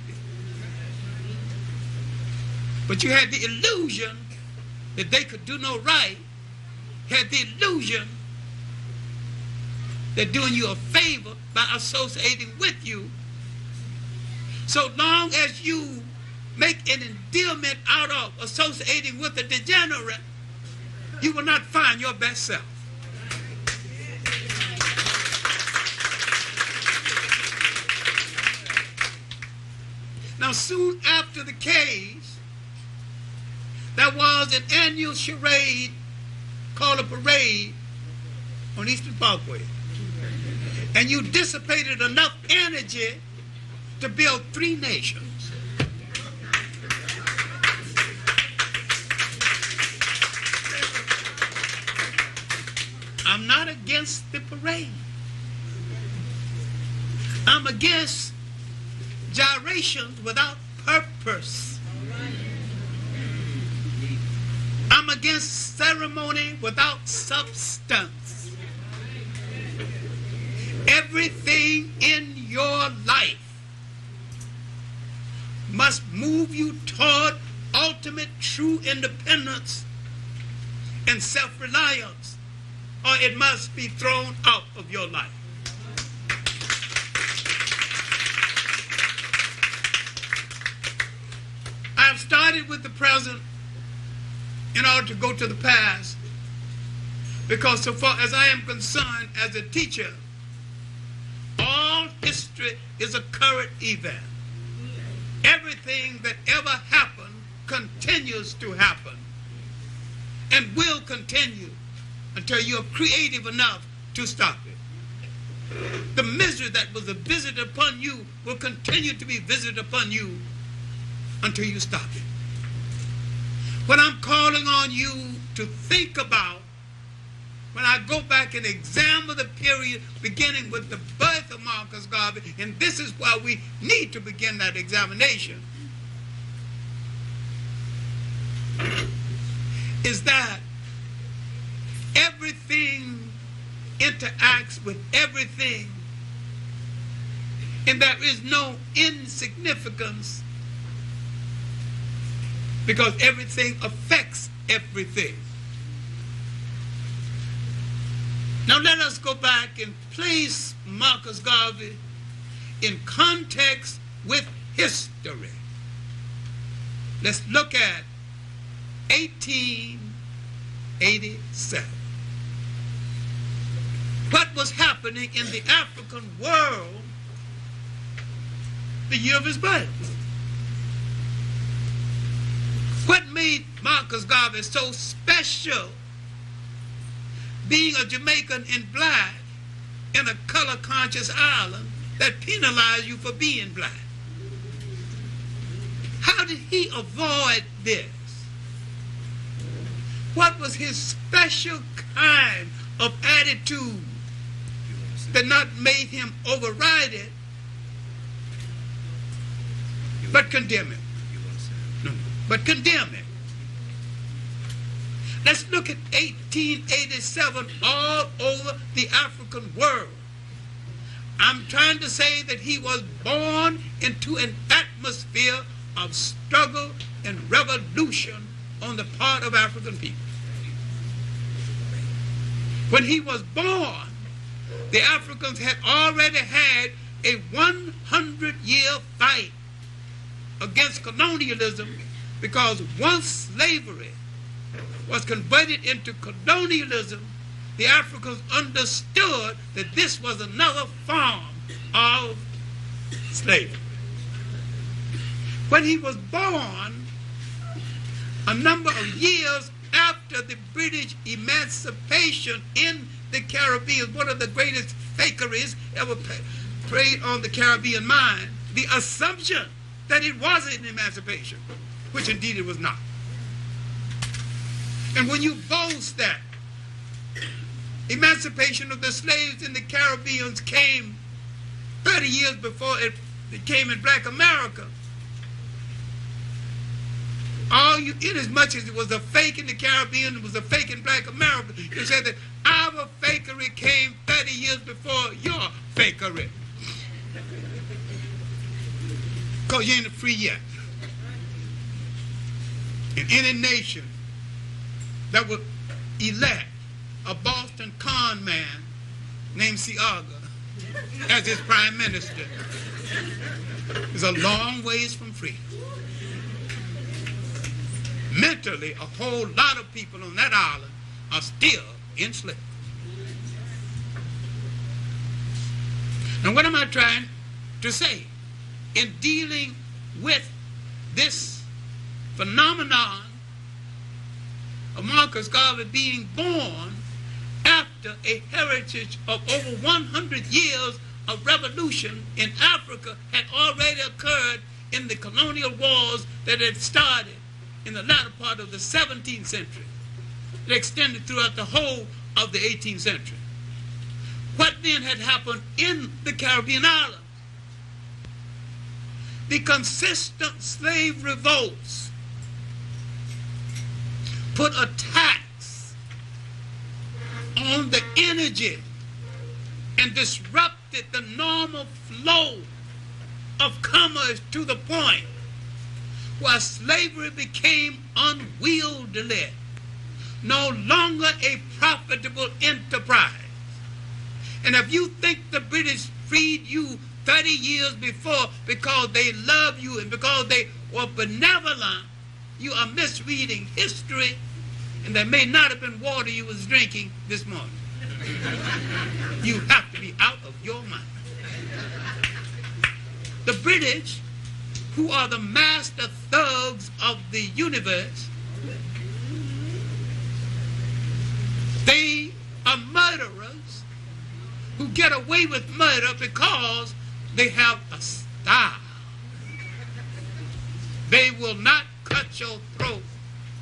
But you had the illusion that they could do no right, had the illusion they're doing you a favor by associating with you. So long as you make an endearment out of associating with a degenerate, you will not find your best self. Now, soon after the case, there was an annual charade called a parade on Eastern Parkway. And you dissipated enough energy to build 3 nations. I'm not against the parade. I'm against gyrations without purpose. I'm against ceremony without substance. Everything in your life must move you toward ultimate true independence and self-reliance, or it must be thrown out of your life. I have started with the present in order to go to the past, because so far as I am concerned as a teacher, all history is a current event. Everything that ever happened continues to happen and will continue until you're creative enough to stop it. The misery that was visited upon you will continue to be visited upon you until you stop it. What I'm calling on you to think about, when I go back and examine the period beginning with the birth of Marcus Garvey, and this is why we need to begin that examination, is that everything interacts with everything, and there is no insignificance, because everything affects everything. Now let us go back and place Marcus Garvey in context with history. Let's look at 1887. What was happening in the African world the year of his birth? What made Marcus Garvey so special, being a Jamaican and black in a color-conscious island that penalized you for being black? How did he avoid this? What was his special kind of attitude that not made him override it, but condemn it? No, but condemn it. Let's look at 1887 all over the African world. I'm trying to say that he was born into an atmosphere of struggle and revolution on the part of African people. When he was born, the Africans had already had a 100-year fight against colonialism, because once slavery was converted into colonialism, the Africans understood that this was another form of slavery. When he was born, a number of years after the British emancipation in the Caribbean, one of the greatest fakeries ever preyed on the Caribbean mind, the assumption that it was an emancipation, which indeed it was not. And when you boast that emancipation of the slaves in the Caribbean came 30 years before it came in black America, in as much as it was a fake in the Caribbean, it was a fake in black America, you said that our fakery came 30 years before your fakery. Because you ain't free yet. In any nation that would elect a Boston con man named Seaga as its prime minister is a long ways from free. Mentally, a whole lot of people on that island are still enslaved. Now, what am I trying to say? In dealing with this phenomenon of Marcus Garvey being born after a heritage of over 100 years of revolution in Africa had already occurred in the colonial wars that had started in the latter part of the 17th century. It extended throughout the whole of the 18th century. What then had happened in the Caribbean islands? The consistent slave revolts put a tax on the energy and disrupted the normal flow of commerce to the point where slavery became unwieldy, no longer a profitable enterprise. And if you think the British freed you 30 years before because they love you and because they were benevolent, you are misreading history And that may not have been water you was drinking this morning. You have to be out of your mind. The British, who are the master thugs of the universe, they are murderers who get away with murder because they have a style. They will not cut your throat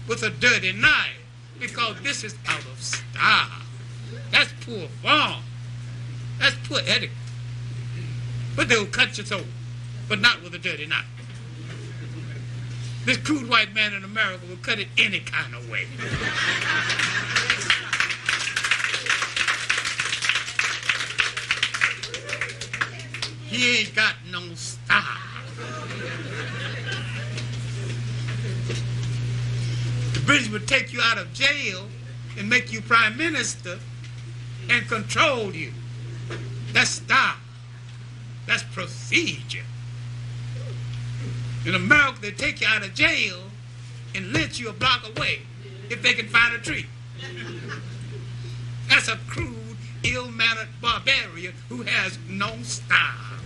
with a dirty knife because this is out of style. That's poor form. That's poor etiquette. But they'll cut your throat, but not with a dirty knife. This crude white man in America will cut it any kind of way. He ain't got no style. The British would take you out of jail and make you prime minister and control you. That's style. That's procedure. In America, they take you out of jail and lynch you a block away if they can find a tree. That's a crude, ill-mannered barbarian who has no style.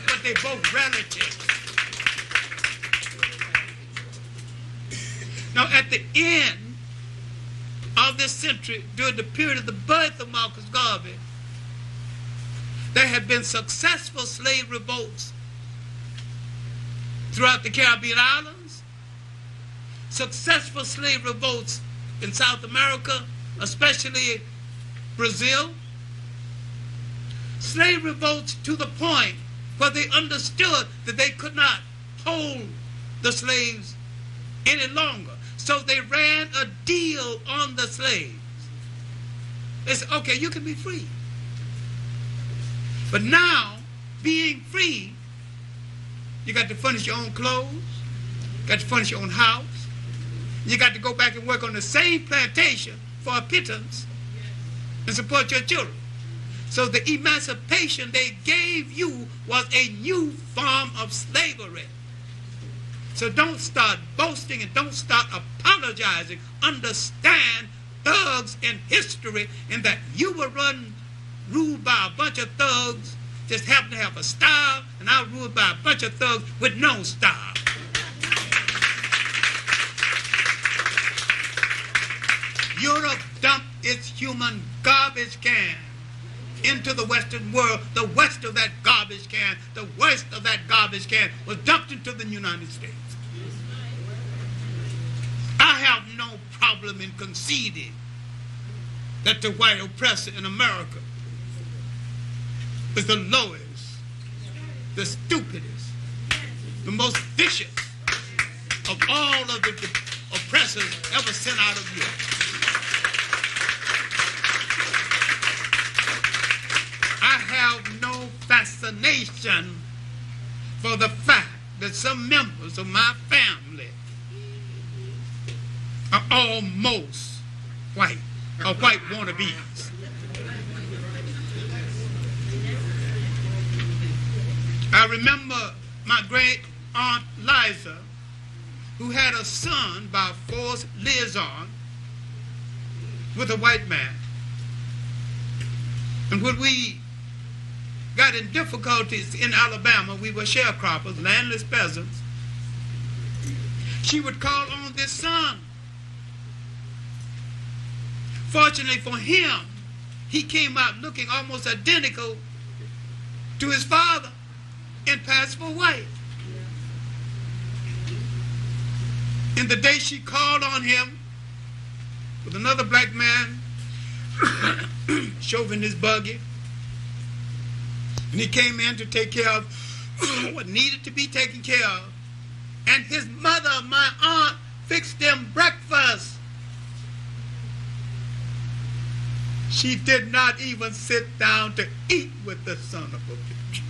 But they both relatives. Now, at the end of this century, during the period of the birth of Marcus Garvey, there had been successful slave revolts throughout the Caribbean islands, successful slave revolts in South America, especially Brazil, slave revolts to the point where they understood that they could not hold the slaves any longer. So they ran a deal on the slaves. They said, okay, you can be free. But now, being free, you got to furnish your own clothes, got to furnish your own house, you got to go back and work on the same plantation for a pittance and support your children. So the emancipation they gave you was a new form of slavery. So don't start boasting and don't start apologizing. Understand thugs in history and that you were ruled by a bunch of thugs just happen to have a style, and I was ruled by a bunch of thugs with no style. Europe dumped its human garbage can into the Western world. The worst of that garbage can, the worst of that garbage can was dumped into the United States. I have no problem in conceding that the white oppressor in America is the lowest, the stupidest, the most vicious of all of the oppressors ever sent out of Europe. I have no fascination for the fact that some members of my family are almost white, or white wannabes. I remember my great aunt Liza, who had a son by forced liaison with a white man. And when we got in difficulties in Alabama, we were sharecroppers, landless peasants, she would call on this son. Fortunately for him, he came out looking almost identical to his father and passed for white. And the day she called on him with another black man shoving his buggy, and he came in to take care of what needed to be taken care of, and his mother, my aunt, fixed them breakfast. She did not even sit down to eat with the son of a bitch.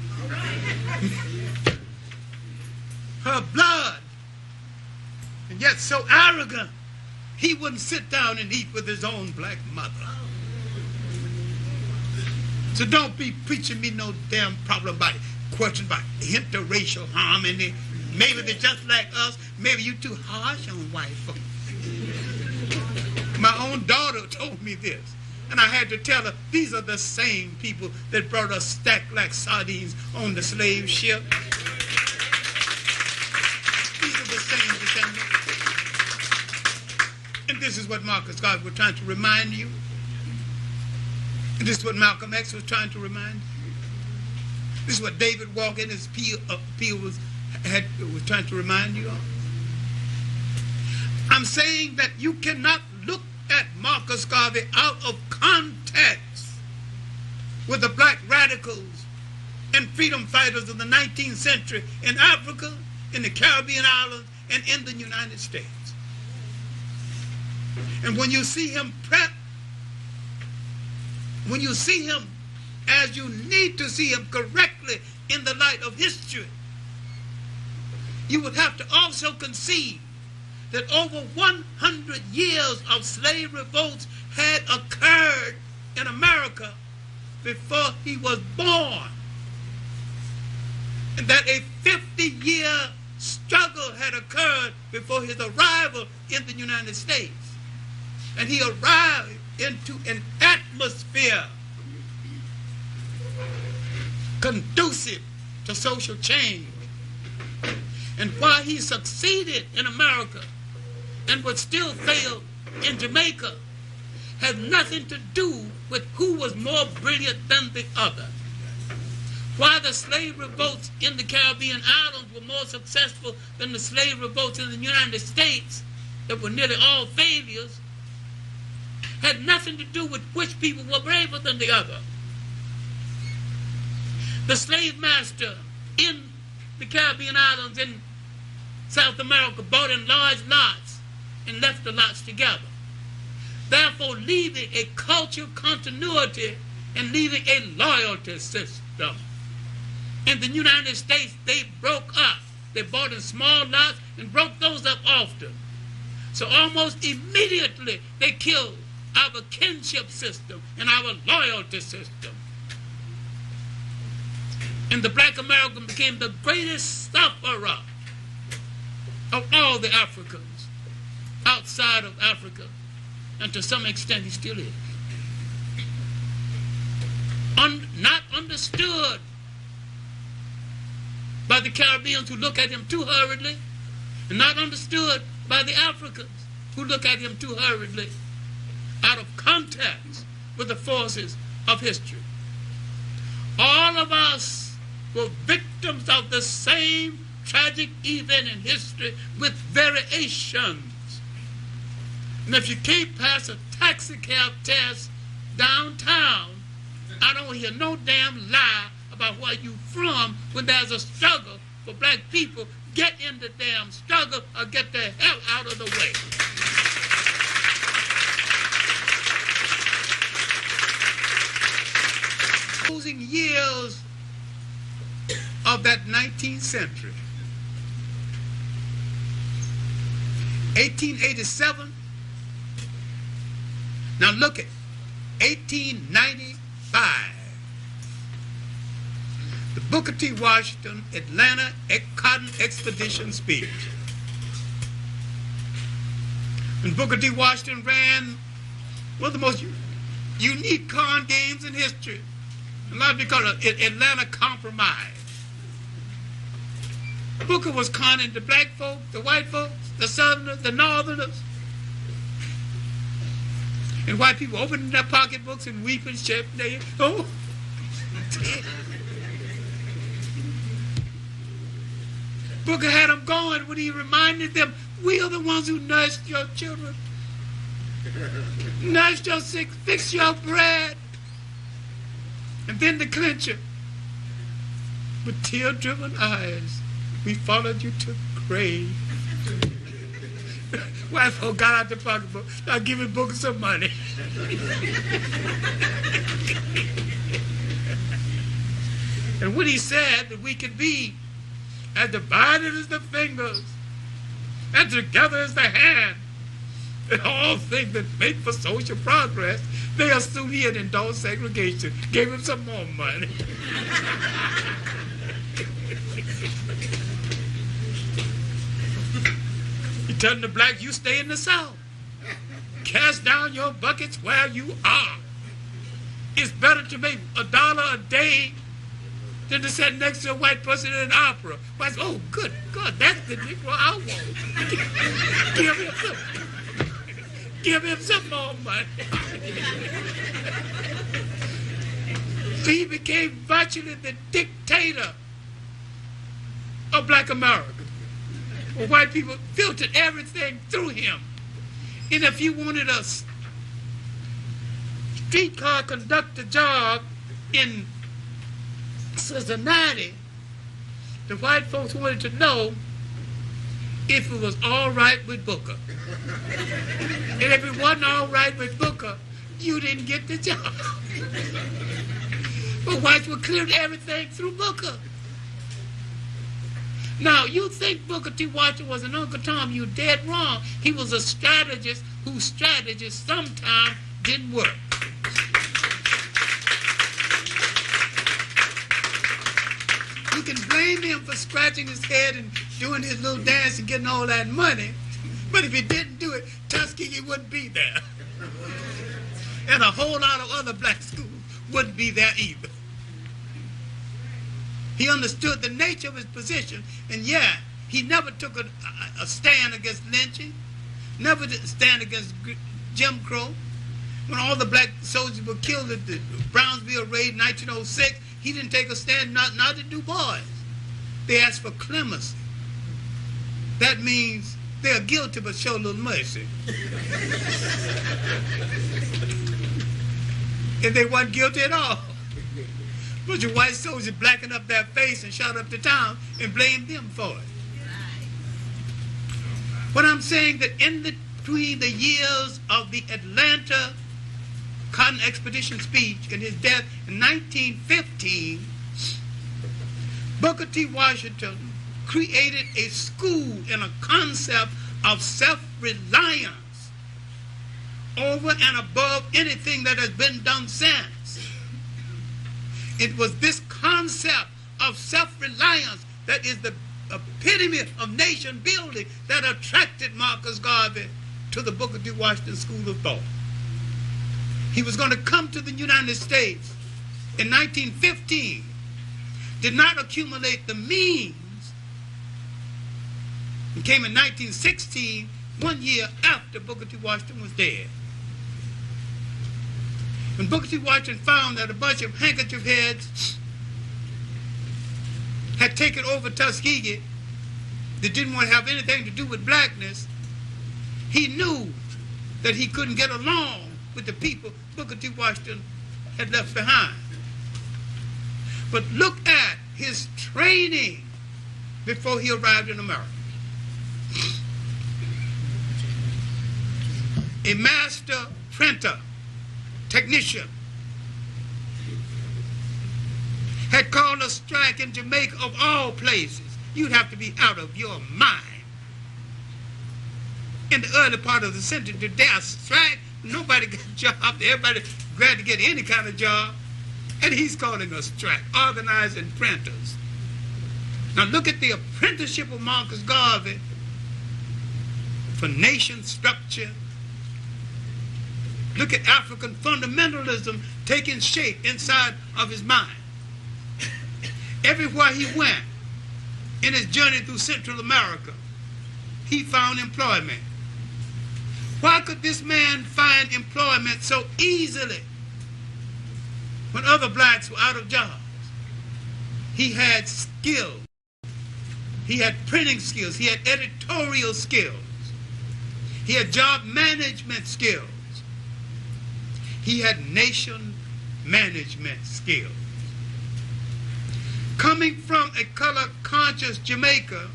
Her blood, and yet so arrogant, he wouldn't sit down and eat with his own black mother. So don't be preaching me no damn problem about it. Question about interracial harmony. Maybe they're just like us. Maybe you too harsh on white folks. My own daughter told me this, and I had to tell her, these are the same people that brought us stacked like sardines on the slave ship. These are the same descendants. And this is what Marcus Garvey was trying to remind you. And this is what Malcolm X was trying to remind you. This is what David Walker in his appeal was trying to remind you of. I'm saying that you cannot look at Marcus Garvey out of context with the black radicals and freedom fighters of the 19th century in Africa, in the Caribbean islands, and in the United States. And when you see him when you see him as you need to see him correctly in the light of history, you would have to also concede that over 100 years of slave revolts had occurred in America before he was born, and that a 50-year struggle had occurred before his arrival in the United States. And he arrived into an atmosphere conducive to social change. And why he succeeded in America and would still fail in Jamaica has nothing to do with who was more brilliant than the other. Why the slave revolts in the Caribbean islands were more successful than the slave revolts in the United States, that were nearly all failures, had nothing to do with which people were braver than the other. The slave master in the Caribbean islands in South America bought in large lots and left the lots together, therefore leaving a cultural continuity and leaving a loyalty system. In the United States, they broke up. They bought in small lots and broke those up often. So almost immediately they killed our kinship system and our loyalty system. And the black American became the greatest sufferer of all the Africans outside of Africa, and to some extent he still is. Not understood by the Caribbeans who look at him too hurriedly, and not understood by the Africans who look at him too hurriedly, out of context with the forces of history. All of us were victims of the same tragic event in history with variations. And if you can't pass a taxi cab test downtown, I don't hear no damn lie about where you from when there's a struggle for black people. Get in the damn struggle or get the hell out of the way. Closing years of that 19th century, 1887. Now look at 1895. The Booker T. Washington Atlanta Cotton Expedition speech. And Booker T. Washington ran one of the most unique con games in history. A lot because of Atlanta Compromise. Booker was conning the black folk, the white folks, the southerners, the northerners. And white people opening their pocketbooks and weeping, shaking their head. Oh, Booker had them going when he reminded them, we are the ones who nursed your children, nursed your sick, fixed your bread. And then the clincher, with tear-driven eyes, we followed you to the grave. White folk got out the pocketbook, started giving Booker some money. And when he said that we could be as divided as the fingers, and together as the hand, and all things that make for social progress, they assumed he had endorsed segregation, gave him some more money. He told the blacks, you stay in the South. Cast down your buckets where you are. It's better to make $1 a day than to sit next to a white person in an opera. But, oh, good God, that's the Negro I want. Give him some. Give him some more money. He became virtually the dictator of black America. White people filtered everything through him. And if you wanted a streetcar conductor job in Cincinnati, the white folks wanted to know if it was all right with Booker. And if it wasn't all right with Booker, you didn't get the job. But whites were clearing everything through Booker. Now, you think Booker T. Washington was an Uncle Tom, you're dead wrong. He was a strategist whose strategies sometimes didn't work. You can blame him for scratching his head and doing his little dance and getting all that money, but if he didn't do it, Tuskegee wouldn't be there. And a whole lot of other black schools wouldn't be there either. He understood the nature of his position, and yeah, he never took a stand against lynching, never did stand against Jim Crow. When all the black soldiers were killed at the Brownsville raid in 1906, he didn't take a stand, not to Du Bois. They asked for clemency. That means they are guilty but show a little mercy. If they weren't guilty at all. Bunch of white soldiers blackened up their face and shot up the town and blamed them for it. But I'm saying that between the years of the Atlanta Cotton Expedition speech and his death in 1915, Booker T. Washington created a school and a concept of self-reliance over and above anything that has been done since. It was this concept of self-reliance that is the epitome of nation building that attracted Marcus Garvey to the Booker T. Washington School of Thought. He was going to come to the United States in 1915, did not accumulate the means, and came in 1916, 1 year after Booker T. Washington was dead. When Booker T. Washington found that a bunch of handkerchief heads had taken over Tuskegee that didn't want to have anything to do with blackness, he knew that he couldn't get along with the people Booker T. Washington had left behind. But look at his training before he arrived in America. A master printer, technician, had called a strike in Jamaica of all places. You'd have to be out of your mind. In the early part of the century, the day strike, nobody got a job. Everybody glad to get any kind of job. And he's calling a strike, organizing printers. Now look at the apprenticeship of Marcus Garvey for nation structure. Look at African fundamentalism taking shape inside of his mind. Everywhere he went in his journey through Central America, he found employment. Why could this man find employment so easily when other blacks were out of jobs? He had skills. He had printing skills. He had editorial skills. He had job management skills. He had nation management skills. Coming from a color-conscious Jamaica,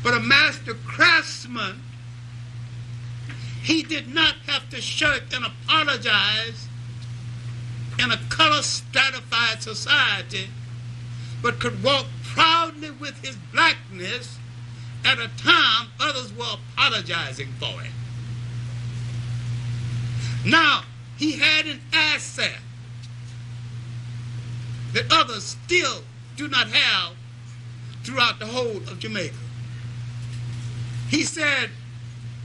but a master craftsman, he did not have to shirk and apologize in a color-stratified society, but could walk proudly with his blackness at a time others were apologizing for it. Now, he had an asset that others still do not have throughout the whole of Jamaica. He said,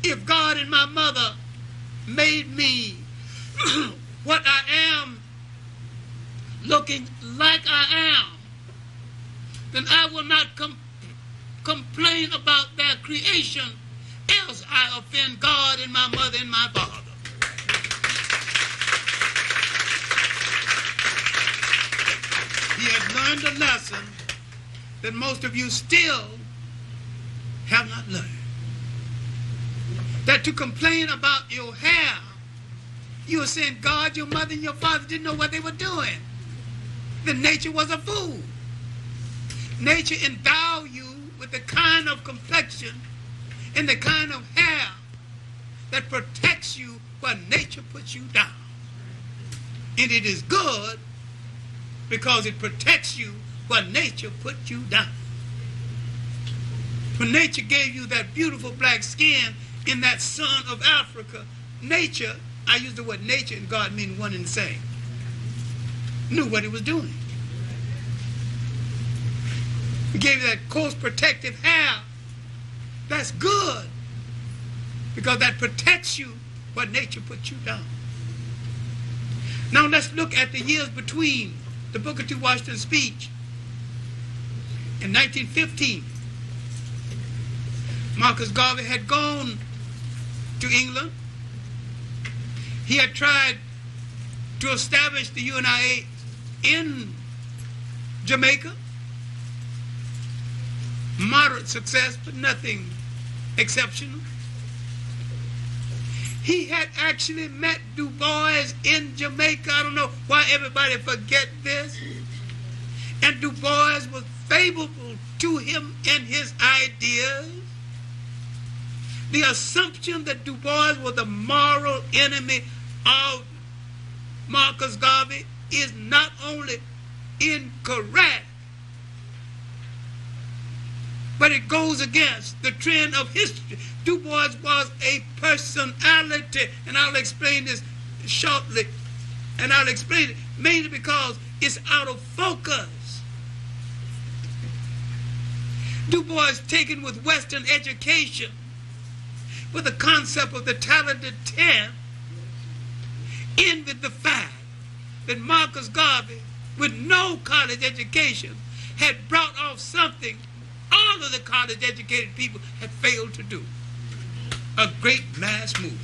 if God and my mother made me what I am, looking like I am, then I will not complain about their creation, else I offend God and my mother and my father. He has learned a lesson that most of you still have not learned. That to complain about your hair, you are saying God, your mother, and your father didn't know what they were doing. That nature was a fool. Nature endowed you with the kind of complexion and the kind of hair that protects you while nature puts you down. And it is good because it protects you while nature puts you down. When nature gave you that beautiful black skin in that sun of Africa, nature, I use the word nature and God mean one and the same, knew what it was doing. He gave you that coarse protective hair. That's good because that protects you while nature puts you down. Now let's look at the years between the Booker T. Washington speech in 1915. Marcus Garvey had gone to England. He had tried to establish the UNIA in Jamaica. Moderate success, but nothing exceptional. He had actually met Du Bois in Jamaica. I don't know why everybody forget this. And Du Bois was favorable to him and his ideas. The assumption that Du Bois was the moral enemy of Marcus Garvey is not only incorrect, but it goes against the trend of history. Du Bois was a personality, and I'll explain this shortly, and I'll explain it mainly because it's out of focus. Du Bois, taken with Western education, with the concept of the talented 10, envied the fact that Marcus Garvey, with no college education, had brought off something all of the college-educated people had failed to do. A great mass movement.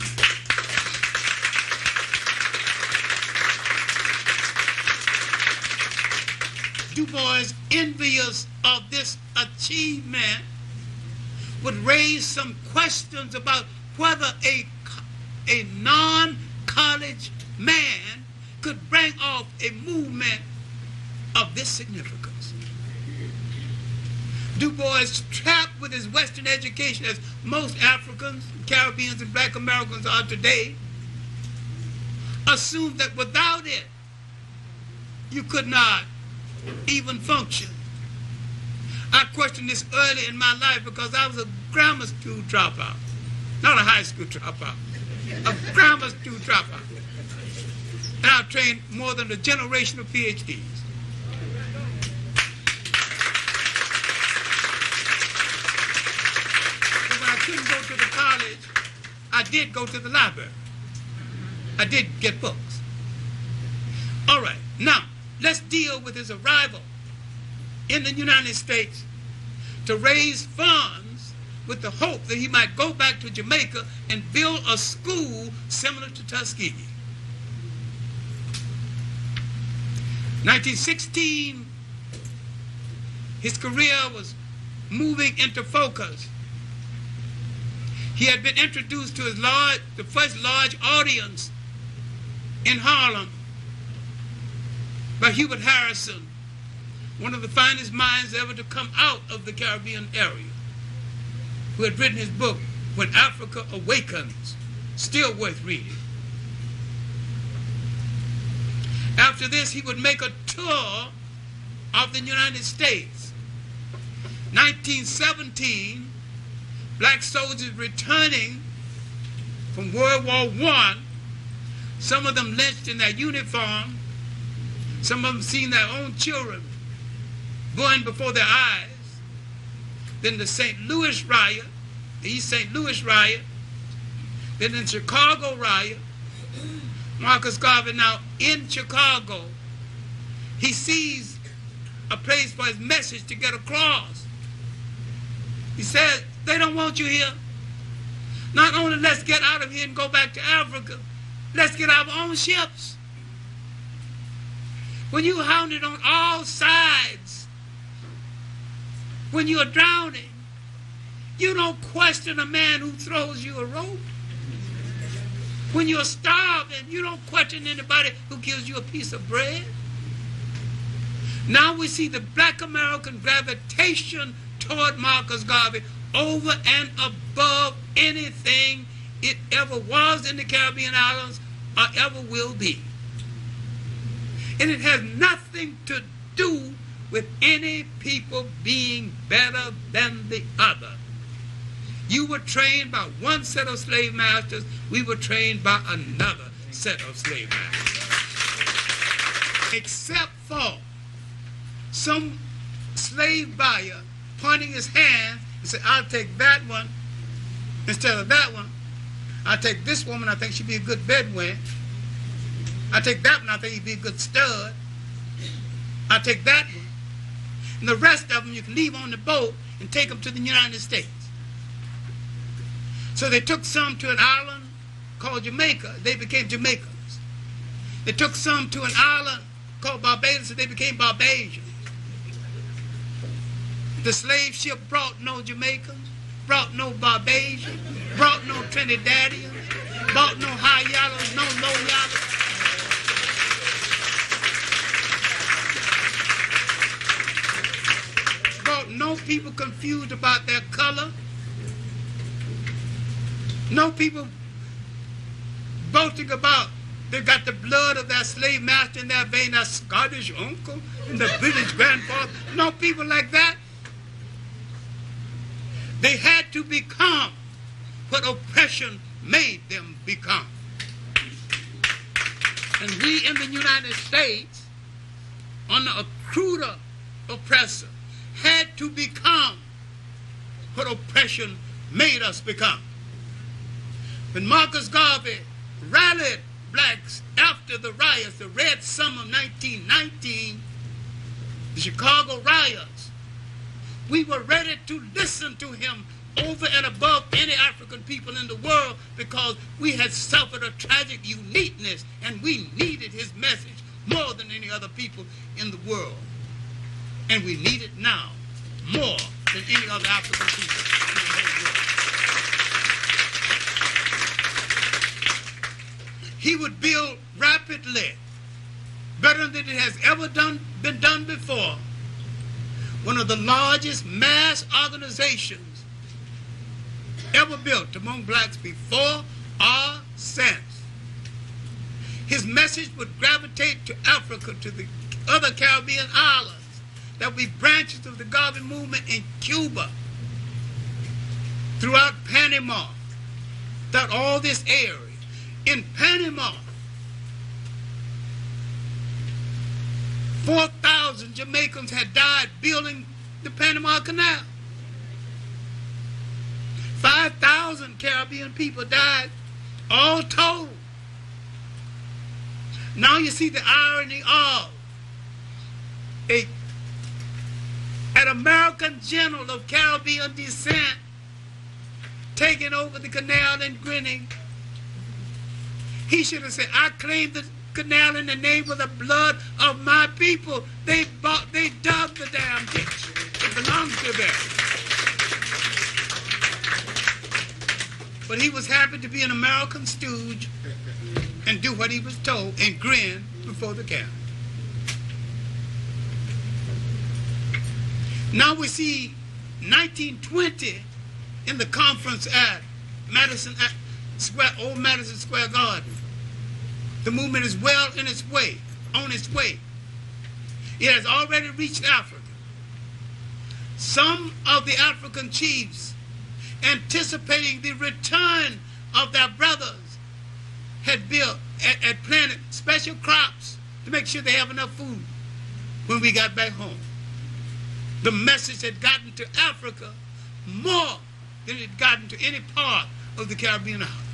Du Bois, envious of this achievement, would raise some questions about whether a non-college man could bring off a movement of this significance. Du Bois, trapped with his Western education, as most Africans, Caribbeans, and Black Americans are today, assumed that without it, you could not even function. I questioned this early in my life because I was a grammar school dropout, not a high school dropout, a grammar school dropout. And I trained more than a generation of PhDs. Couldn't go to the college, I did go to the library. I did get books. All right, now let's deal with his arrival in the United States to raise funds with the hope that he might go back to Jamaica and build a school similar to Tuskegee. 1916, his career was moving into focus. He had been introduced to the first large audience in Harlem by Hubert Harrison, one of the finest minds ever to come out of the Caribbean area, who had written his book, When Africa Awakens, still worth reading. After this, he would make a tour of the United States. 1917, black soldiers returning from World War I, some of them lynched in their uniform, some of them seeing their own children born before their eyes. Then the St. Louis riot, the East St. Louis riot, Then in Chicago riot, Marcus Garvey now in Chicago, he sees a place for his message to get across. He said, they don't want you here. Not only let's get out of here and go back to Africa, let's get our own ships. When you're hounded on all sides, when you're drowning, you don't question a man who throws you a rope. When you're starving, you don't question anybody who gives you a piece of bread. Now we see the black American gravitation toward Marcus Garvey over and above anything it ever was in the Caribbean islands or ever will be. And it has nothing to do with any people being better than the other. You were trained by one set of slave masters, we were trained by another set of slave masters. Except for some slave buyer pointing his hand and say, I'll take that one instead of that one. I'll take this woman, I think she'd be a good bedwench. I'll take that one, I think he'd be a good stud. I'll take that one. And the rest of them you can leave on the boat and take them to the United States. So they took some to an island called Jamaica. They became Jamaicans. They took some to an island called Barbados, and they became Barbadians. The slave ship brought no Jamaicans, brought no Barbadians, brought no Trinidadians, brought no high yellows, no low yellows. Brought no people confused about their color. No people boasting about they got the blood of their slave master in their vein, their Scottish uncle and the British grandfather. No people like that. They had to become what oppression made them become. And we in the United States, under a cruder oppressor, had to become what oppression made us become. When Marcus Garvey rallied blacks after the riots, the Red Summer of 1919, the Chicago riots, we were ready to listen to him over and above any African people in the world because we had suffered a tragic uniqueness and we needed his message more than any other people in the world. And we need it now more than any other African people in the whole world. He would build rapidly, better than it has ever been done before, one of the largest mass organizations ever built among blacks before or since. His message would gravitate to Africa, to the other Caribbean islands. There would be branches of the Garvey movement in Cuba, throughout Panama, throughout all this area. In Panama, 4,000 Jamaicans had died building the Panama Canal. 5,000 Caribbean people died, all told. Now you see the irony of an American general of Caribbean descent taking over the canal and grinning. He should have said, I claim the canal in the name of the blood of my people. They dug the damn ditch. It belongs to them. But he was happy to be an American stooge and do what he was told and grin before the camera. Now we see 1920 in the conference at Old Madison Square Garden. The movement is well on its way. It has already reached Africa. Some of the African chiefs, anticipating the return of their brothers, had planted special crops to make sure they have enough food when we got back home. The message had gotten to Africa more than it had gotten to any part of the Caribbean islands.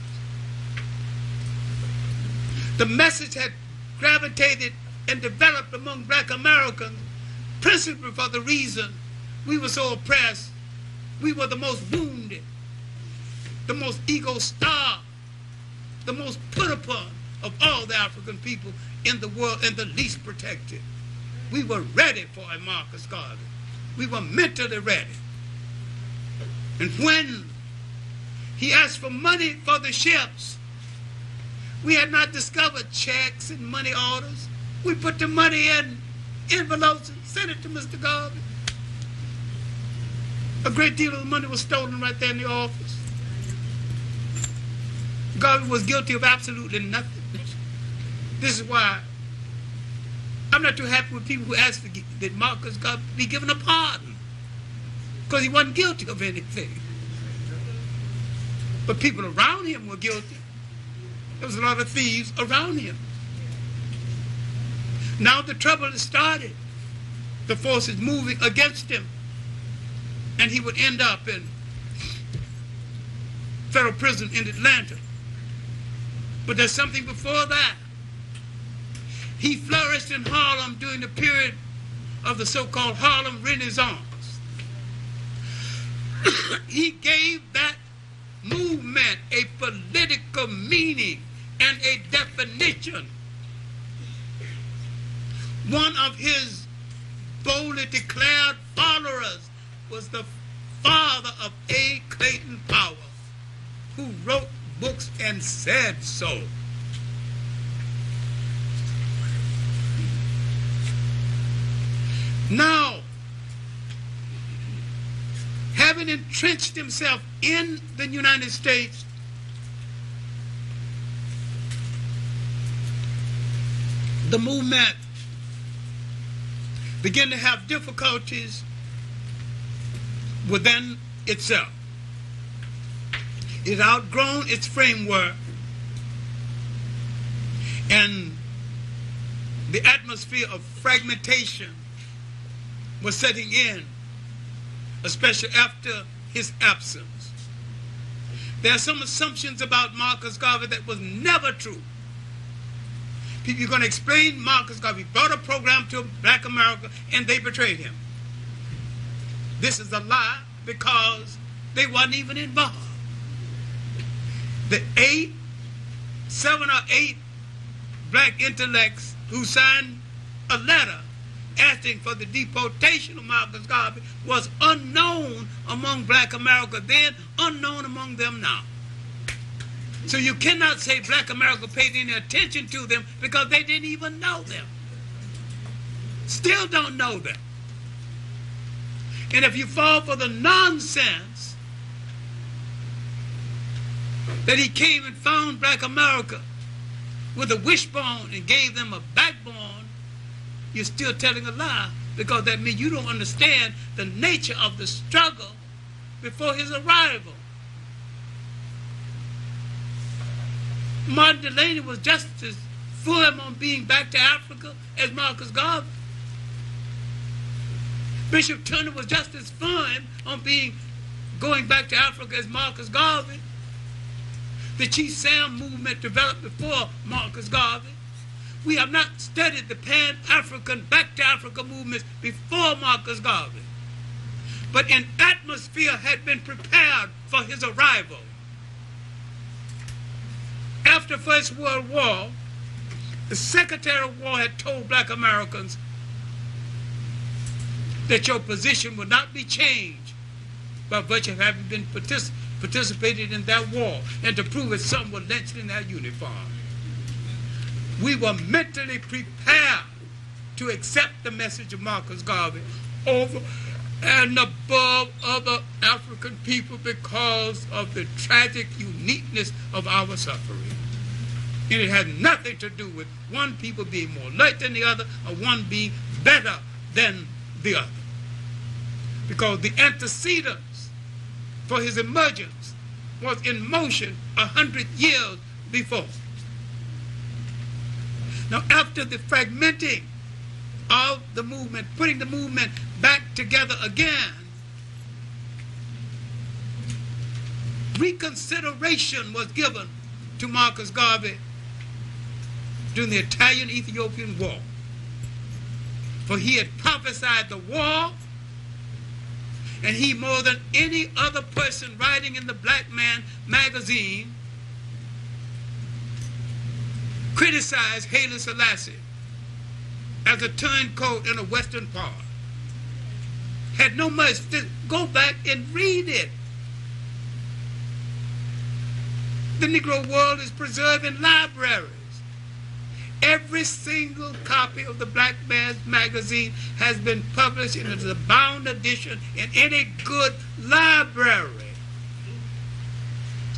The message had gravitated and developed among black Americans principally for the reason we were so oppressed. We were the most wounded, the most ego-starved, the most put upon of all the African people in the world, and the least protected. We were ready for a Marcus Garvey. We were mentally ready. And when he asked for money for the ships, we had not discovered checks and money orders. We put the money in envelopes and sent it to Mr. Garvey. A great deal of the money was stolen right there in the office. Garvey was guilty of absolutely nothing. This is why I'm not too happy with people who ask that Marcus Garvey be given a pardon, because he wasn't guilty of anything. But people around him were guilty. There was a lot of thieves around him. Now the trouble has started. The force is moving against him, and he would end up in federal prison in Atlanta. But there's something before that. He flourished in Harlem during the period of the so-called Harlem Renaissance. He gave that movement a political meaning and a definition. One of his boldly declared followers was the father of A. Clayton Powell, who wrote books and said so. Now, having entrenched himself in the United States, the movement began to have difficulties within itself. It had outgrown its framework, and the atmosphere of fragmentation was setting in, especially after his absence. There are some assumptions about Marcus Garvey that was never true. People are going to explain Marcus Garvey brought a program to Black America and they betrayed him. This is a lie, because they wasn't even involved. The 7 or 8 black intellects who signed a letter asking for the deportation of Marcus Garvey was unknown among Black America then, unknown among them now. So you cannot say Black America paid any attention to them, because they didn't even know them. Still don't know them. And if you fall for the nonsense that he came and found Black America with a wishbone and gave them a backbone, you're still telling a lie, because that means you don't understand the nature of the struggle before his arrival. Martin Delany was just as firm on being back to Africa as Marcus Garvey. Bishop Turner was just as firm on going back to Africa as Marcus Garvey. The Chief Sam movement developed before Marcus Garvey. We have not studied the Pan-African, back to Africa movements before Marcus Garvey. But an atmosphere had been prepared for his arrival. After First World War, the Secretary of War had told Black Americans that your position would not be changed by virtue of having been participated in that war, and to prove it, some were lynched in their uniform. We were mentally prepared to accept the message of Marcus Garvey over and above other African people because of the tragic uniqueness of our suffering. And it had nothing to do with one people being more like than the other, or one being better than the other. Because the antecedents for his emergence was in motion 100 years before. Now, after the fragmenting of the movement, putting the movement back together again, reconsideration was given to Marcus Garvey during the Italian-Ethiopian War. For he had prophesied the war, and he, more than any other person writing in the Black Man magazine, criticized Haile Selassie as a turncoat in a Western part. Had no mercy. Go back and read it. The Negro world is preserved in libraries. Every single copy of the Black Man's magazine has been published in a bound edition in any good library.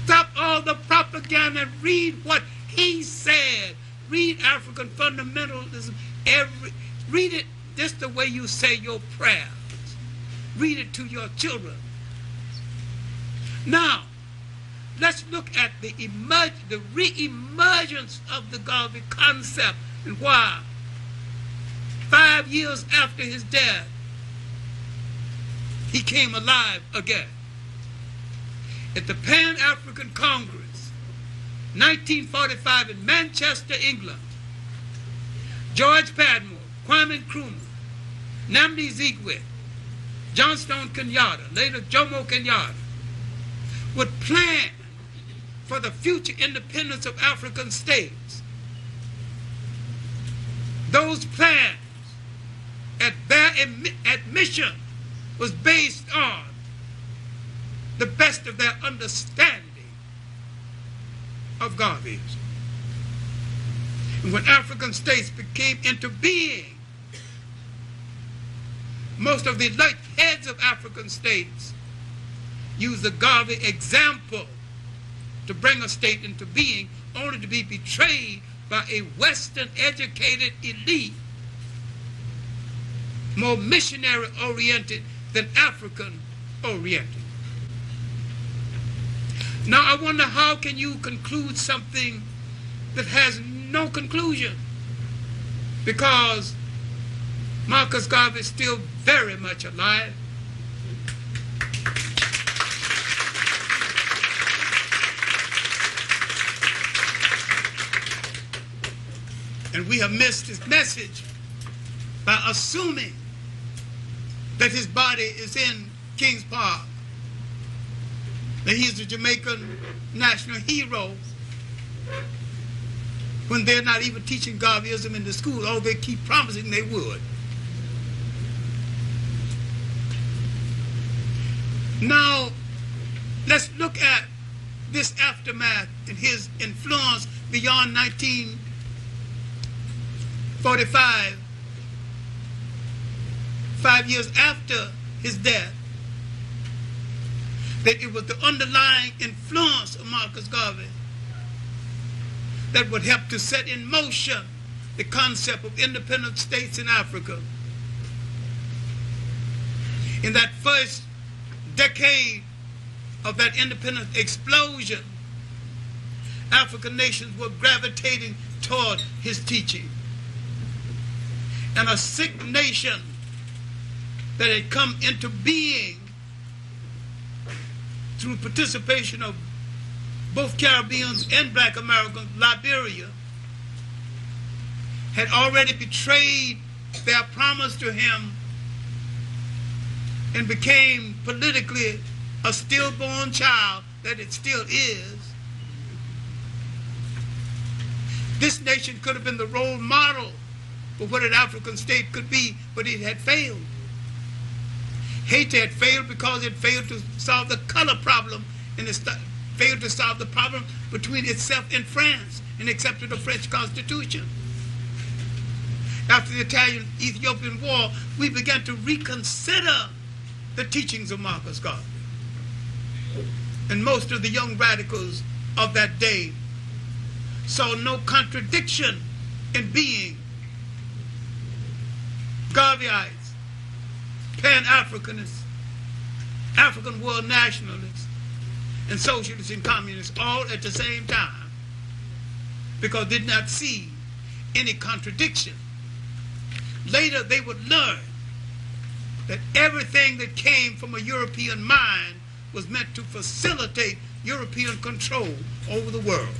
Stop all the propaganda and read what he said. Read African fundamentalism. Read it just the way you say your prayers. Read it to your children. Now, let's look at the re-emergence of the Garvey concept and why 5 years after his death, he came alive again. At the Pan-African Congress, 1945 in Manchester, England, George Padmore, Kwame Nkrumah, Nnamdi Ezekwe, Johnstone Kenyatta, later Jomo Kenyatta, would plan for the future independence of African states. Those plans, at their admission, was based on the best of their understanding of Garveyism. And when African states became into being, most of the elite heads of African states used the Garvey example to bring a state into being, only to be betrayed by a Western-educated elite, more missionary-oriented than African-oriented. Now I wonder, how can you conclude something that has no conclusion? Because Marcus Garvey is still very much alive. And we have missed his message by assuming that his body is in Kings Park, that he is the Jamaican national hero, when they're not even teaching Garveyism in the school, although they keep promising they would. Now, let's look at this aftermath and his influence beyond 1945, 5 years after his death, that it was the underlying influence of Marcus Garvey that would help to set in motion the concept of independent states in Africa. In that first decade of that independent explosion, African nations were gravitating toward his teaching. And a sick nation that had come into being through participation of both Caribbeans and Black Americans, Liberia, had already betrayed their promise to him and became politically a stillborn child that it still is. This nation could have been the role model for what an African state could be, but it had failed. Haiti had failed because it failed to solve the color problem, and it failed to solve the problem between itself and France, and accepted the French Constitution. After the Italian-Ethiopian War, we began to reconsider the teachings of Marcus Garvey. And most of the young radicals of that day saw no contradiction in being Garveyites, Pan-Africanists, African world nationalists, and socialists and communists all at the same time, because they did not see any contradiction. Later they would learn that everything that came from a European mind was meant to facilitate European control over the world.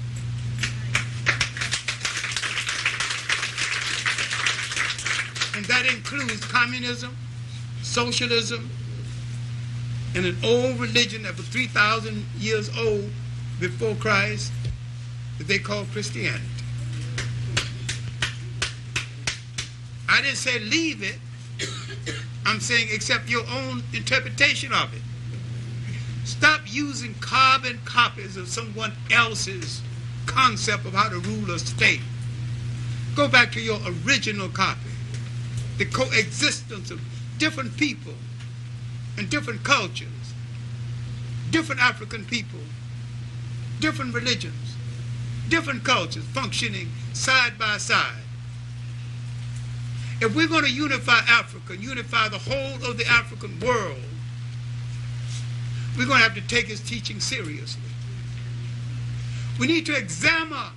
And that includes communism, socialism, and an old religion that was 3,000 years old before Christ that they call Christianity. I didn't say leave it. I'm saying accept your own interpretation of it. Stop using carbon copies of someone else's concept of how to rule a state. Go back to your original copy. The coexistence of different people and different cultures, different African people, different religions, different cultures functioning side by side. If we're going to unify Africa, unify the whole of the African world, we're going to have to take his teaching seriously. We need to examine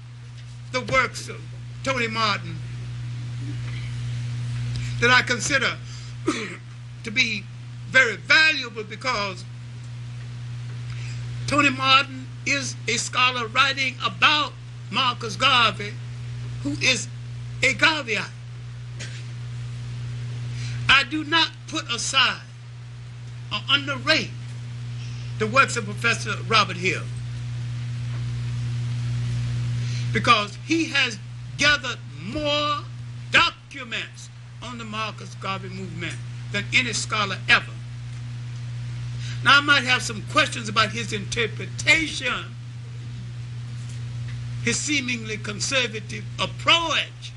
the works of Tony Martin that I consider to be very valuable, because Tony Martin is a scholar writing about Marcus Garvey, who is a Garveyite. I do not put aside or underrate the works of Professor Robert Hill, because he has gathered more documents on the Marcus Garvey movement than any scholar ever. Now, I might have some questions about his interpretation, his seemingly conservative approach,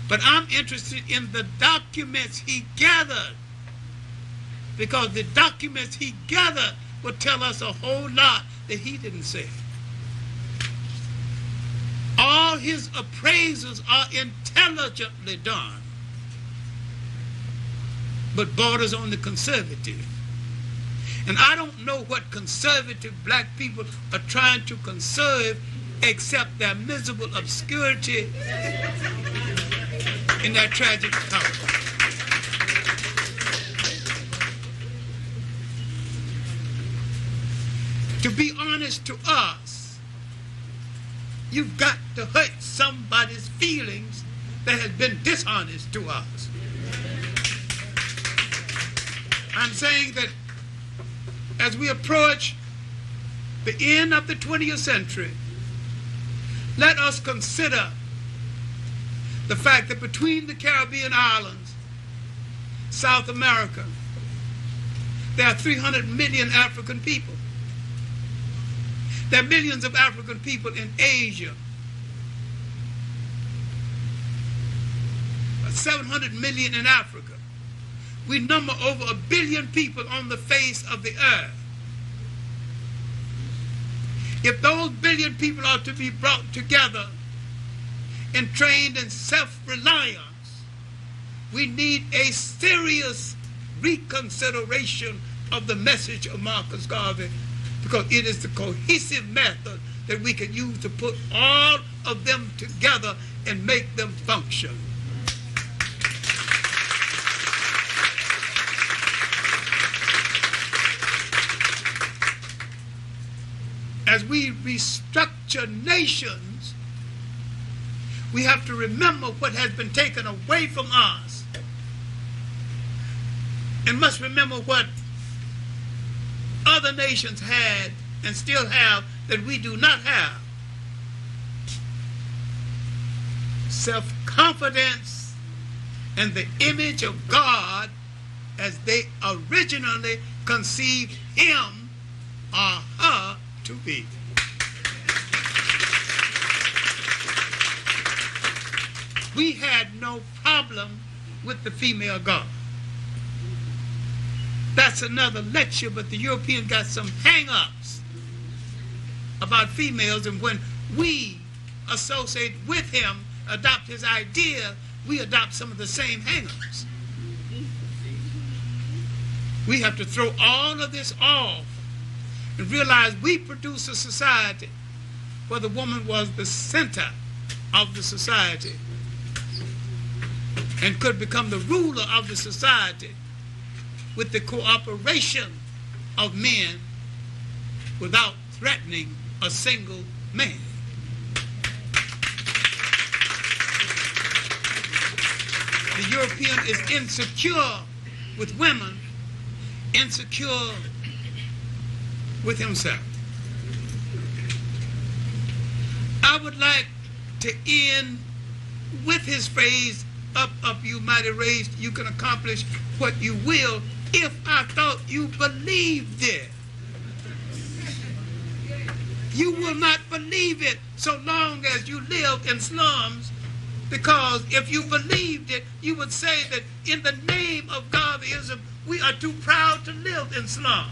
but I'm interested in the documents he gathered, because the documents he gathered will tell us a whole lot that he didn't say. All his appraisals are intelligently done, but borders on the conservative. And I don't know what conservative black people are trying to conserve except their miserable obscurity in their tragic color. To be honest to us, you've got to hurt somebody's feelings that has been dishonest to us. I'm saying that as we approach the end of the 20th century, let us consider the fact that between the Caribbean islands, South America, there are 300 million African people. There are millions of African people in Asia. 700 million in Africa. We number over 1 billion people on the face of the earth. If those billion people are to be brought together and trained in self-reliance, we need a serious reconsideration of the message of Marcus Garvey, because it is the cohesive method that we can use to put all of them together and make them function. As we restructure nations, we have to remember what has been taken away from us, and must remember what other nations had and still have that we do not have. Self-confidence and the image of God as they originally conceived him or her to be. We had no problem with the female God. That's another lecture, but the European got some hang-ups about females, and when we associate with him, adopt his idea, we adopt some of the same hang-ups. We have to throw all of this off and realize we produce a society where the woman was the center of the society and could become the ruler of the society with the cooperation of men without threatening a single man. The European is insecure with women, insecure with himself. I would like to end with his phrase, up, up, you mighty race, you can accomplish what you will, if I thought you believed it. You will not believe it so long as you live in slums, because if you believed it, you would say that in the name of Garveyism, we are too proud to live in slums.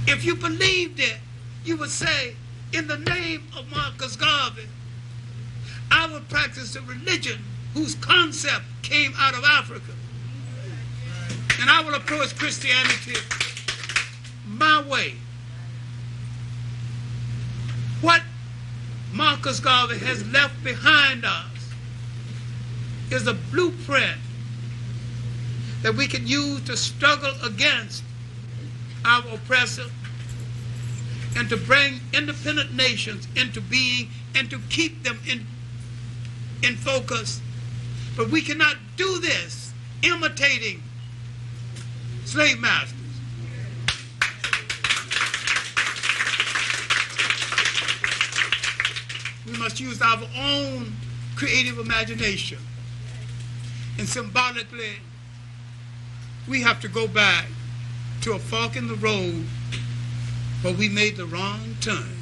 If you believed it, you would say, in the name of Marcus Garvey, I would practice a religion whose concept came out of Africa. And I will approach Christianity my way. What Marcus Garvey has left behind us is a blueprint that we can use to struggle against our oppressor and to bring independent nations into being and to keep them in focus. But we cannot do this imitating slave masters. We must use our own creative imagination. And symbolically, we have to go back to a fork in the road where we made the wrong turn.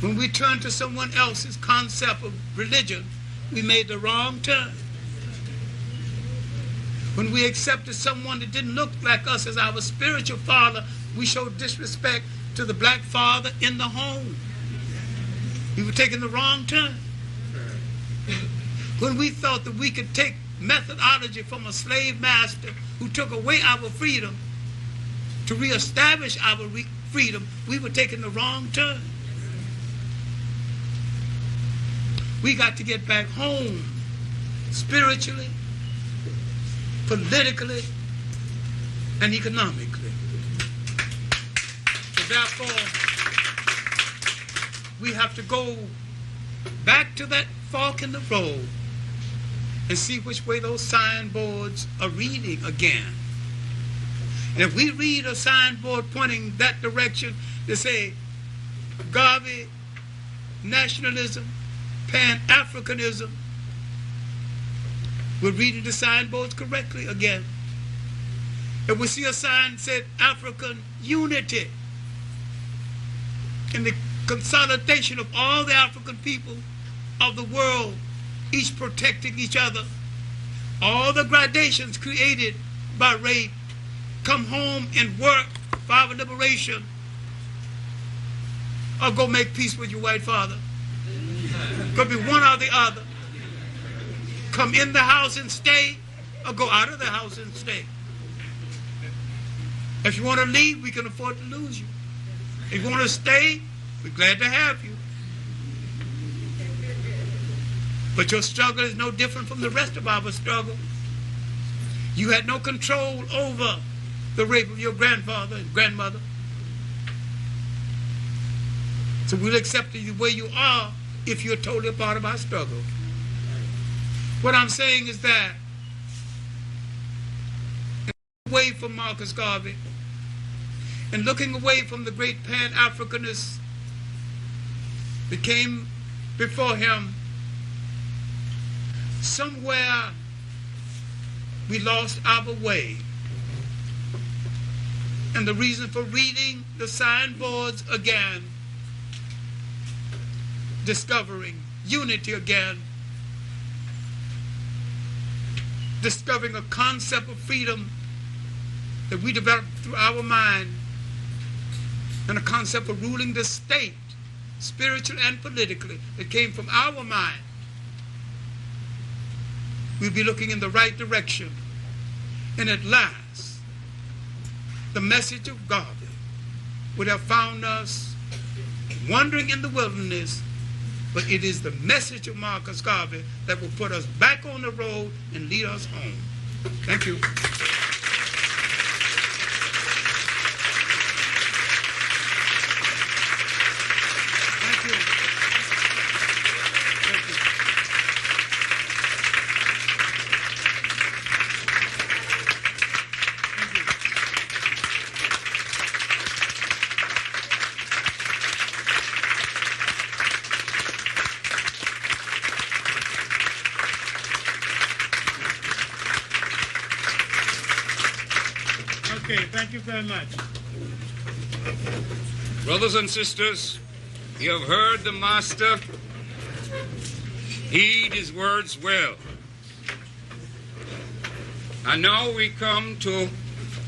When we turned to someone else's concept of religion, we made the wrong turn. When we accepted someone that didn't look like us as our spiritual father, we showed disrespect to the black father in the home. We were taking the wrong turn. When we thought that we could take methodology from a slave master who took away our freedom to reestablish our freedom, we were taking the wrong turn. We got to get back home spiritually, politically, and economically. So therefore, we have to go back to that fork in the road and see which way those signboards are reading again. And if we read a signboard pointing that direction, they say Garvey, nationalism, Pan-Africanism, we're reading the signboards correctly again. If we see a sign said African unity and the consolidation of all the African people of the world, each protecting each other, all the gradations created by rape, come home and work for our liberation, or go make peace with your white father. Could be one or the other. Come in the house and stay, or go out of the house and stay. If you want to leave, we can afford to lose you. If you want to stay, we're glad to have you. But your struggle is no different from the rest of our struggle. You had no control over the rape of your grandfather and grandmother. So we'll accept you the way you are if you're totally a part of our struggle. What I'm saying is that away from Marcus Garvey and looking away from the great Pan-Africanists that came before him, somewhere we lost our way. And the reason for reading the signboards again, discovering unity again, discovering a concept of freedom that we developed through our mind, and a concept of ruling the state, spiritually and politically, that came from our mind, we'll be looking in the right direction. And at last, the message of Garvey would have found us wandering in the wilderness, but it is the message of Marcus Garvey that will put us back on the road and lead us home. Thank you. Thank you. Thank you very much. Brothers and sisters, you have heard the Master. Heed his words well. And now we come to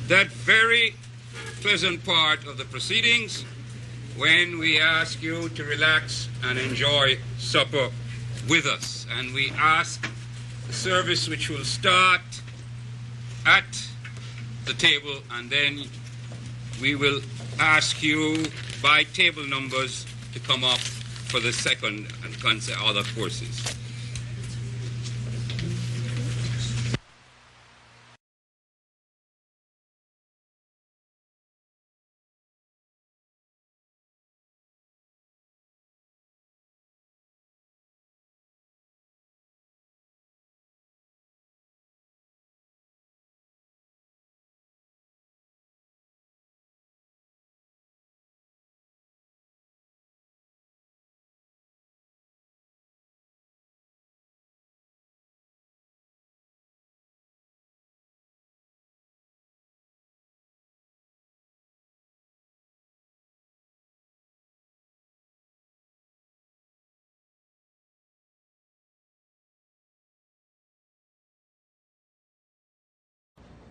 that very pleasant part of the proceedings when we ask you to relax and enjoy supper with us. And we ask the service, which will start at the table, and then we will ask you by table numbers to come up for the second and other courses.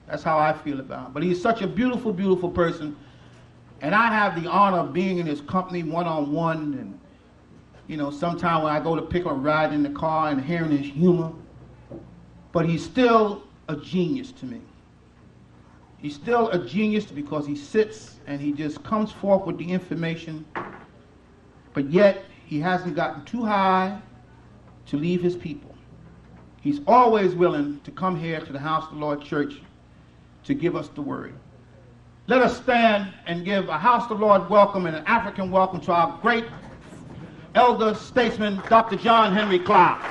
That's how I feel about him. But he's such a beautiful, beautiful person. And I have the honor of being in his company one-on-one. And, you know, sometime when I go to pick him, ride in the car and hearing his humor. But he's still a genius to me. He's still a genius because he sits and he just comes forth with the information. But yet, he hasn't gotten too high to leave his people. He's always willing to come here to the House of the Lord Church to give us the word. Let us stand and give a House of the Lord welcome and an African welcome to our great elder statesman, Dr. John Henrik Clarke.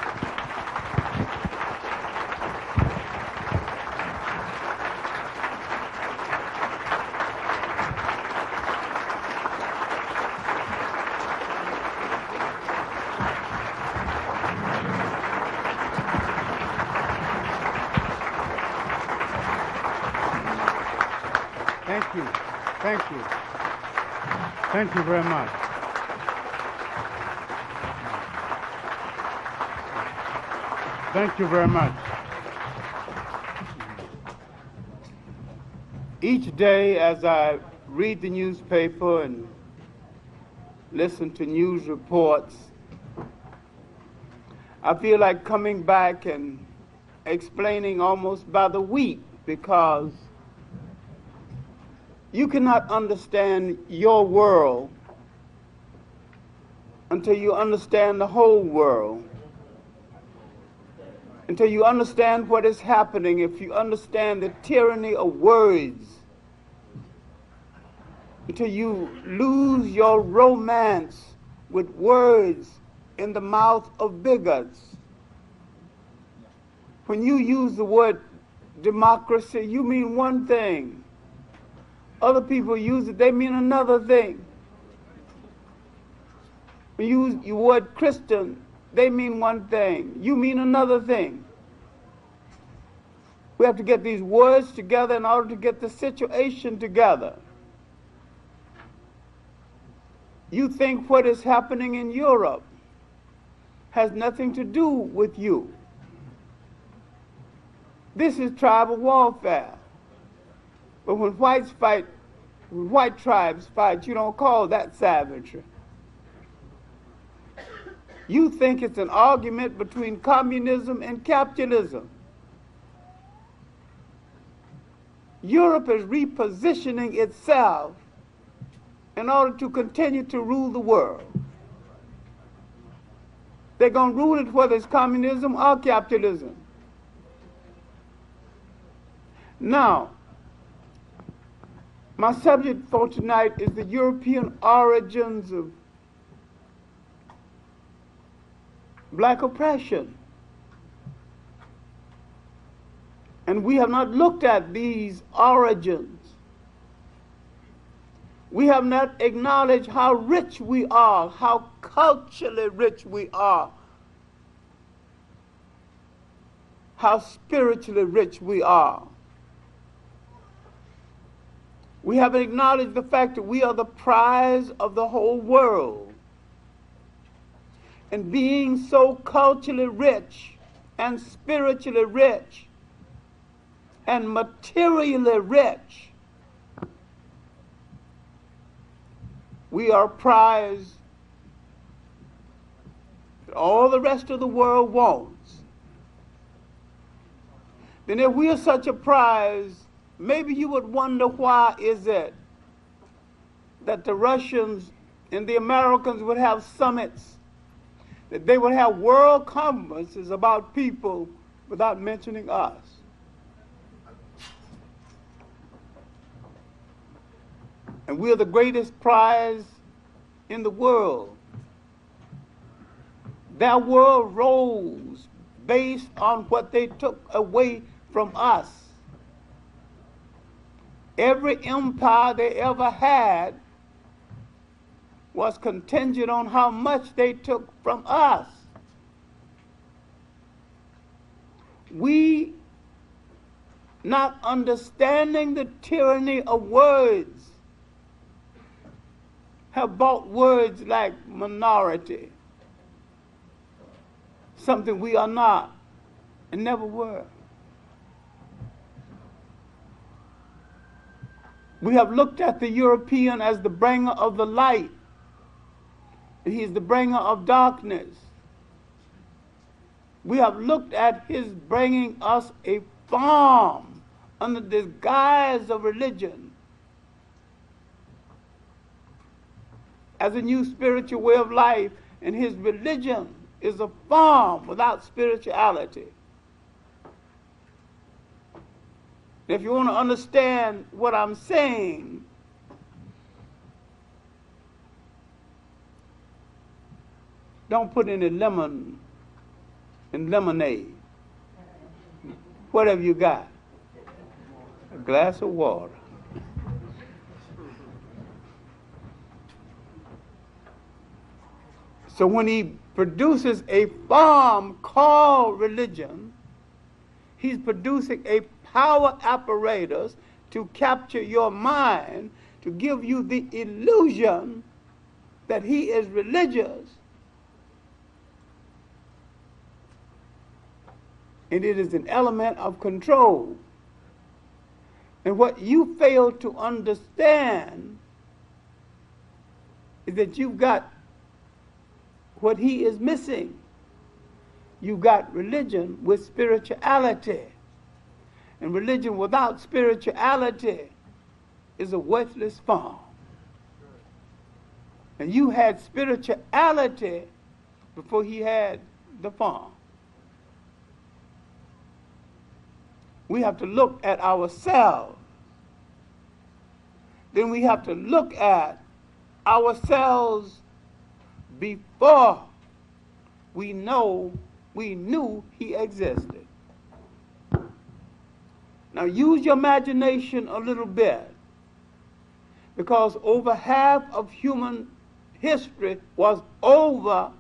Thank you very much. Thank you very much. Each day as I read the newspaper and listen to news reports, I feel like coming back and explaining almost by the week, because you cannot understand your world until you understand the whole world. Until you understand what is happening, if you understand the tyranny of words, until you lose your romance with words in the mouth of bigots. When you use the word democracy, you mean one thing. Other people use it, they mean another thing. When you use the word Christian, they mean one thing. You mean another thing. We have to get these words together in order to get the situation together. You think what is happening in Europe has nothing to do with you. This is tribal warfare. But when whites fight, when white tribes fight, you don't call that savagery. You think it's an argument between communism and capitalism. Europe is repositioning itself in order to continue to rule the world. They're going to rule it whether it's communism or capitalism. Now, my subject for tonight is the European origins of black oppression. And we have not looked at these origins. We have not acknowledged how rich we are, how culturally rich we are, how spiritually rich we are. We haven't acknowledged the fact that we are the prize of the whole world. And being so culturally rich and spiritually rich and materially rich, we are prized that all the rest of the world wants. Then if we are such a prize, maybe you would wonder, why is it that the Russians and the Americans would have summits, that they would have world conferences about people without mentioning us? And we're the greatest prize in the world. Their world rose based on what they took away from us. Every empire they ever had was contingent on how much they took from us. We, not understanding the tyranny of words, have bought words like minority, something we are not and never were. We have looked at the European as the bringer of the light. He's the bringer of darkness. We have looked at his bringing us a farm under the disguise of religion as a new spiritual way of life, and his religion is a farm without spirituality. If you want to understand what I'm saying, don't put any lemon in lemonade. What have you got? A glass of water. So when he produces a farm called religion, he's producing a power apparatus to capture your mind, to give you the illusion that he is religious. And it is an element of control. And what you fail to understand is that you've got what he is missing. You've got religion with spirituality. And religion without spirituality is a worthless farm. And you had spirituality before he had the farm. We have to look at ourselves. Then we have to look at ourselves before we knew he existed. Now use your imagination a little bit, because over half of human history was over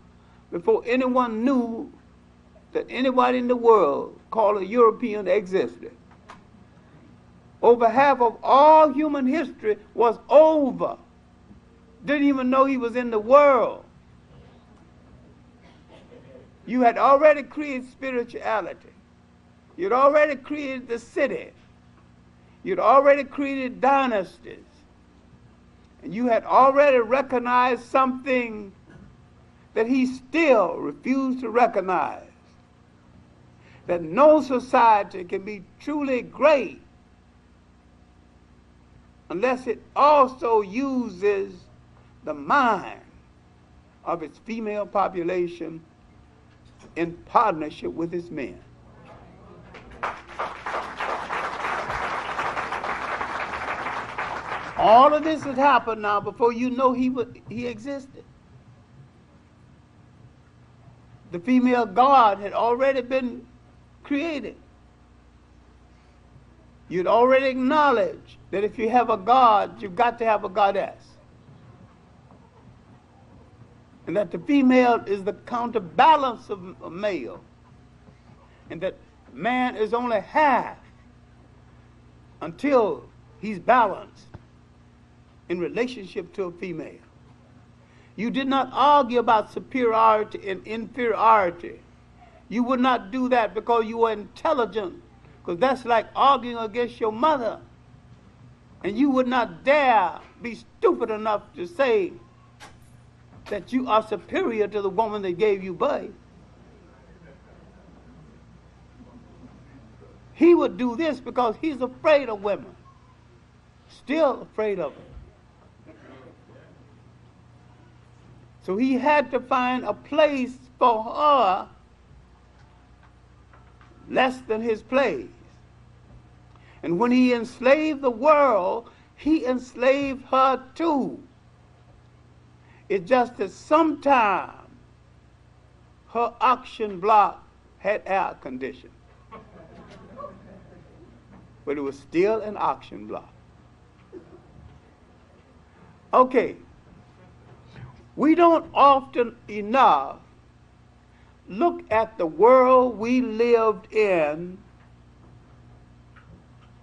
before anyone knew that anybody in the world called a European existed. Over half of all human history was over. Didn't even know he was in the world. You had already created spirituality. You'd already created the city. You'd already created dynasties. And you had already recognized something that he still refused to recognize. That no society can be truly great unless it also uses the mind of its female population in partnership with its men. All of this has happened now before you know he existed. The female god had already been created. You'd already acknowledged that if you have a god, you've got to have a goddess. And that the female is the counterbalance of a male. And that man is only half until he's balanced. in relationship to a female. You did not argue about superiority and inferiority. You would not do that because you were intelligent, because that's like arguing against your mother. And you would not dare be stupid enough to say that you are superior to the woman that gave you birth. He would do this because he's afraid of women, still afraid of them. So he had to find a place for her less than his place. And when he enslaved the world, he enslaved her too. It's just that sometime her auction block had air conditioning. But it was still an auction block. Okay. We don't often enough look at the world we lived in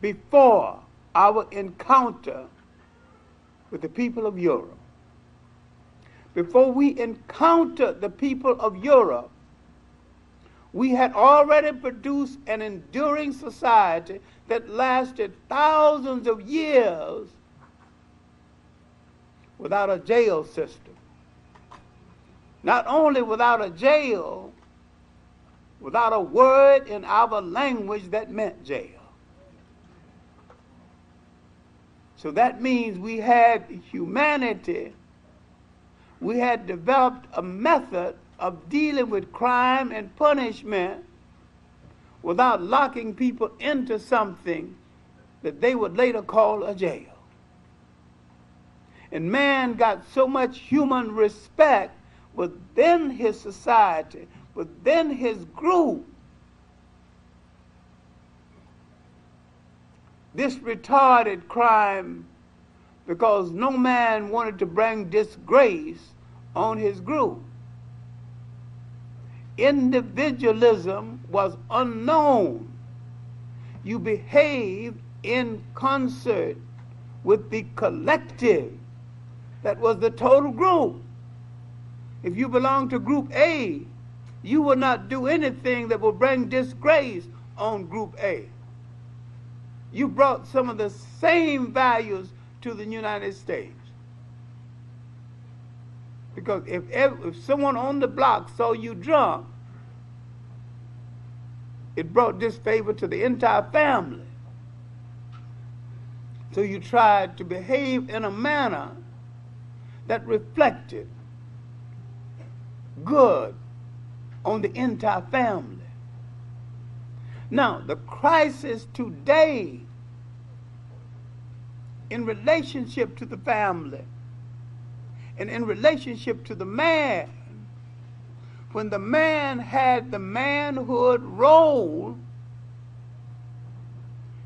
before our encounter with the people of Europe. Before we encountered the people of Europe, we had already produced an enduring society that lasted thousands of years without a jail system. Not only without a jail, without a word in our language that meant jail. So that means we had humanity. We had developed a method of dealing with crime and punishment without locking people into something that they would later call a jail. And man got so much human respect within his society, within his group. This retarded crime because no man wanted to bring disgrace on his group. Individualism was unknown. You behaved in concert with the collective. That was the total group. If you belong to Group A, you will not do anything that will bring disgrace on Group A. You brought some of the same values to the United States. Because if someone on the block saw you drunk, it brought disfavor to the entire family. So you tried to behave in a manner that reflected good on the entire family. Now, the crisis today in relationship to the family and in relationship to the man, when the man had the manhood role,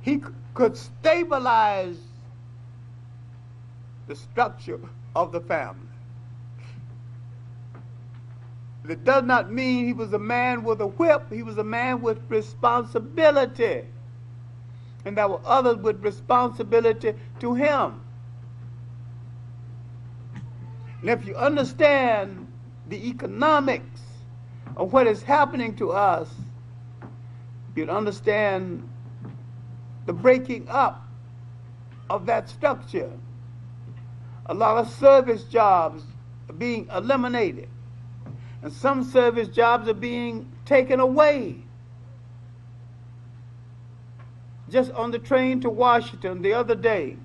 he could stabilize the structure of the family. It does not mean he was a man with a whip. He was a man with responsibility. And there were others with responsibility to him. And if you understand the economics of what is happening to us, you'd understand the breaking up of that structure. A lot of service jobs are being eliminated. And some service jobs are being taken away. Just on the train to Washington the other day,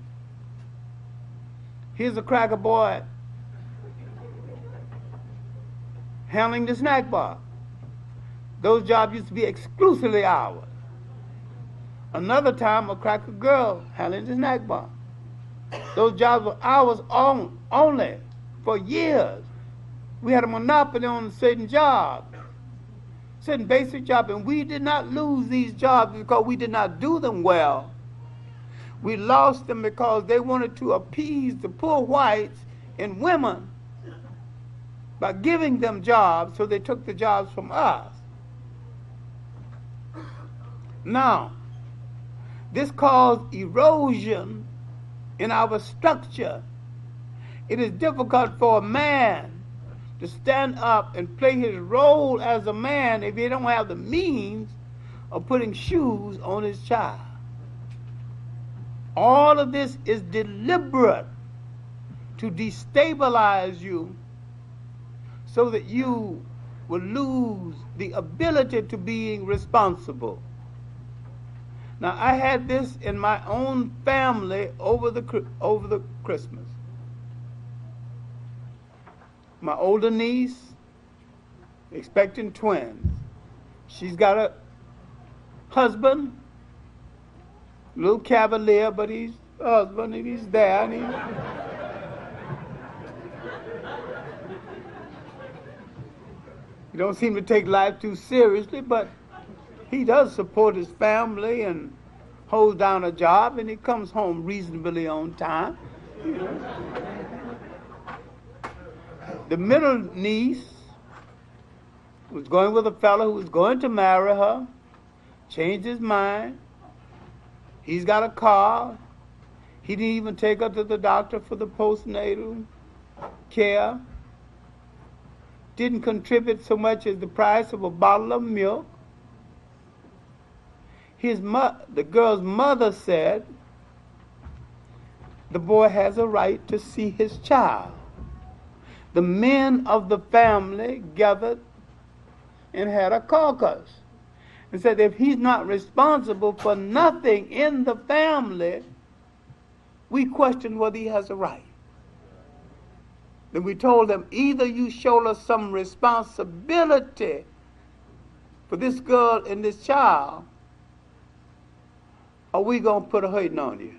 here's a cracker boy handling the snack bar. Those jobs used to be exclusively ours. Another time, a cracker girl handling the snack bar. Those jobs were ours only for years. We had a monopoly on certain jobs, certain basic jobs, and we did not lose these jobs because we did not do them well. We lost them because they wanted to appease the poor whites and women by giving them jobs, so they took the jobs from us. Now, this caused erosion in our structure It is difficult for a man to stand up and play his role as a man if he don't have the means of putting shoes on his child. All of this is deliberate to destabilize you so that you will lose the ability to being responsible. Now, I had this in my own family over the Christmas. My older niece, expecting twins. She's got a husband, a little cavalier, but he's a husband and he's there. And he don't seem to take life too seriously, but he does support his family and holds down a job, and he comes home reasonably on time. You know. The middle niece was going with a fellow who was going to marry her, changed his mind. He's got a car. He didn't even take her to the doctor for the postnatal care. Didn't contribute so much as the price of a bottle of milk. The girl's mother said the boy has a right to see his child. The men of the family gathered and had a caucus and said if he's not responsible for nothing in the family, we question whether he has a right. Then we told them, either you show us some responsibility for this girl and this child, or we gonna put a hurting on you.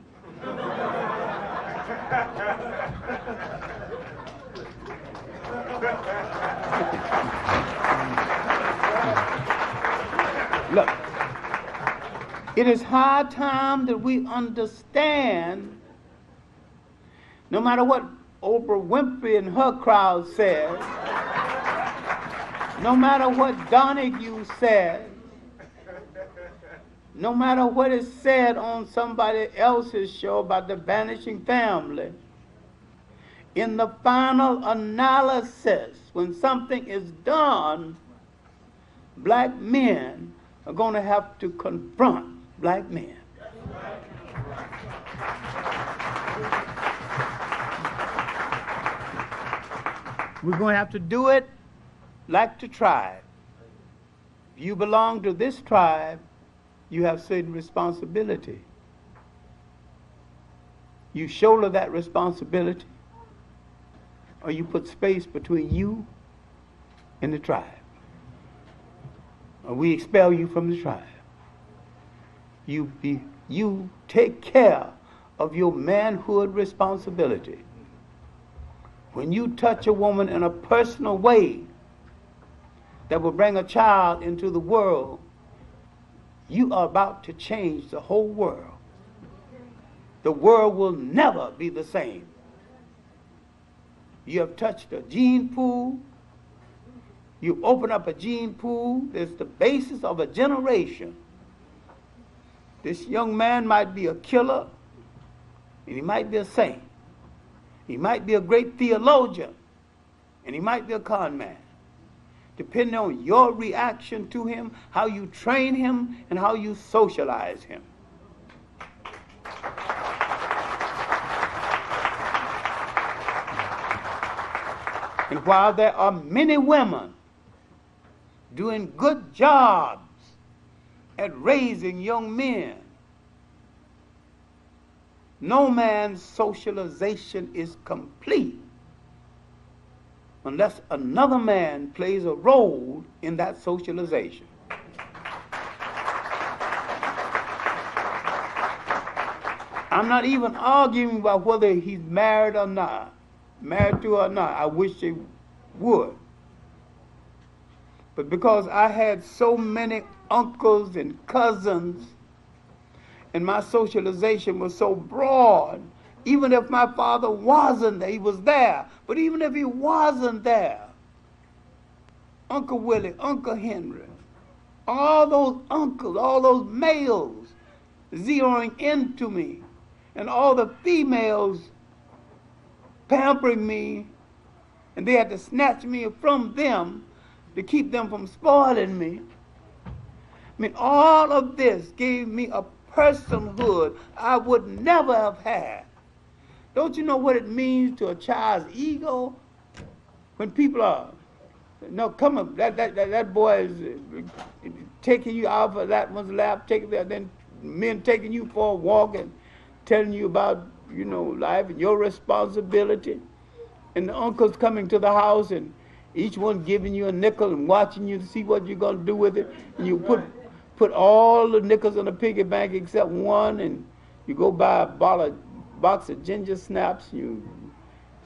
Look, it is high time that we understand, no matter what Oprah Winfrey and her crowd says, no matter what Donahue says, no matter what is said on somebody else's show about the vanishing family, in the final analysis, when something is done, black men are going to have to confront black men. We're going to have to do it like the tribe. If you belong to this tribe, you have certain responsibility. You shoulder that responsibility, or you put space between you and the tribe. Or we expel you from the tribe. You take care of your manhood responsibility. When you touch a woman in a personal way that will bring a child into the world, you are about to change the whole world. The world will never be the same. You have touched a gene pool. You open up a gene pool. It's the basis of a generation. This young man might be a killer, and he might be a saint. He might be a great theologian, and he might be a con man. Depending on your reaction to him, how you train him, and how you socialize him. And while there are many women doing good jobs at raising young men, no man's socialization is complete unless another man plays a role in that socialization. I'm not even arguing about whether he's married or not, married to her or not. I wish he would. But because I had so many uncles and cousins, and my socialization was so broad, even if my father wasn't there, he was there, but even if he wasn't there, Uncle Willie, Uncle Henry, all those uncles, all those males zeroing into me, and all the females pampering me, and they had to snatch me from them to keep them from spoiling me. I mean, all of this gave me a personhood I would never have had. Don't you know what it means to a child's ego when people are, no, come on, that boy is taking you out of that one's lap, then men taking you for a walk and telling you about, you know, life and your responsibility, and the uncles coming to the house and each one giving you a nickel and watching you to see what you're going to do with it, and you put all the nickels in a piggy bank except one, and you go buy a box of ginger snaps, you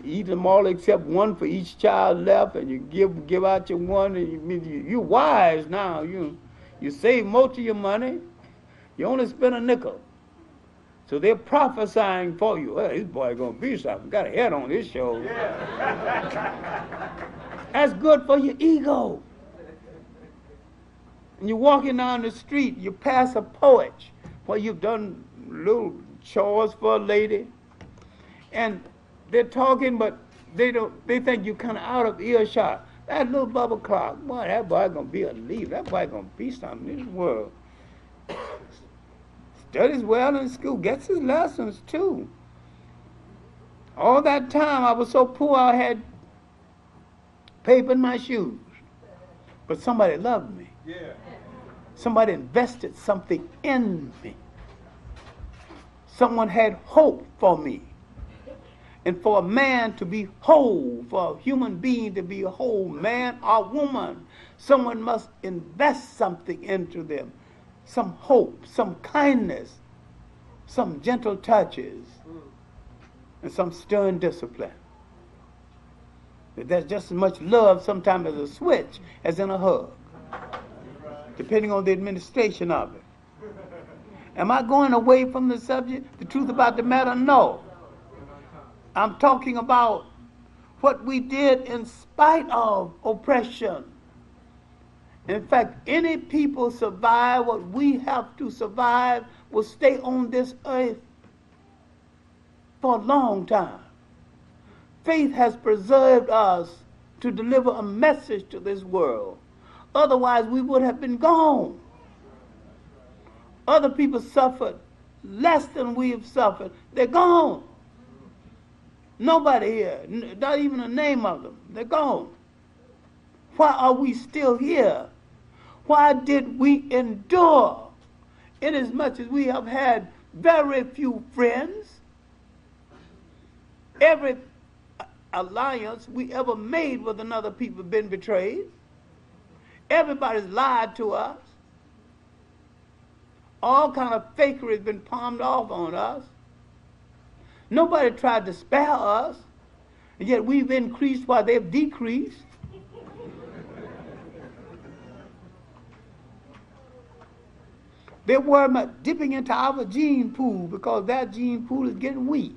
eat them all except one for each child left, and you give out your one, and you're wise now. You save most of your money, you only spend a nickel. So they're prophesying for you. Hey, this boy gonna be something. Got a head on his shoulder. That's good for your ego. And you're walking down the street, you pass a porch where you've done little chores for a lady, and they're talking, but they think you're kind of out of earshot. That little Bubba Clark, boy, that boy gonna be a leader. That boy gonna be something in this world. Studies well in school, gets his lessons too. All that time I was so poor I had paper in my shoes. But somebody loved me. Yeah. Somebody invested something in me. Someone had hope for me. And for a man to be whole, for a human being to be whole, man or woman, someone must invest something into them. Some hope, some kindness, some gentle touches, and some stern discipline. There's just as much love sometimes as a switch as in a hug, depending on the administration of it. Am I going away from the subject? The truth about the matter? No. I'm talking about what we did in spite of oppression. In fact, any people survive what we have to survive will stay on this earth for a long time. Faith has preserved us to deliver a message to this world. Otherwise, we would have been gone. Other people suffered less than we have suffered. They're gone. Nobody here, not even a name of them. They're gone. Why are we still here? Why did we endure? Inasmuch as we have had very few friends, every alliance we ever made with another people been betrayed. Everybody's lied to us. All kind of fakery has been palmed off on us. Nobody tried to spare us, and yet we've increased while they've decreased. They worry about dipping into our gene pool because that gene pool is getting weak.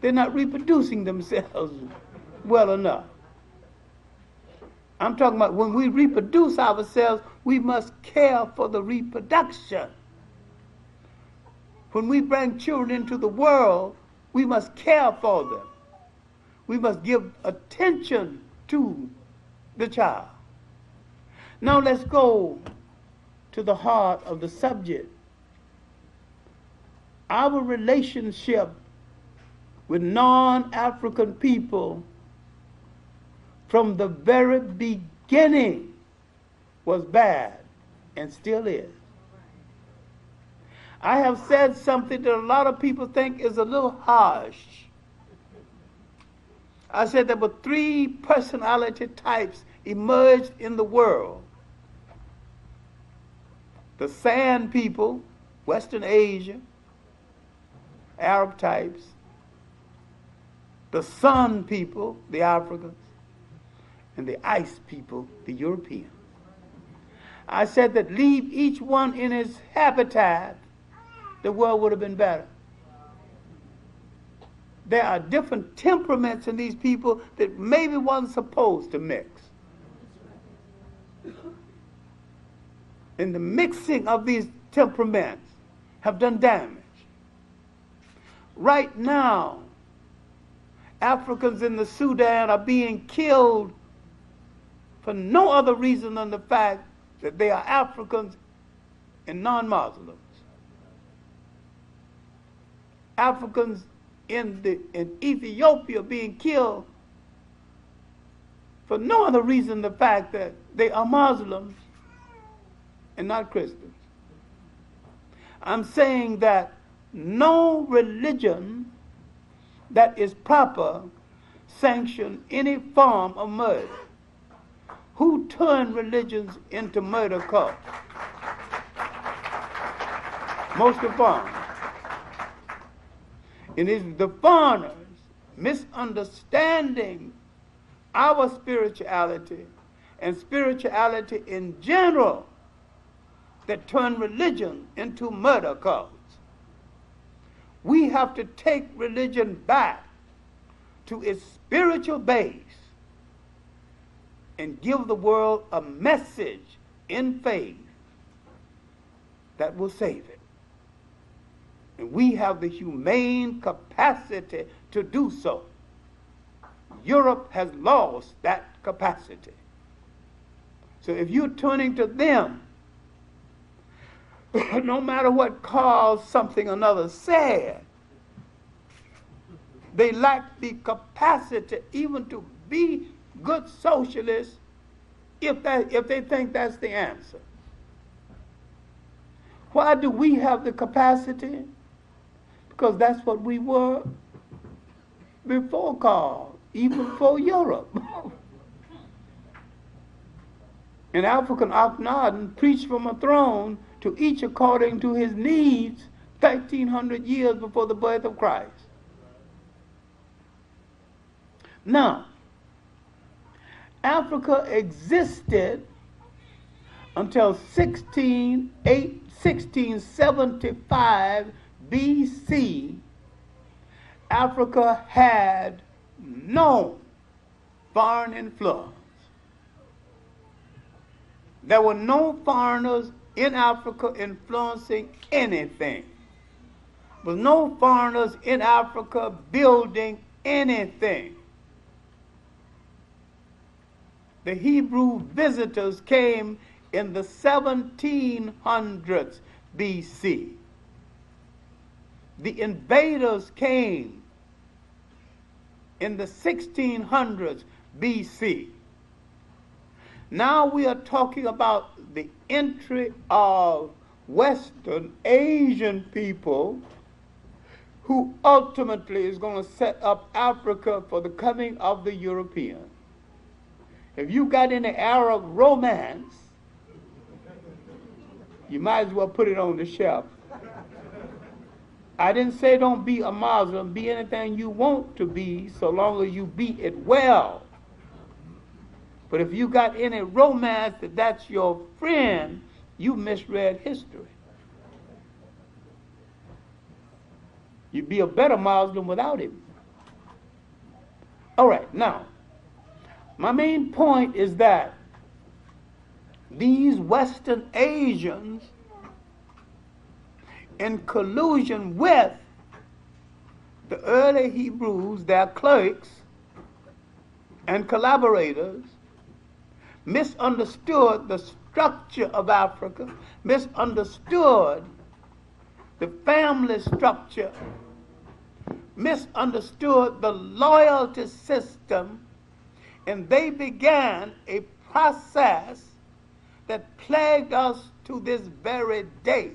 They're not reproducing themselves well enough. I'm talking about when we reproduce ourselves, we must care for the reproduction. When we bring children into the world, we must care for them. We must give attention to the child. Now let's go to the heart of the subject. Our relationship with non-African people from the very beginning was bad and still is. I have said something that a lot of people think is a little harsh. I said there were 3 personality types emerged in the world. The Sand people, Western Asia, Arab types. The Sun people, the Africans. And the Ice people, the Europeans. I said that leave each one in his habitat, the world would have been better. There are different temperaments in these people that maybe wasn't supposed to mix. And the mixing of these temperaments have done damage. Right now, Africans in the Sudan are being killed for no other reason than the fact that they are Africans and non-Muslims. Africans in Ethiopia being killed for no other reason than the fact that they are Muslims and not Christians. I'm saying that no religion that is proper sanction any form of murder. Who turned religions into murder cults? Most of foreigners. And it's the foreigners misunderstanding our spirituality and spirituality in general that turn religion into murder cults. We have to take religion back to its spiritual base and give the world a message in faith that will save it. And we have the humane capacity to do so. Europe has lost that capacity. So if you're turning to them, no matter what caused something another said, they lack the capacity even to be good socialists if they think that's the answer. Why do we have the capacity? Because that's what we were before Carl, even before Europe. And African Akhenaten preached from a throne to each according to his needs 1,300 years before the birth of Christ. Now, Africa existed until 1675 BC. Africa had no foreign influence. There were no foreigners in Africa influencing anything. There was no foreigners in Africa building anything. The Hebrew visitors came in the 1700s BC. The invaders came in the 1600s BC. Now we are talking about the entry of Western Asian people who ultimately is going to set up Africa for the coming of the Europeans. If you got any Arab romance, you might as well put it on the shelf. I didn't say don't be a Muslim, be anything you want to be so long as you be it well. But if you got any romance that's your friend, you misread history. You'd be a better Muslim without him. All right, now, my main point is that these Western Asians, in collusion with the early Hebrews, their clerks and collaborators, misunderstood the structure of Africa, misunderstood the family structure, misunderstood the loyalty system, and they began a process that plagued us to this very day.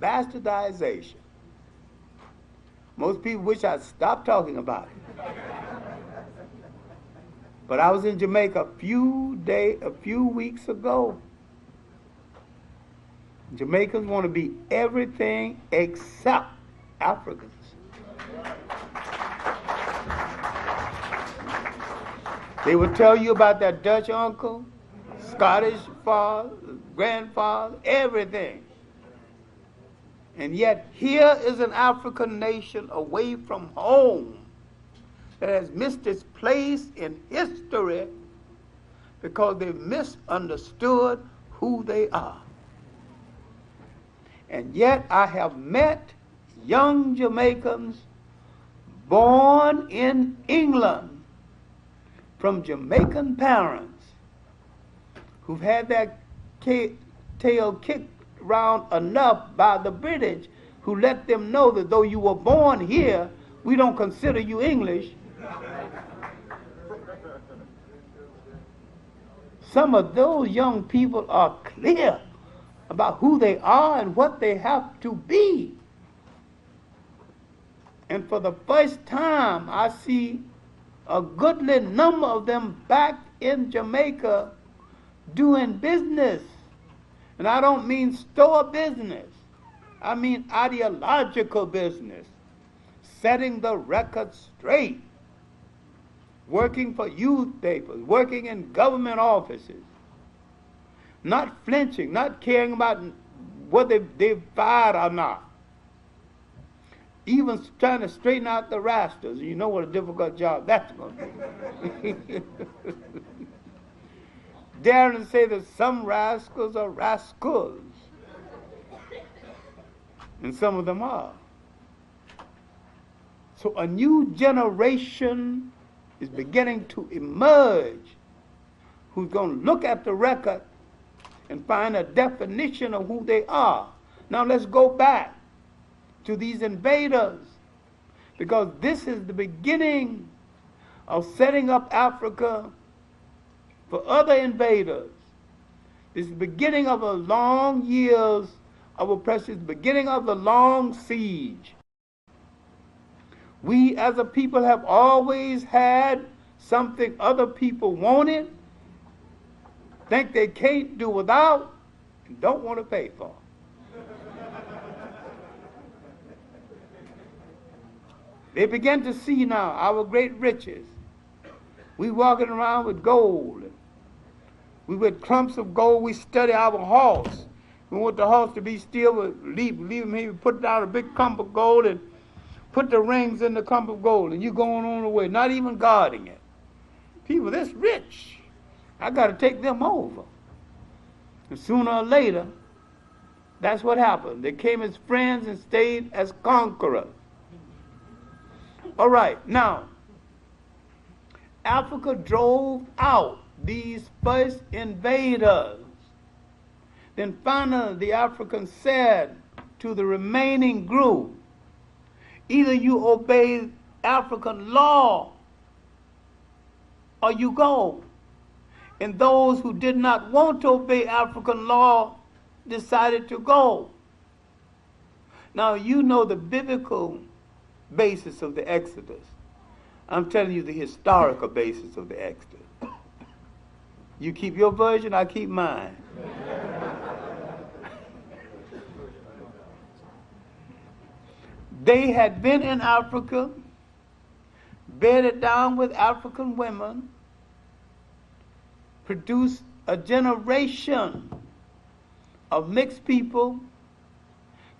Bastardization. Most people wish I'd stop talking about it. But I was in Jamaica a few weeks ago. Jamaicans want to be everything except Africans. They will tell you about their Dutch uncle, Scottish father, grandfather, everything. And yet here is an African nation away from home that has missed its place in history because they misunderstood who they are. And yet I have met young Jamaicans born in England from Jamaican parents who've had their tail kicked around enough by the British, who let them know that though you were born here, we don't consider you English. Some of those young people are clear about who they are and what they have to be. And for the first time, I see a goodly number of them back in Jamaica doing business. And I don't mean store business. I mean ideological business. Setting the record straight. Working for youth papers, working in government offices. Not flinching, not caring about whether they've fired or not. Even trying to straighten out the rascals. You know what a difficult job that's going to be. Daring to say that some rascals are rascals. And some of them are. So a new generation is beginning to emerge who's going to look at the record and find a definition of who they are. Now let's go back to these invaders, because this is the beginning of setting up Africa for other invaders. This is the beginning of a long years of oppression, the beginning of the long siege. We as a people have always had something other people wanted, think they can't do without, and don't want to pay for. They begin to see now our great riches. We walking around with gold. We with clumps of gold. We study our horse. We want the horse to be still. We leave him here. We put down a big clump of gold and put the rings in the clump of gold. And you going on the way, not even guarding it. People this rich, I got to take them over. And sooner or later, that's what happened. They came as friends and stayed as conquerors. All right, now, Africa drove out these first invaders. Then finally the Africans said to the remaining group, either you obey African law or you go. And those who did not want to obey African law decided to go. Now you know the biblical basis of the Exodus. I'm telling you the historical basis of the Exodus. You keep your version, I keep mine. They had been in Africa, bedded down with African women, produced a generation of mixed people,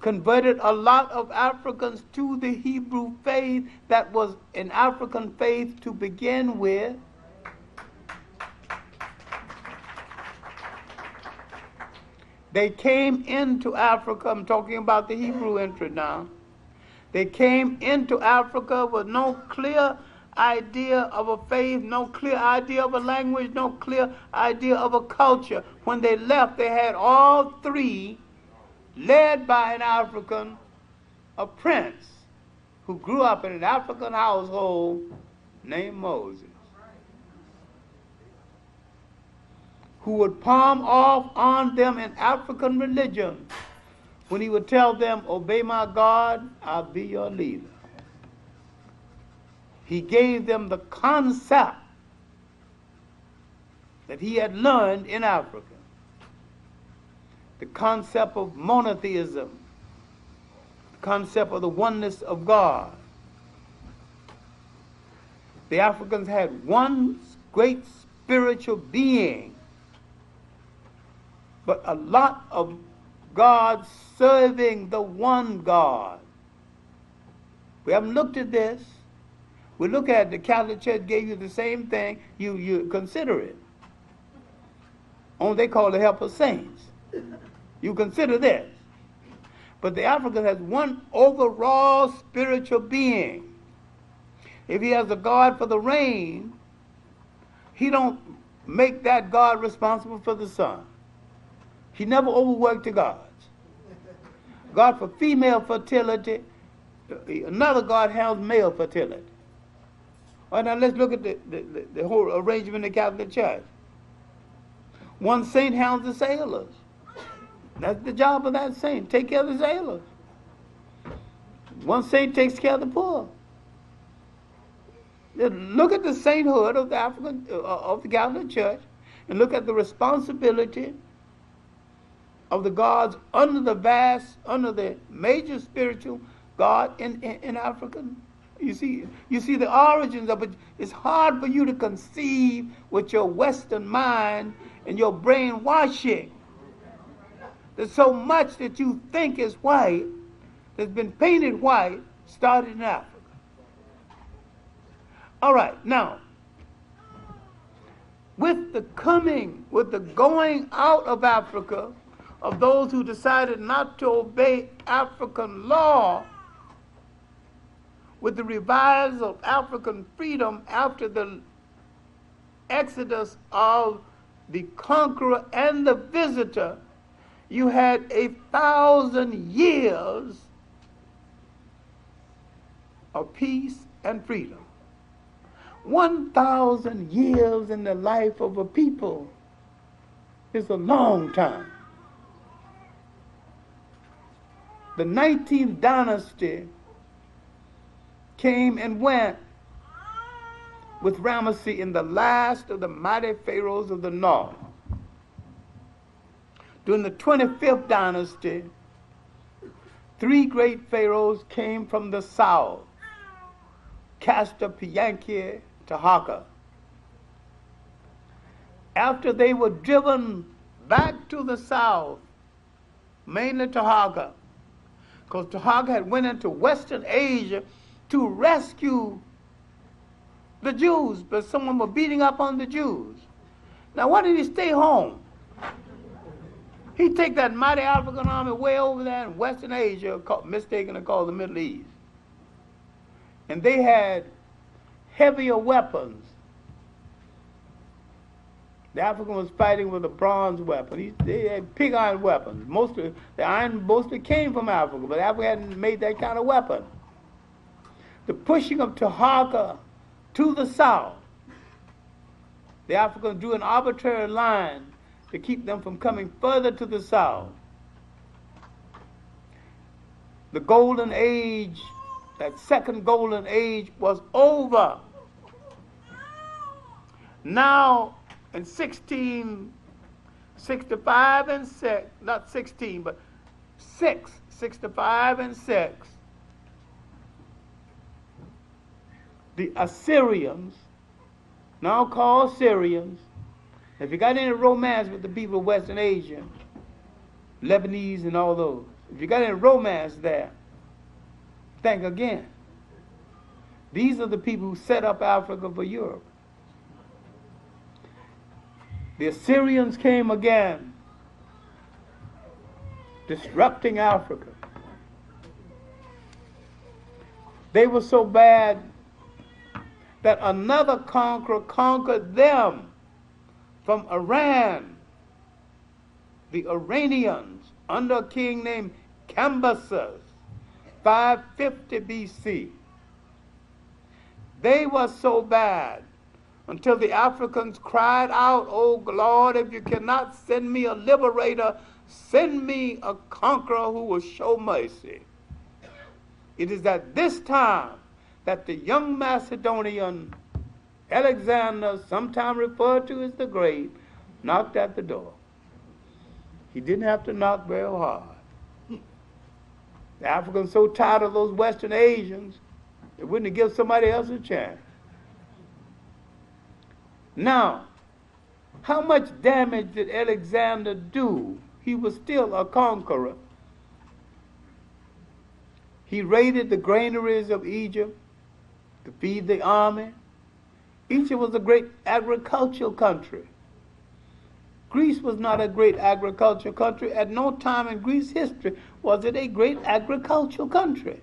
converted a lot of Africans to the Hebrew faith that was an African faith to begin with. They came into Africa, I'm talking about the Hebrew entry now. They came into Africa with no clear idea of a faith, no clear idea of a language, no clear idea of a culture. When they left, they had all three, led by an African, a prince who grew up in an African household named Moses, who would palm off on them in African religion when he would tell them, obey my God, I'll be your leader. He gave them the concept that he had learned in Africa. The concept of monotheism, the concept of the oneness of God. The Africans had one great spiritual being, but a lot of gods serving the one God. We haven't looked at this. We look at the Catholic Church gave you the same thing, you consider it. Only they call it help of saints. You consider this. But the African has one overall spiritual being. If he has a god for the rain, he don't make that god responsible for the sun. He never overworked the gods. God for female fertility, another god handles male fertility. All right, now let's look at the whole arrangement in the Catholic Church. One saint handles the sailors. That's the job of that saint, take care of the sailors. One saint takes care of the poor. Look at the sainthood of the Catholic Church, and look at the responsibility of the gods under the major spiritual god in Africa. You see the origins of it. It's hard for you to conceive with your Western mind and your brainwashing. There's so much that you think is white that's been painted white, started in Africa. All right, now, with the going out of Africa of those who decided not to obey African law, with the revival of African freedom after the exodus of the conqueror and the visitor, you had 1,000 years of peace and freedom. 1,000 years in the life of a people is a long time. The 19th dynasty came and went with Ramesses in the last of the mighty pharaohs of the north. During the 25th dynasty, 3 great pharaohs came from the south: Castor, Pianki, Taharqa. After they were driven back to the south, mainly Taharqa, because Taharqa had went into Western Asia to rescue the Jews, but someone was beating up on the Jews. Now why did he stay home? He'd take that mighty African army way over there in Western Asia, mistakenly called the Middle East. And they had heavier weapons. The African was fighting with a bronze weapon. They had pig iron weapons. The iron mostly came from Africa, but Africa hadn't made that kind of weapon. The pushing of Taharqa to the south, the Africans drew an arbitrary line to keep them from coming further to the south. The golden age, that second golden age, was over. Now, in 1665 and 6, not 16, but 65 and 6, the Assyrians, now called Syrians, if you got any romance with the people of Western Asia, Lebanese and all those, if you got any romance there, think again. These are the people who set up Africa for Europe. The Assyrians came again, disrupting Africa. They were so bad that another conqueror conquered them from Iran, the Iranians, under a king named Cambyses, 550 BC. They were so bad until the Africans cried out, "Oh Lord, if you cannot send me a liberator, send me a conqueror who will show mercy." It is at this time that the young Macedonian Alexander, sometimes referred to as the Great, knocked at the door. He didn't have to knock very hard. The Africans so tired of those Western Asians, they wouldn't give somebody else a chance. Now, how much damage did Alexander do? He was still a conqueror. He raided the granaries of Egypt to feed the army. Egypt was a great agricultural country. Greece was not a great agricultural country. At no time in Greece's history was it a great agricultural country.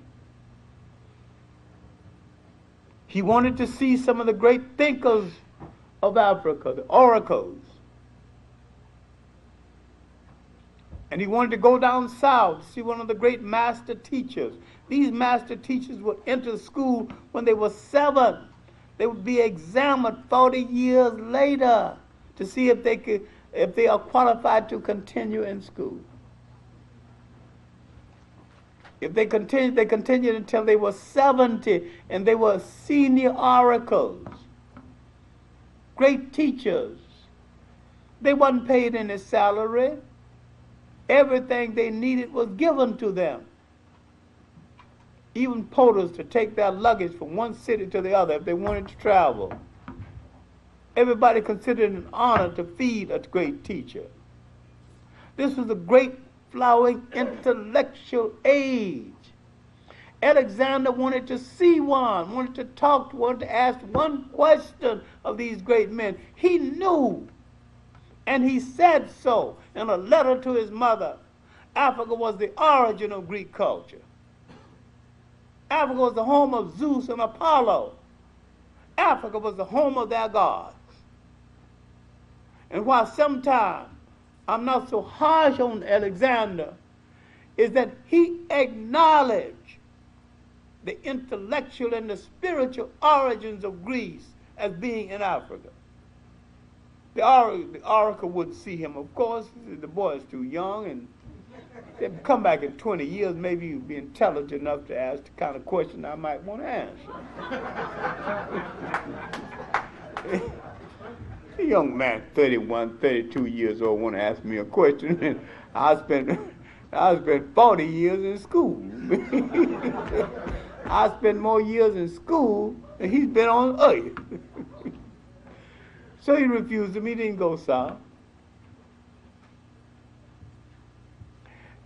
He wanted to see some of the great thinkers of Africa, the oracles. And he wanted to go down south to see one of the great master teachers. These master teachers would enter school when they were 7. They would be examined 40 years later to see if they are qualified to continue in school. If they continued until they were 70, and they were senior oracles, great teachers. They wasn't paid any salary. Everything they needed was given to them. Even porters to take their luggage from one city to the other if they wanted to travel. Everybody considered it an honor to feed a great teacher. This was a great flowering intellectual age. Alexander wanted to see one, wanted to talk to one, to ask one question of these great men. He knew, and he said so in a letter to his mother. Africa was the origin of Greek culture. Africa was the home of Zeus and Apollo. Africa was the home of their gods. And while sometimes I'm not so harsh on Alexander, is that he acknowledged the intellectual and the spiritual origins of Greece as being in Africa. The oracle wouldn't see him, of course. The boy is too young, and they'd come back in 20 years, maybe you'd be intelligent enough to ask the kind of question I might want to answer. A young man, 31, 32 years old, want to ask me a question, and I spent 40 years in school. I spent more years in school than he's been on earth. So he refused him. He didn't go south.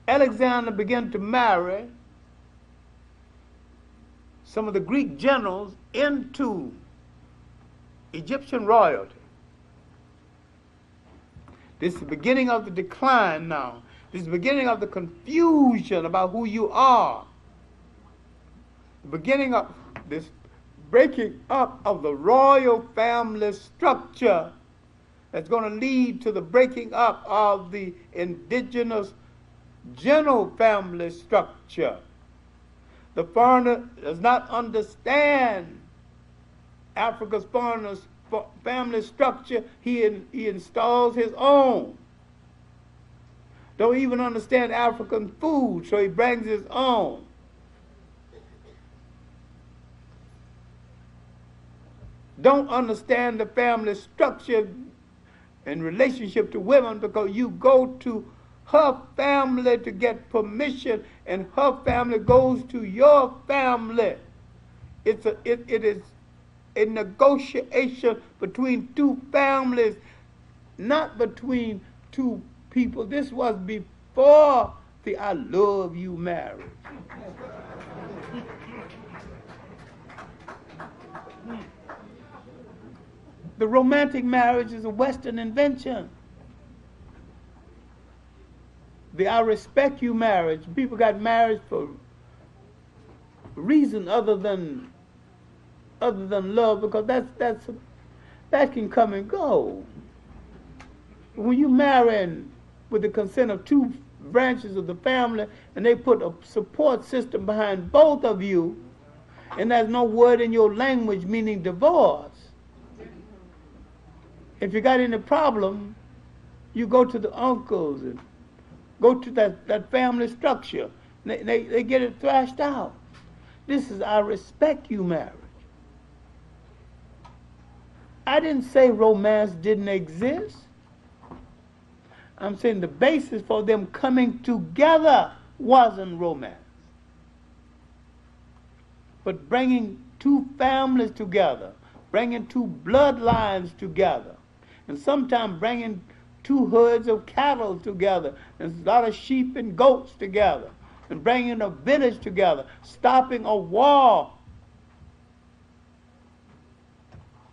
Alexander began to marry some of the Greek generals into Egyptian royalty. This is the beginning of the decline now. This is the beginning of the confusion about who you are. The beginning of this breaking up of the royal family structure that's going to lead to the breaking up of the indigenous general family structure. The foreigner does not understand Africa's foreigner's family structure. He installs his own. Don't even understand African food, so he brings his own. Don't understand the family structure in relationship to women, because you go to her family to get permission, and her family goes to your family. It is a negotiation between two families, not between two people. This was before the I love you marriage. The romantic marriage is a Western invention. The I respect you marriage, people got married for reason other than love, because that can come and go. When you marry with the consent of two branches of the family, and they put a support system behind both of you, and there's no word in your language meaning divorce. If you got any problem, you go to the uncles and go to that family structure. They get it thrashed out. This is I respect you marriage. I didn't say romance didn't exist. I'm saying the basis for them coming together wasn't romance. But bringing two families together, bringing two bloodlines together, and sometimes bringing two herds of cattle together, and a lot of sheep and goats together, and bringing a village together, stopping a war.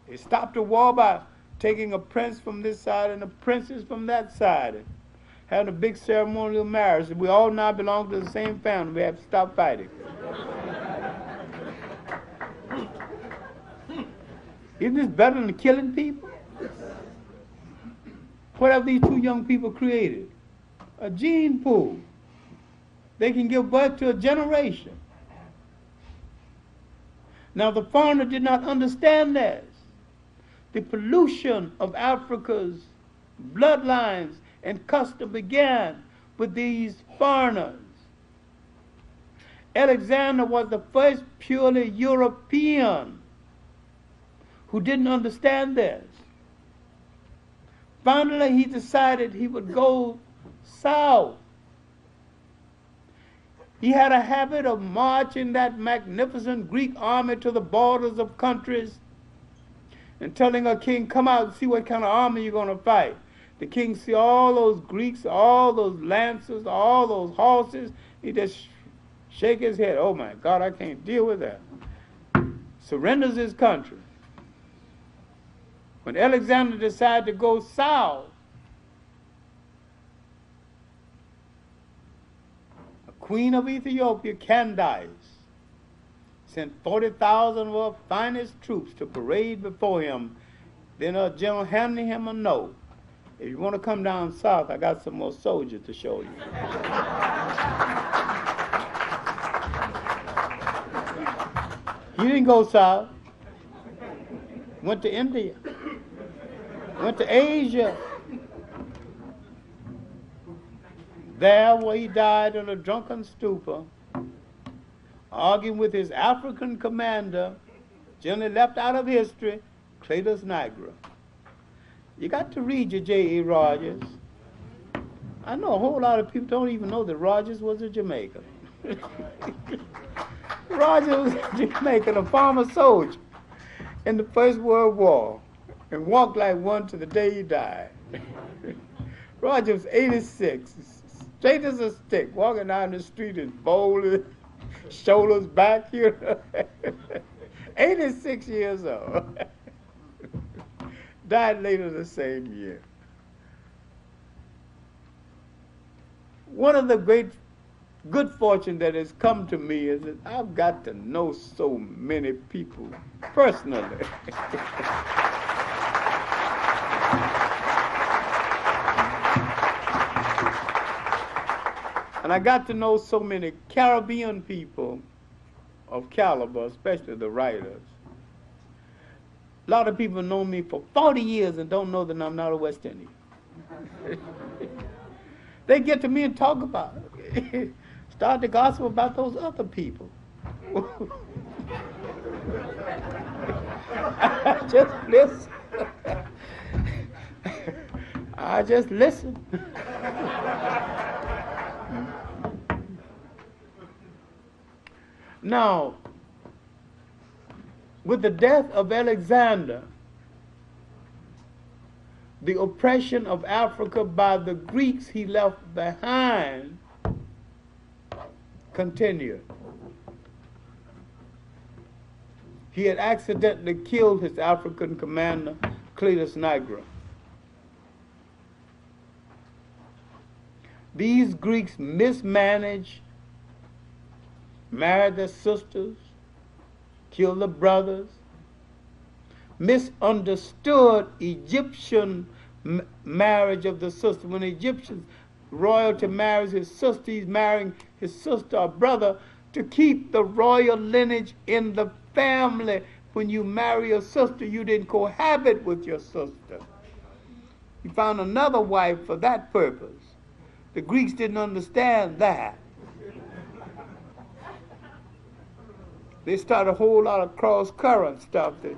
They stopped a war by taking a prince from this side and a princess from that side, and having a big ceremonial marriage. We all now belong to the same family. We have to stop fighting. Isn't this better than killing people? What have these two young people created? A gene pool. They can give birth to a generation. Now the foreigner did not understand this. The pollution of Africa's bloodlines and custom began with these foreigners. Alexander was the first purely European who didn't understand this. Finally, he decided he would go south. He had a habit of marching that magnificent Greek army to the borders of countries and telling a king, come out and see what kind of army you're going to fight. The king see all those Greeks, all those lancers, all those horses. He just shake his head. Oh my God, I can't deal with that. Surrenders his country. When Alexander decided to go south, the queen of Ethiopia, Candace, sent 40,000 of her finest troops to parade before him. Then a general handing him a note. If you want to come down south, I got some more soldiers to show you. He didn't go south. Went to India. Went to Asia. There where he died in a drunken stupor, arguing with his African commander, generally left out of history, Cletus Nigra. You got to read your J.A. Rogers. I know a whole lot of people don't even know that Rogers was a Jamaican. Rogers was a Jamaican, a former soldier in the First World War, and walked like one to the day he died. Rogers was 86, straight as a stick, walking down the street as bold as shoulders back here. 86 years old. Died later the same year. One of the great good fortune that has come to me is that I've got to know so many people personally. And I got to know so many Caribbean people of caliber, especially the writers. A lot of people know me for 40 years and don't know that I'm not a West Indian. They get to me and talk about it. Start the gospel about those other people. I just listen. I just listen. Now, with the death of Alexander, the oppression of Africa by the Greeks he left behind continued. He had accidentally killed his African commander, Cletus Nigra. These Greeks mismanaged, married their sisters, killed the brothers, misunderstood Egyptian marriage of the sister. When Egyptians royalty marries his sister, he's marrying his sister or brother to keep the royal lineage in the family. When you marry your sister, you didn't cohabit with your sister. He found another wife for that purpose. The Greeks didn't understand that. They started a whole lot of cross-current stuff that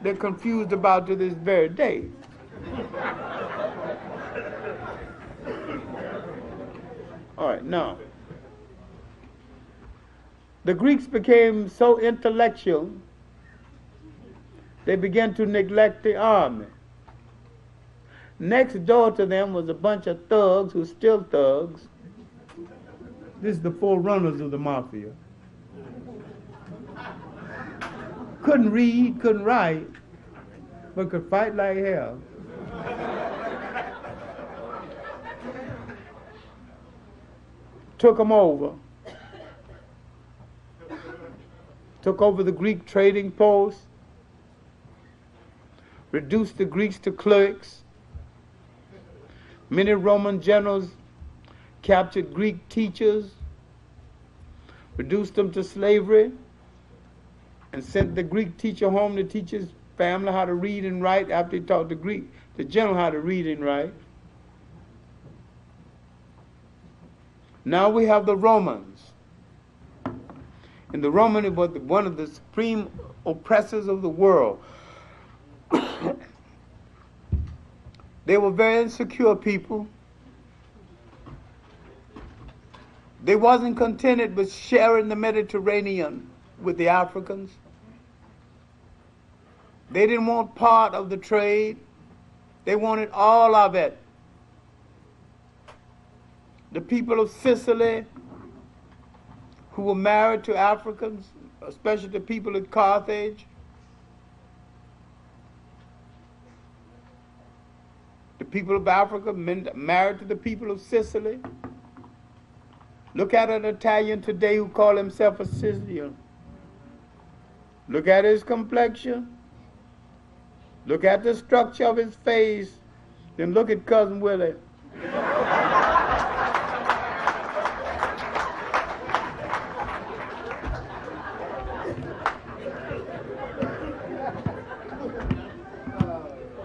they're confused about to this very day. All right, now, the Greeks became so intellectual, they began to neglect the army. Next door to them was a bunch of thugs who were still thugs. This is the forerunners of the mafia. Couldn't read, couldn't write, but could fight like hell. Took them over. Took over the Greek trading post. reduced the Greeks to clerks. Many Roman generals captured Greek teachers, reduced them to slavery, and sent the Greek teacher home to teach his family how to read and write after he taught the general how to read and write. Now we have the Romans. And the Roman was one of the supreme oppressors of the world. They were very insecure people. They wasn't contented with sharing the Mediterranean with the Africans. They didn't want part of the trade. They wanted all of it. The people of Sicily who were married to Africans, especially the people at Carthage, the people of Africa married to the people of Sicily. Look at an Italian today who calls himself a Sicilian. Look at his complexion. Look at the structure of his face. Then look at Cousin Willie.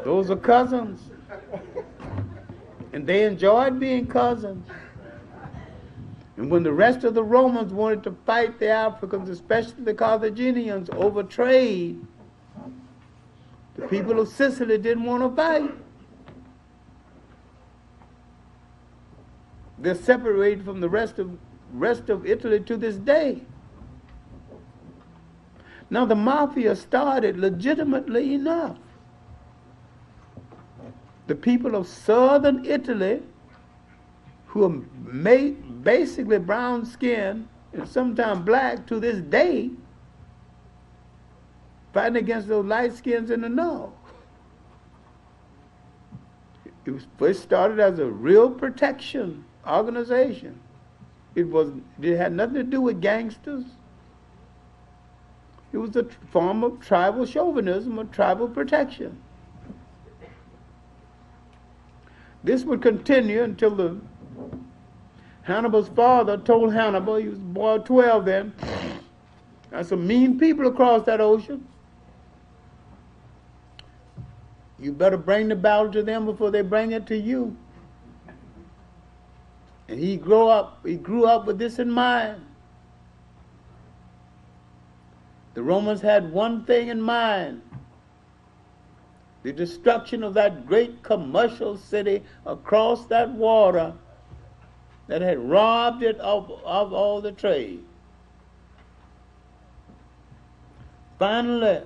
Those are cousins. And they enjoyed being cousins. And when the rest of the Romans wanted to fight the Africans, especially the Carthaginians, over trade, the people of Sicily didn't want to fight. They're separated from the rest of Italy to this day. Now the mafia started legitimately enough. The people of southern Italy, who are basically brown skinned and sometimes black to this day, fighting against those light skins in the north. It was first started as a real protection organization. It had nothing to do with gangsters. It was a form of tribal chauvinism or tribal protection. This would continue until Hannibal's father told Hannibal, he was a boy of 12 then, there's some mean people across that ocean. You better bring the battle to them before they bring it to you. And he grew up with this in mind. The Romans had one thing in mind: the destruction of that great commercial city across that water that had robbed it of all the trade. Finally,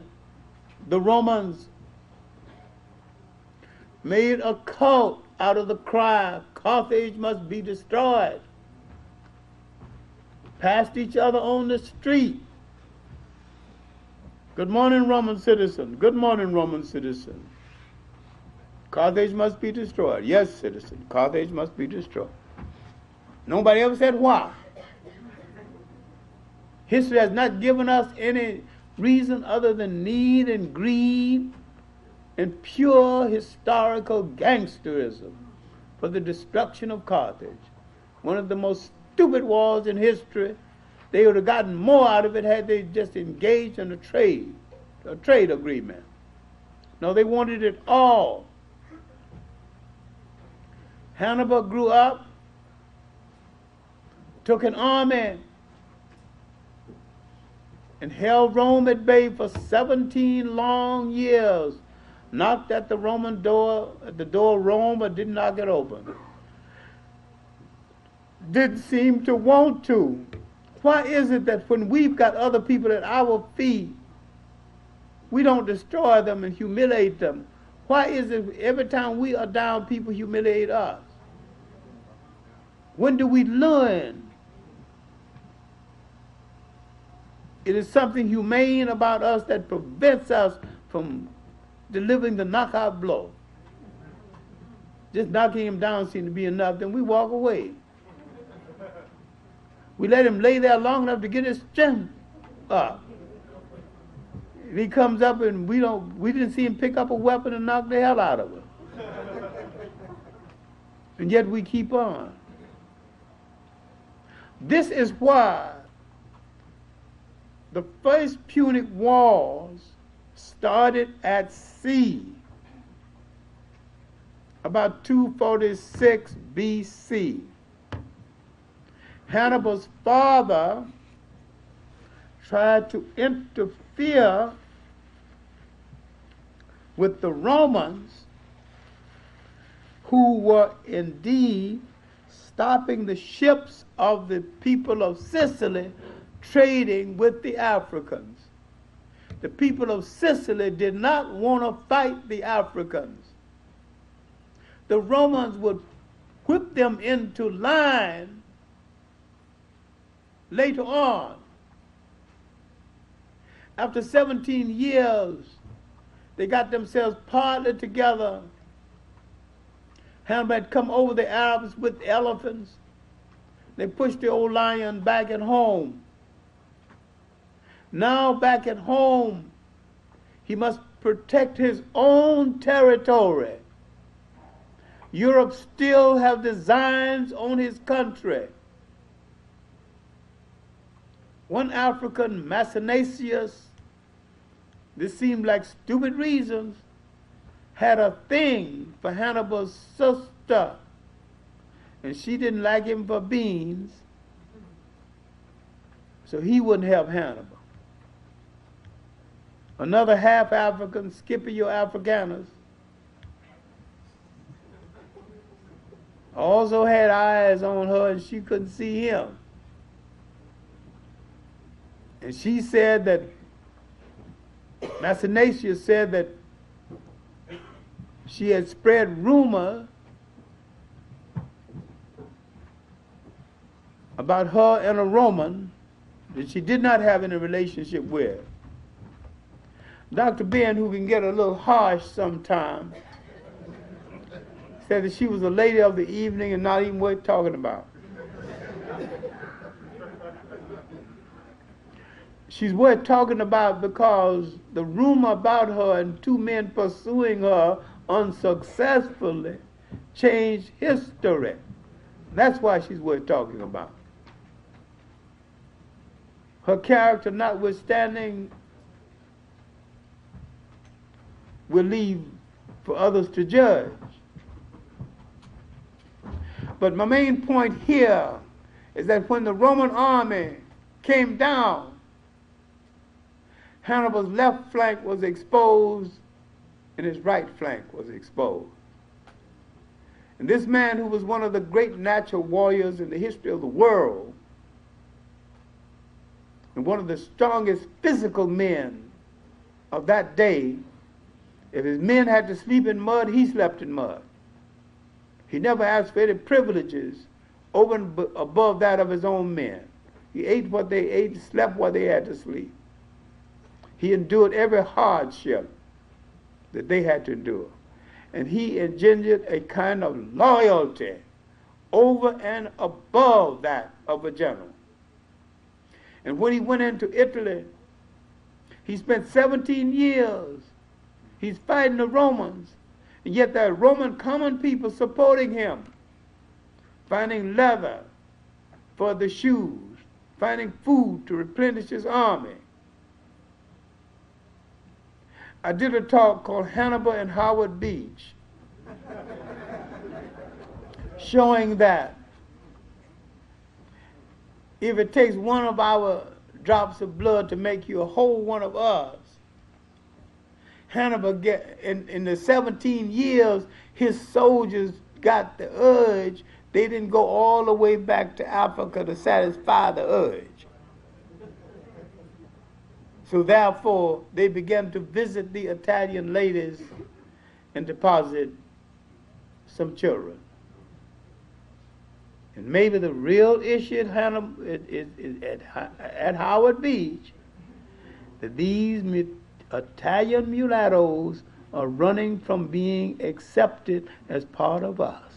the Romans made a cult out of the cry, Carthage must be destroyed. Passed each other on the street. Good morning, Roman citizen. Good morning, Roman citizen. Carthage must be destroyed. Yes, citizen, Carthage must be destroyed. Nobody ever said why. History has not given us any reason other than need and greed and pure historical gangsterism for the destruction of Carthage. One of the most stupid wars in history. They would have gotten more out of it had they just engaged in a trade agreement. No, they wanted it all. Hannibal grew up, took an army, and held Rome at bay for 17 long years. Knocked at the Roman door, at the door of Rome, but didn't knock it open. Didn't seem to want to. Why is it that when we've got other people at our feet, we don't destroy them and humiliate them? Why is it every time we are down, people humiliate us? When do we learn? It is something humane about us that prevents us from delivering the knockout blow. Just knocking him down seems to be enough, then we walk away. We let him lay there long enough to get his strength up. And he comes up and we didn't see him pick up a weapon and knock the hell out of her. And yet we keep on. This is why the first Punic Wars started at sea about 246 BC. Hannibal's father tried to interfere with the Romans, who were indeed stopping the ships of the people of Sicily trading with the Africans. The people of Sicily did not want to fight the Africans. The Romans would whip them into line later on. After 17 years, they got themselves partly together. Hannibal had come over the Arabs with elephants. They pushed the old lion back at home. Now back at home, he must protect his own territory. Europe still have designs on his country. One African, Mechanization, this seemed like stupid reasons, had a thing for Hannibal's sister, and she didn't like him for beans, so he wouldn't help Hannibal. Another half-African, Scipio Africanus, also had eyes on her and she couldn't see him. And she said that, Mechanization said that she had spread rumor about her and a Roman that she did not have any relationship with. Dr. Ben, who can get a little harsh sometimes, said that she was a lady of the evening and not even worth talking about. She's worth talking about because the rumor about her and two men pursuing her unsuccessfully changed history. That's why she's worth talking about. Her character notwithstanding, we'll leave for others to judge. But my main point here is that when the Roman army came down, Hannibal's left flank was exposed and his right flank was exposed. And this man, who was one of the great natural warriors in the history of the world, and one of the strongest physical men of that day, if his men had to sleep in mud, he slept in mud. He never asked for any privileges over and above that of his own men. He ate what they ate, slept what they had to sleep. He endured every hardship that they had to endure. And he engendered a kind of loyalty over and above that of a general. And when he went into Italy, he spent 17 years. He's fighting the Romans, and yet there are Roman common people supporting him, finding leather for the shoes, finding food to replenish his army. I did a talk called Hannibal and Howard Beach, showing that if it takes one of our drops of blood to make you a whole one of us, Hannibal, in the 17 years, his soldiers got the urge. They didn't go all the way back to Africa to satisfy the urge. So therefore, they began to visit the Italian ladies and deposit some children. And maybe the real issue at at Howard Beach, that these Italian mulattoes are running from being accepted as part of us.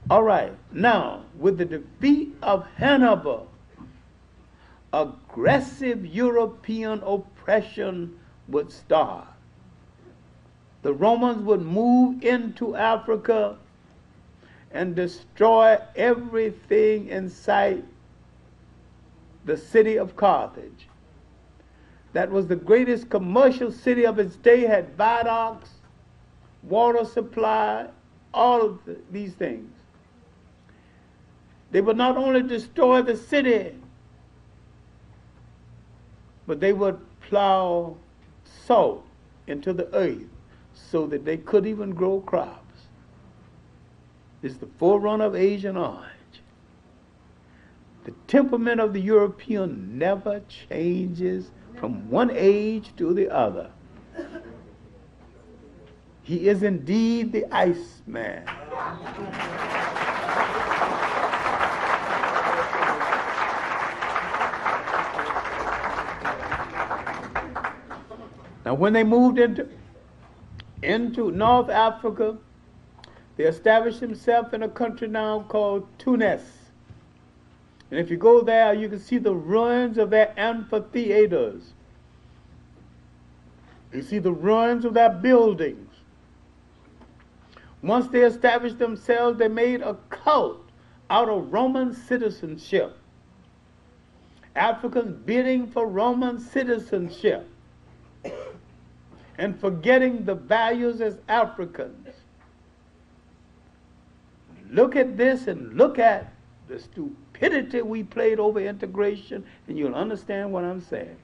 All right, now, with the defeat of Hannibal, aggressive European oppression would start. The Romans would move into Africa and destroy everything in sight. The city of Carthage, that was the greatest commercial city of its day, had viaducts, water supply, all of these things. They would not only destroy the city, but they would plow salt into the earth so that they could even grow crops. It's the forerunner of Asian orange. The temperament of the European never changes from one age to the other. He is indeed the Iceman. Now, when they moved into North Africa, they established themselves in a country now called Tunis. And if you go there, you can see the ruins of their amphitheaters. You see the ruins of their buildings. Once they established themselves, they made a cult out of Roman citizenship. Africans bidding for Roman citizenship and forgetting the values as Africans. Look at this and look at the stupidity we played over integration, and you'll understand what I'm saying.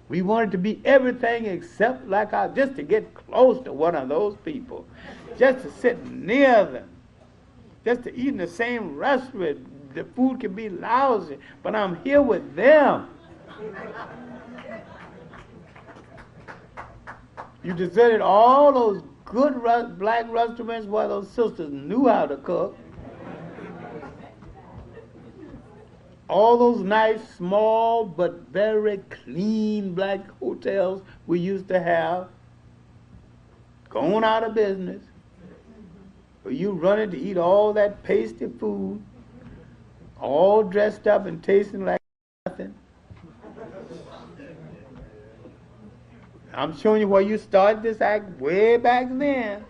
We wanted to be everything except like just to get close to one of those people, just to sit near them, just to eat in the same restaurant. The food can be lousy, but I'm here with them. You deserted all those good black restaurants where those sisters knew how to cook. All those nice, small, but very clean black hotels we used to have, going out of business. But you running to eat all that pasty food, all dressed up and tasting like nothing. I'm showing you where you started this act way back then.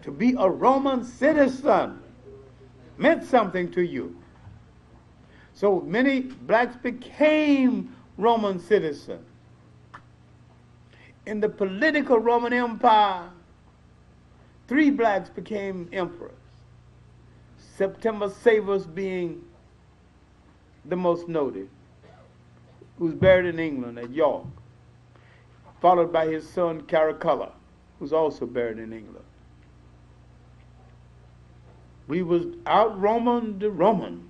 To be a Roman citizen meant something to you. So many blacks became Roman citizens. In the political Roman Empire, 3 blacks became emperors. September Severus being the most noted, who's buried in England at York, followed by his son Caracalla, who's also buried in England. We was out-Roman the Romans.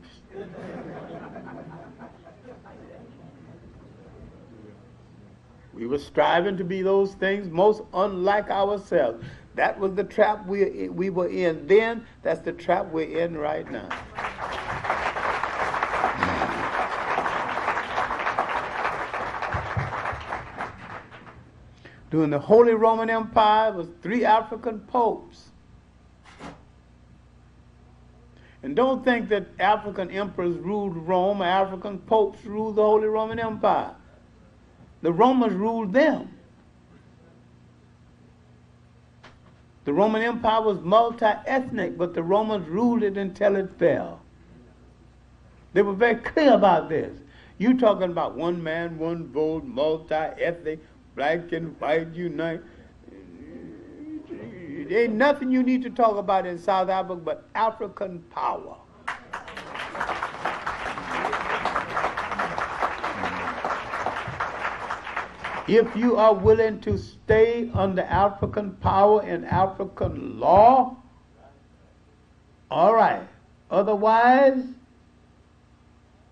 We were striving to be those things most unlike ourselves. That was the trap we were in then. That's the trap we're in right now. During the Holy Roman Empire, was 3 African popes. And don't think that African emperors ruled Rome, or African popes ruled the Holy Roman Empire. The Romans ruled them. The Roman Empire was multi-ethnic, but the Romans ruled it until it fell. They were very clear about this. You talking about one man, one vote, multi-ethnic, black and white unite. There ain't nothing you need to talk about in South Africa but African power. If you are willing to stay under African power and African law, all right. Otherwise,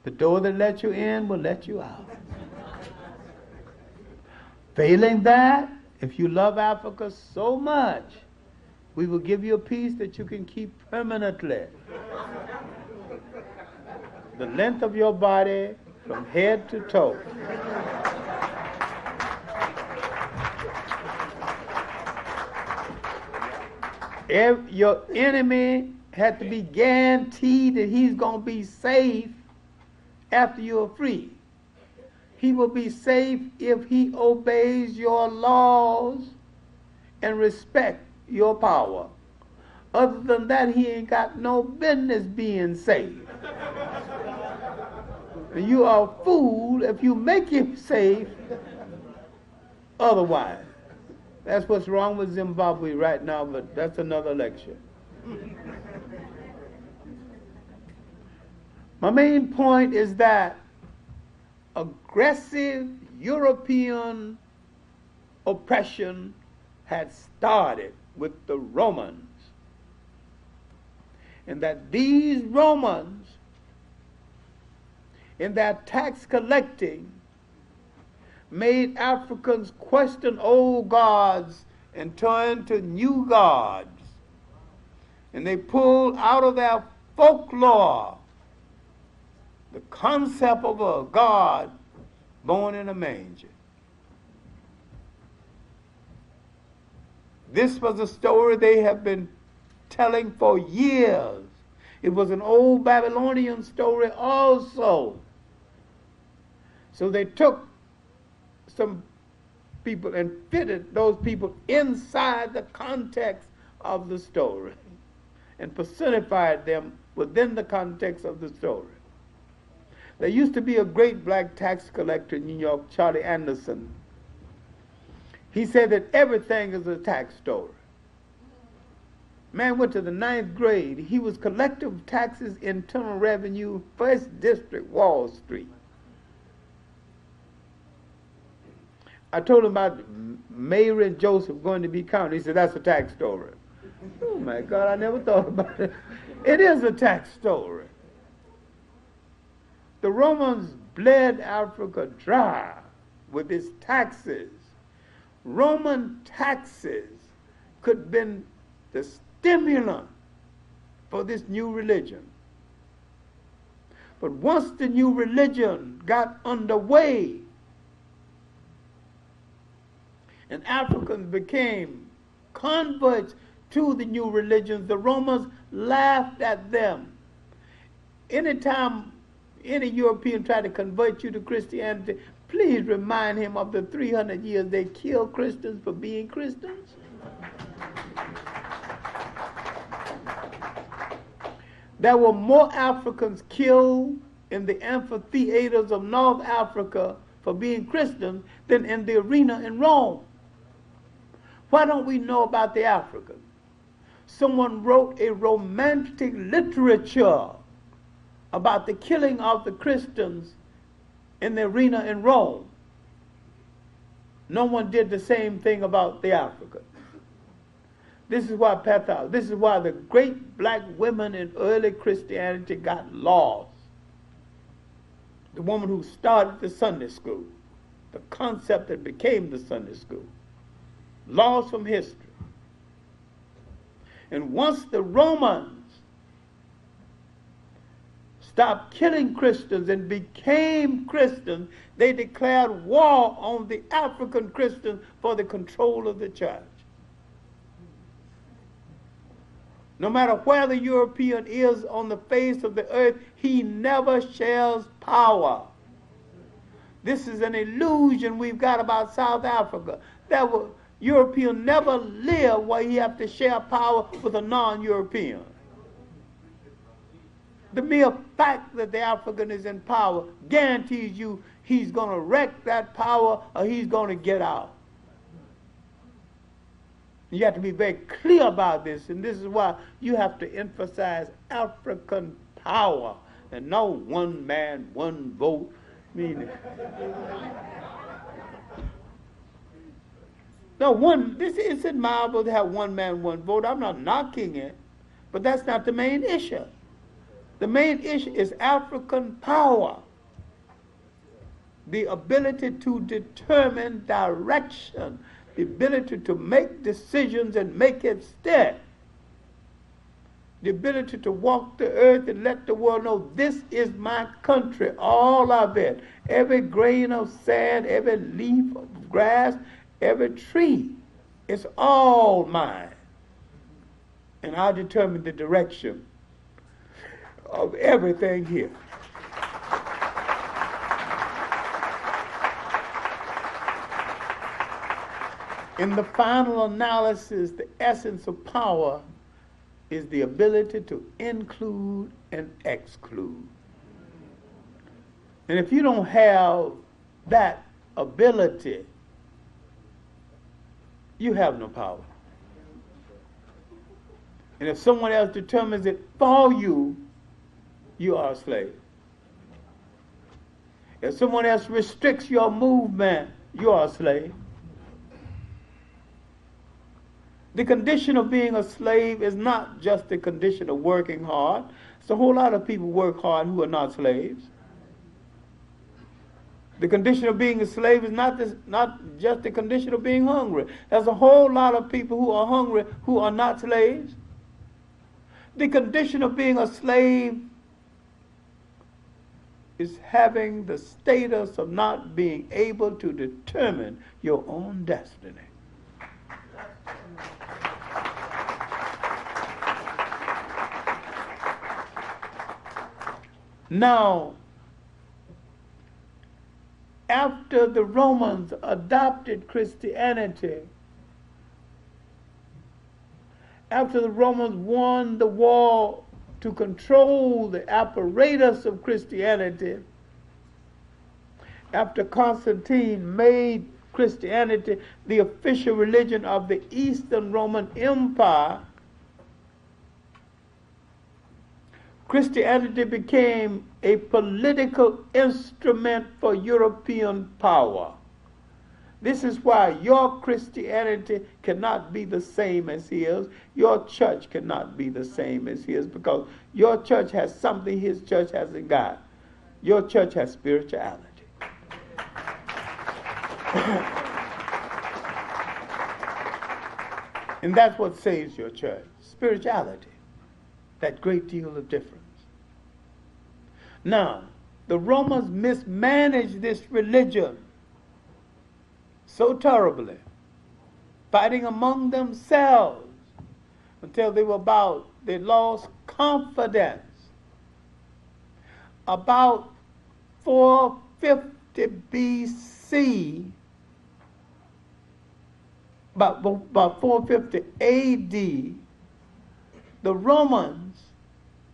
the door that lets you in will let you out. Failing that, if you love Africa so much, we will give you a piece that you can keep permanently. The length of your body from head to toe. If your enemy had to be guaranteed that he's going to be safe after you are free. He will be safe if he obeys your laws and respect your power. Other than that, he ain't got no business being safe. And you are a fool if you make him safe otherwise. That's what's wrong with Zimbabwe right now, but that's another lecture. My main point is that aggressive European oppression had started with the Romans, and that these Romans, in their tax collecting, made Africans question old gods and turn to new gods. And they pulled out of their folklore the concept of a God born in a manger. This was a story they have been telling for years. It was an old Babylonian story also. So they took some people and fitted those people inside the context of the story and personified them within the context of the story. There used to be a great black tax collector in New York, Charlie Anderson. He said that everything is a tax story. Man went to the 9th grade. He was collector of taxes, internal revenue, 1st District, Wall Street. I told him about Mary and Joseph going to be counted. He said, that's a tax story. Oh my God, I never thought about it. It is a tax story. The Romans bled Africa dry with its taxes. Roman taxes could have been the stimulant for this new religion. But once the new religion got underway and Africans became converts to the new religions, the Romans laughed at them. Anytime any European tried to convert you to Christianity, please remind him of the 300 years they killed Christians for being Christians. There were more Africans killed in the amphitheaters of North Africa for being Christians than in the arena in Rome. Why don't we know about the Africans? Someone wrote a romantic literature about the killing of the Christians in the arena in Rome. No one did the same thing about the Africans. This is why this is why the great black women in early Christianity got lost. The woman who started the Sunday school, the concept that became the Sunday school, lost from history. And once the Romans stopped killing Christians and became Christians, they declared war on the African Christians for the control of the church. No matter where the European is on the face of the earth, he never shares power. This is an illusion we've got about South Africa. European never live where he have to share power with a non-European. The mere fact that the African is in power guarantees you he's going to wreck that power or he's going to get out. You have to be very clear about this, and this is why you have to emphasize African power and no one man, one vote. It's admirable to have one man, one vote. I'm not knocking it, but that's not the main issue. The main issue is African power, the ability to determine direction, the ability to make decisions and make it stick, the ability to walk the earth and let the world know this is my country, all of it, every grain of sand, every leaf of grass, every tree, it's all mine. And I determine the direction of everything here. In the final analysis, the essence of power is the ability to include and exclude. And if you don't have that ability, you have no power. And if someone else determines it for you, you are a slave. If someone else restricts your movement, you are a slave. The condition of being a slave is not just the condition of working hard. It's a whole lot of people work hard who are not slaves. The condition of being a slave is not just the condition of being hungry. There's a whole lot of people who are hungry who are not slaves. The condition of being a slave is having the status of not being able to determine your own destiny. Now, after the Romans adopted Christianity, after the Romans won the war to control the apparatus of Christianity, after Constantine made Christianity the official religion of the Eastern Roman Empire, Christianity became a political instrument for European power. This is why your Christianity cannot be the same as his. Your church cannot be the same as his, because your church has something his church hasn't got. Your church has spirituality. And that's what saves your church, spirituality. That great deal of difference. Now, the Romans mismanaged this religion so terribly, fighting among themselves until they lost confidence. About 450 BC, about 450 AD, the Romans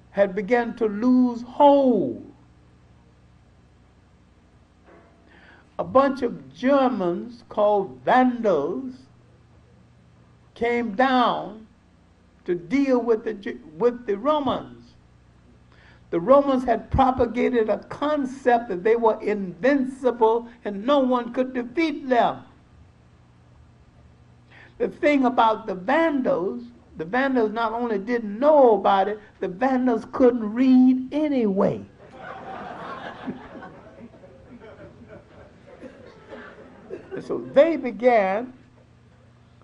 had begun to lose hold. A bunch of Germans called Vandals came down to deal with the Romans. The Romans had propagated a concept that they were invincible and no one could defeat them. The thing about the Vandals not only didn't know about it, the Vandals couldn't read anyway. And so they began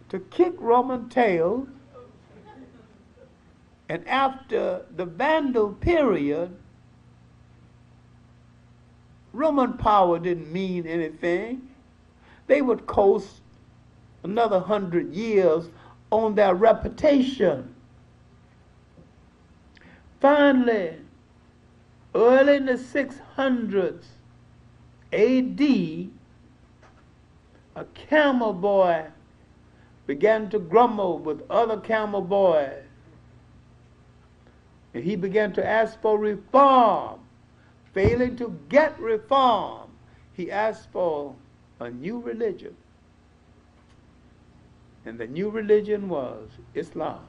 to kick Roman tails, and after the Vandal period, Roman power didn't mean anything. They would coast another 100 years on their reputation. Finally, early in the 600s AD, a camel boy began to grumble with other camel boys. And he began to ask for reform. Failing to get reform, he asked for a new religion. And the new religion was Islam.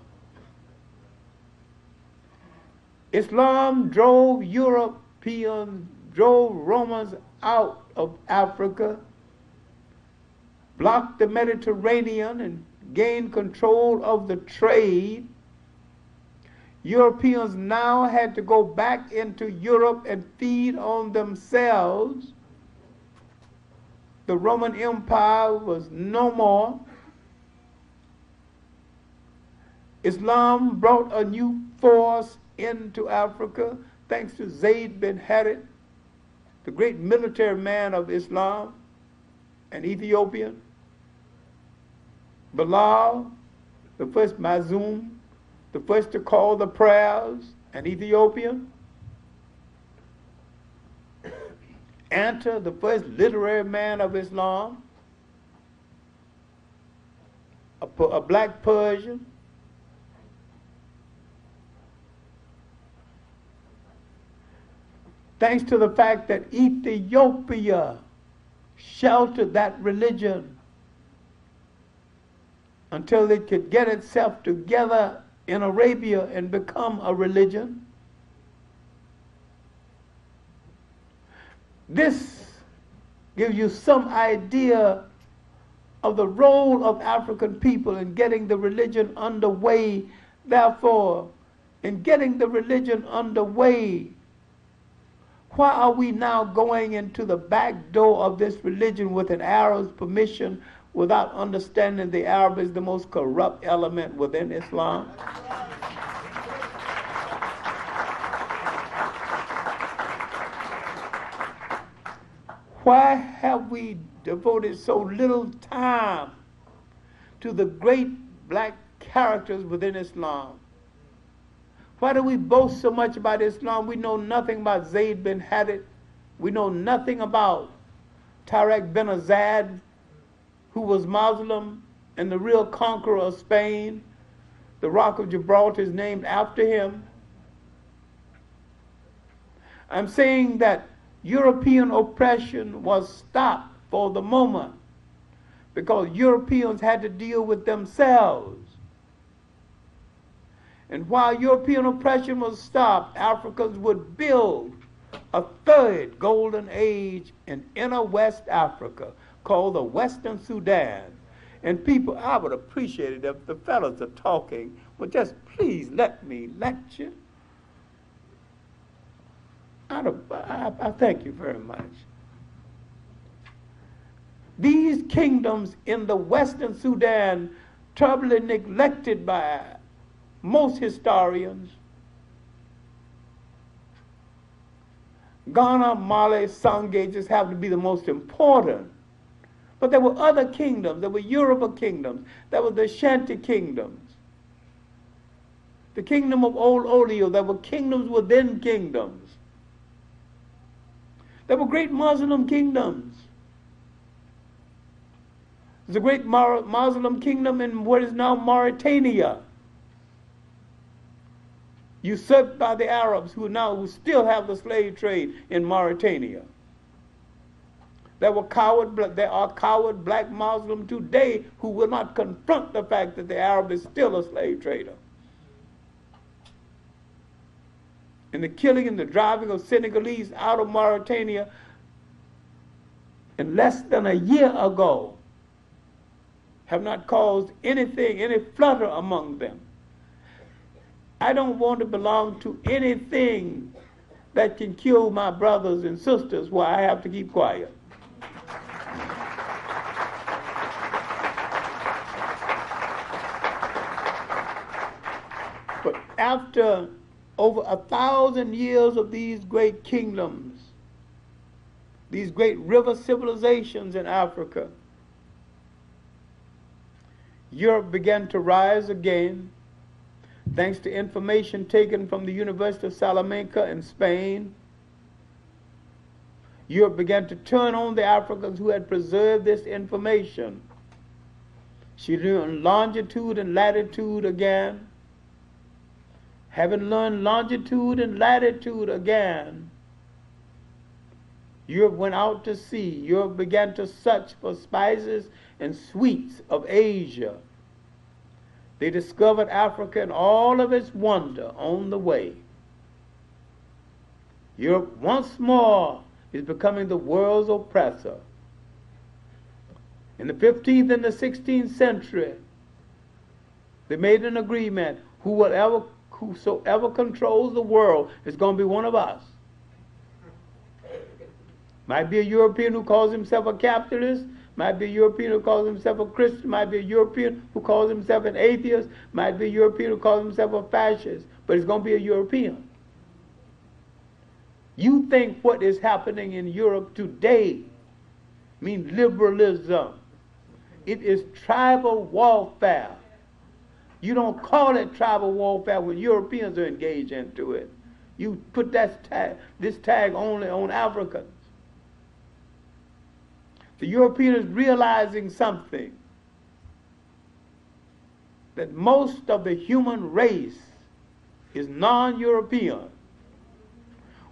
Islam drove Romans out of Africa, blocked the Mediterranean, and gained control of the trade. Europeans now had to go back into Europe and feed on themselves. The Roman Empire was no more. Islam brought a new force into Africa, thanks to Zayd bin Harith, the great military man of Islam, an Ethiopian. Bilal, the first Mazum, the first to call the prayers, an Ethiopian. Anta, the first literary man of Islam. a black Persian, thanks to the fact that Ethiopia sheltered that religion until it could get itself together in Arabia and become a religion. This gives you some idea of the role of African people in getting the religion underway. Therefore, in getting the religion underway, why are we now going into the back door of this religion with an Arab's permission without understanding the Arab is the most corrupt element within Islam? Why have we devoted so little time to the great black characters within Islam? Why do we boast so much about Islam? We know nothing about Zayd bin Hadid. We know nothing about Tariq bin Azad, who was Muslim and the real conqueror of Spain. The Rock of Gibraltar is named after him. I'm saying that European oppression was stopped for the moment because Europeans had to deal with themselves. And while European oppression was stopped, Africans would build a third golden age in inner West Africa called the Western Sudan. And people, I would appreciate it if the fellas are talking, but just please let me lecture. I thank you very much. These kingdoms in the Western Sudan, terribly neglected by most historians, Ghana, Mali, Sangay just have to be the most important. But there were other kingdoms. There were Yoruba kingdoms. There were the Ashanti kingdoms. The kingdom of Old Olio. There were kingdoms within kingdoms. There were great Muslim kingdoms. There's a great Muslim kingdom in what is now Mauritania, usurped by the Arabs who still have the slave trade in Mauritania. There are coward black Muslims today who will not confront the fact that the Arab is still a slave trader. And the killing and the driving of Senegalese out of Mauritania in less than a year ago have not caused any flutter among them. I don't want to belong to anything that can kill my brothers and sisters while I have to keep quiet. But after over 1,000 years of these great kingdoms, these great river civilizations in Africa, Europe began to rise again, thanks to information taken from the University of Salamanca in Spain. Europe began to turn on the Africans who had preserved this information. She learned longitude and latitude again. Having learned longitude and latitude again, Europe went out to sea. Europe began to search for spices and sweets of Asia. They discovered Africa and all of its wonder on the way. Europe once more is becoming the world's oppressor. In the 15th and the 16th century, they made an agreement, whosoever controls the world is going to be one of us. Might be a European who calls himself a capitalist, might be a European who calls himself a Christian, might be a European who calls himself an atheist, might be a European who calls himself a fascist, but it's going to be a European. You think what is happening in Europe today means liberalism. It is tribal warfare. You don't call it tribal warfare when Europeans are engaged into it. You put this tag only on Africans. The European is realizing something. that most of the human race is non-European.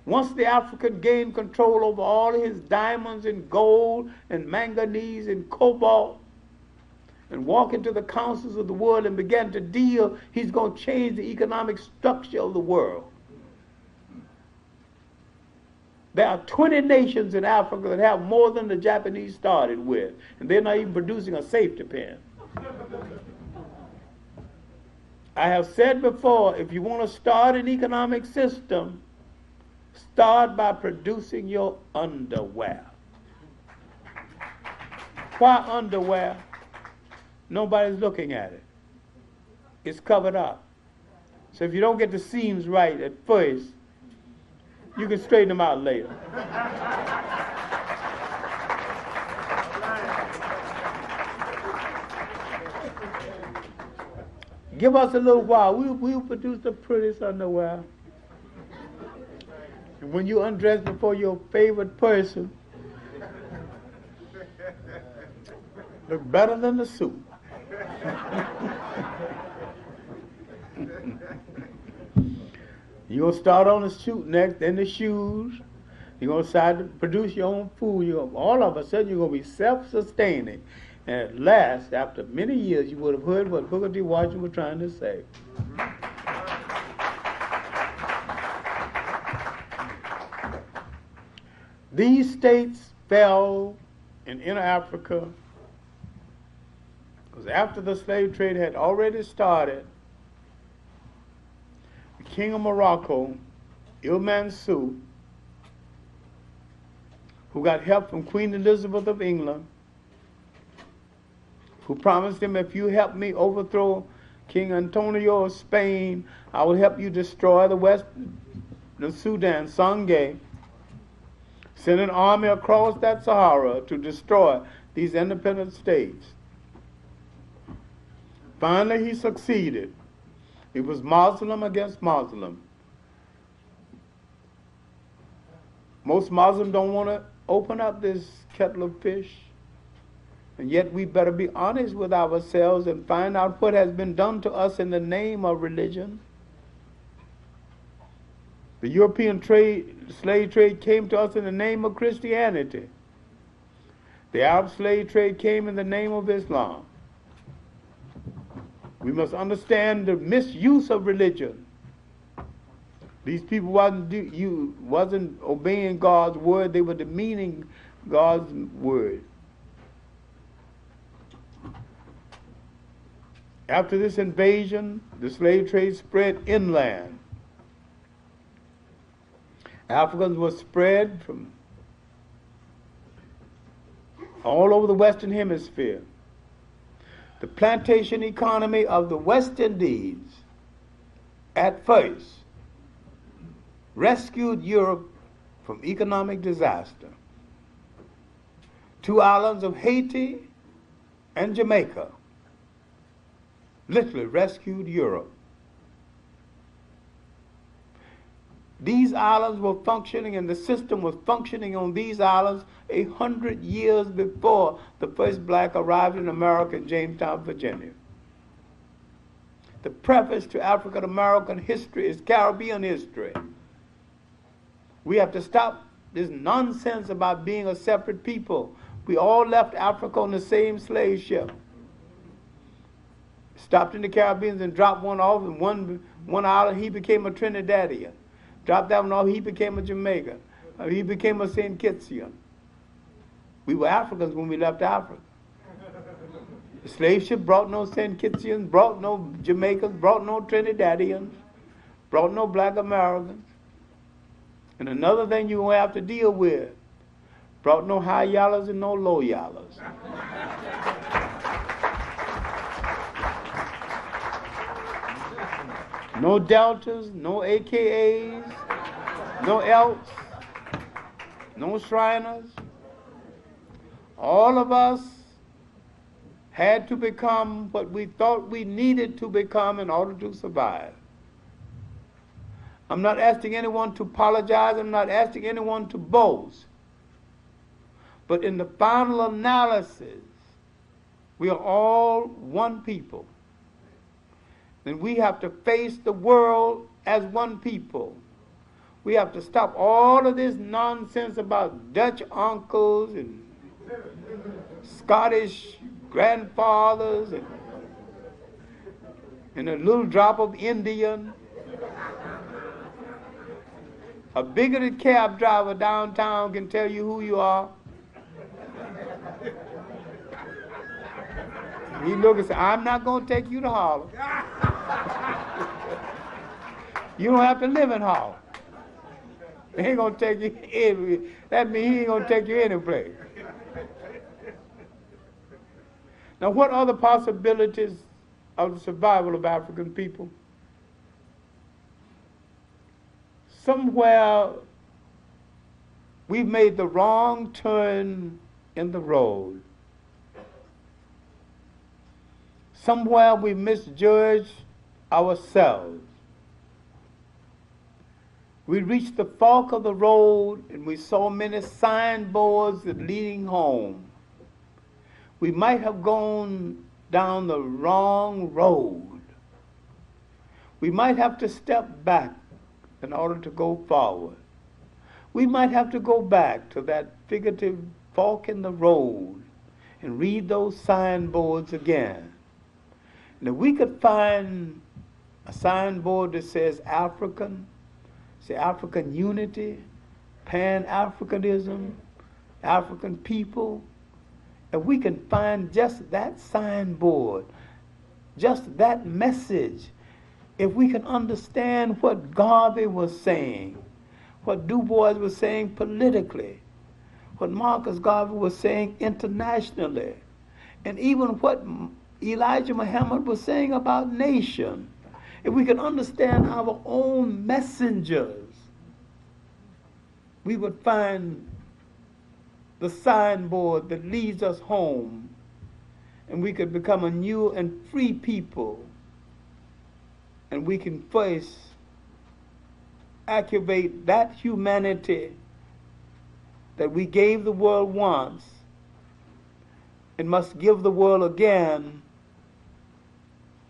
Once the African gained control over all his diamonds and gold and manganese and cobalt and walk into the councils of the world and began to deal, he's going to change the economic structure of the world. There are 20 nations in Africa that have more than the Japanese started with, and they're not even producing a safety pin. I have said before, if you want to start an economic system, start by producing your underwear. Why underwear? Nobody's looking at it. It's covered up. So if you don't get the seams right at first, you can straighten them out later. Give us a little while. We'll produce the prettiest underwear. And when you undress before your favorite person, look better than the suit. You're going to start on the suit next, then the shoes. You're going to decide to produce your own food. All of a sudden, you're going to be self-sustaining. And at last, after many years, you would have heard what Booker T. Washington was trying to say. These states fell in inner Africa because after the slave trade had already started, the king of Morocco, Il-Mansur, who got help from Queen Elizabeth of England, who promised him, if you help me overthrow King Antonio of Spain, I will help you destroy the Sudan, Sangay, sent an army across that Sahara to destroy these independent states. Finally, he succeeded. It was Muslim against Muslim. Most Muslims don't want to open up this kettle of fish. And yet we better be honest with ourselves and find out what has been done to us in the name of religion. The European slave trade came to us in the name of Christianity. The Arab slave trade came in the name of Islam. We must understand the misuse of religion. These people wasn't obeying God's word, they were demeaning God's word. After this invasion, the slave trade spread inland. Africans were spread from all over the Western Hemisphere. The plantation economy of the West Indies, at first, rescued Europe from economic disaster. 2 islands of Haiti and Jamaica literally rescued Europe. These islands were functioning, and the system was functioning on these islands 100 years before the first black arrived in America in Jamestown, Virginia. The preface to African American history is Caribbean history. We have to stop this nonsense about being a separate people. We all left Africa on the same slave ship. Stopped in the Caribbean and dropped one off in one island, he became a Trinidadian. Dropped that one off, he became a Jamaican. He became a St. Kittsian. We were Africans when we left Africa. The slave ship brought no St. Kittsians, brought no Jamaicans, brought no Trinidadians, brought no black Americans. And another thing you're going to have to deal with, brought no high yallahs and no low yallahs. No deltas, no AKAs, no Elks, no Shriners. All of us had to become what we thought we needed to become in order to survive. I'm not asking anyone to apologize. I'm not asking anyone to boast. But in the final analysis, we are all one people. And we have to face the world as one people. We have to stop all of this nonsense about Dutch uncles and Scottish grandfathers and a little drop of Indian. A bigoted cab driver downtown can tell you who you are. He look and say, I'm not going to take you to Harlem. You don't have to live in Harlem. He ain't going to take you in. That means he ain't going to take you any place. Now, what are the possibilities of the survival of African people? Somewhere we've made the wrong turn in the road. Somewhere we misjudged ourselves. We reached the fork of the road and we saw many signboards leading home. We might have gone down the wrong road. We might have to step back in order to go forward. We might have to go back to that figurative fork in the road and read those signboards again. And if we could find a signboard that says African, say African unity, Pan-Africanism, African people, if we can find just that signboard, just that message, if we can understand what Garvey was saying, what Du Bois was saying politically, what Marcus Garvey was saying internationally, and even what Elijah Muhammad was saying about nation, if we can understand our own messengers, we would find the signboard that leads us home, and we could become a new and free people, and we can first activate that humanity that we gave the world once and must give the world again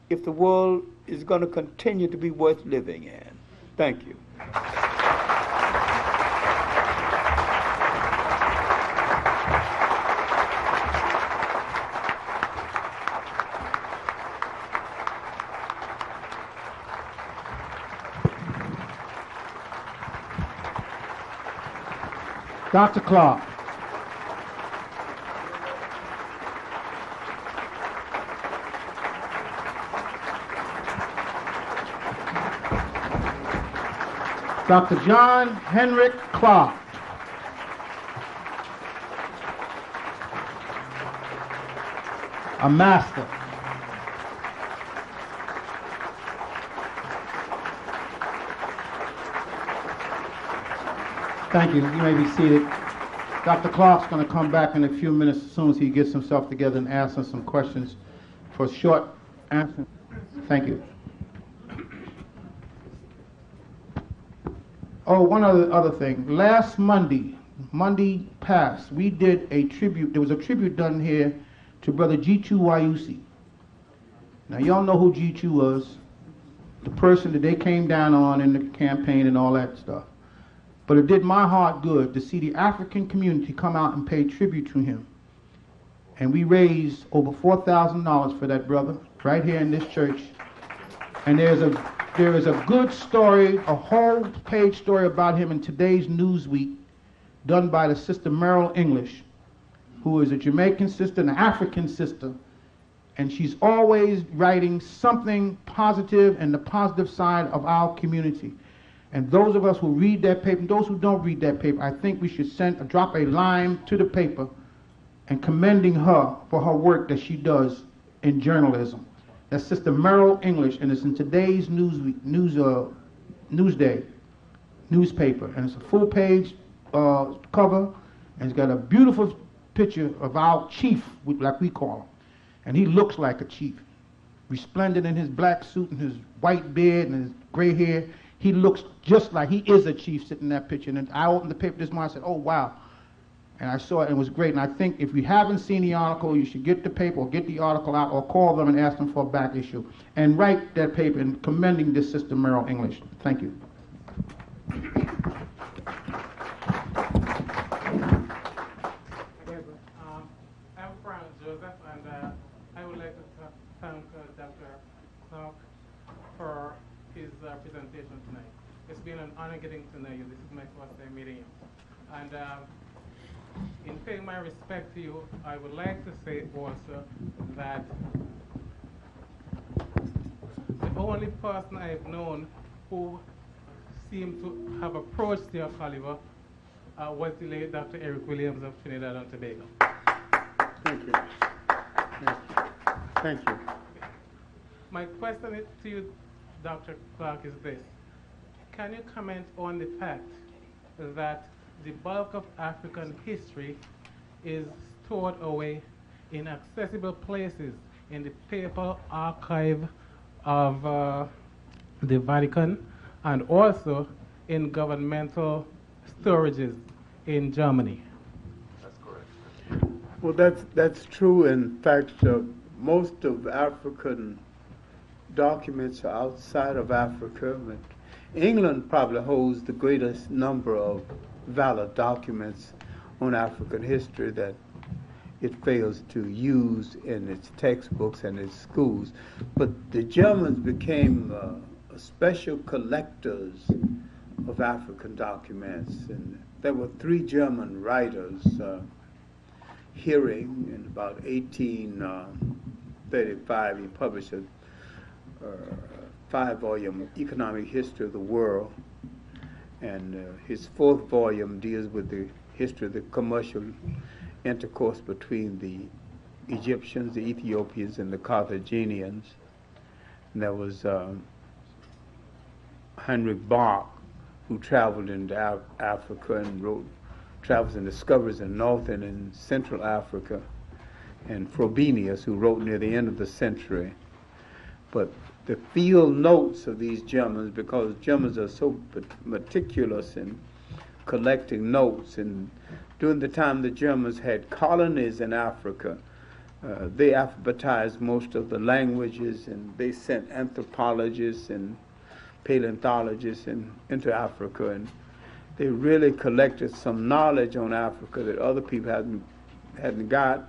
if the world is going to continue to be worth living in. Thank you. Dr. Clark. Dr. John Henrik Clarke. A master. Thank you. You may be seated. Dr. Clark's going to come back in a few minutes as soon as he gets himself together and ask us some questions for a short answer. Thank you. Oh, one other thing. Last Monday past, we did a tribute. There was a tribute done here to Brother G2 Wayusi. Now, y'all know who G2 was, the person that they came down on in the campaign and all that stuff. But it did my heart good to see the African community come out and pay tribute to him. And we raised over $4,000 for that brother right here in this church. And there is a good story, a whole page story about him in today's Newsweek, done by the sister Merrill English, who is a Jamaican sister and an African sister. And she's always writing something positive and the positive side of our community. And those of us who read that paper, and those who don't read that paper, I think we should drop a line to the paper and commending her for her work that she does in journalism. That's Sister Merrill English, and it's in today's Newsday newspaper. And it's a full page cover, and it's got a beautiful picture of our chief, like we call him. And he looks like a chief, resplendent in his black suit and his white beard and his gray hair. He looks just like he is a chief sitting in that picture. And I opened the paper this morning and I said, oh, wow. And I saw it and it was great. And I think if you haven't seen the article, you should get the paper or get the article out or call them and ask them for a back issue. And write that paper in commending this Sister Merrill English. Thank you. I'm Frank Joseph, and I would like to thank Dr. Clark for his presentation tonight. It's been an honor getting to know you. This is my first time meeting you. And in paying my respect to you, I would like to say also that the only person I've known who seemed to have approached your caliber was the late Dr. Eric Williams of Trinidad and Tobago. Thank you. Thank you. My question to you, Dr. Clark, is this. Can you comment on the fact that the bulk of African history is stored away in accessible places in the papal archive of the Vatican and also in governmental storages in Germany? That's correct. Well, that's true. In fact, most of African documents are outside of Africa. But England probably holds the greatest number of valid documents on African history that it fails to use in its textbooks and its schools. But the Germans became special collectors of African documents. And there were 3 German writers, Hearing, in about 1835, he published a 5-volume economic history of the world. And his 4th volume deals with the history of the commercial intercourse between the Egyptians, the Ethiopians, and the Carthaginians. And there was Henrik Clarke, who traveled into Africa and wrote travels and discoveries in Northern and Central Africa, and Frobenius, who wrote near the end of the century. But the field notes of these Germans, because Germans are so meticulous in collecting notes, and during the time the Germans had colonies in Africa, they alphabetized most of the languages, and they sent anthropologists and paleontologists into Africa, and they really collected some knowledge on Africa that other people hadn't got,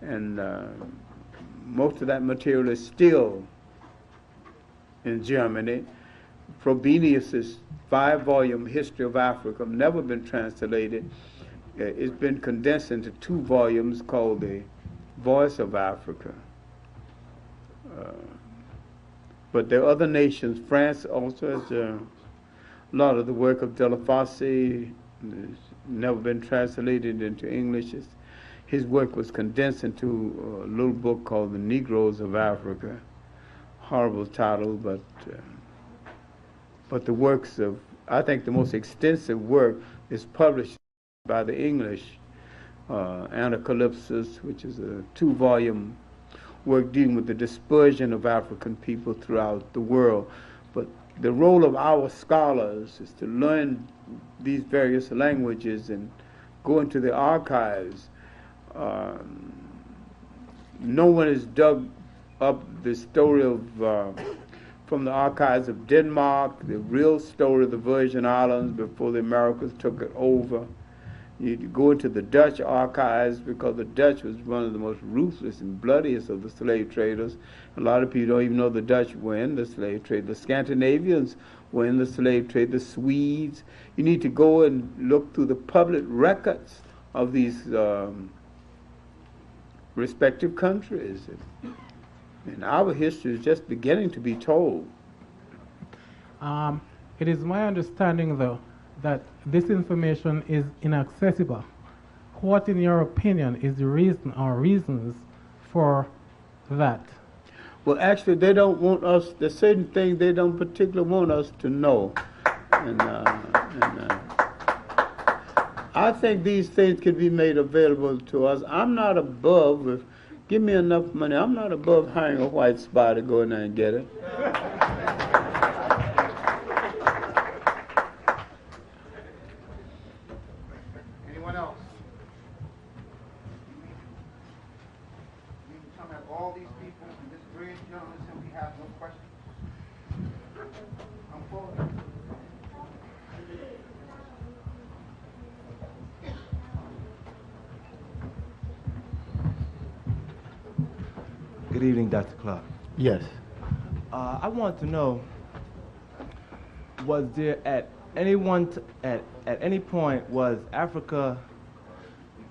and most of that material is still in Germany. Frobenius's 5-volume history of Africa have never been translated. It's been condensed into 2 volumes called The Voice of Africa. But there are other nations. France also has a lot of the work of Delafosse. It's never been translated into English. His work was condensed into a little book called The Negroes of Africa. Horrible title, but the works of, I think the most extensive work is published by the English, Anacalypsis, which is a 2-volume work dealing with the dispersion of African people throughout the world. But the role of our scholars is to learn these various languages and go into the archives. No one has dug up the story of, from the archives of Denmark, the real story of the Virgin Islands before the Americans took it over. You go into the Dutch archives, because the Dutch was one of the most ruthless and bloodiest of the slave traders. A lot of people don't even know the Dutch were in the slave trade. The Scandinavians were in the slave trade, the Swedes. You need to go and look through the public records of these respective countries. And our history is just beginning to be told. It is my understanding, though, that this information is inaccessible. What, in your opinion, is the reason or reasons for that? Well, actually, they don't want us, there's certain things they don't particularly want us to know. And I think these things can be made available to us. I'm not above, if give me enough money, I'm not above hiring a white spy to go in there and get it. all these people and this brilliant gentleman simply have no questions? Come forward. Good evening, Dr. Clark. Yes. I want to know, was there at any point was Africa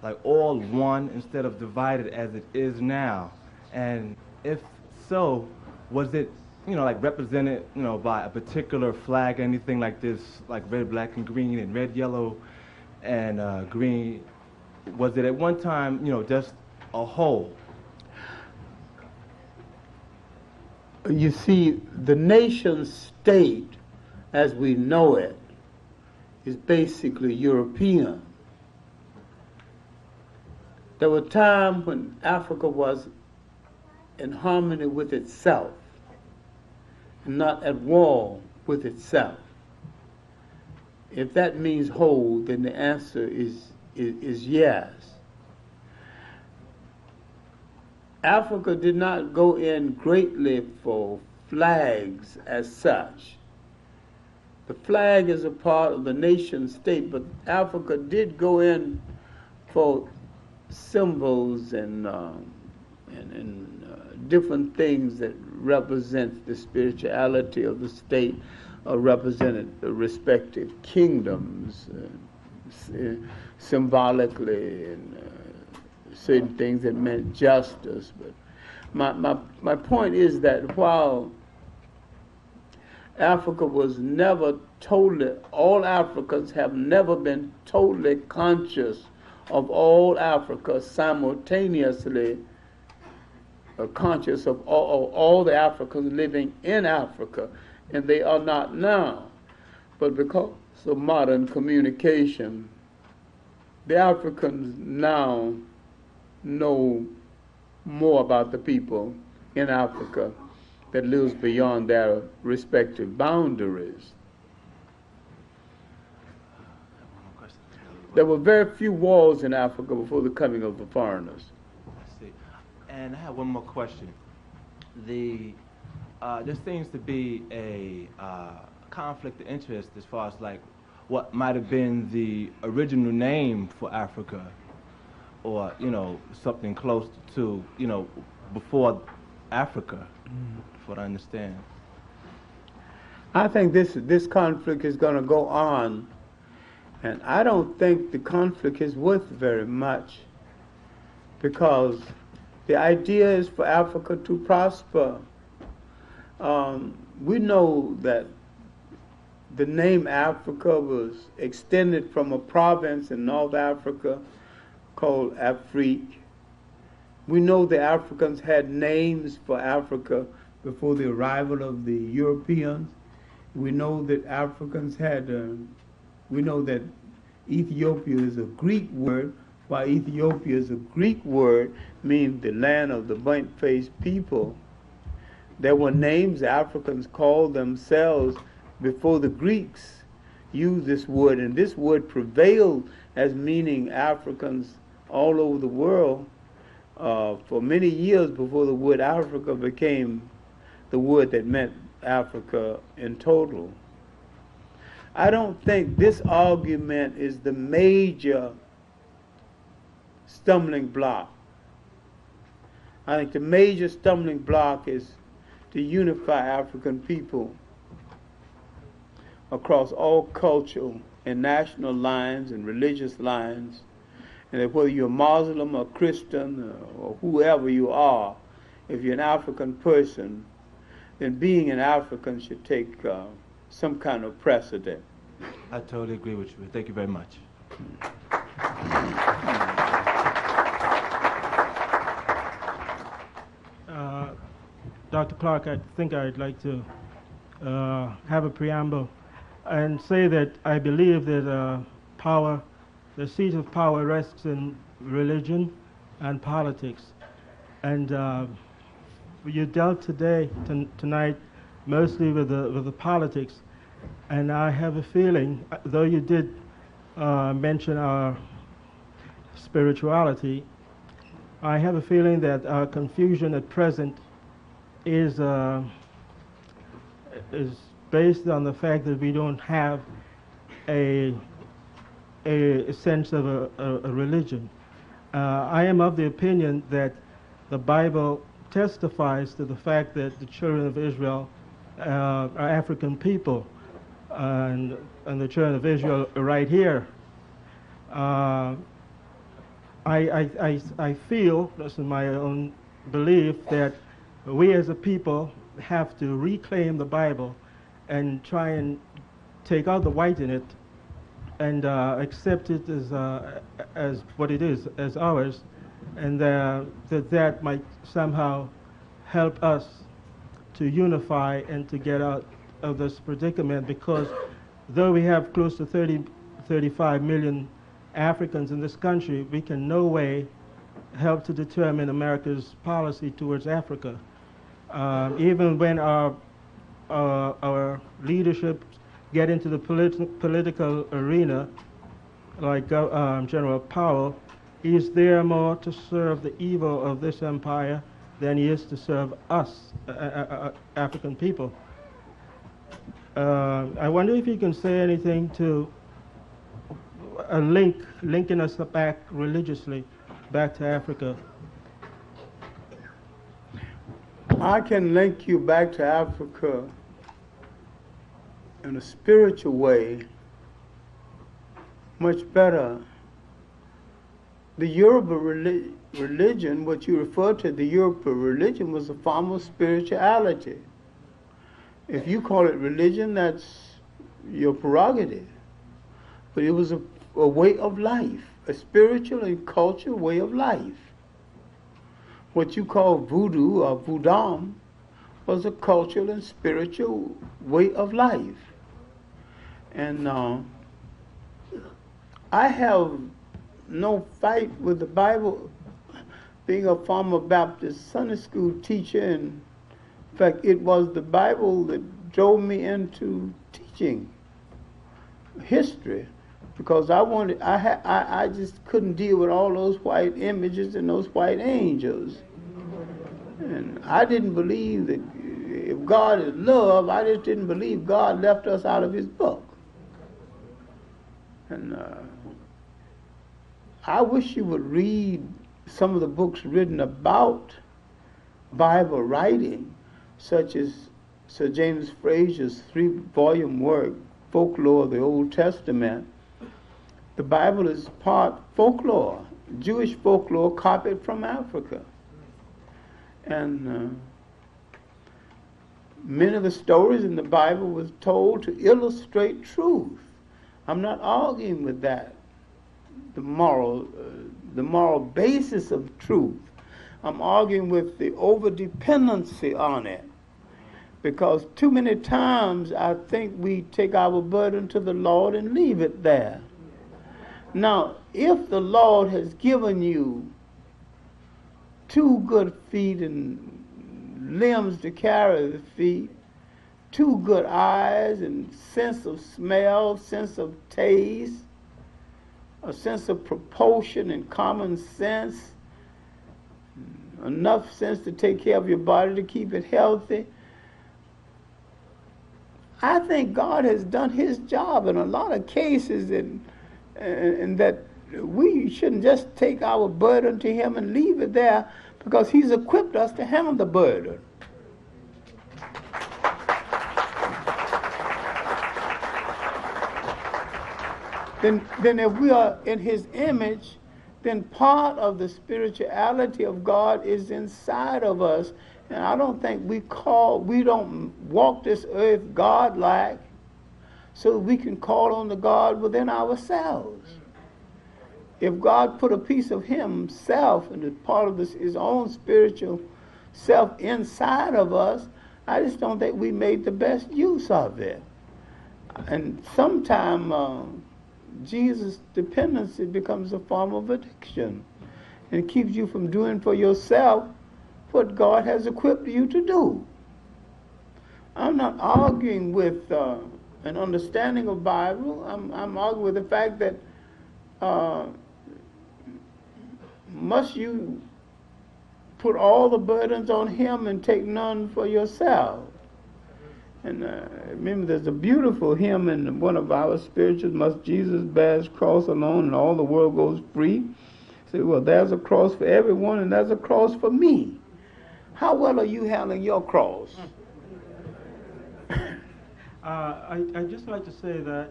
like all one instead of divided as it is now? And if so, was it, like represented, by a particular flag, anything like this, like red, black, and green, and red, yellow, and green? Was it at one time, just a whole? You see, the nation state, as we know it, is basically European. There were times when Africa was in harmony with itself, and not at war with itself. If that means whole, then the answer is yes. Africa did not go in greatly for flags as such. The flag is a part of the nation state, but Africa did go in for symbols and different things that represent the spirituality of the state, or represented the respective kingdoms symbolically, and certain things that meant justice. But my point is that while Africa was never totally, all Africans have never been totally conscious of all Africa simultaneously, conscious of all the Africans living in Africa, and they are not now. But because of modern communication, the Africans now know more about the people in Africa that lives beyond their respective boundaries. There were very few wars in Africa before the coming of the foreigners. I see. And I have one more question. There seems to be a conflict of interest as far as like what might have been the original name for Africa, or something close to before Africa, what I understand. I think this conflict is going to go on, and I don't think the conflict is worth very much, because the idea is for Africa to prosper. We know that the name Africa was extended from a province in North Africa called Afrique. We know the Africans had names for Africa before the arrival of the Europeans. We know that Africans had, we know that Ethiopia is a Greek word, while Ethiopia is a Greek word, means the land of the burnt-faced people. There were names Africans called themselves before the Greeks used this word, and this word prevailed as meaning Africans all over the world for many years before the word Africa became the word that meant Africa in total. I don't think this argument is the major stumbling block. I think the major stumbling block is to unify African people across all cultural and national lines and religious lines, and that whether you're Muslim or Christian or whoever you are, if you're an African person, then being an African should take some kind of precedent. I totally agree with you. Thank you very much. Dr. Clark, I think I'd like to have a preamble and say that I believe that power, the seat of power rests in religion and politics. And you dealt tonight mostly with the politics, and I have a feeling, though you did mention our spirituality, I have a feeling that our confusion at present is based on the fact that we don't have a sense of a religion. I am of the opinion that the Bible testifies to the fact that the children of Israel are African people, and the children of Israel are right here. I feel, this is my own belief, that we as a people have to reclaim the Bible and try and take out the white in it and accept it as what it is, as ours, and that might somehow help us to unify and to get out of this predicament, because though we have close to 35 million Africans in this country, we can no way help to determine America's policy towards Africa. Even when our leadership get into the political arena, like General Powell, he is there more to serve the evil of this empire than he is to serve us, African people. I wonder if you can say anything to linking us back religiously, back to Africa. I can link you back to Africa in a spiritual way much better. The Yoruba religion, what you refer to, the Yoruba religion, was a form of spirituality. If you call it religion, that's your prerogative. But it was a way of life, a spiritual and cultural way of life. What you call voodoo or voodoo was a cultural and spiritual way of life. And I have no fight with the Bible. Being a former Baptist Sunday school teacher, and in fact, it was the Bible that drove me into teaching history, because I just couldn't deal with all those white images and those white angels. And I didn't believe that if God is love, I just didn't believe God left us out of his book. And I wish you would read some of the books written about Bible writing, such as Sir James Frazier's 3-volume work, Folklore of the Old Testament. The Bible is part folklore, Jewish folklore copied from Africa. And many of the stories in the Bible was told to illustrate truth. I'm not arguing with that, the moral basis of truth. I'm arguing with the over-dependency on it. Because too many times I think we take our burden to the Lord and leave it there. Now, if the Lord has given you 2 good feet and limbs to carry the feet, 2 good eyes and sense of smell, sense of taste, a sense of proportion and common sense, enough sense to take care of your body to keep it healthy, I think God has done his job in a lot of cases, and that we shouldn't just take our burden to him and leave it there, because he's equipped us to handle the burden. Then if we are in his image, then part of the spirituality of God is inside of us. And I don't think we don't walk this earth God-like so that we can call on the God within ourselves. If God put a piece of himself and a part of his own spiritual self inside of us, I just don't think we made the best use of it. And sometimes Jesus' dependency becomes a form of addiction and keeps you from doing for yourself what God has equipped you to do. I'm not arguing with an understanding of Bible. I'm arguing with the fact that must you put all the burdens on him and take none for yourself. And remember, there's a beautiful hymn in one of our spirituals, must Jesus bear his cross alone and all the world goes free. Say, well, there's a cross for everyone and there's a cross for me. How well are you handling your cross? I'd just like to say that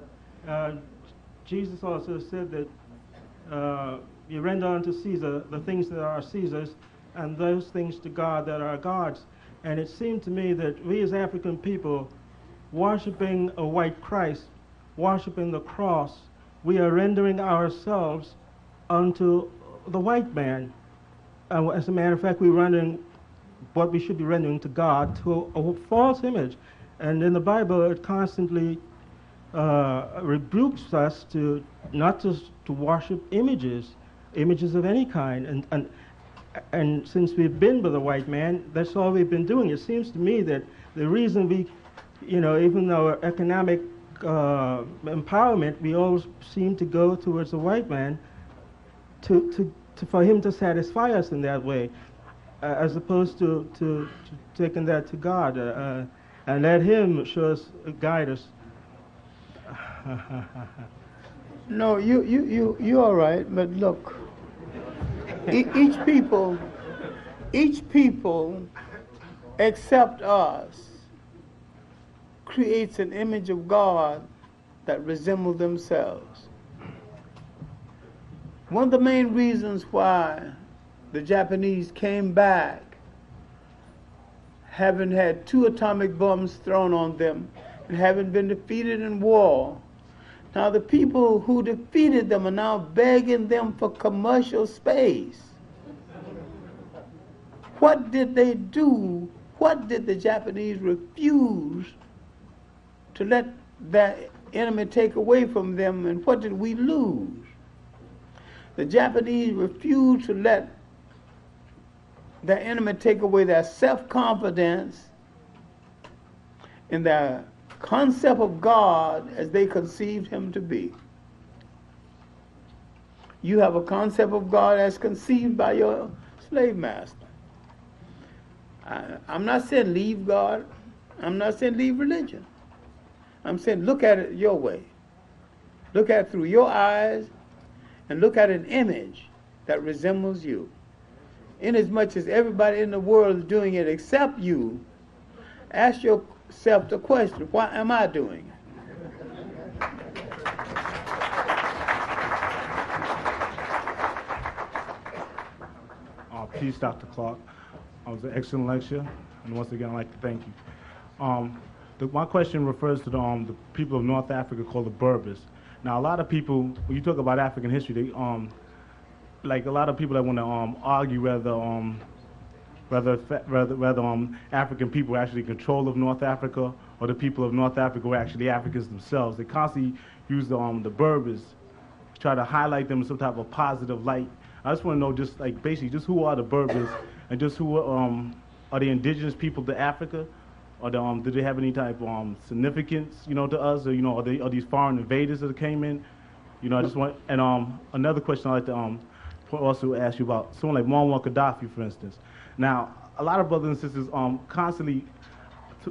Jesus also said that you render unto Caesar the things that are Caesar's and those things to God that are God's. And it seemed to me that we as African people, worshiping a white Christ, worshiping the cross, we are rendering ourselves unto the white man. As a matter of fact, we're rendering what we should be rendering to God to a false image. And in the Bible, it constantly rebukes us to not just to worship images of any kind. And since we've been with the white man, that's all we've been doing. It seems to me that the reason we, even though economic empowerment, we all seem to go towards the white man for him to satisfy us in that way, as opposed to taking that to God and let him show us, guide us. No, you're all right, but look, each people except us creates an image of God that resembles themselves. One of the main reasons why the Japanese came back, having had 2 atomic bombs thrown on them and having been defeated in war, now the people who defeated them are now begging them for commercial space. What did they do? What did the Japanese refuse to let their enemy take away from them, and what did we lose? The Japanese refused to let their enemy take away their self-confidence and their concept of God as they conceived him to be. You have a concept of God as conceived by your slave master. I'm not saying leave God. I'm not saying leave religion. I'm saying look at it your way. Look at it through your eyes and look at an image that resembles you. Inasmuch as everybody in the world is doing it except you, ask yourself the question, why am I doing it? Peace, Dr. Clark. It was an excellent lecture, and once again, I'd like to thank you. My question refers to the people of North Africa called the Berbers. Now, a lot of people, when you talk about African history, they, like a lot of people that want to argue whether African people were actually in control of North Africa or the people of North Africa were actually Africans themselves. They constantly use the Berbers to try to highlight them in some type of positive light. I just want to know just like basically just who are the Berbers and just who are they indigenous people to Africa? Or do they have any type of significance, to us? Or, are these foreign invaders that came in? I just want, and another question I'd like to also ask you about someone like Muammar Gaddafi, for instance. Now, a lot of brothers and sisters constantly,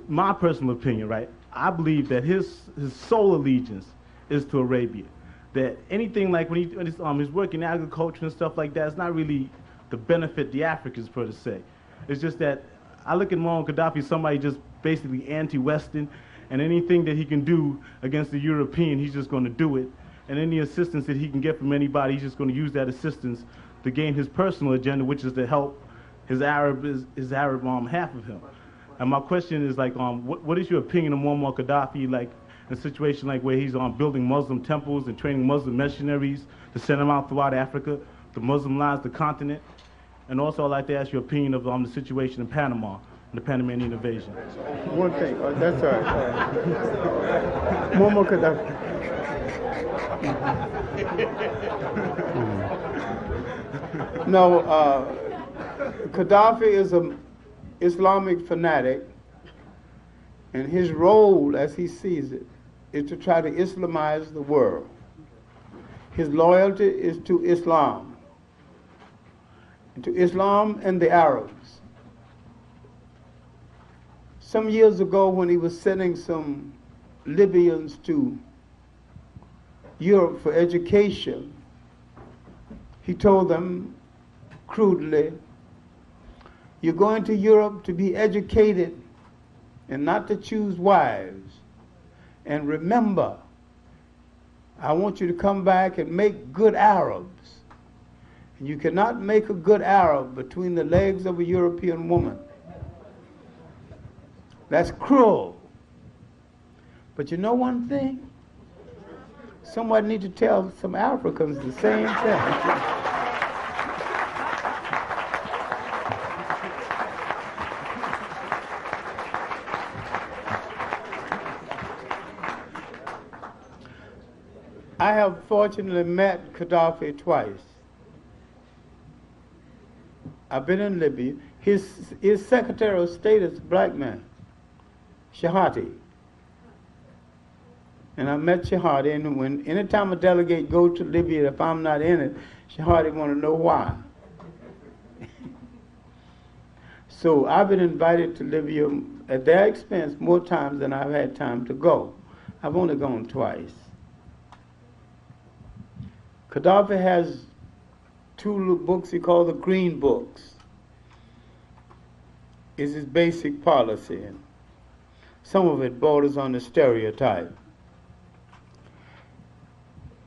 my personal opinion, right? I believe that his sole allegiance is to Arabia. That anything like when he's working in agriculture and stuff like that, it's not really to benefit the Africans per se. It's just that I look at Muammar Gaddafi as somebody just basically anti-Western, and anything that he can do against the European, he's just going to do it. And any assistance that he can get from anybody, he's just going to use that assistance to gain his personal agenda, which is to help his Arab half of him. And my question is like, what is your opinion of Muammar Gaddafi, like in a situation like where he's building Muslim temples and training Muslim missionaries to send them out throughout Africa, the Muslim lands, the continent? And also I'd like to ask your opinion of the situation in Panama, the Panamanian invasion. One thing, that's all right. Muammar Gaddafi. No, Gaddafi is an Islamic fanatic, and his role, as he sees it, is to try to Islamize the world. His loyalty is to Islam. into Islam and the Arabs. Some years ago, when he was sending some Libyans to Europe for education, he told them crudely, you're going to Europe to be educated and not to choose wives. And remember, I want you to come back and make good Arabs. And you cannot make a good Arab between the legs of a European woman. That's cruel. But you know one thing? Someone need to tell some Africans the same thing. I have fortunately met Gaddafi twice. I've been in Libya. His Secretary of State is a black man, Shahati. And I met Shahati, and anytime a delegate goes to Libya, if I'm not in it, Shahati want to know why. So I've been invited to Libya at their expense more times than I've had time to go. I've only gone twice. Gaddafi has two little books he calls the Green Books. It's his basic policy, and some of it borders on the stereotype.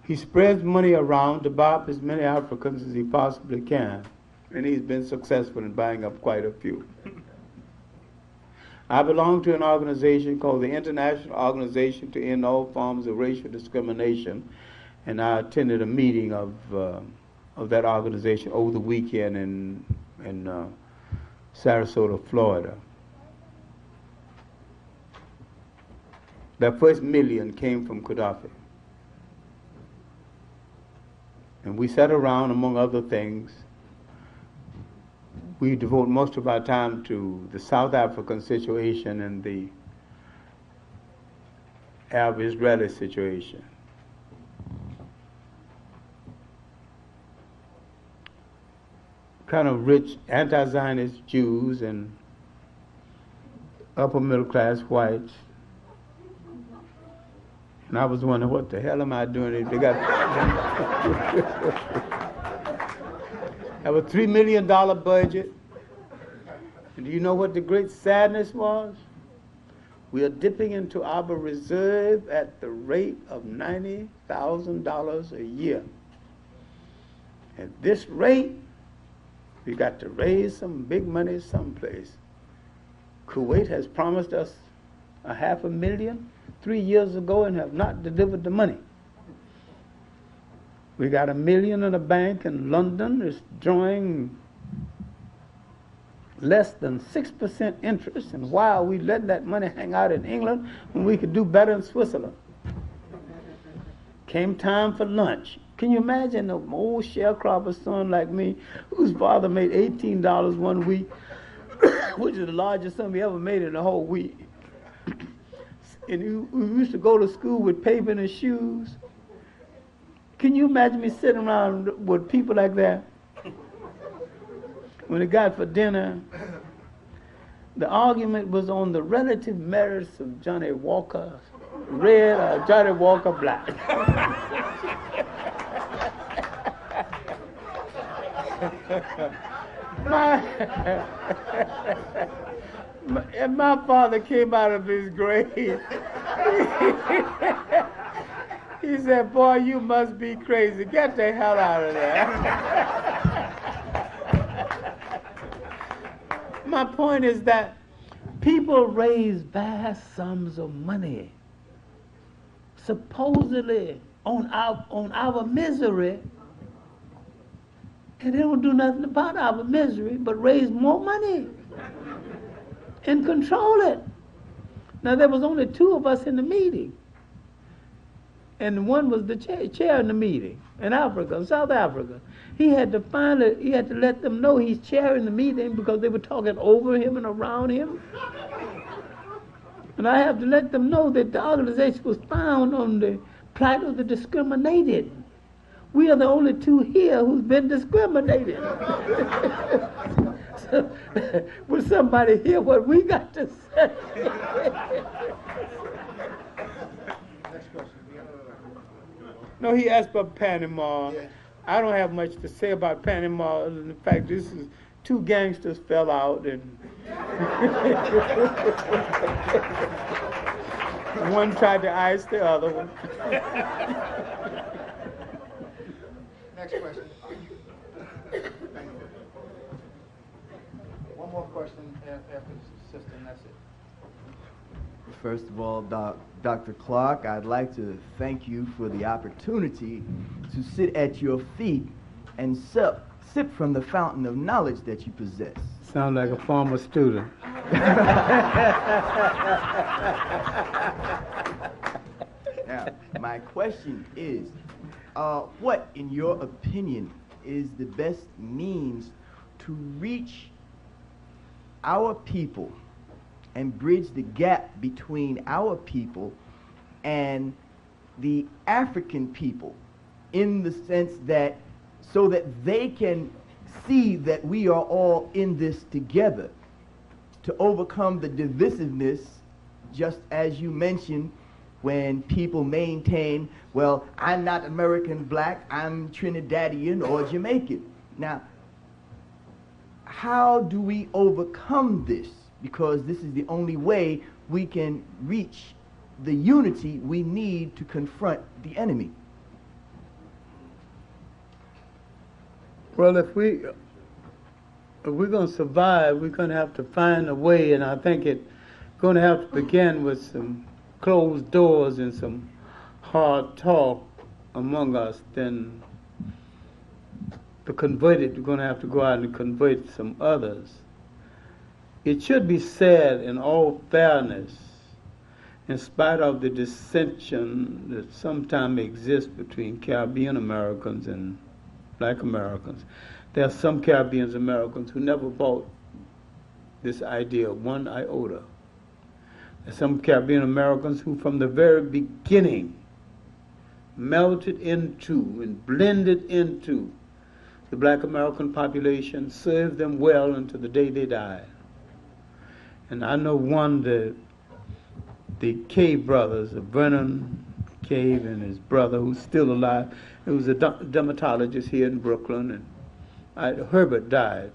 He spreads money around to buy up as many Africans as he possibly can, and he's been successful in buying up quite a few. I belong to an organization called the International Organization to End All Forms of Racial Discrimination, and I attended a meeting of that organization over the weekend in Sarasota, Florida. That first million came from Gaddafi. And we sat around, among other things. We devote most of our time to the South African situation and the Arab-Israeli situation. Kind of rich anti-Zionist Jews and upper middle class whites. And I was wondering, what the hell am I doing? They got have a $3 million budget. And do you know what the great sadness was? We are dipping into our reserve at the rate of $90,000 a year. At this rate, we got to raise some big money someplace. Kuwait has promised us $500,000 3 years ago and have not delivered the money. We got $1 million in a bank in London. It's drawing less than 6% interest. And why are we letting that money hang out in England when we could do better in Switzerland? Came time for lunch. Can you imagine an old sharecropper son like me, whose father made $18 1 week, which is the largest sum he ever made in the whole week? And we used to go to school with paper and shoes. Can you imagine me sitting around with people like that? When it got for dinner, the argument was on the relative merits of Johnny Walker red or Johnny Walker black. And my father came out of his grave. He said, boy, you must be crazy. Get the hell out of there. My point is that people raise vast sums of money, supposedly on our misery, and they don't do nothing about our misery but raise more money and control it. Now, there was only 2 of us in the meeting, and one was the chair in the meeting in Africa, South Africa. He had to let them know he's chairing the meeting because they were talking over him and around him. And I have to let them know that the organization was found on the plight of the discriminated. we are the only two here who's been discriminated. So, will somebody hear what we got to say? No, he asked about Panama. Yeah. I don't have much to say about Panama other than the fact this is two gangsters fell out and one tried to ice the other one. Next question. One more question after the sister, and that's it. First of all, Dr. Clark, I'd like to thank you for the opportunity to sit at your feet and sip from the fountain of knowledge that you possess. Sound like a former student. Now, my question is, what, in your opinion, is the best means to reach our people and bridge the gap between our people and the African people, in the sense that, so that they can see that we are all in this together, to overcome the divisiveness, just as you mentioned, when people maintain, well, I'm not American black, I'm Trinidadian or Jamaican. Now, how do we overcome this? Because this is the only way we can reach the unity we need to confront the enemy. Well, if we're going to survive, we're going to have to find a way, and I think it's going to have to begin with some closed doors and some hard talk among us. Then the converted, we're going to have to go out and convert some others. It should be said in all fairness, in spite of the dissension that sometimes exists between Caribbean Americans and black Americans, there are some Caribbean Americans who never bought this idea of one iota. There are some Caribbean Americans who from the very beginning melted into and blended into the black American population, served them well until the day they died. And I know one, the Cave brothers, Vernon Cave and his brother, who's still alive. It was a dermatologist here in Brooklyn, and Herbert died.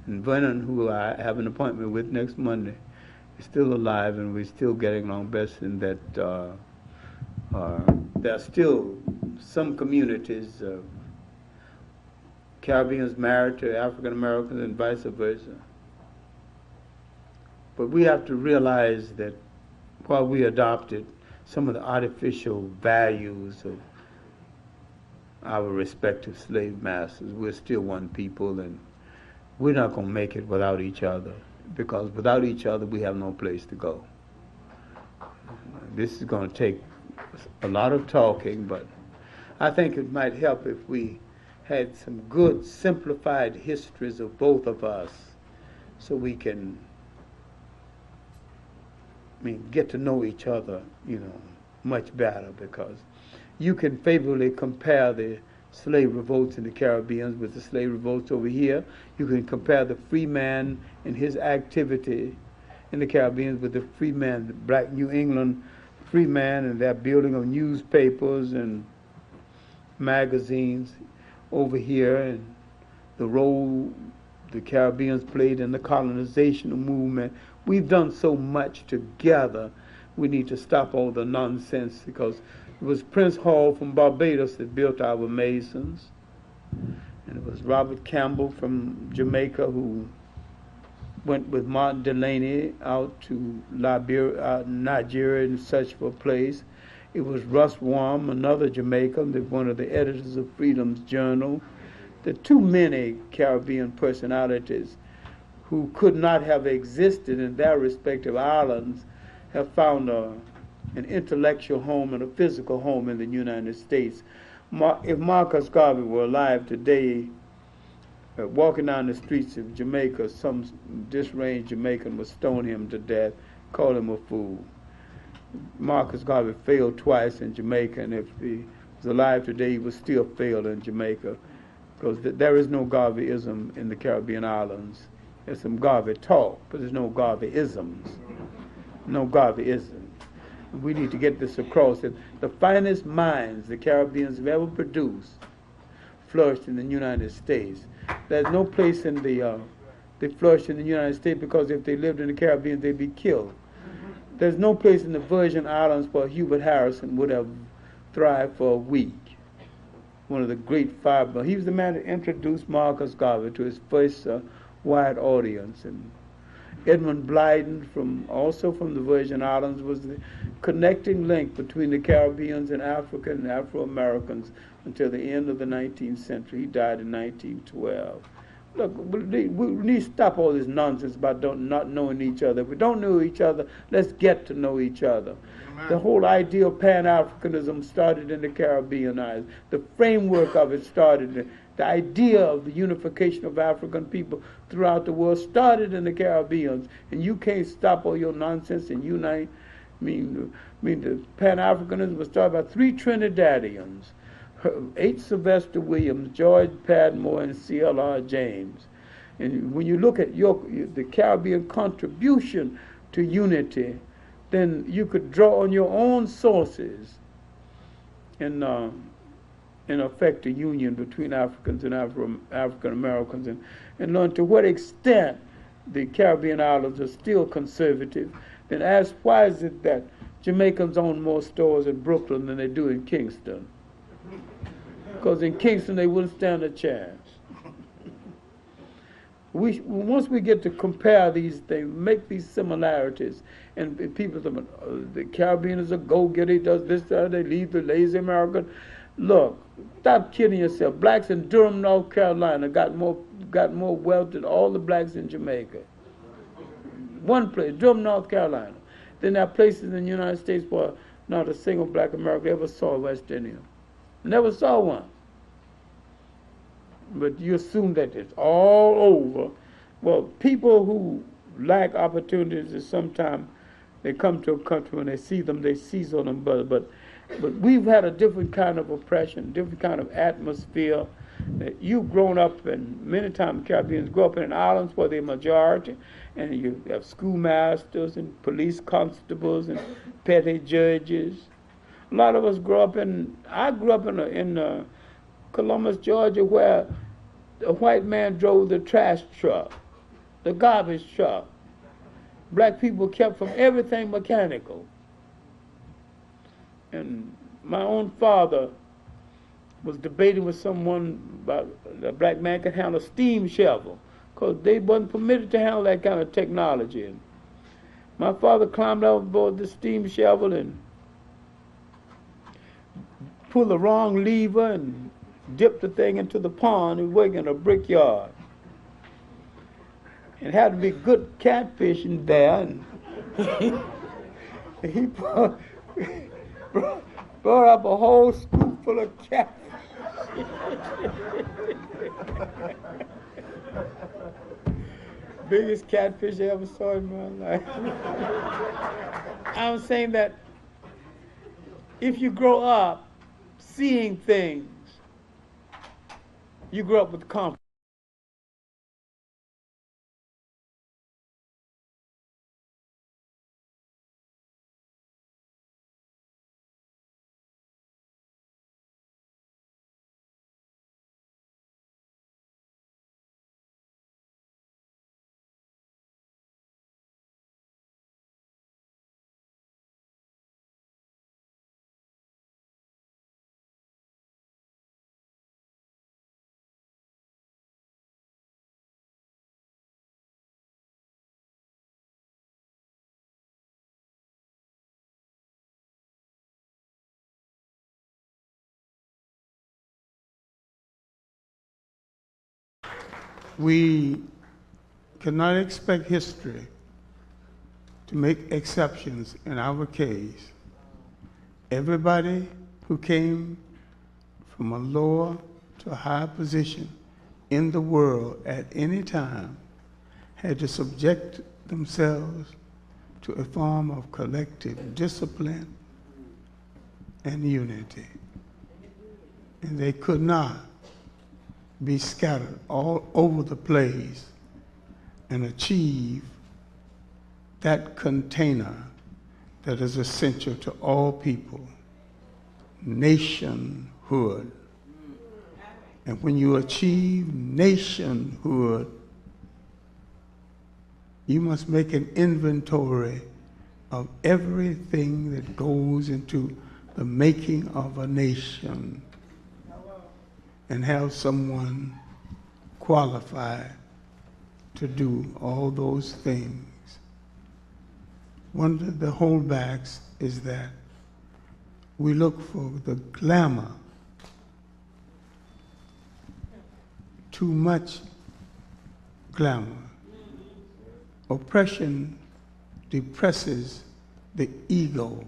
And Vernon, who I have an appointment with next Monday, is still alive, and we're still getting along best in that there are still some communities, Caribbeans married to African Americans and vice versa. But we have to realize that while we adopted some of the artificial values of our respective slave masters, we're still one people, and we're not going to make it without each other, because without each other we have no place to go. This is going to take a lot of talking, but I think it might help if we had some good simplified histories of both of us, so we can get to know each other, much better, because you can favorably compare the slave revolts in the Caribbean with the slave revolts over here. You can compare the free man and his activity in the Caribbean with the free man, the black New England free man, and their building of newspapers and magazines over here, and the role the Caribbeans played in the colonization movement. We've done so much together. We need to stop all the nonsense, because it was Prince Hall from Barbados that built our Masons, and it was Robert Campbell from Jamaica who went with Martin Delaney out to Nigeria in search for a place. It was Russ Warm, another Jamaican, one of the editors of Freedom's Journal. There are too many Caribbean personalities who could not have existed in their respective islands have found an intellectual home and a physical home in the United States. If Marcus Garvey were alive today, walking down the streets of Jamaica, some disarranged Jamaican would stone him to death, call him a fool. Marcus Garvey failed twice in Jamaica, and if he was alive today, he would still fail in Jamaica, because there is no Garveyism in the Caribbean islands. There's some Garvey talk, but there's no Garveyisms. No Garveyism. We need to get this across, that the finest minds the Caribbeans have ever produced flourished in the United States. There's no place in they flourished in the United States because if they lived in the Caribbean, they'd be killed. There's no place in the Virgin Islands where Hubert Harrison would have thrived for a week. One of the great five. He was the man that introduced Marcus Garvey to his first wide audience. And Edmund Blyden, also from the Virgin Islands, was the connecting link between the Caribbeans and Africa and Afro-Americans until the end of the 19th century. He died in 1912. Look, we need to stop all this nonsense about not knowing each other. If we don't know each other, let's get to know each other. Amen. The whole idea of Pan-Africanism started in the Caribbean islands. The framework of it started, the idea of the unification of African people throughout the world started in the Caribbeans. And you can't stop all your nonsense and unite. The Pan-Africanism was started by 3 Trinidadians. H. Sylvester Williams, George Padmore, and C.L.R. James. And when you look at the Caribbean contribution to unity, then you could draw on your own sources and affect a union between Africans and African Americans, and learn to what extent the Caribbean islands are still conservative. Then ask, why is it that Jamaicans own more stores in Brooklyn than they do in Kingston? Because in Kingston they wouldn't stand a chance. Once we get to compare these things, make these similarities, and people say, the Caribbean is a go-getter, he does this, that, they leave the lazy American. Look, stop kidding yourself. Blacks in Durham, North Carolina got more wealth than all the blacks in Jamaica. One place, Durham, North Carolina. Then there are places in the United States where not a single black American ever saw a West Indian. Never saw one. But you assume that it's all over. Well, people who lack opportunities is sometimes they come to a country when they see them, they seize on them. But we've had a different kind of oppression, different kind of atmosphere. You've grown up, and many times Caribbeans grow up in islands where they're majority, and you have schoolmasters and police constables and petty judges. A lot of us I grew up in Columbus, Georgia, where a white man drove the trash truck, the garbage truck. Black people kept from everything mechanical. And my own father was debating with someone about a black man could handle a steam shovel, because they wasn't permitted to handle that kind of technology. And my father climbed up aboard the steam shovel and pulled the wrong lever and dipped the thing into the pond and worked in a brickyard. It had to be good catfishing there, and he brought up a whole scoop full of catfish. Biggest catfish I ever saw in my life. I'm saying that if you grow up seeing things, you grow up with confidence. We cannot expect history to make exceptions in our case. Everybody who came from a lower to a higher position in the world at any time had to subject themselves to a form of collective discipline and unity. and they could not be scattered all over the place and achieve that container that is essential to all people, nationhood. And when you achieve nationhood, you must make an inventory of everything that goes into the making of a nation and have someone qualified to do all those things. One of the holdbacks is that we look for the glamour, too much glamour. Oppression depresses the ego,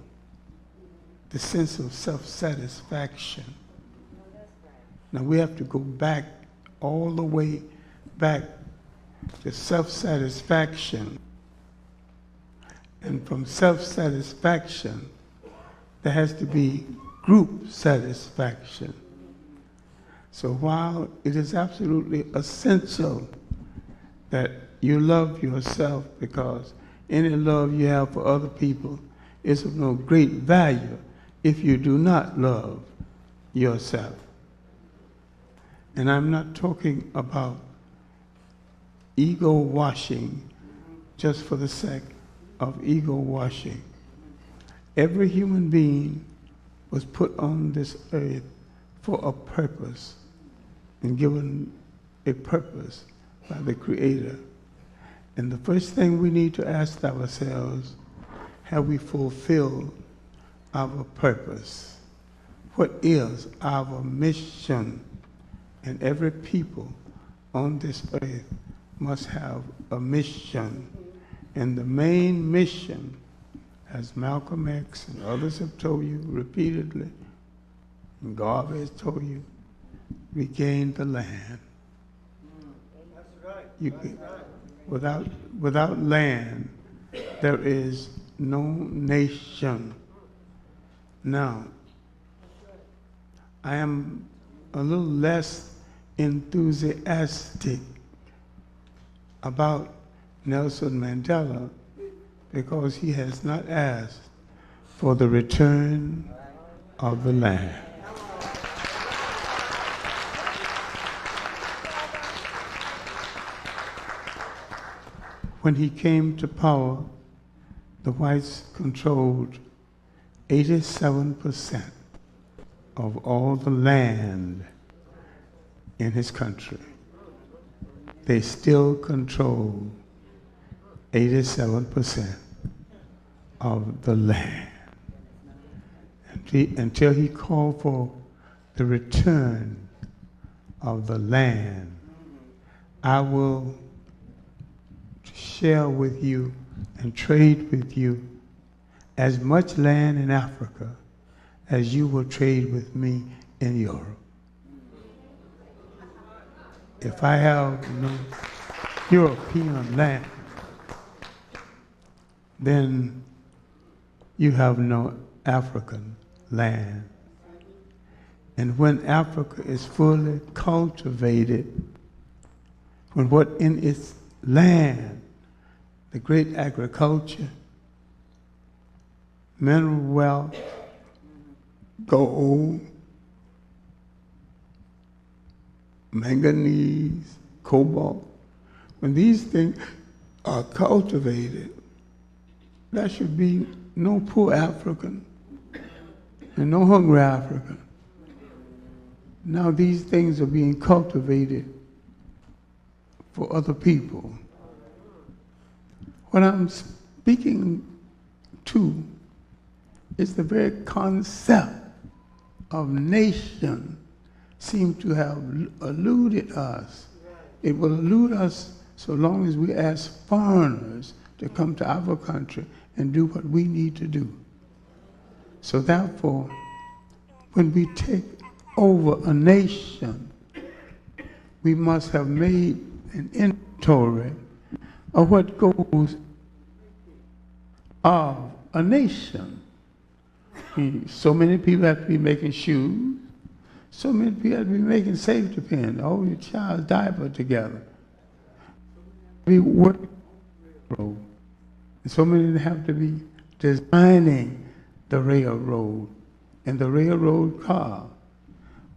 the sense of self-satisfaction. Now we have to go back, all the way back to self-satisfaction. And from self-satisfaction, there has to be group satisfaction. So while it is absolutely essential that you love yourself, because any love you have for other people is of no great value if you do not love yourself. And I'm not talking about ego washing just for the sake of ego washing. Every human being was put on this earth for a purpose and given a purpose by the Creator. And the first thing we need to ask ourselves, have we fulfilled our purpose? What is our mission? And every people on this earth must have a mission. And the main mission, as Malcolm X and others have told you repeatedly, and Garvey has told you, regain the land. Without land, there is no nation. Now, I am a little less enthusiastic about Nelson Mandela because he has not asked for the return of the land. When he came to power, the whites controlled 87% of all the land in his country. They still control 87% of the land. Until he called for the return of the land, I will share with you and trade with you as much land in Africa as you will trade with me in Europe. If I have no European land, then you have no African land. And when Africa is fully cultivated, when what in its land, the great agriculture, mineral wealth, gold, manganese, cobalt, when these things are cultivated, there should be no poor African and no hungry African. Now these things are being cultivated for other people. What I'm speaking to is the very concept of nation seems to have eluded us. It will elude us so long as we ask foreigners to come to our country and do what we need to do. So therefore, when we take over a nation, we must have made an inventory of what goes of a nation. So many people have to be making shoes, So many people be making safety pins, hold your child's diaper together. Be working road. And so many have to be designing the railroad and the railroad car.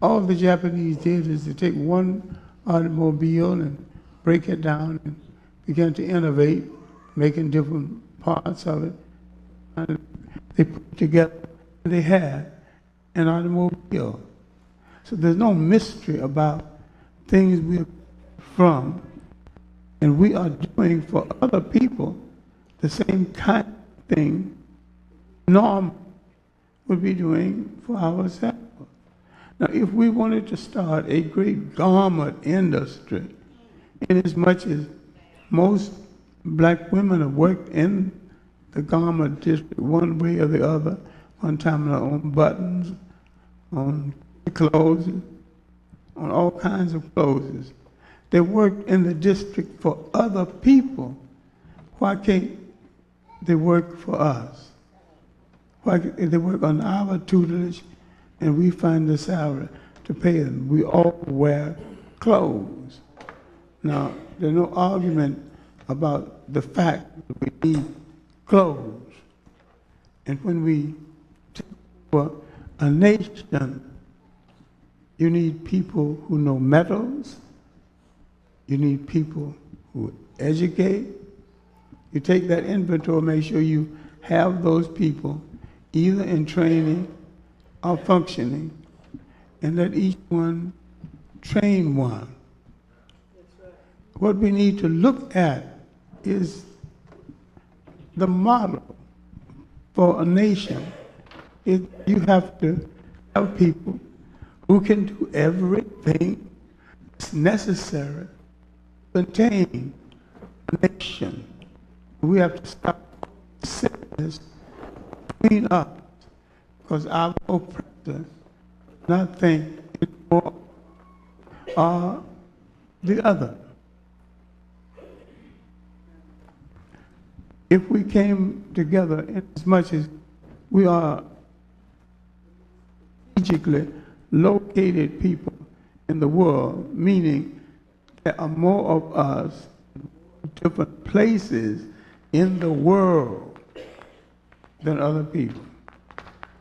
All the Japanese did is to take one automobile and break it down and began to innovate, making different parts of it. And they put together, and they had an automobile. So there's no mystery about things we're from, and we are doing for other people the same kind of thing normal would be doing for ourselves. Now, if we wanted to start a great garment industry, inasmuch as most black women have worked in the garment district one way or the other, one time on buttons, on clothes, on all kinds of clothes. They worked in the district for other people. Why can't they work for us? Why can't they work on our tutelage and we find the salary to pay them? We all wear clothes. Now, there's no argument about the fact that we need clothes. And when we take over a nation, you need people who know metals. You need people who educate. You take that inventory, make sure you have those people either in training or functioning, and let each one train one. What we need to look at is the model for a nation. You have to have people who can do everything that's necessary to contain a nation. We have to stop sickness between us, because our oppressors not think anymore or the other. If we came together, in as much as we are strategically located people in the world, meaning there are more of us in different places in the world than other people.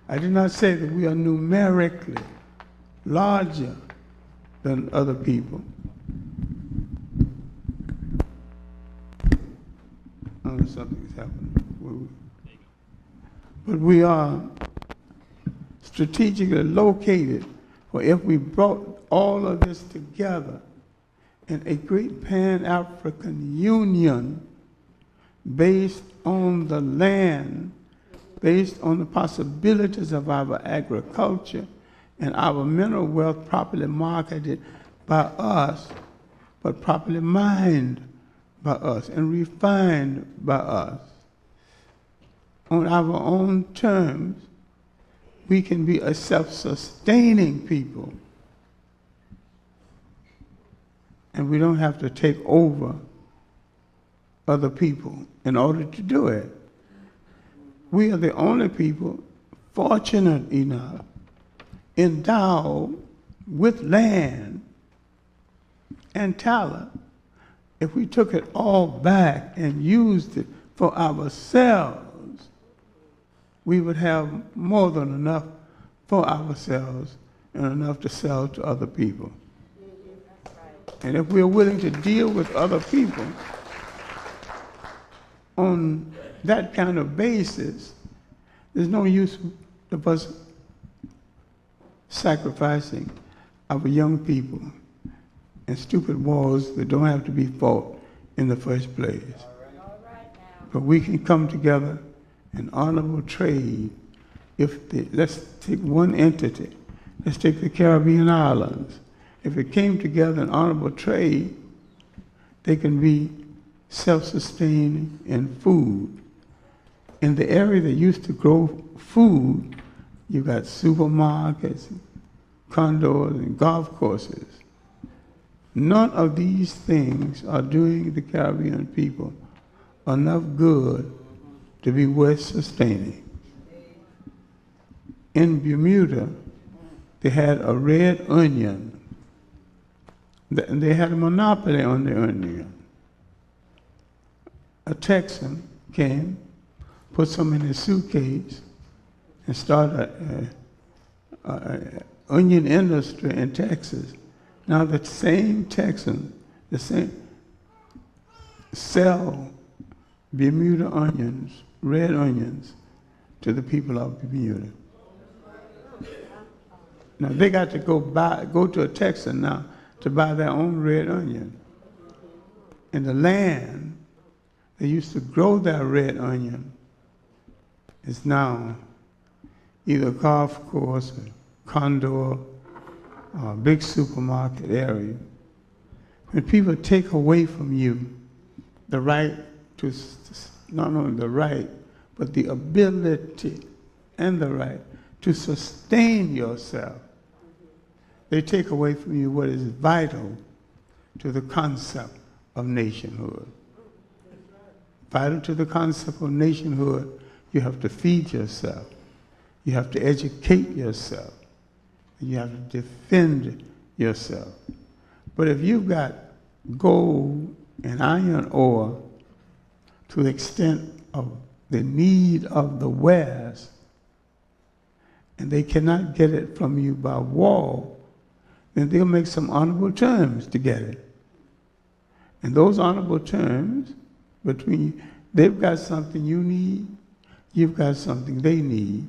I did not say that we are numerically larger than other people. Oh, something's happening. But we are strategically located, for if we brought all of this together in a great Pan-African union based on the land, based on the possibilities of our agriculture and our mineral wealth properly marketed by us, but properly mined by us and refined by us on our own terms, we can be a self-sustaining people. And we don't have to take over other people in order to do it. We are the only people fortunate enough, endowed with land and talent. If we took it all back and used it for ourselves, we would have more than enough for ourselves and enough to sell to other people. And if we're willing to deal with other people on that kind of basis, there's no use of us sacrificing our young people in stupid wars that don't have to be fought in the first place. But we can come together in honorable trade. Let's take one entity. Let's take the Caribbean islands. If it came together in honorable trade, they can be self-sustaining in food. In the area that used to grow food, you got supermarkets, condos, and golf courses. None of these things are doing the Caribbean people enough good to be worth sustaining. In Bermuda, they had a red onion. They had a monopoly on the onion. A Texan came, put some in his suitcase, and started an onion industry in Texas. Now the same Texan, sell Bermuda onions, red onions, to the people of Bermuda. Now they got to go to a Texan now to buy their own red onion. And the land they used to grow their red onion is now either a golf course, a condo, or a big supermarket area. When people take away from you the right to, not only the right, but the ability and the right to sustain yourself, they take away from you what is vital to the concept of nationhood. Vital to the concept of nationhood, you have to feed yourself. You have to educate yourself. You have to defend yourself. But if you've got gold and iron ore to the extent of the need of the West, and they cannot get it from you by war, then they'll make some honorable terms to get it. And those honorable terms between you, they've got something you need, you've got something they need.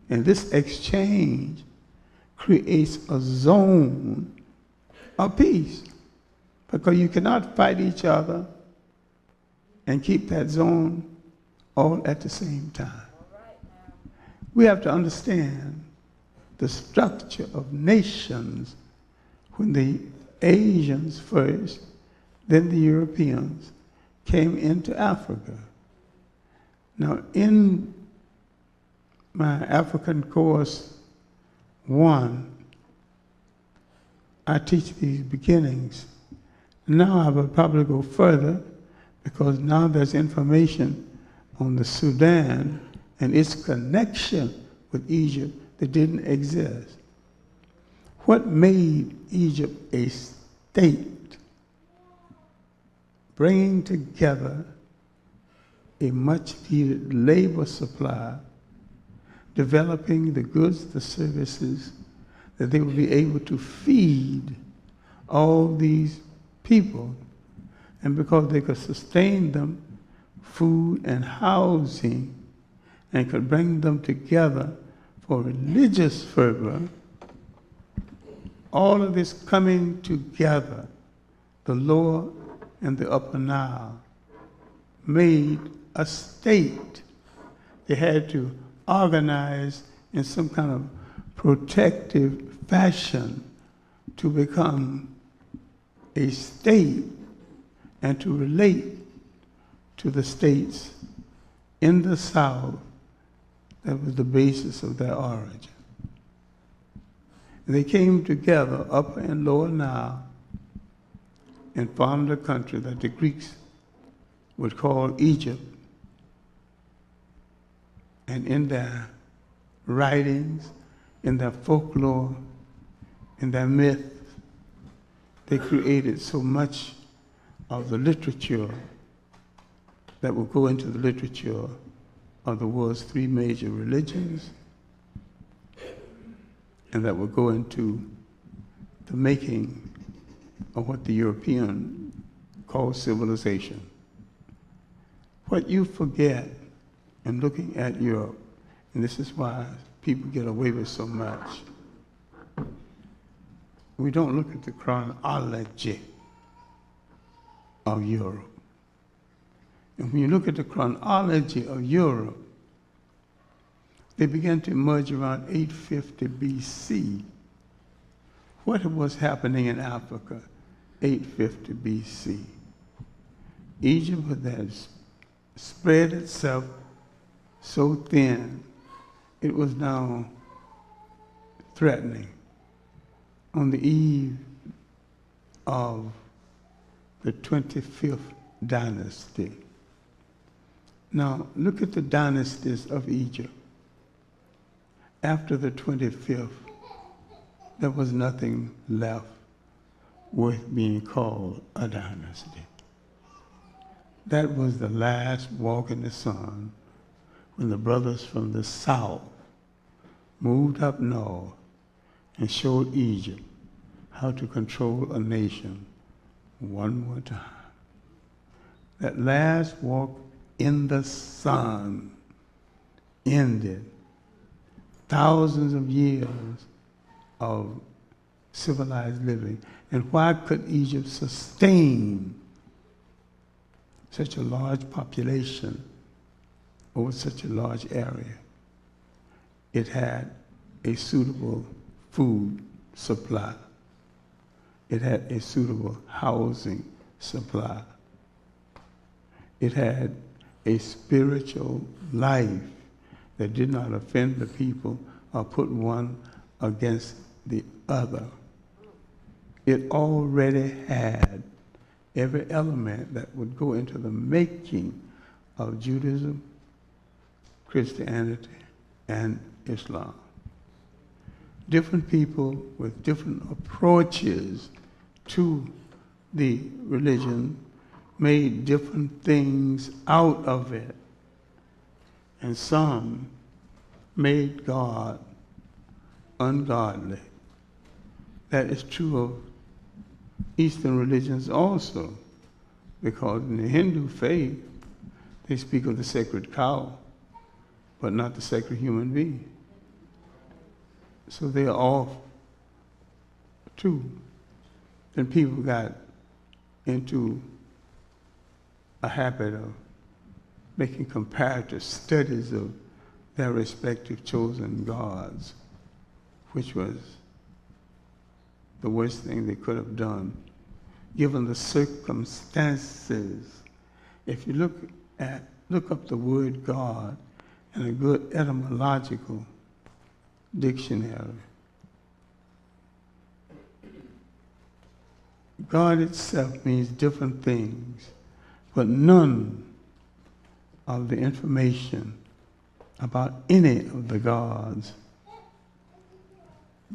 And this exchange creates a zone of peace, because you cannot fight each other and keep that zone all at the same time. We have to understand the structure of nations when the Asians first, then the Europeans, came into Africa. Now, in my African course 1, I teach these beginnings. Now I will probably go further, because now there's information on the Sudan and its connection with Egypt that didn't exist. What made Egypt a state? Bringing together a much needed labor supply, developing the goods, the services, that they would be able to feed all these people. And because they could sustain them, food and housing, and could bring them together for religious fervor, all of this coming together, the lower and the upper Nile, made a state. They had to organize in some kind of protective fashion to become a state and to relate to the states in the South that was the basis of their origin. And they came together, Upper and Lower Nile, and formed a country that the Greeks would call Egypt. And in their writings, in their folklore, in their myth, they created so much of the literature that will go into the literature of the world's 3 major religions, and that will go into the making of what the European calls civilization. What you forget in looking at Europe, and this is why people get away with so much, we don't look at the chronology of Europe. And when you look at the chronology of Europe, they began to emerge around 850 BC. What was happening in Africa, 850 BC? Egypt had spread itself so thin, it was now threatening. On the eve of the 25th dynasty. Now, look at the dynasties of Egypt. After the 25th there was nothing left worth being called a dynasty. That was the last walk in the sun when the brothers from the south moved up north and showed Egypt how to control a nation one more time. That last walk in the sun ended thousands of years of civilized living. And why could Egypt sustain such a large population over such a large area? It had a suitable food supply. It had a suitable housing supply. It had a spiritual life that did not offend the people or put one against the other. It already had every element that would go into the making of Judaism, Christianity, and Islam. Different people with different approaches to the religion made different things out of it. And some made God ungodly. That is true of Eastern religions also, because in the Hindu faith, they speak of the sacred cow, but not the sacred human being. So they are off too. Then people got into a habit of making comparative studies of their respective chosen gods, which was the worst thing they could have done, given the circumstances. If you look up the word God in a good etymological dictionary, God itself means different things, but none of the information about any of the gods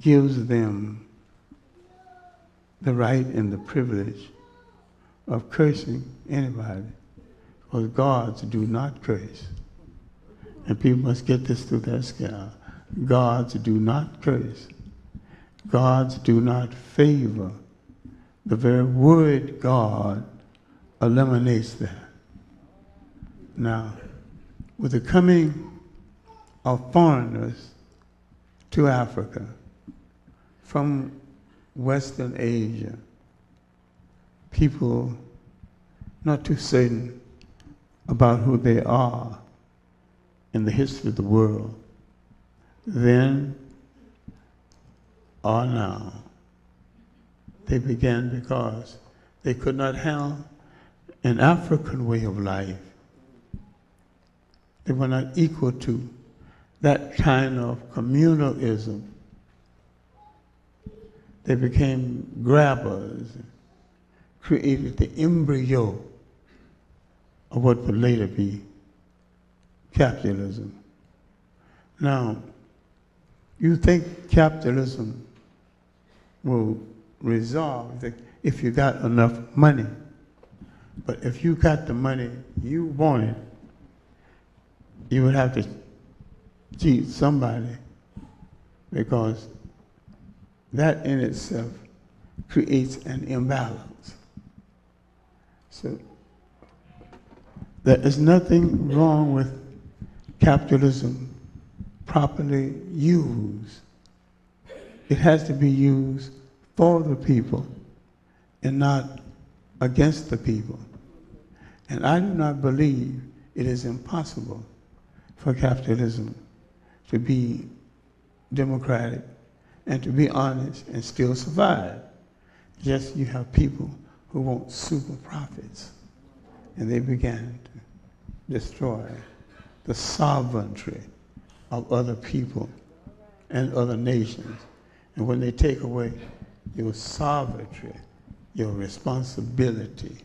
gives them the right and the privilege of cursing anybody, because gods do not curse. And people must get this through their skull. Gods do not curse. Gods do not favor. The very word God eliminates that. Now, with the coming of foreigners to Africa from Western Asia, people not too certain about who they are in the history of the world, then or now, they began because they could not have an African way of life. They were not equal to that kind of communalism. They became grabbers, created the embryo of what would later be capitalism. Now, you think capitalism will resolve if you got enough money. But if you got the money you wanted, you would have to cheat somebody, because that in itself creates an imbalance. So there is nothing wrong with capitalism properly used. It has to be used for the people and not against the people. And I do not believe it is impossible for capitalism to be democratic and to be honest and still survive. Yes, you have people who want super profits, and they began to destroy the sovereignty of other people and other nations. And when they take away your sovereignty, your responsibility,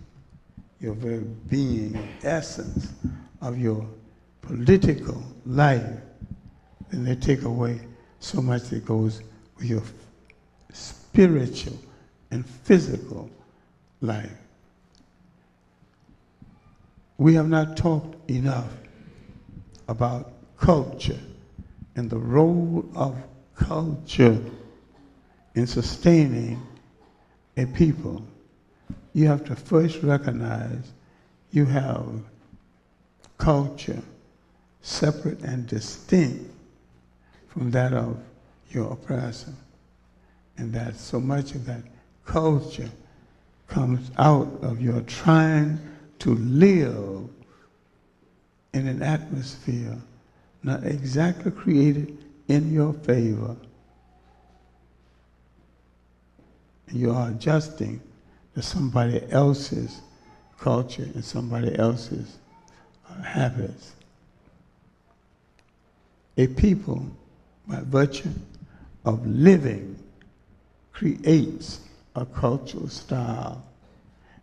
your very being, essence of your political life, then they take away so much that goes with your spiritual and physical life. We have not talked enough about culture and the role of culture in sustaining a people. You have to first recognize you have culture separate and distinct from that of your oppressor, and that so much of that culture comes out of your trying to live in an atmosphere not exactly created in your favor. You are adjusting to somebody else's culture and somebody else's habits. A people, by virtue of living, creates a cultural style.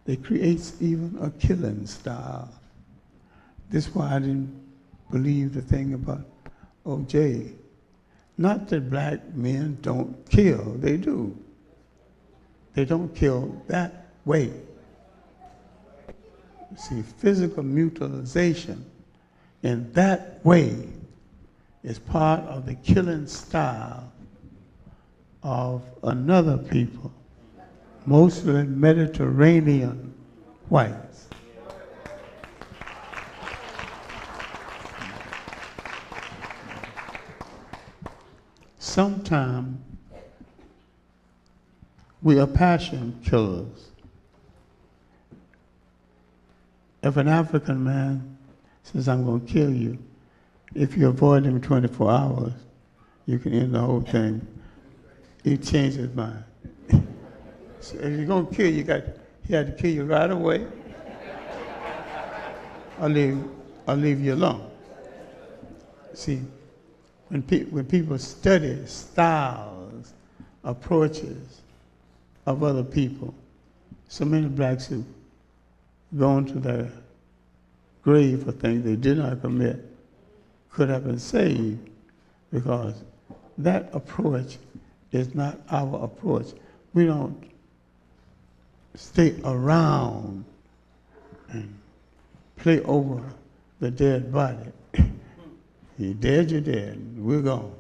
It creates even a killing style. This is why I didn't believe the thing about O.J. Not that black men don't kill, they do. They don't kill that way. See, physical mutilization in that way is part of the killing style of another people, mostly Mediterranean whites. Sometimes we are passion killers. If an African man says, I'm going to kill you, if you avoid him 24 hours, you can end the whole thing. He changed his mind. So if you're going to kill, he had to kill you right away, or leave you alone. See, when people study styles, approaches of other people, so many blacks have gone to their grave for things they did not commit could have been saved, because that approach is not our approach. We don't stay around and play over the dead body. You're dead, you're dead. We're gone.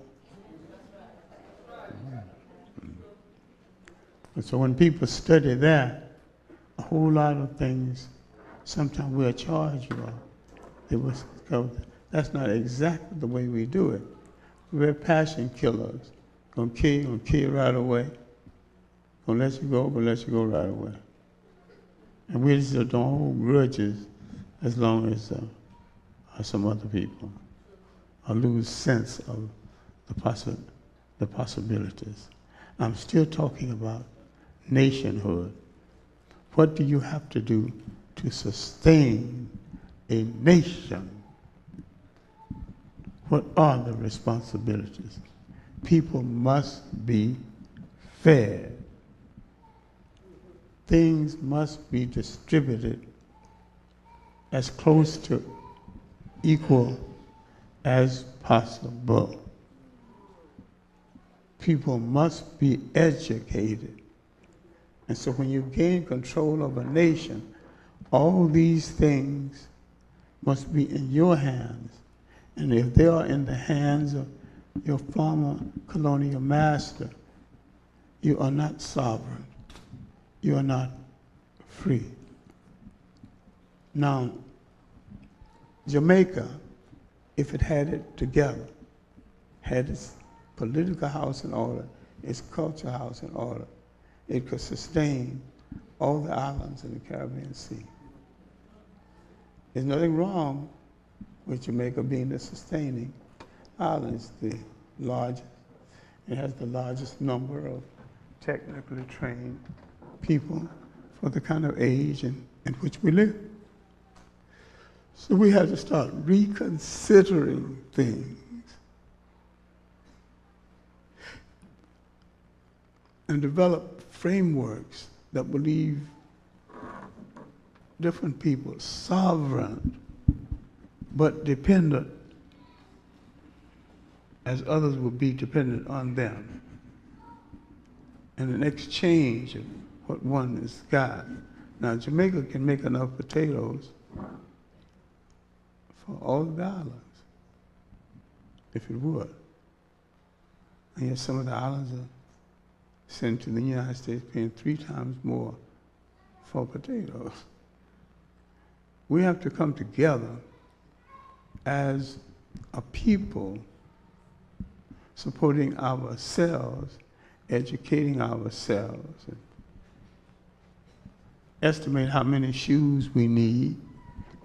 And so when people study that, a whole lot of things, sometimes we'll charge you of. That's not exactly the way we do it. We're passion killers. Gonna kill you right away. Gonna let you go right away. And we just don't hold grudges as long as some other people lose sense of the possibilities. I'm still talking about nationhood. What do you have to do to sustain a nation? What are the responsibilities? People must be fed. Things must be distributed as close to equal as possible. People must be educated. And so when you gain control of a nation, all these things must be in your hands. And if they are in the hands of your former colonial master, you are not sovereign. You are not free. Now, Jamaica, if it had it together, had its political house in order, its culture house in order, it could sustain all the islands in the Caribbean Sea. There's nothing wrong with Jamaica being the sustaining island. It's the largest. It has the largest number of technically trained people for the kind of age in which we live. So we have to start reconsidering things and develop frameworks that will leave different people sovereign but dependent as others will be dependent on them. and an exchange of what one has got. Now, Jamaica can make enough potatoes for all the islands, if it would. And yet some of the islands are sent to the United States paying 3 times more for potatoes. We have to come together as a people, supporting ourselves, educating ourselves, and estimate how many shoes we need,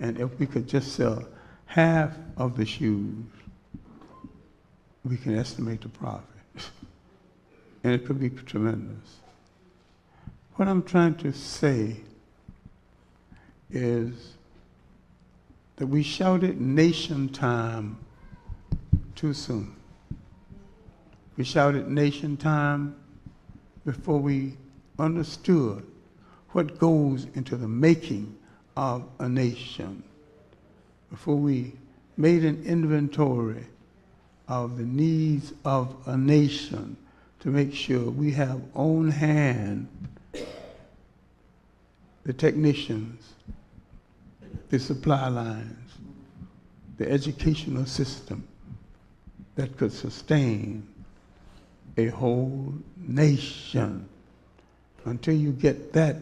and if we could just sell half of the shoes, we can estimate the profit. And it could be tremendous. What I'm trying to say is that we shouted nation time too soon. We shouted nation time before we understood what goes into the making of a nation, before we made an inventory of the needs of a nation to make sure we have on hand the technicians, the supply lines, the educational system that could sustain a whole nation. Until you get that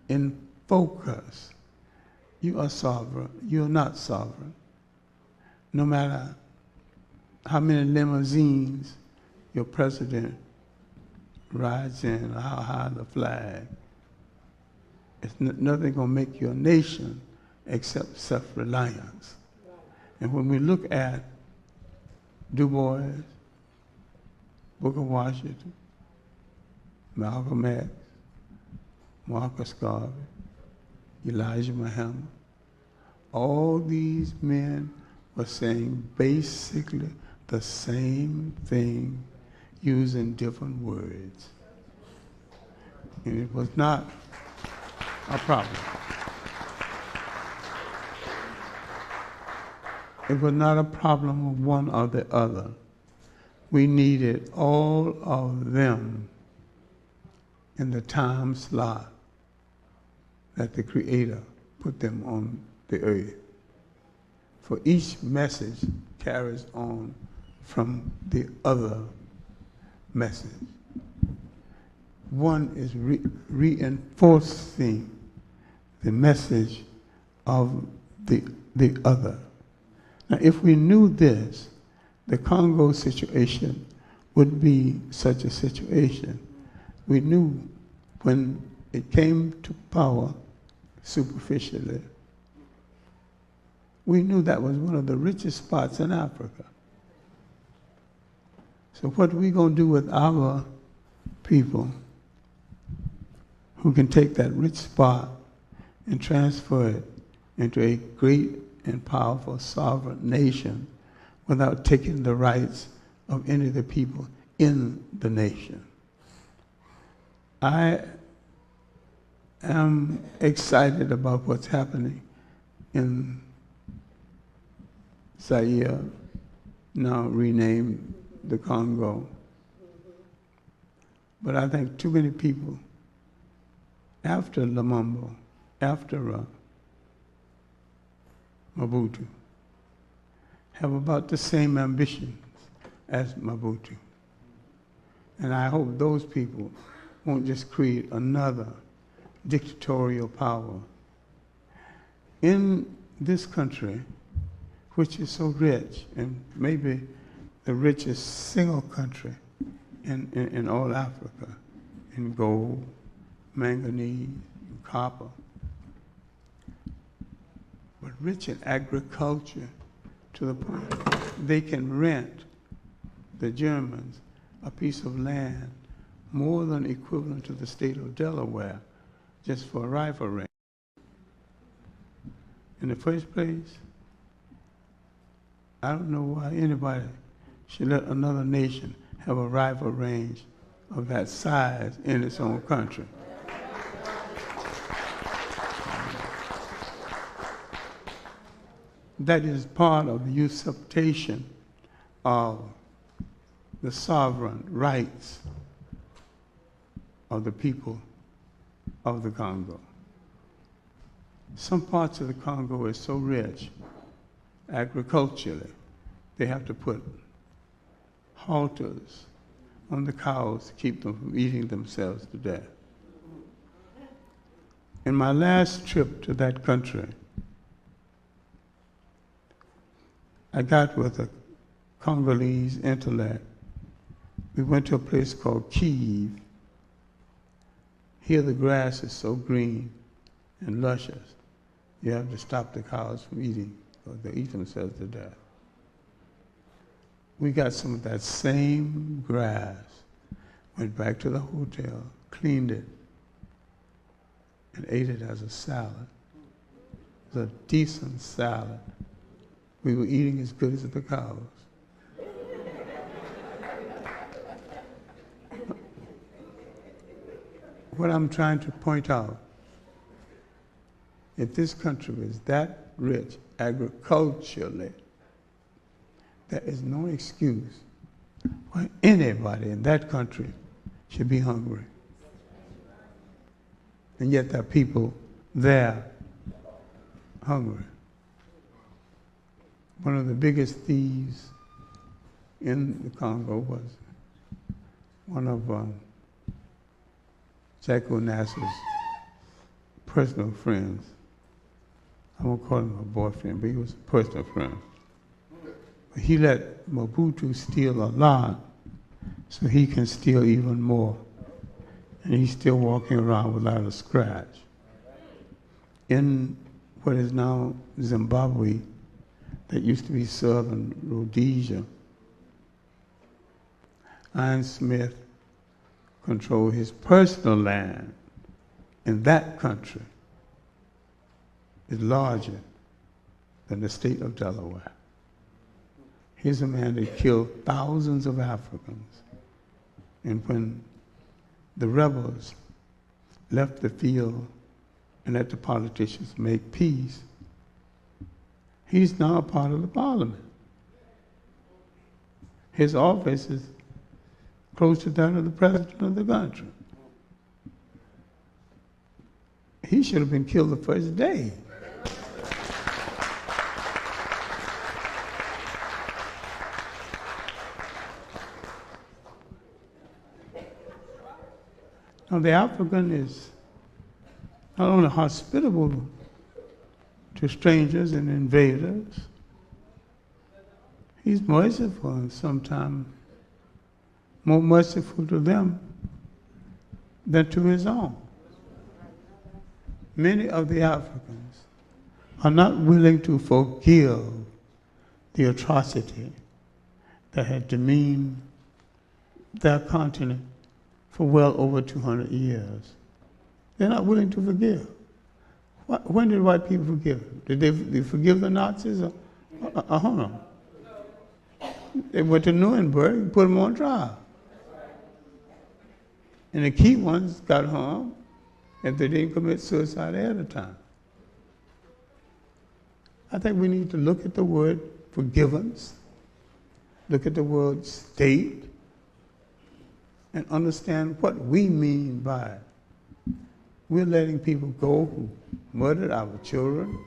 in focus, you are sovereign. You're not sovereign. No matter how many limousines your president rides in, or how high the flag, it's nothing going to make you a nation except self-reliance. And when we look at Du Bois, Booker Washington, Malcolm X, Marcus Garvey, Elijah Muhammad, all these men were saying basically the same thing using different words. And it was not a problem. It was not a problem of one or the other. We needed all of them in the time slot that the Creator put them on the earth. For each message carries on from the other message. One is reinforcing the message of the other. Now, if we knew this, the Congo situation would be such a situation. We knew when it came to power superficially, we knew that was one of the richest spots in Africa. So what are we going to do with our people who can take that rich spot and transfer it into a great and powerful sovereign nation without taking the rights of any of the people in the nation? I am excited about what's happening in Zaire, now renamed the Congo. But I think too many people after Lumumba, after Mobutu, have about the same ambitions as Mobutu. And I hope those people won't just create another dictatorial power. In this country, which is so rich, and maybe the richest single country in all Africa, in gold, manganese, and copper, but rich in agriculture to the point they can rent the Germans a piece of land more than equivalent to the state of Delaware just for a rifle range. In the first place, I don't know why anybody should let another nation have a rifle range of that size in its own country. That is part of the usurpation of the sovereign rights of the people of the Congo. Some parts of the Congo is so rich agriculturally, they have to put halters on the cows to keep them from eating themselves to death. In my last trip to that country, I got with a Congolese intellect. We went to a place called Kiev. Here the grass is so green and luscious, you have to stop the cows from eating, or they eat themselves to death. We got some of that same grass, went back to the hotel, cleaned it, and ate it as a salad. It was a decent salad. We were eating as good as the cows. What I'm trying to point out, if this country is that rich agriculturally, there is no excuse why anybody in that country should be hungry. And yet there are people there hungry. One of the biggest thieves in the Congo was one of Jack Onassis' personal friends. I won't call him a boyfriend, but he was a personal friend. But he let Mobutu steal a lot so he can steal even more. And he's still walking around without a scratch. In what is now Zimbabwe, that used to be Southern Rhodesia, Ian Smith controlled his personal land in that country is larger than the state of Delaware. Here's a man that killed thousands of Africans. And when the rebels left the field and let the politicians make peace, he's now a part of the parliament. His office is close to that of the president of the country. He should have been killed the first day. Now, the African is not only hospitable to strangers and invaders, he's merciful, and sometimes more merciful to them than to his own. Many of the Africans are not willing to forgive the atrocity that had demeaned their continent for well over 200 years. They're not willing to forgive. When did white people forgive? Did they forgive the Nazis? Hold on. They went to Nuremberg and put them on trial. And the key ones got hung if they didn't commit suicide ahead of time. I think we need to look at the word forgiveness, look at the word state, and understand what we mean by it. We're letting people go who murdered our children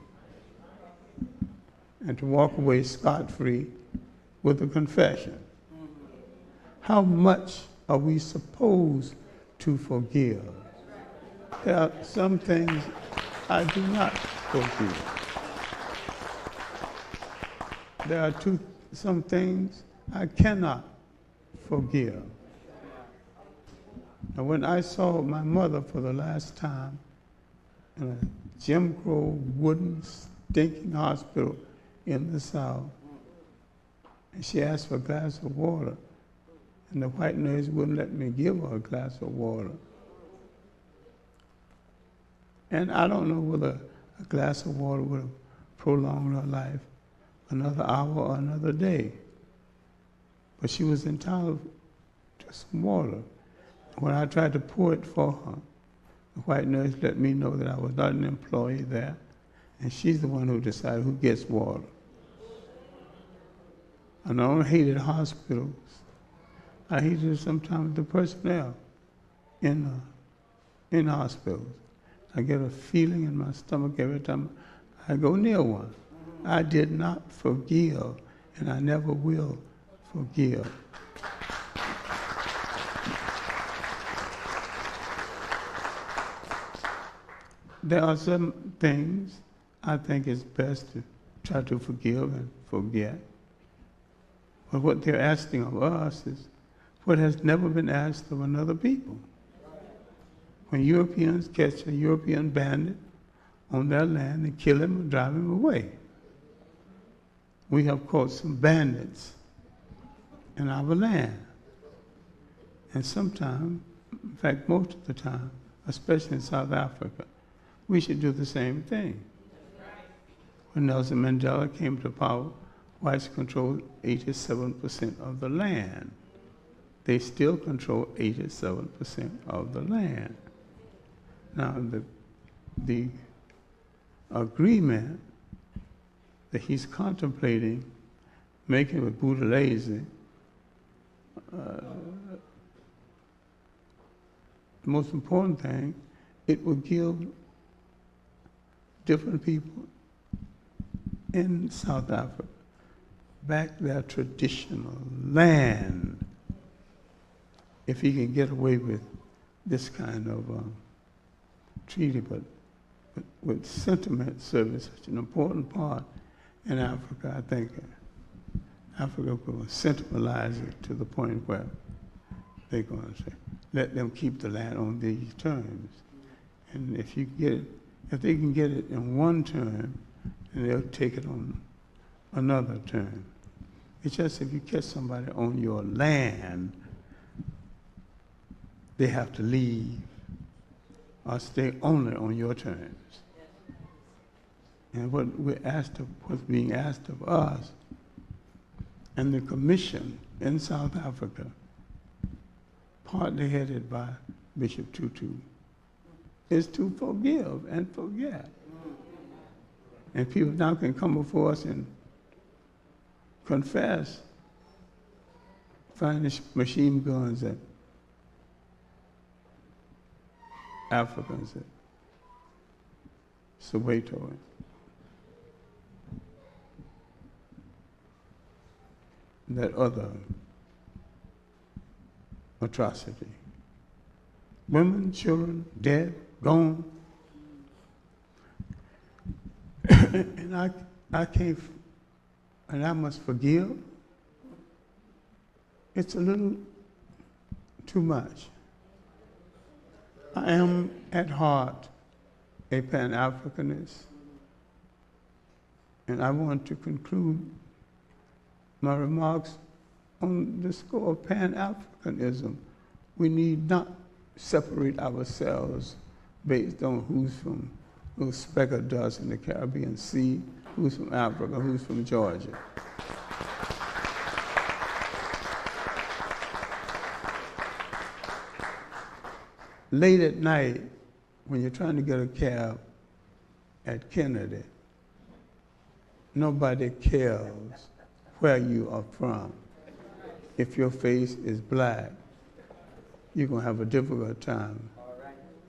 and to walk away scot-free with a confession. How much are we supposed to forgive? There are some things I do not forgive. There are some things I cannot forgive. And when I saw my mother for the last time in a Jim Crow wooden stinking hospital in the South, and she asked for a glass of water, and the white nurse wouldn't let me give her a glass of water. And I don't know whether a glass of water would have prolonged her life another hour or another day. But she was entitled to some water. When I tried to pour it for her, the white nurse let me know that I was not an employee there, and she's the one who decided who gets water. And I don't hated hospitals. I hated sometimes the personnel. in hospitals. I get a feeling in my stomach every time I go near one. I did not forgive, and I never will forgive. There are some things I think it's best to try to forgive and forget. But what they're asking of us is what has never been asked of another people. When Europeans catch a European bandit on their land and kill him or drive him away, we have caught some bandits in our land. And sometimes, in fact most of the time, especially in South Africa, we should do the same thing. When Nelson Mandela came to power, whites controlled 87% of the land. They still control 87% of the land. Now, the agreement that he's contemplating making with Buthelezi, the most important thing, it will give different people in South Africa back their traditional land if he can get away with this kind of treaty. But with sentiment serving such an important part in Africa, I think Africa will sentimentalize it to the point where they're going to say, let them keep the land on these terms. And if you get it, if they can get it in one term, then they'll take it on another term. It's just if you catch somebody on your land, they have to leave or stay only on your terms. And what's being asked of us and the commission in South Africa, partly headed by Bishop Tutu, is to forgive and forget. And people now can come before us and confess finding machine guns at Africans at Soweto. And that other atrocity. Women, children, dead, gone. And I can't, and I must forgive. It's a little too much. I am at heart a Pan-Africanist, and I want to conclude my remarks on the score of Pan-Africanism. We need not separate ourselves based on who's from little speck of dust in the Caribbean Sea, who's from Africa, who's from Georgia. Late at night, when you're trying to get a cab at Kennedy, nobody cares where you are from. If your face is black, you're going to have a difficult time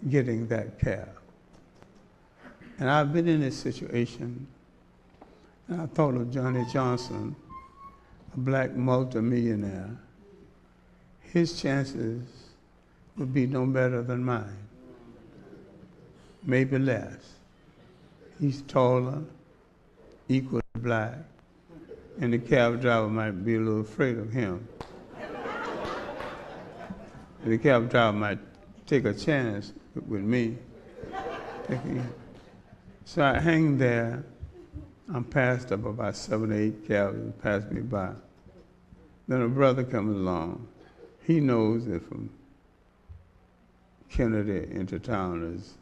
getting that cab. And I've been in this situation, and I thought of Johnny Johnson, a black multimillionaire. His chances would be no better than mine, maybe less. He's taller, equally black, and the cab driver might be a little afraid of him. The cab driver might take a chance with me. So I hang there. I'm passed up about 7 or 8 cabs and pass me by. Then a brother comes along. He knows that from Kennedy into town is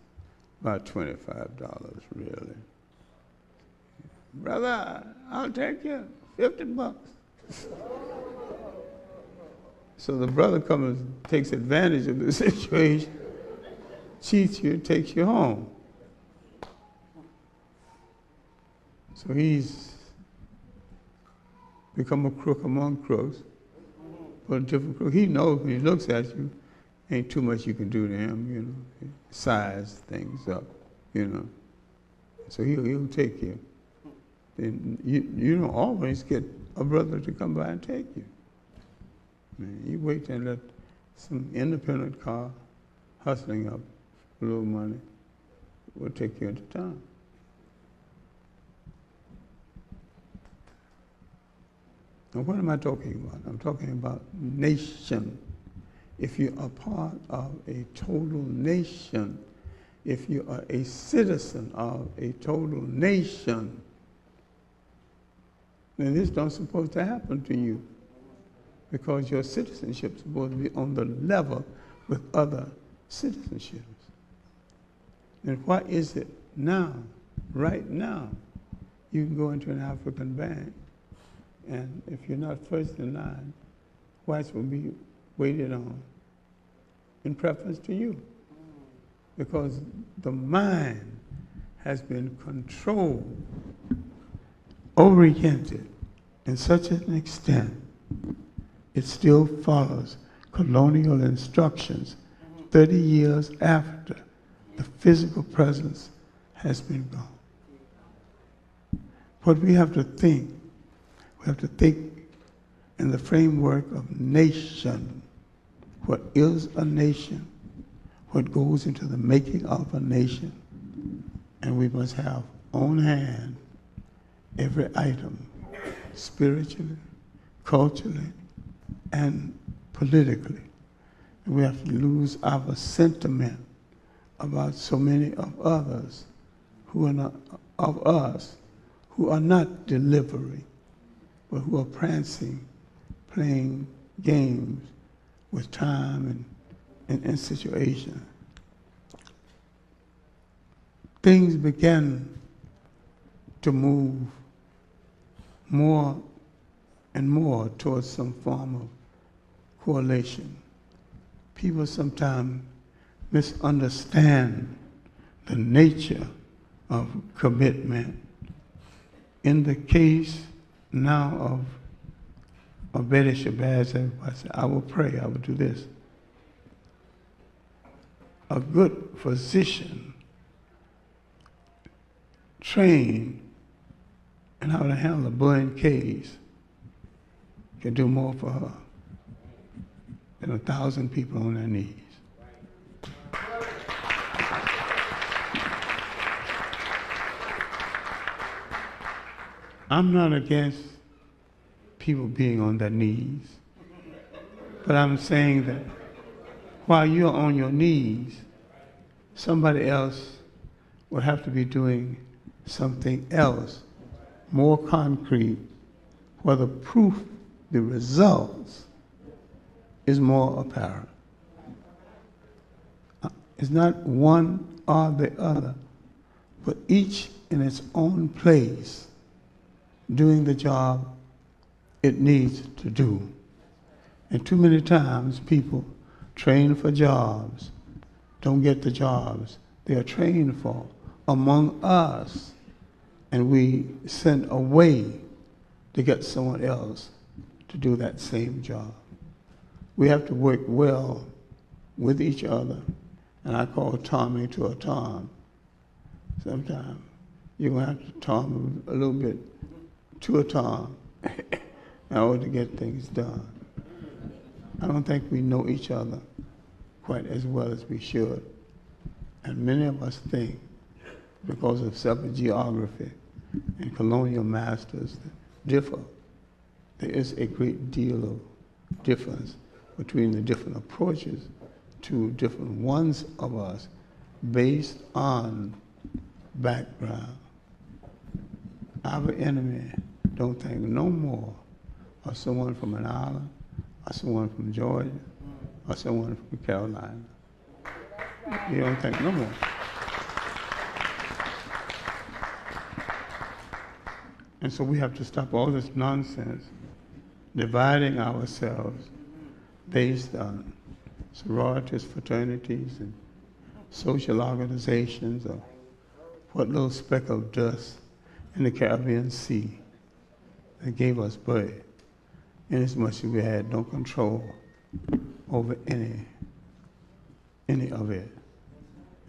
about $25, really. Brother, I'll take you, $50. So the brother comes and takes advantage of the situation, cheats you, takes you home. So he's become a crook among crooks, but a different crook. He knows when he looks at you ain't too much you can do to him, you know. Size things up, you know. So he'll take you. Then you don't always get a brother to come by and take you. Man, you wait and let some independent car hustling up a little money will take you into town. Now, what am I talking about? I'm talking about nation. If you are part of a total nation, if you are a citizen of a total nation, then this don't supposed to happen to you, because your citizenship is supposed to be on the level with other citizenships. And why is it now, right now, you can go into an African bank, and if you're not first in line, whites will be waited on in preference to you, because the mind has been controlled, oriented in such an extent it still follows colonial instructions 30 years after the physical presence has been gone. What we have to think in the framework of nation. What is a nation? What goes into the making of a nation? And we must have on hand every item, spiritually, culturally, and politically. And we have to lose our sentiment about so many of others who are not of us, who are not delivering, but who are prancing, playing games with time and situation. Things began to move more and more towards some form of correlation. People sometimes misunderstand the nature of commitment. In the case now of Betty Shabazz, everybody said, I will pray, I will do this. A good physician trained in how to handle a burn case can do more for her than 1,000 people on their knees. I'm not against people being on their knees, but I'm saying that while you're on your knees, somebody else will have to be doing something else, more concrete, where the proof, the results, is more apparent. It's not one or the other, but each in its own place, doing the job it needs to do. And too many times people train for jobs, don't get the jobs they are trained for among us, and we send away to get someone else to do that same job. We have to work well with each other, and I call Tommy to a Tom. Sometimes you're going to have to Tom a little bit to a Tom in order to get things done. I don't think we know each other quite as well as we should. And many of us think, because of separate geography and colonial masters that differ, there is a great deal of difference between the different approaches to different ones of us based on background. Our enemy don't think no more of someone from an island, or someone from Georgia, or someone from Carolina. You don't think no more. And so we have to stop all this nonsense, dividing ourselves based on sororities, fraternities, and social organizations, or what little speck of dust in the Caribbean Sea that gave us birth, inasmuch as we had no control over any any of it.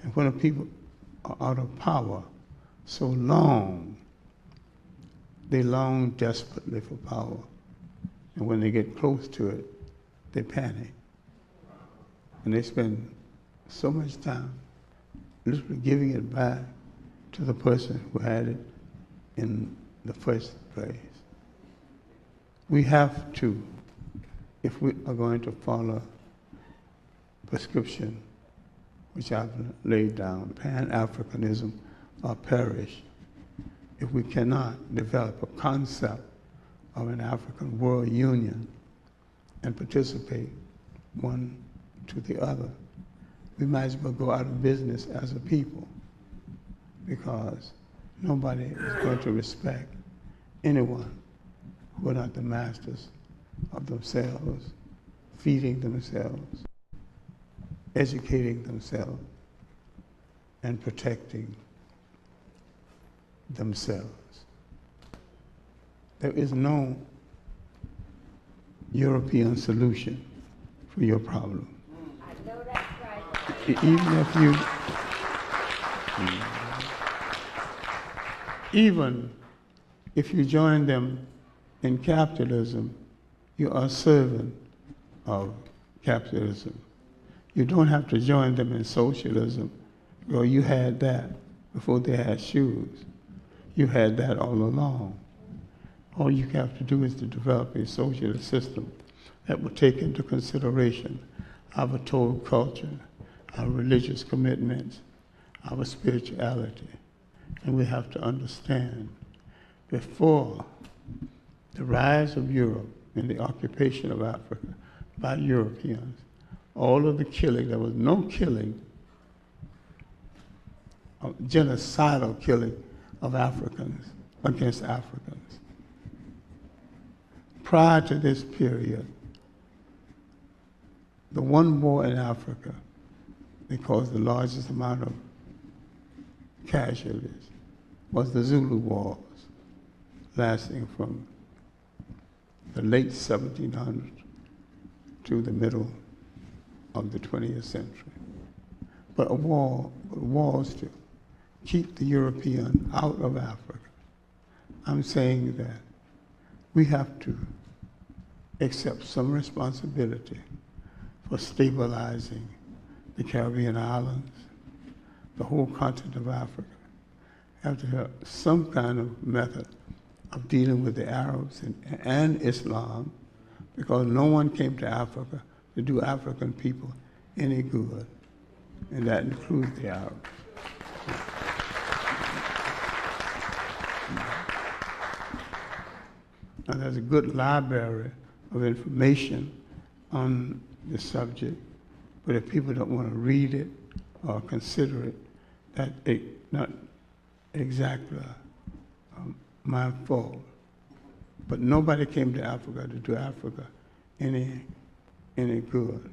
And when the people are out of power so long, they long desperately for power. And when they get close to it, they panic. And they spend so much time literally giving it back to the person who had it in the first place. We have to, if we are going to follow prescription, which I've laid down, Pan-Africanism or perish, if we cannot develop a concept of an African world union and participate one to the other, we might as well go out of business as a people, because nobody is going to respect anyone who are not the masters of themselves, feeding themselves, educating themselves, and protecting themselves. There is no European solution for your problem. I know that's right. Even if you join them in capitalism, you are a servant of capitalism. You don't have to join them in socialism. Well, you had that before they had shoes. You had that all along. All you have to do is to develop a socialist system that will take into consideration our total culture, our religious commitments, our spirituality. And we have to understand, before the rise of Europe and the occupation of Africa by Europeans, all of the killing, there was no killing, genocidal killing of Africans against Africans. Prior to this period, the one war in Africa that caused the largest amount of casualties was the Zulu Wars, lasting from the late 1700s to the middle of the 20th century. But a war was to keep the European out of Africa. I'm saying that we have to accept some responsibility for stabilizing the Caribbean islands, the whole continent of Africa. Have to have some kind of method of dealing with the Arabs and Islam, because no one came to Africa to do African people any good, and that includes the Arabs. And there's a good library of information on the subject, but if people don't want to read it or consider it, that it's not exactly my fault. But nobody came to Africa to do Africa any good.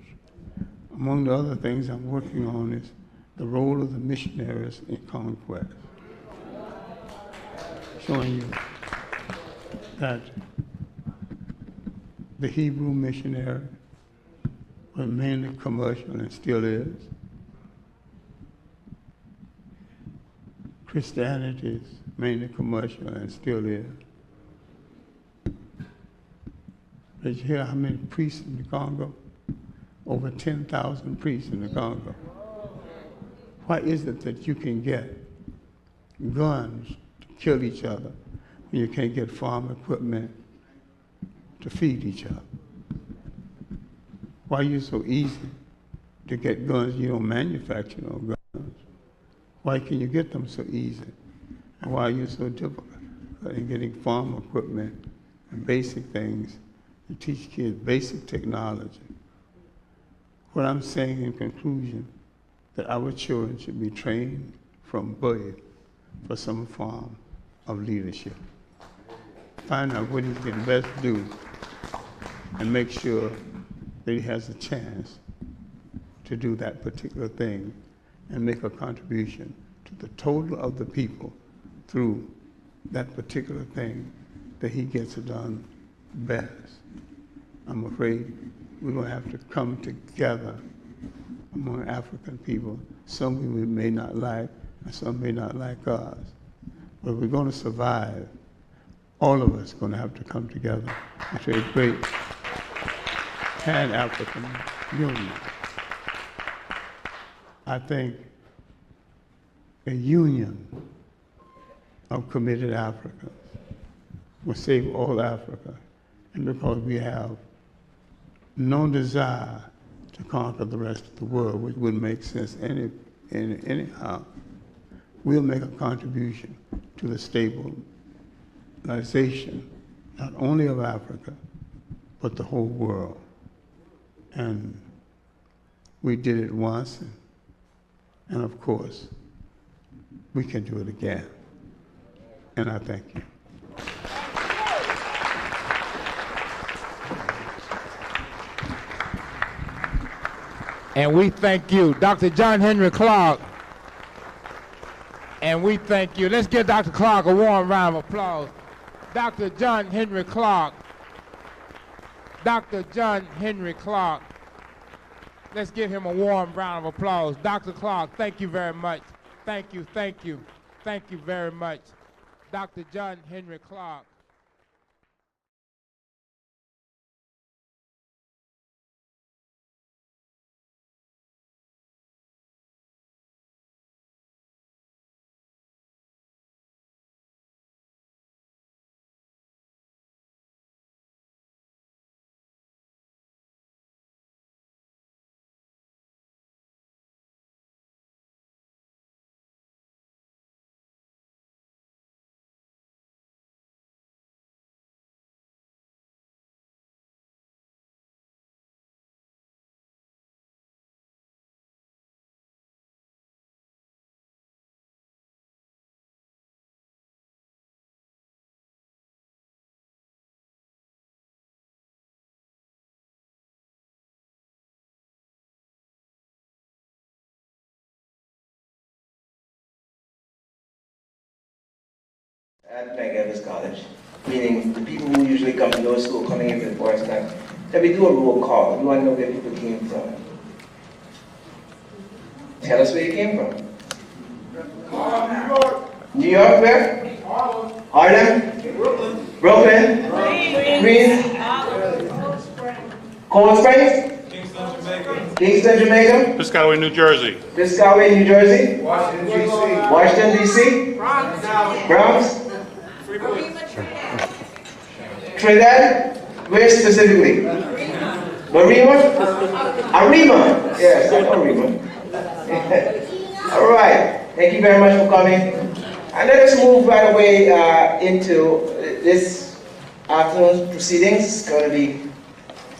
Among the other things I'm working on is the role of the missionaries in conquest, showing you that the Hebrew missionary was mainly commercial and still is. Christianity is mainly commercial and still is. Did you hear how many priests in the Congo? Over 10,000 priests in the Congo. Why is it that you can get guns to kill each other when you can't get farm equipment to feed each other? Why are you so easy to get guns? You don't manufacture no guns. Why can you get them so easy? And why are you so difficult in getting farm equipment and basic things to teach kids basic technology? What I'm saying in conclusion, that our children should be trained from birth for some form of leadership. Find out what he can best do and make sure that he has a chance to do that particular thing and make a contribution to the total of the people through that particular thing that he gets done best. I'm afraid we're going to have to come together among African people. Some we may not like, and some may not like us. But we're going to survive. All of us are going to have to come together into a great Pan-African union. I think a union of committed Africans will save all Africa. And because we have no desire to conquer the rest of the world, which wouldn't make sense anyhow, we'll make a contribution to the stabilization, not only of Africa, but the whole world. And we did it once, and of course, we can do it again. And I thank you. And we thank you, Dr. John Henrik Clarke. And we thank you. Let's give Dr. Clarke a warm round of applause. Dr. John Henrik Clarke. Dr. John Henrik Clarke. Let's give him a warm round of applause. Dr. Clarke, thank you very much. Thank you, thank you. Thank you very much. Dr. John Henrik Clarke. At McEvis College, meaning the people who usually come to those schools coming in for the first time, that we do a roll call. We want to know where people came from. Tell us where you came from. New York. New York, where? Harlem. Brooklyn. Queens. Cold Springs. Kingston, Jamaica. Piscataway, New Jersey. Piscataway, New Jersey. Washington, D.C. Washington, D.C. Bronx. Trinidad? Where specifically? Marima? Arima? Yes, I know Arima. All right. Thank you very much for coming. And let us move right away into this afternoon's proceedings. It's going to be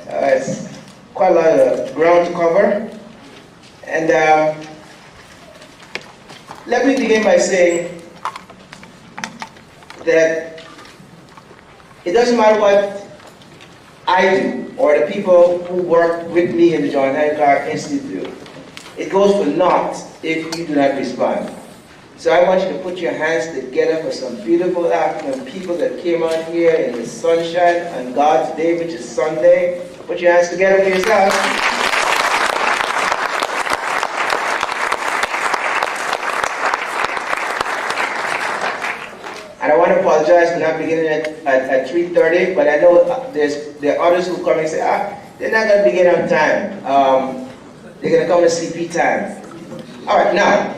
it's quite a lot of ground to cover. And let me begin by saying that it doesn't matter what I do or the people who work with me in the John Henrik Clarke Institute do. It goes for naught if you do not respond. So I want you to put your hands together for some beautiful African people that came out here in the sunshine on God's day, which is Sunday. Put your hands together for yourself. And I want to apologize for not beginning at 3:30, but I know there are others who come and say, they're not going to begin on time. They're going to come at CP time. All right, now,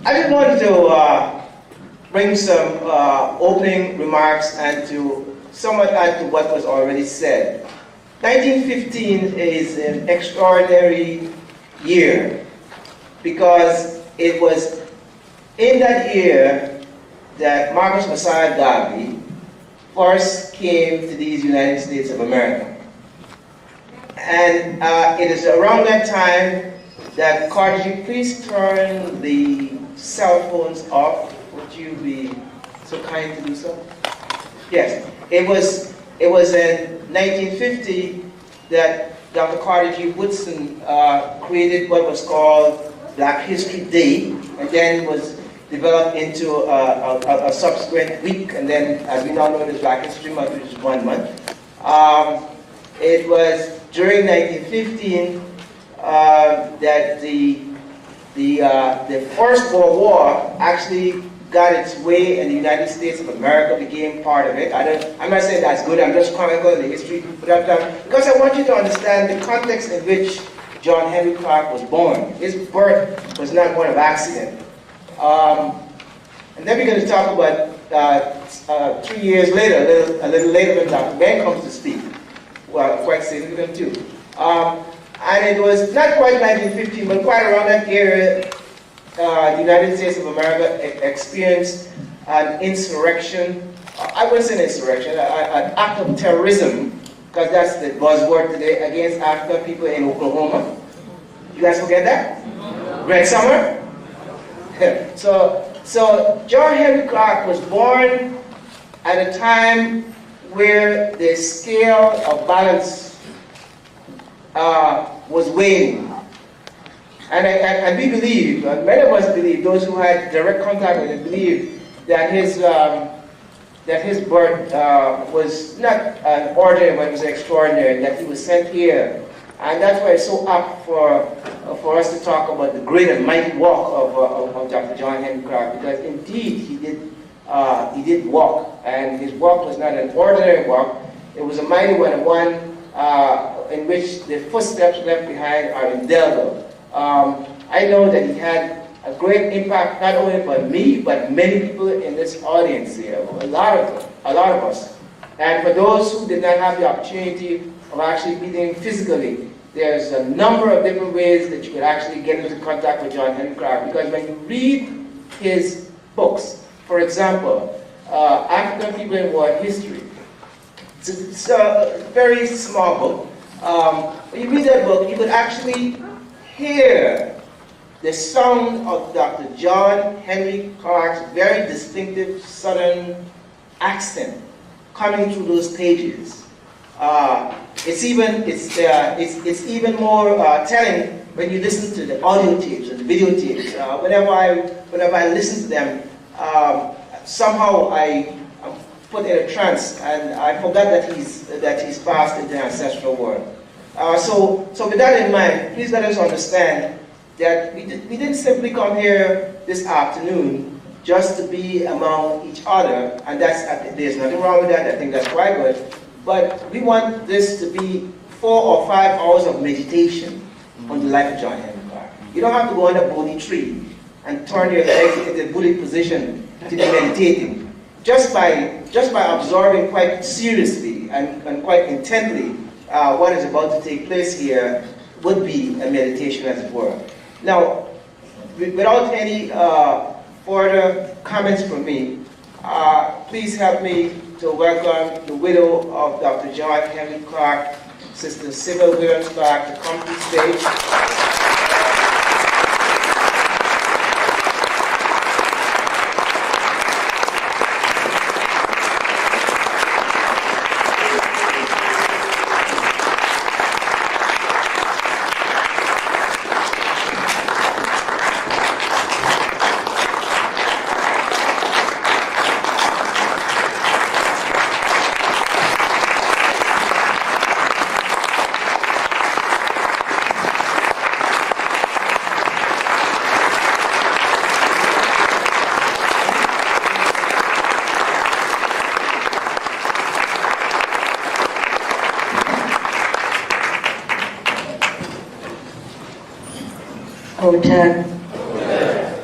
I just wanted to bring some opening remarks and to somewhat add to what was already said. 1915 is an extraordinary year because it was in that year that Marcus Messiah Garvey first came to these United States of America. And it is around that time that, Carter, please turn the cell phones off. Would you be so kind to do so? Yes. It was in 1950 that Dr. Carter G. Woodson created what was called Black History Day, and then was developed into a subsequent week, and then, as we now know, it is Black History Month, which is 1 month. It was during 1915 that the First World War actually got its way in the United States of America, became part of it. I'm not saying that's good, I'm just chronicling the history, because I want you to understand the context in which John Henrik Clarke was born. His birth was not one of accident. And then we're going to talk about 3 years later, a little later when Dr. Ben comes to speak. Well, quite significant too. And it was not quite 1915, but quite around that era, the United States of America experienced an insurrection. I wouldn't say an insurrection, an act of terrorism, because that's the buzzword today, against African people in Oklahoma. You guys forget that? Red Summer? So John Henrik Clarke was born at a time where the scale of balance was waning. And we believe, many of us believe, those who had direct contact with him believe that his birth was not an ordinary, but it was extraordinary, that he was sent here. And that's why it's so apt for us to talk about the great and mighty walk of Dr. John Henrik Clarke, because indeed he did walk, and his walk was not an ordinary walk. It was a mighty one in which the footsteps left behind are indelible. I know that he had a great impact not only upon me, but many people in this audience here, a lot of us. And for those who did not have the opportunity of actually meeting him physically, there's a number of different ways that you could actually get into contact with John Henrik Clarke, because when you read his books, for example, African People in World History, it's a very small book. When you read that book, you could actually hear the sound of Dr. John Henrik Clarke's very distinctive Southern accent coming through those pages. It's even more telling when you listen to the audio tapes and the videotapes. Whenever I listen to them, somehow I'm put in a trance, and I forgot that he's passed into the ancestral world. So with that in mind, please let us understand that we didn't simply come here this afternoon just to be among each other, and there's nothing wrong with that. I think that's quite good. But we want this to be 4 or 5 hours of meditation on the life of John Henrik Clarke. You don't have to go under a Bodhi tree and turn your legs into the Buddhist position to be meditating. Just by observing quite seriously and quite intently what is about to take place here would be a meditation, as it were. Now, without any further comments from me, please help me to welcome the widow of Dr. John Henrik Clarke, Sister Sybil Williams Clarke, to come to the stage.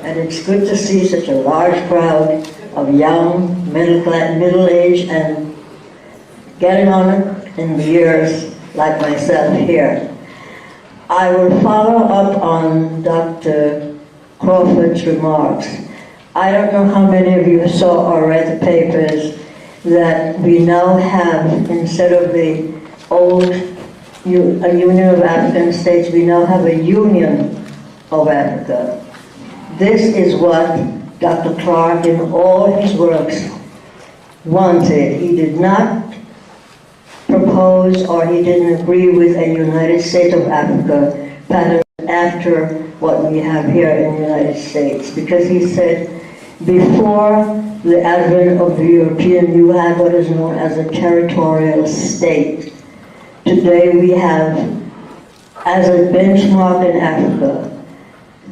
And it's good to see such a large crowd of young, middle-aged, and getting on in the years like myself here. I will follow up on Dr. Crawford's remarks. I don't know how many of you saw or read the papers that we now have, instead of the old Union of African States, we now have a Union of Africa. This is what Dr. Clarke in all his works wanted. He did not propose, or he didn't agree with, a United States of Africa pattern after what we have here in the United States, because he said before the advent of the European, you had what is known as a territorial state. Today we have as a benchmark in Africa,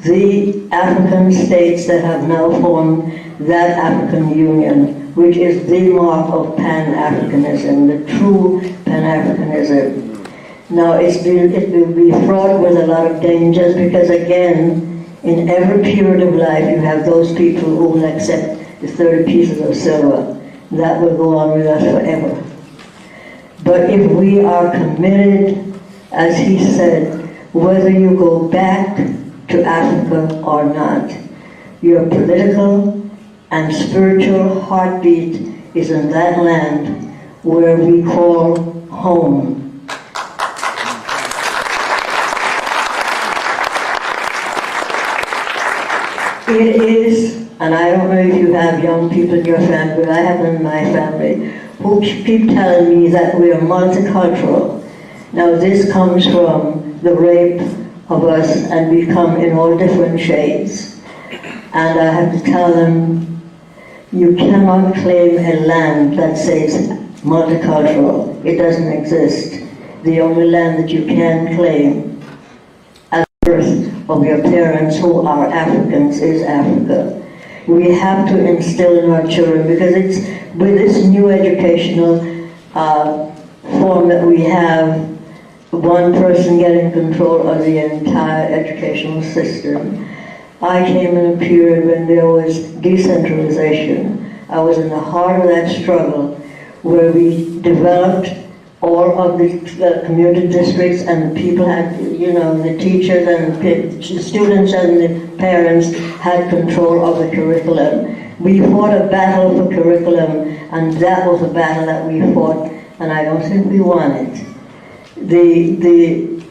the African states that have now formed that African Union, which is the mark of Pan-Africanism, the true Pan-Africanism. Now, it will be fraught with a lot of dangers because, again, in every period of life, you have those people who will accept the 30 pieces of silver. That will go on with us forever. But if we are committed, as he said, whether you go back to Africa or not, your political and spiritual heartbeat is in that land where we call home. It is, and I don't know if you have young people in your family, but I have them in my family, who keep telling me that we are multicultural. Now this comes from the rape of us, and we come in all different shades. And I have to tell them, you cannot claim a land that says multicultural. It doesn't exist. The only land that you can claim as birth of your parents who are Africans is Africa. We have to instill in our children, because it's with this new educational form that we have, one person getting control of the entire educational system. I came in a period when there was decentralization. I was in the heart of that struggle where we developed all of the community districts, and the people had, the teachers and the students and the parents had control of the curriculum. We fought a battle for curriculum, and that was a battle that we fought, and I don't think we won it. The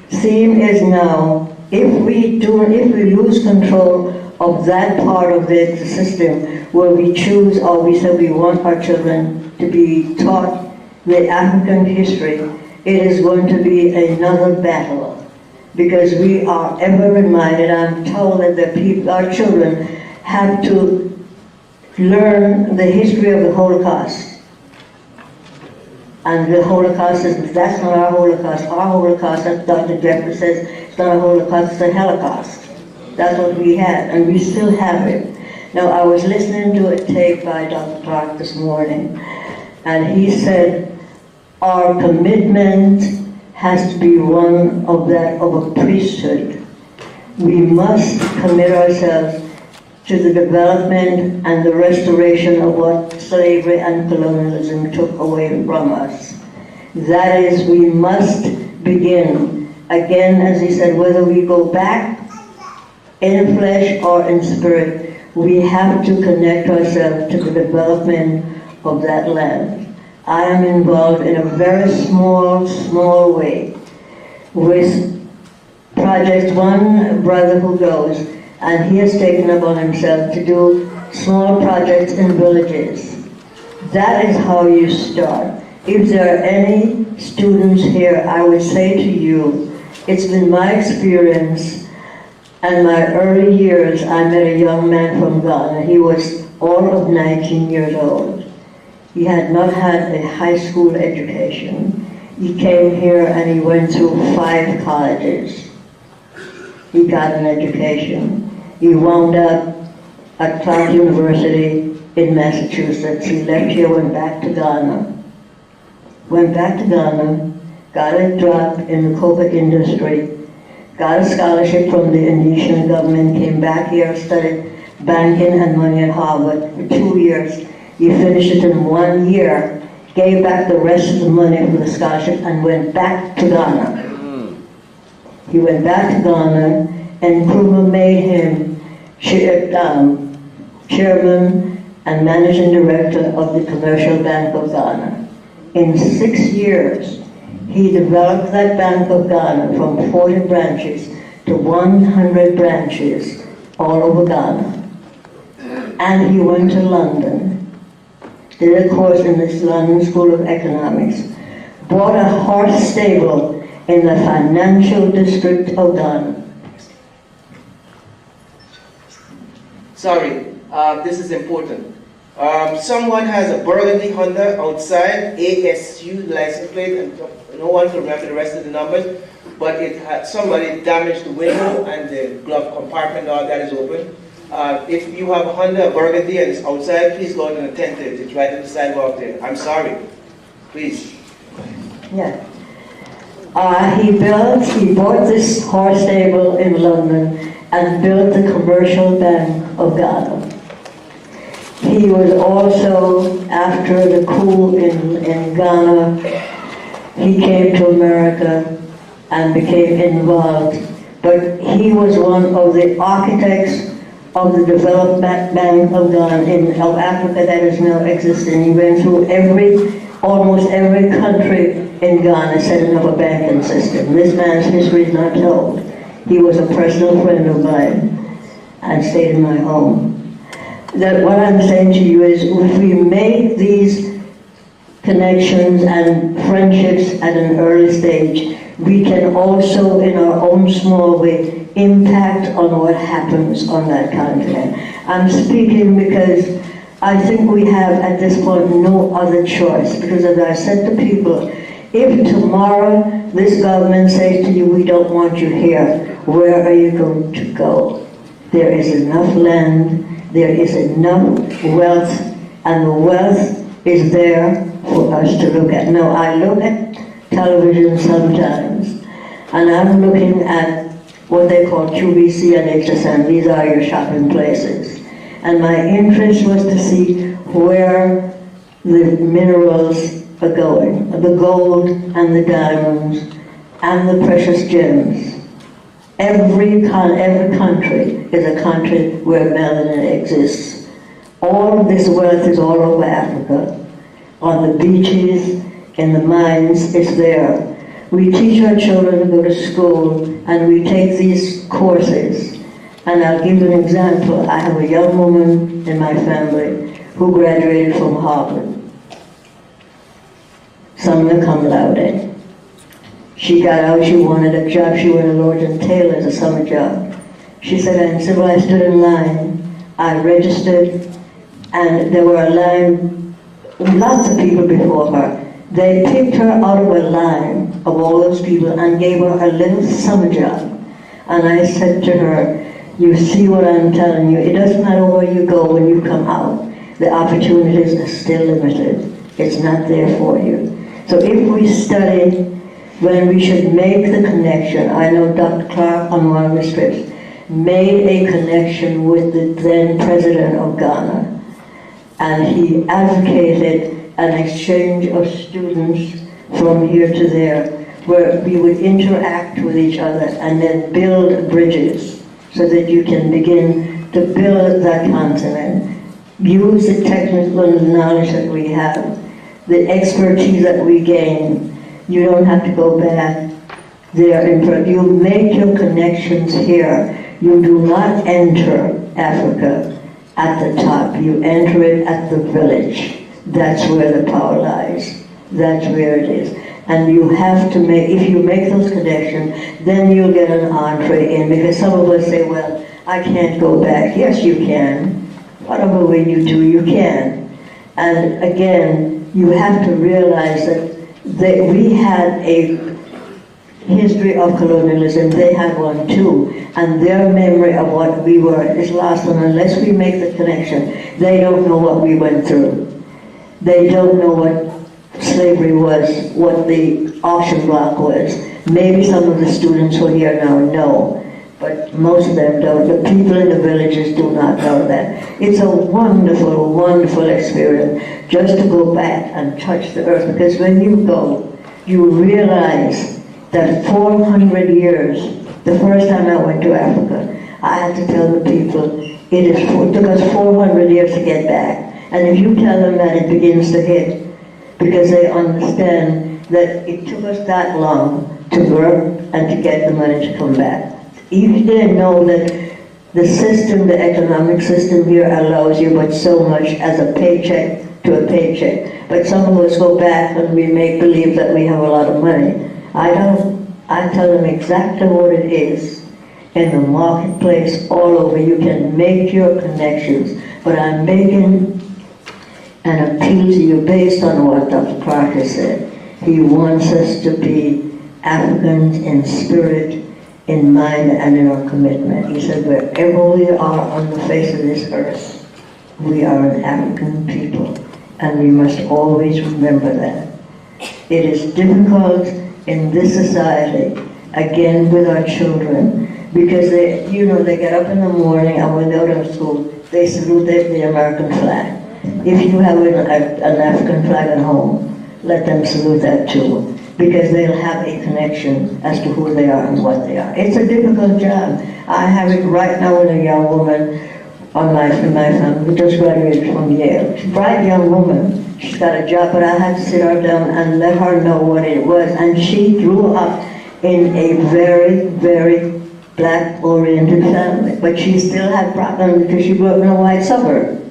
theme is now, if we lose control of that part of the system where we choose, or we say we want our children to be taught the African history, it is going to be another battle, because we are ever reminded. I'm told that our children have to learn the history of the Holocaust. And the Holocaust that's not our Holocaust. Our Holocaust, as Dr. Jeffrey says, it's not a Holocaust, it's a Holocaust. That's what we had, and we still have it. Now, I was listening to a tape by Dr. Clark this morning, and he said, our commitment has to be one of a priesthood. We must commit ourselves to the development and the restoration of what slavery and colonialism took away from us. That is, we must begin, again, as he said, whether we go back in flesh or in spirit, we have to connect ourselves to the development of that land. I am involved in a very small way with projects. One brother who goes, and he has taken upon himself to do small projects in villages. That is how you start. If there are any students here, I would say to you, it's been my experience and my early years. I met a young man from Ghana. He was all of 19 years old. He had not had a high school education. He came here and he went through 5 colleges. He got an education. He wound up at Clark University in Massachusetts. He left here, went back to Ghana. Got a job in the cocoa industry, got a scholarship from the Indonesian government, came back here, studied banking and money at Harvard for 2 years. He finished it in 1 year, gave back the rest of the money from the scholarship, and went back to Ghana. He went back to Ghana, and Nkrumah made him chairman and managing director of the Commercial Bank of Ghana. In 6 years, he developed that Bank of Ghana from 40 branches to 100 branches all over Ghana. And he went to London, did a course in this London School of Economics, bought a horse stable in the financial district of Ghana. Sorry, this is important. Someone has a burgundy Honda outside, ASU license plate, and no one can remember the rest of the numbers, but it had, somebody damaged the window and the glove compartment, all that is open. If you have a Honda, a burgundy, and it's outside, please go and attend to it. It's right on the sidewalk there. I'm sorry. Please. Yeah. He bought this horse stable in London and built the Commercial Bank of Ghana. He was also, after the coup in Ghana, he came to America and became involved. But he was one of the architects of the Development Bank of Ghana, of Africa that is now existing. He went through almost every country in Ghana setting up a banking system. This man's history is not told. He was a personal friend of mine and stayed in my home. That what I'm saying to you is, if we make these connections and friendships at an early stage, we can also, in our own small way, impact on what happens on that continent. I'm speaking because I think we have, at this point, no other choice. Because as I said to people, if tomorrow this government says to you, we don't want you here, where are you going to go? There is enough land, there is enough wealth, and the wealth is there for us to look at. Now, I look at television sometimes, and I'm looking at what they call QVC and HSN. These are your shopping places. And my interest was to see where the minerals are going, the gold and the diamonds and the precious gems. Every country is a country where melanin exists. All of this wealth is all over Africa. On the beaches, in the mines, it's there. We teach our children to go to school and we take these courses. And I'll give you an example. I have a young woman in my family who graduated from Harvard. Summa cum laude. She got out, she wanted a job, she went to Lord & Taylor's, a summer job. She said, and so I stood in line, I registered, and there were a line, lots of people before her. They picked her out of a line of all those people and gave her a little summer job. And I said to her, you see what I'm telling you, it doesn't matter where you go when you come out. The opportunities are still limited. It's not there for you. So if we study when we should make the connection, I know Dr. Clark on one of the strips made a connection with the then president of Ghana, and he advocated an exchange of students from here to there, where we would interact with each other and then build bridges so that you can begin to build that continent. Use the technical knowledge that we have, the expertise that we gain. You don't have to go back there in front. You make your connections here. You do not enter Africa at the top. You enter it at the village. That's where the power lies. That's where it is. And you have to make, if you make those connections, then you'll get an entree in. Because some of us say, well, I can't go back. Yes, you can. Whatever way you do, you can. And again, you have to realize that we had a history of colonialism, they had one too, and their memory of what we were is lost, and unless we make the connection, they don't know what we went through. They don't know what slavery was, what the auction block was. Maybe some of the students who are here now know, but most of them don't. The people in the villages do not know that. It's a wonderful, wonderful experience just to go back and touch the earth, because when you go, you realize that 400 years, the first time I went to Africa, I had to tell the people, it took us 400 years to get back. And if you tell them that, it begins to hit, because they understand that it took us that long to work and to get the money to come back. If they know that the system, the economic system here allows you but so much as a paycheck to a paycheck. But some of us go back and we make believe that we have a lot of money. I don't. I tell them exactly what it is. In the marketplace, all over, you can make your connections. But I'm making and appeal to you based on what Dr. Clarke has said. He wants us to be Africans in spirit, in mind, and in our commitment. He said, wherever we are on the face of this earth, we are an African people, and we must always remember that. It is difficult in this society, again with our children, because they get up in the morning and when they go to school, they salute the American flag. If you have an African flag at home, let them salute that too, because they'll have a connection as to who they are and what they are. It's a difficult job. I have it right now with a young woman in my family who just graduated from Yale. She's a bright young woman. She's got a job, but I had to sit her down and let her know what it was. And she grew up in a very, very black-oriented family. But she still had problems because she grew up in a white suburb.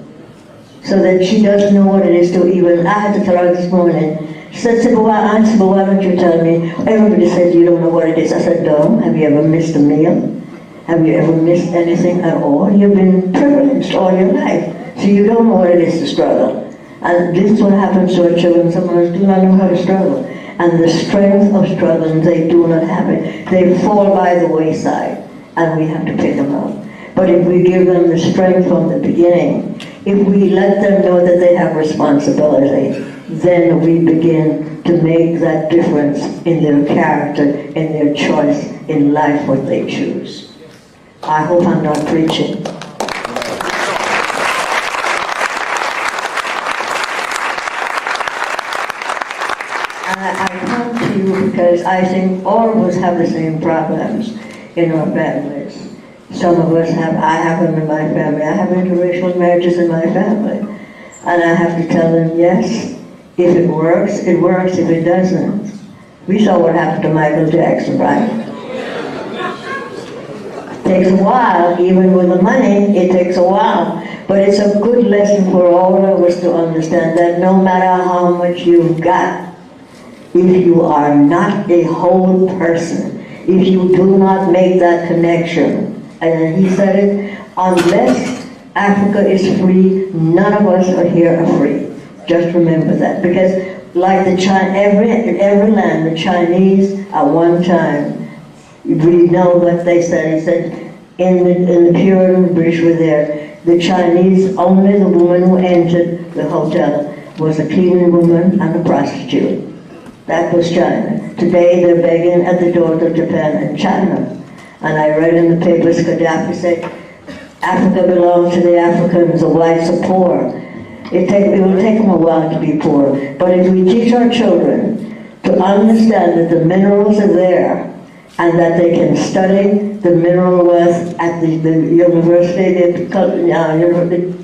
So that she doesn't know what it is to even, I had to tell her this morning. She said, well, Auntie, but why don't you tell me? Everybody says you don't know what it is. I said, no. Have you ever missed a meal? Have you ever missed anything at all? You've been privileged all your life. So you don't know what it is to struggle. And this is what happens to our children. Some of us do not know how to struggle. And the strength of struggling, they do not have it. They fall by the wayside, and we have to pick them up. But if we give them the strength from the beginning, if we let them know that they have responsibility, then we begin to make that difference in their character, in their choice in life, what they choose. I hope I'm not preaching. I come to you because I think all of us have the same problems in our families. Some of us have, I have them in my family. I have interracial marriages in my family. And I have to tell them, yes, if it works, it works. If it doesn't, we saw what happened to Michael Jackson, right? It takes a while, even with the money, it takes a while. But it's a good lesson for all of us to understand that no matter how much you've got, if you are not a whole person, if you do not make that connection, and he said it, unless Africa is free, none of us are here are free. Just remember that. Because like every land, the Chinese at one time, we know what they said. He said, in the Puritan British were there, the Chinese, only the woman who entered the hotel was a cleaning woman and a prostitute. That was China. Today they're begging at the doors of Japan and China. And I read in the papers, Gaddafi said, Africa belongs to the Africans, the whites are poor. It will take them a while to be poor. But if we teach our children to understand that the minerals are there, and that they can study the mineral wealth at the University, the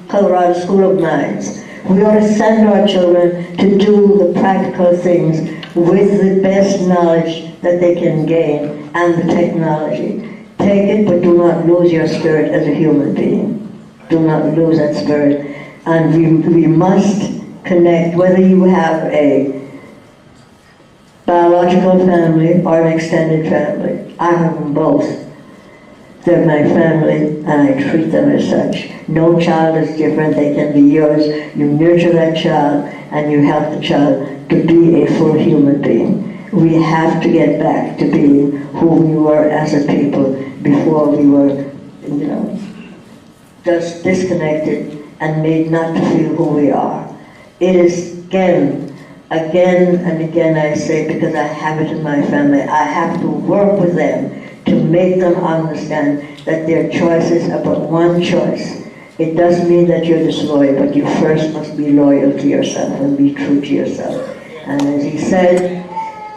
Colorado School of Mines, we ought to send our children to do the practical things with the best knowledge that they can gain and the technology. Take it, but do not lose your spirit as a human being. Do not lose that spirit. And we must connect, whether you have a biological family or an extended family. I have them both. They're my family, and I treat them as such. No child is different. They can be yours. You nurture that child, and you help the child to be a full human being. We have to get back to being who we were as a people before we were, just disconnected and made not to feel who we are. It is again and again I say, because I have it in my family, I have to work with them to make them understand that their choices are but one choice. It doesn't mean that you're disloyal, but you first must be loyal to yourself and be true to yourself. And as he said,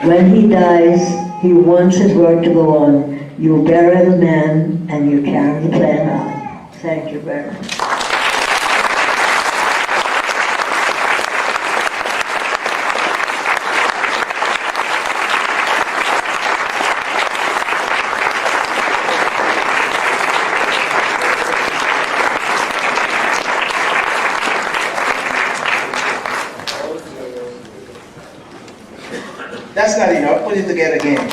when he dies, he wants his work to go on. You bury the man and you carry the plan on. Thank you very much. That's not enough. Put it together again.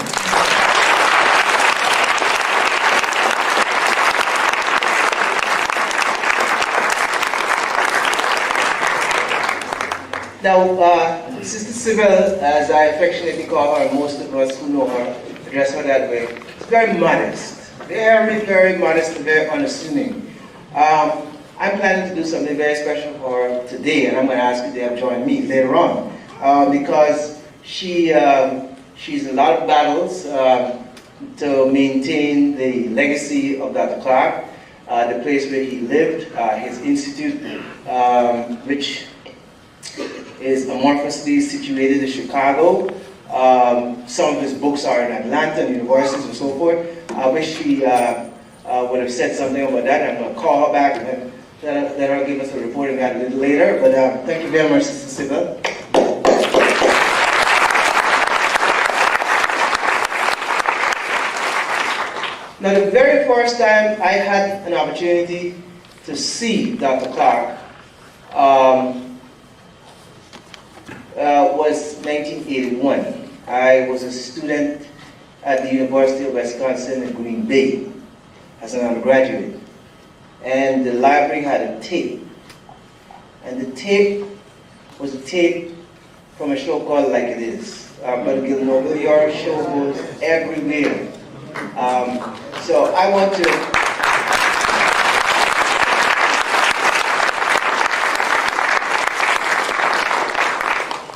Now, Sister Sybil, as I affectionately call her, most of us who know her address her that way, is very modest. Very, very modest and very unassuming. I'm planning to do something very special for her today, and I'm going to ask you to have joined me later on, because she's a lot of battles to maintain the legacy of Dr. Clark, the place where he lived, his institute, which is amorphously situated in Chicago. Some of his books are in Atlanta and universities and so forth. I wish she would have said something about that. I'm going to call her back and let her give us a report on that a little later. But thank you very much, Sister Sybil. Now, the very first time I had an opportunity to see Dr. Clark was 1981. I was a student at the University of Wisconsin in Green Bay as an undergraduate. And the library had a tape. And the tape was a tape from a show called Like It Is. Brother Gilnoble, your show goes everywhere. So I want to...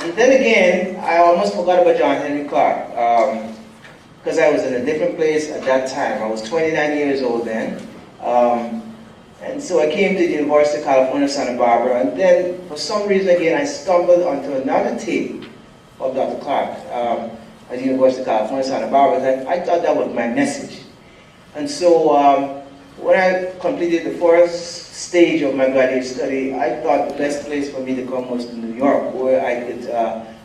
And then again, I almost forgot about John Henrik Clarke, because I was in a different place at that time. I was 29 years old then. And so I came to the University of California, Santa Barbara, and then for some reason again, I stumbled onto another tape of Dr. Clark at the University of California, Santa Barbara. And I thought that was my message. And so when I completed the first stage of my graduate study, I thought the best place for me to come was to New York, where I could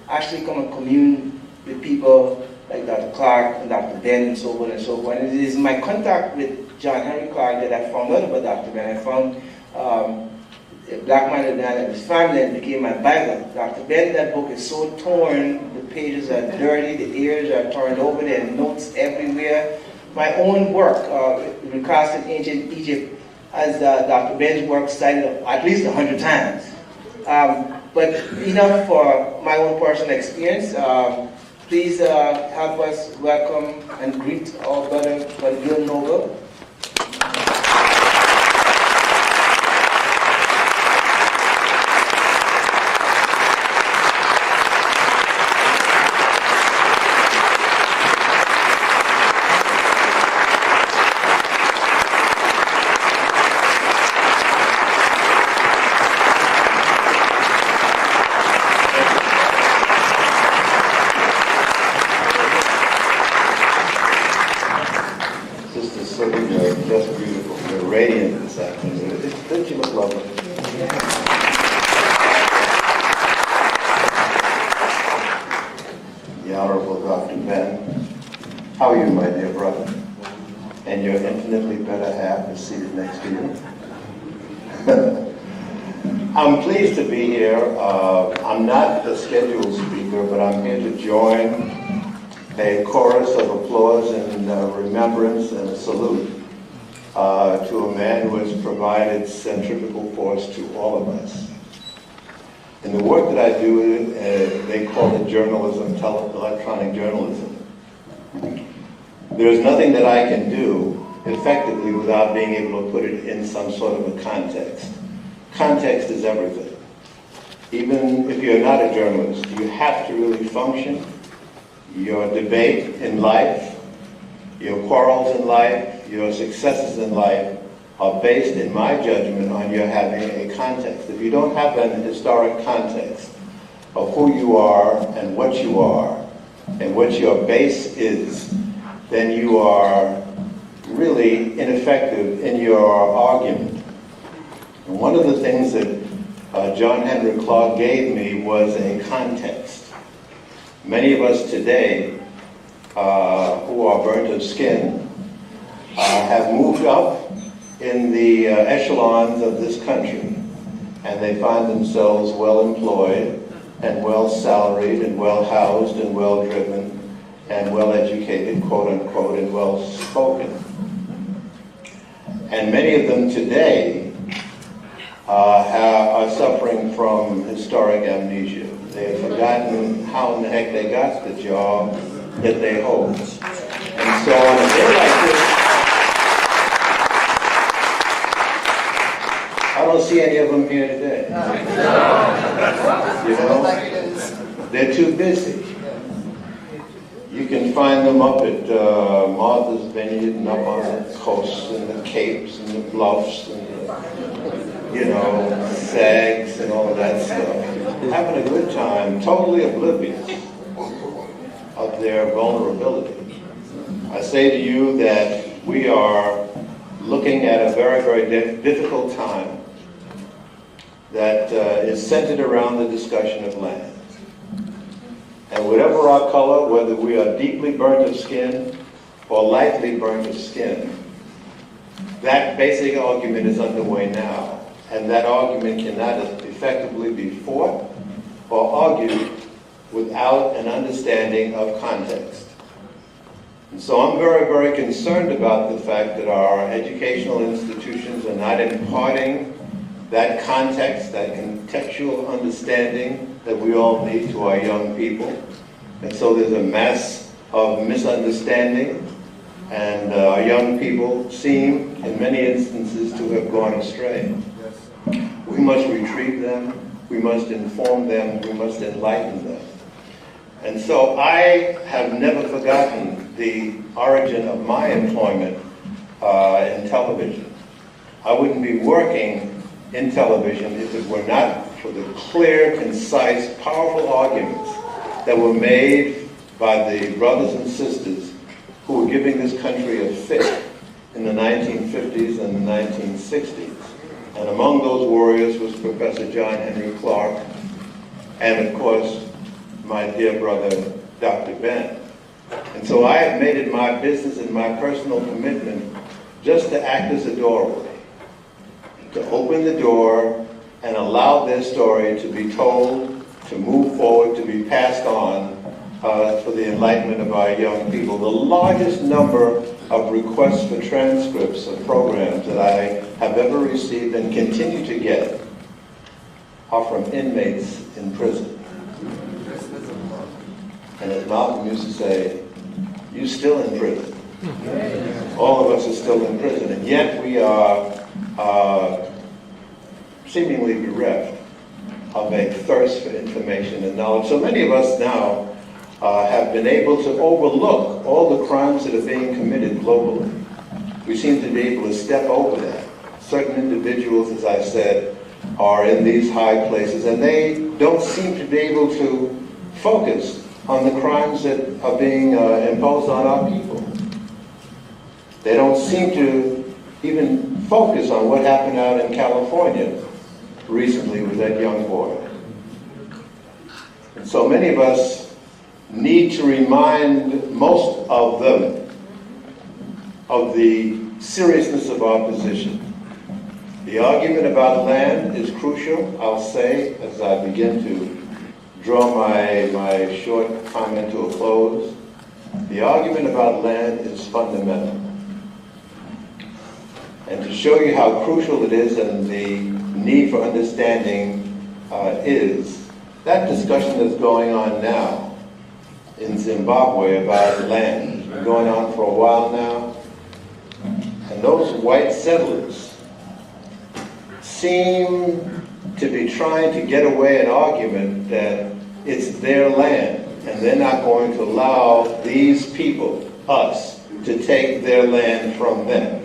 actually come and commune with people like Dr. Clark and Dr. Ben and so on and so forth. And it is my contact with John Henrik Clarke that I found out about Dr. Ben. I found a black man and his family, and became my Bible. Dr. Ben, that book is so torn, the pages are dirty, the ears are turned over, there are notes everywhere. My own work, recast in ancient Egypt, as Dr. Ben's work cited at least 100 times. But enough for my own personal experience. Please help us welcome and greet our brother Gil Noble. I'm pleased to be here. I'm not the scheduled speaker, but I'm here to join a chorus of applause and remembrance and a salute to a man who has provided centrifugal force to all of us. In the work that I do, they call it journalism, electronic journalism. There's nothing that I can do effectively without being able to put it in some sort of a context. Context is everything. Even if you're not a journalist, you have to really function. Your debate in life, your quarrels in life, your successes in life are based, in my judgment, on your having a context. If you don't have an historic context of who you are and what you are and what your base is, then you are really ineffective in your argument. And one of the things that John Henrik Clarke gave me was a context. Many of us today who are burnt of skin have moved up in the echelons of this country, and they find themselves well employed and well salaried and well housed and well driven and well educated, quote unquote, and well spoken. And many of them today are suffering from historic amnesia. They have forgotten how in the heck they got the job that they hold. And so on a day like this, I don't see any of them here today. You know, they're too busy. You can find them up at Martha's Vineyard and up on the coasts and the capes and the bluffs and the, you know, sags and all of that stuff. Having a good time, totally oblivious of their vulnerability. I say to you that we are looking at a very, very difficult time that is centered around the discussion of land. And whatever our color, whether we are deeply burnt of skin or lightly burnt of skin, that basic argument is underway now. And that argument cannot effectively be fought or argued without an understanding of context. And so I'm very, very concerned about the fact that our educational institutions are not imparting that context, that contextual understanding that we all need to our young people. And so there's a mass of misunderstanding, and our young people seem, in many instances, to have gone astray. We must retrieve them, we must inform them, we must enlighten them. And so I have never forgotten the origin of my employment in television. I wouldn't be working in television if it were not for the clear, concise, powerful arguments that were made by the brothers and sisters who were giving this country a fit in the 1950s and the 1960s. And among those warriors was Professor John Henrik Clarke, and of course, my dear brother, Dr. Ben. And so I have made it my business and my personal commitment just to act as a doorway, to open the door and allow their story to be told, to move forward, to be passed on for the enlightenment of our young people. The largest number of requests for transcripts of programs that I have ever received and continue to get are from inmates in prison. And as Malcolm used to say, you're still in prison. All of us are still in prison, and yet we are seemingly bereft of a thirst for information and knowledge. So many of us now have been able to overlook all the crimes that are being committed globally. We seem to be able to step over that. Certain individuals, as I said, are in these high places, and they don't seem to be able to focus on the crimes that are being imposed on our people. They don't seem to even focus on what happened out in California recently with that young boy. And so many of us need to remind most of them of the seriousness of our position. The argument about land is crucial, I'll say, as I begin to draw my short comment to a close. The argument about land is fundamental. And to show you how crucial it is and the need for understanding is that discussion that's going on now in Zimbabwe about land. It's been going on for a while now. And those white settlers seem to be trying to get away an argument that it's their land and they're not going to allow these people, us, to take their land from them.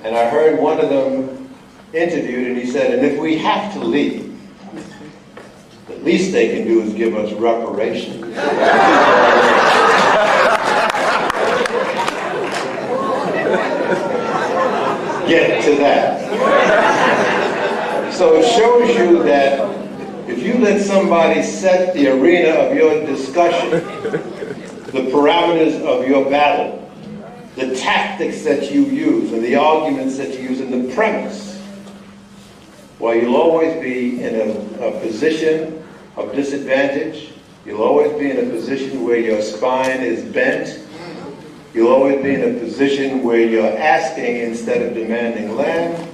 And I heard one of them interviewed, and he said, and if we have to leave, the least they can do is give us reparations. Get to that. So it shows you that if you let somebody set the arena of your discussion, the parameters of your battle, the tactics that you use, and the arguments that you use, and the premise, well, you'll always be in a position of disadvantage. You'll always be in a position where your spine is bent. You'll always be in a position where you're asking instead of demanding land.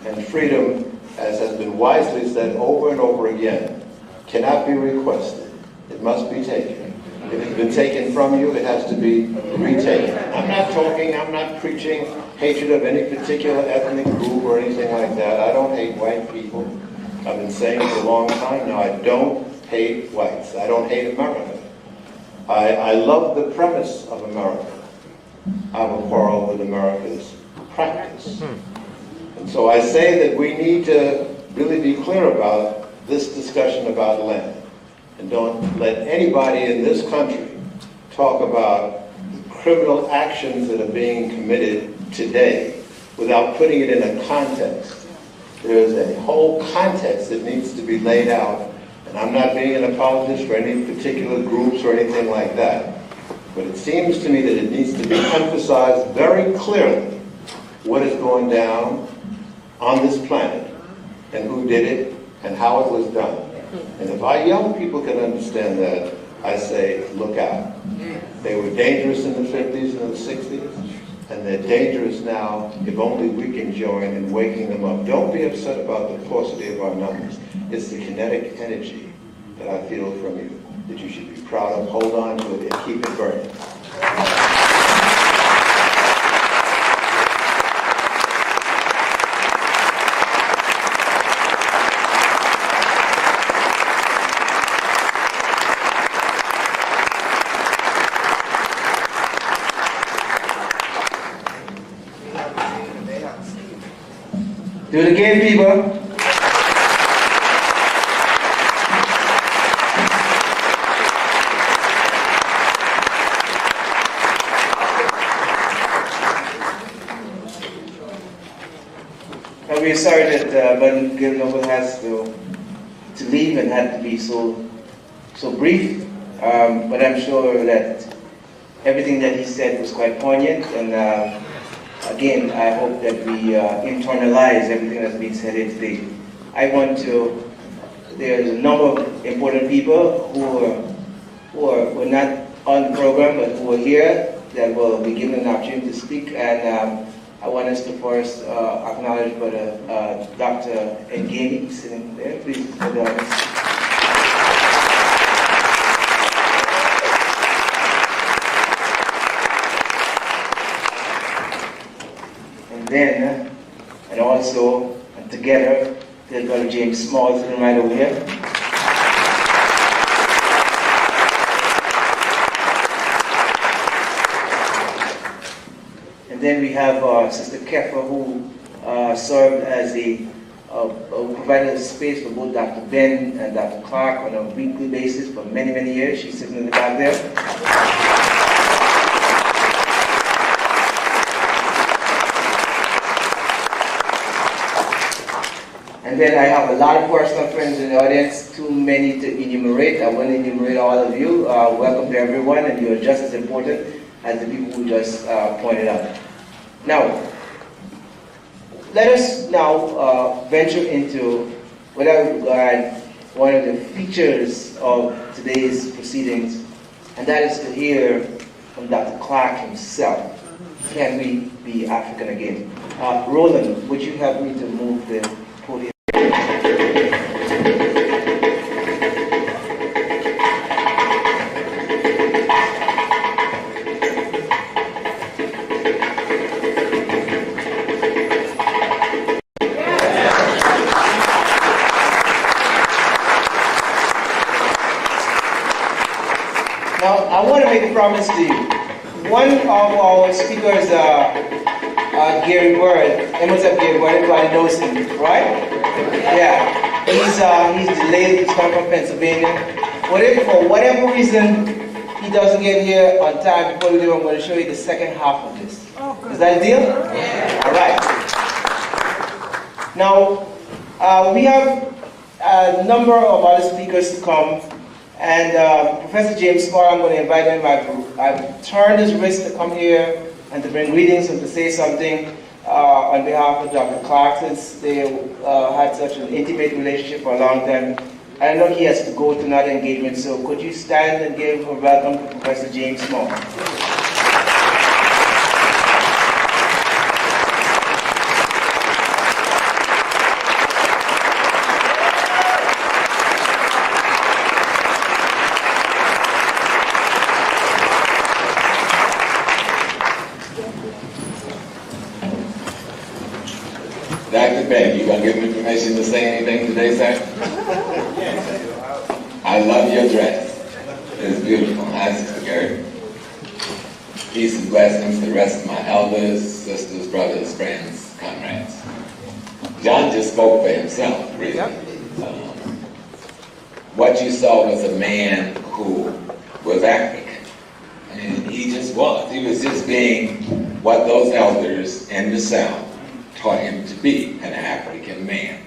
and freedom, as has been wisely said over and over again, cannot be requested. It must be taken. If it's been taken from you, it has to be retaken. I'm not preaching hatred of any particular ethnic group or anything like that. I don't hate white people. I've been saying for a long time now, I don't hate whites. I don't hate America. I love the premise of America. I have a quarrel with America's practice. And so I say that we need to really be clear about this discussion about land. And don't let anybody in this country talk about the criminal actions that are being committed today without putting it in a context. There is a whole context that needs to be laid out. And I'm not being an apologist for any particular groups or anything like that. But it seems to me that it needs to be emphasized very clearly what is going down on this planet and who did it and how it was done. And if our young people can understand that, I say, look out. They were dangerous in the 50s and the 60s, and they're dangerous now if only we can join in waking them up. Don't be upset about the paucity of our numbers. It's the kinetic energy that I feel from you that you should be proud of. Hold on to it and keep it burning. Do it again, people. We're sorry that Brother Noble has to leave and had to be so brief, but I'm sure that everything that he said was quite poignant, and again, I hope that we internalize everything that's been said here today. There's a number of important people who were not on the program, but who are here that will be given an opportunity to speak, and I want us to first acknowledge Brother Dr. Ngeni sitting there. Please, Brother. And then, and also, and together, there's Brother James Small sitting right over here. Then we have Sister Kefa, who served as provided a space for both Dr. Ben and Dr. Clark on a weekly basis for many, many years. She's sitting in the back there. And then I have a lot of personal friends in the audience, too many to enumerate. I won't enumerate all of you. Welcome to everyone, and you are just as important as the people who just pointed out. Now, let us now venture into what I would regard one of the features of today's proceedings, and that is to hear from Dr. Clark himself. Can we be African again? Roland, would you help me to move the podium? Now, I want to make a promise to you. One of our speakers, Gary Bird, what's up, Gary Bird? Everybody knows him, right? Yeah. He's delayed. He's come from Pennsylvania. But if for whatever reason he doesn't get here on time before we do, I'm going to show you the second half of this. Is that a deal? Yeah. All right. Now, we have a number of other speakers to come. And Professor James Small, I'm going to invite him. I've turned his wrist to come here and to bring greetings and to say something on behalf of Dr. Clark, since they had such an intimate relationship for a long time. I know he has to go to another engagement, so could you stand and give a welcome to Professor James Small? permission to say anything today, sir? I love your dress. It's beautiful. Hi, Sister Gary. Peace and blessings to the rest of my elders, sisters, brothers, friends, comrades. John just spoke for himself, really. What you saw was a man who was African. I mean, he just was. He was just being what those elders in the South taught him to be, an African man.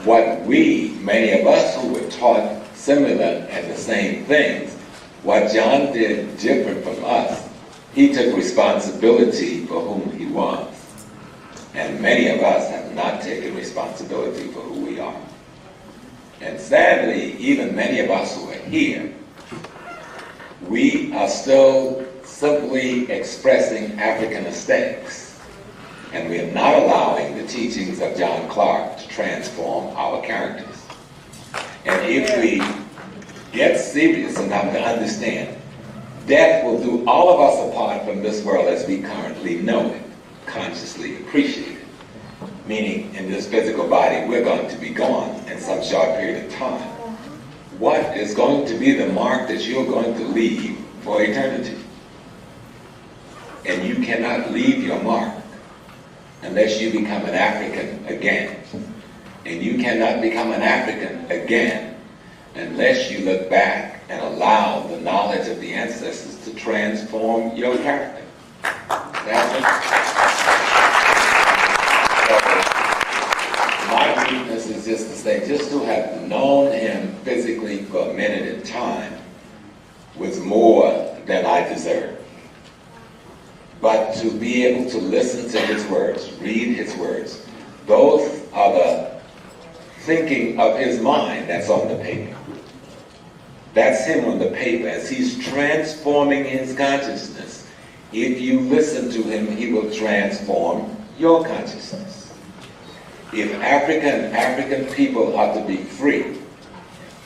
What we, many of us who were taught similar and the same things, what John did different from us, he took responsibility for whom he was. And many of us have not taken responsibility for who we are. And sadly, even many of us who are here, we are still simply expressing African aesthetics. And we are not allowing the teachings of John Clarke to transform our characters. And if we get serious enough to understand, death will do all of us apart from this world as we currently know it, consciously appreciate it. Meaning, in this physical body, we're going to be gone in some short period of time. What is going to be the mark that you're going to leave for eternity? And you cannot leave your mark unless you become an African again. And you cannot become an African again unless you look back and allow the knowledge of the ancestors to transform your character. That's it. So, my weakness is just to say, just to have known him physically for a minute in time was more than I deserved. But to be able to listen to his words, read his words, those are the thinking of his mind that's on the paper. That's him on the paper as he's transforming his consciousness. If you listen to him, he will transform your consciousness. If African people are to be free,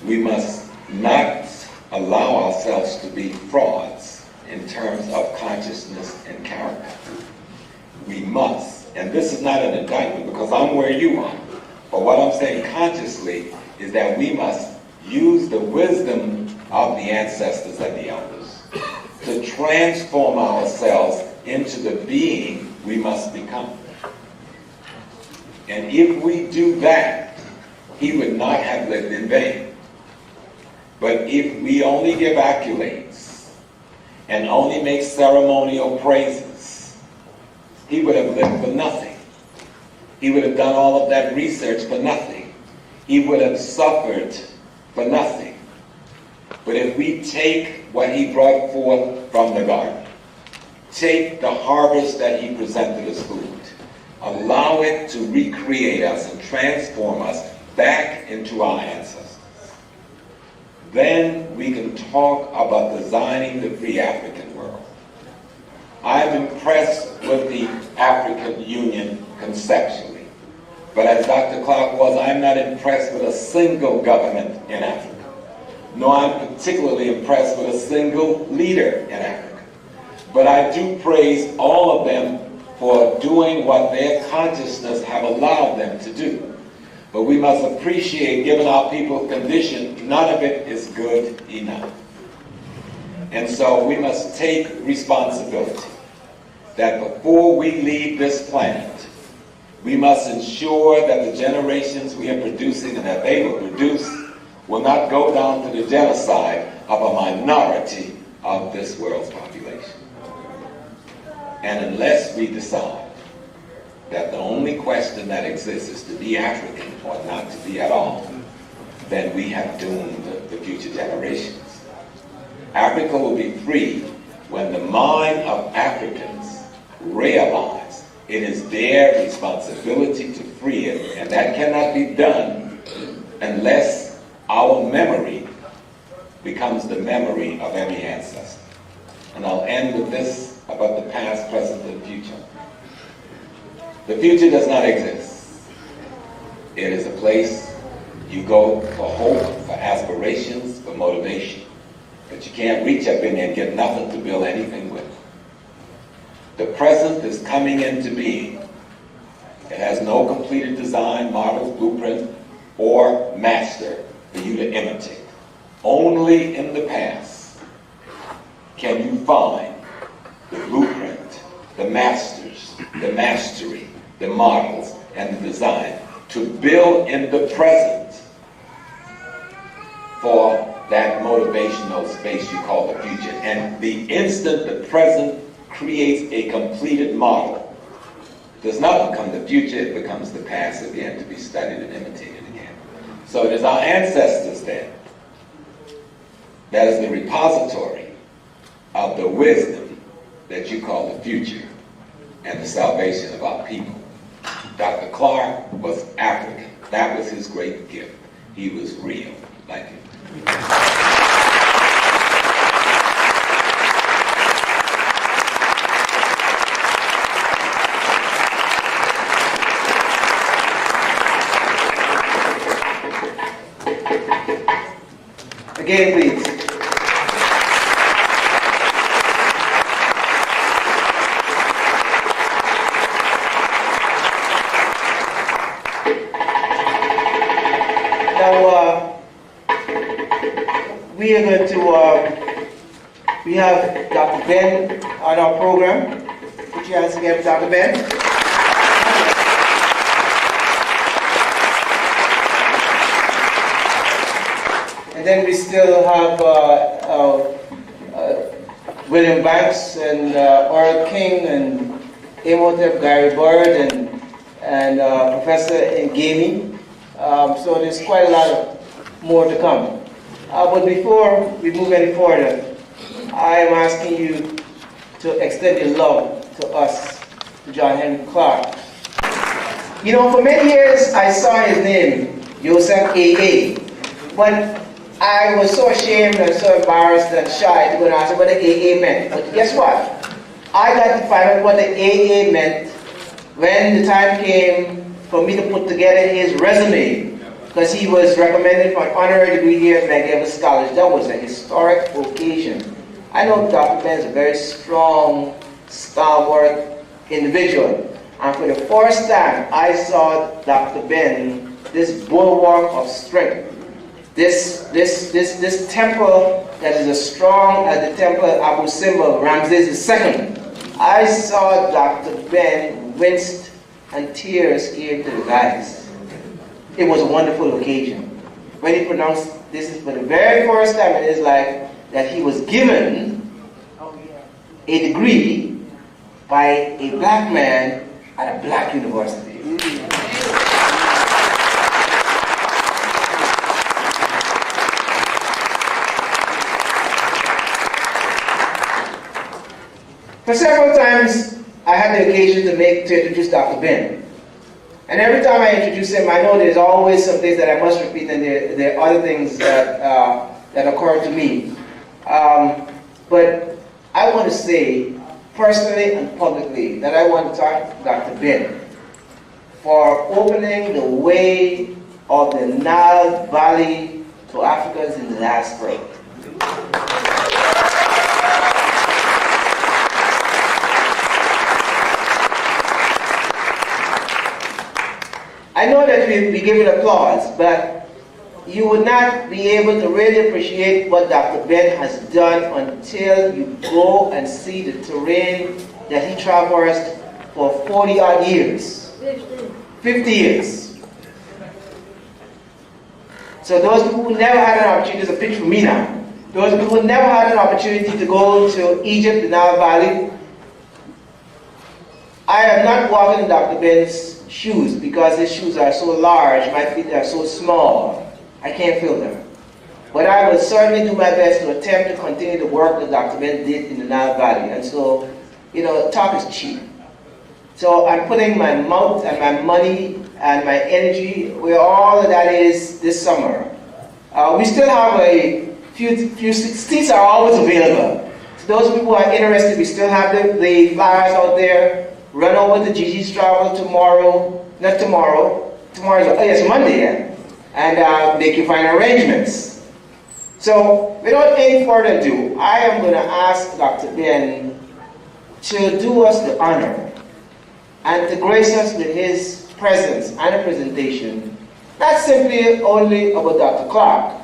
we must not allow ourselves to be frauds in terms of consciousness and character. We must, and this is not an indictment because I'm where you are, but what I'm saying consciously is that we must use the wisdom of the ancestors and the elders to transform ourselves into the being we must become. And if we do that, he would not have lived in vain. But if we only give accolades and only make ceremonial praises, he would have lived for nothing. He would have done all of that research for nothing. He would have suffered for nothing. But if we take what he brought forth from the garden, take the harvest that he presented as food, allow it to recreate us and transform us back into our ancestors, then we can talk about designing the free African world. I'm impressed with the African Union conceptually, but as Dr. Clarke was, I'm not impressed with a single government in Africa. Nor I'm particularly impressed with a single leader in Africa. But I do praise all of them for doing what their consciousness have allowed them to do. But we must appreciate, given our people's condition, none of it is good enough. And so we must take responsibility that before we leave this planet, we must ensure that the generations we are producing and that they will produce will not go down to the genocide of a minority of this world's population. And unless we decide that the only question that exists is to be African or not to be at all, then we have doomed the future generations. Africa will be free when the mind of Africans realize it is their responsibility to free it, and that cannot be done unless our memory becomes the memory of every ancestor. And I'll end with this about the past, present, and future. The future does not exist. It is a place you go for hope, for aspirations, for motivation. But you can't reach up in there and get nothing to build anything with. The present is coming into being. It has no completed design, models, blueprint, or master for you to imitate. Only in the past can you find the blueprint, the masters, the mastery, the models, and the design to build in the present for that motivational space you call the future. And the instant the present creates a completed model, does not become the future, it becomes the past again to be studied and imitated again. So it is our ancestors then that is the repository of the wisdom that you call the future and the salvation of our people. Dr. Clark was African. That was his great gift. He was real, like you. Again, please. We are going to, we have Dr. Ben on our program. Put your hands together, Dr. Ben. And then we still have William Banks and Earl King and Imhotep Gary Bird and Professor Ngemi. So there's quite a lot of more to come. But before we move any further, I am asking you to extend your love to us, to John Henrik Clarke. You know, for many years I saw his name, Joseph A.A., but I was so ashamed and so embarrassed and shy to go and ask what the AA meant. But guess what? I got to find out what the AA meant when the time came for me to put together his resume, because he was recommended for an honorary degree here at McEvers College. That was a historic occasion. I know Dr. Ben is a very strong, stalwart individual. And for the first time, I saw Dr. Ben, this bulwark of strength, this temple that is as strong as the temple of Abu Simbel, Ramses II. I saw Dr. Ben winced and tears came to his eyes. It was a wonderful occasion. When he pronounced this is for the very first time in his life that he was given a degree by a black man at a black university. For several times, I had the occasion to introduce Dr. Ben. And every time I introduce him, I know there's always some things that I must repeat, and there are other things that occur to me. But I want to say, personally and publicly, that I want to thank Dr. Ben for opening the way of the Nile Valley to Africans in the diaspora. I know that we'll be given applause, but you would not be able to really appreciate what Dr. Ben has done until you go and see the terrain that he traversed for 40-odd years. 50 years. So those people who never had an opportunity, there's a picture of me now. Those people who never had an opportunity to go to Egypt, the Nile Valley, I am not walking in Dr. Ben's shoes because his shoes are so large, my feet are so small, I can't fill them. But I will certainly do my best to attempt to continue the work that Dr. Ben did in the Nile Valley. And so, you know, talk is cheap. So I'm putting my mouth and my money and my energy where all of that is this summer. We still have a few seats are always available. So those people who are interested, we still have the flyers out there. Run over to Gigi's Travel tomorrow, not tomorrow, it's Monday, yeah, and make your final arrangements. So without any further ado, I am going to ask Dr. Ben to do us the honor and to grace us with his presence and a presentation, not simply only about Dr. Clarke,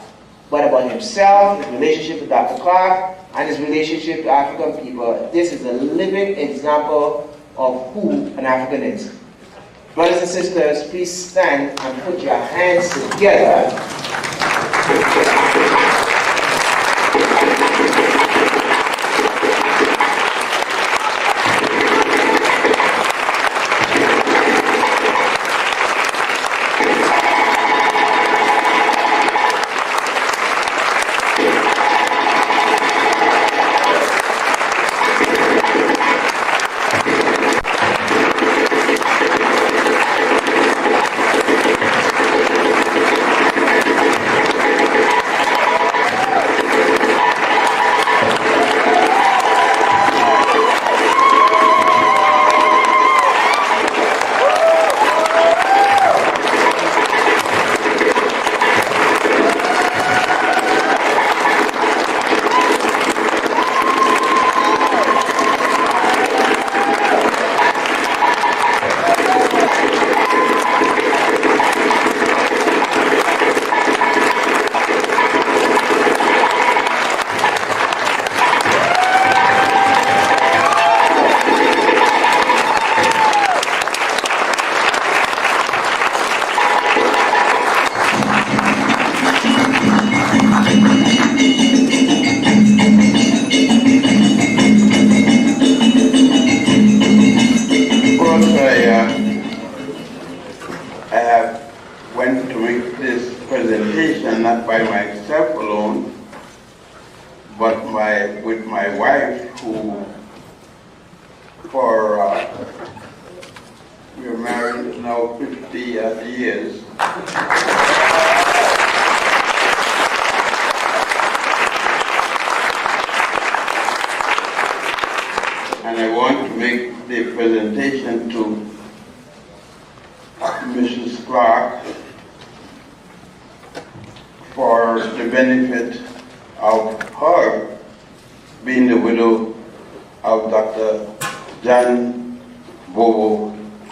but about himself, his relationship with Dr. Clarke, and his relationship to African people. This is a living example of who an African is. Brothers and sisters, please stand and put your hands together.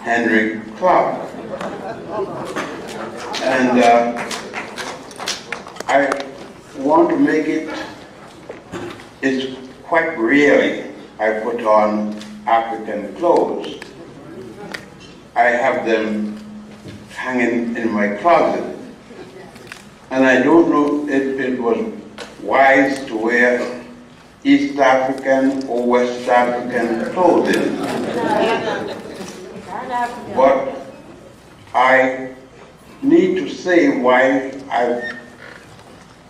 Henrik Clarke. And I want to make it's quite rarely I put on African clothes. I have them hanging in my closet. And I don't know if it was wise to wear East African or West African clothing. But I need to say why I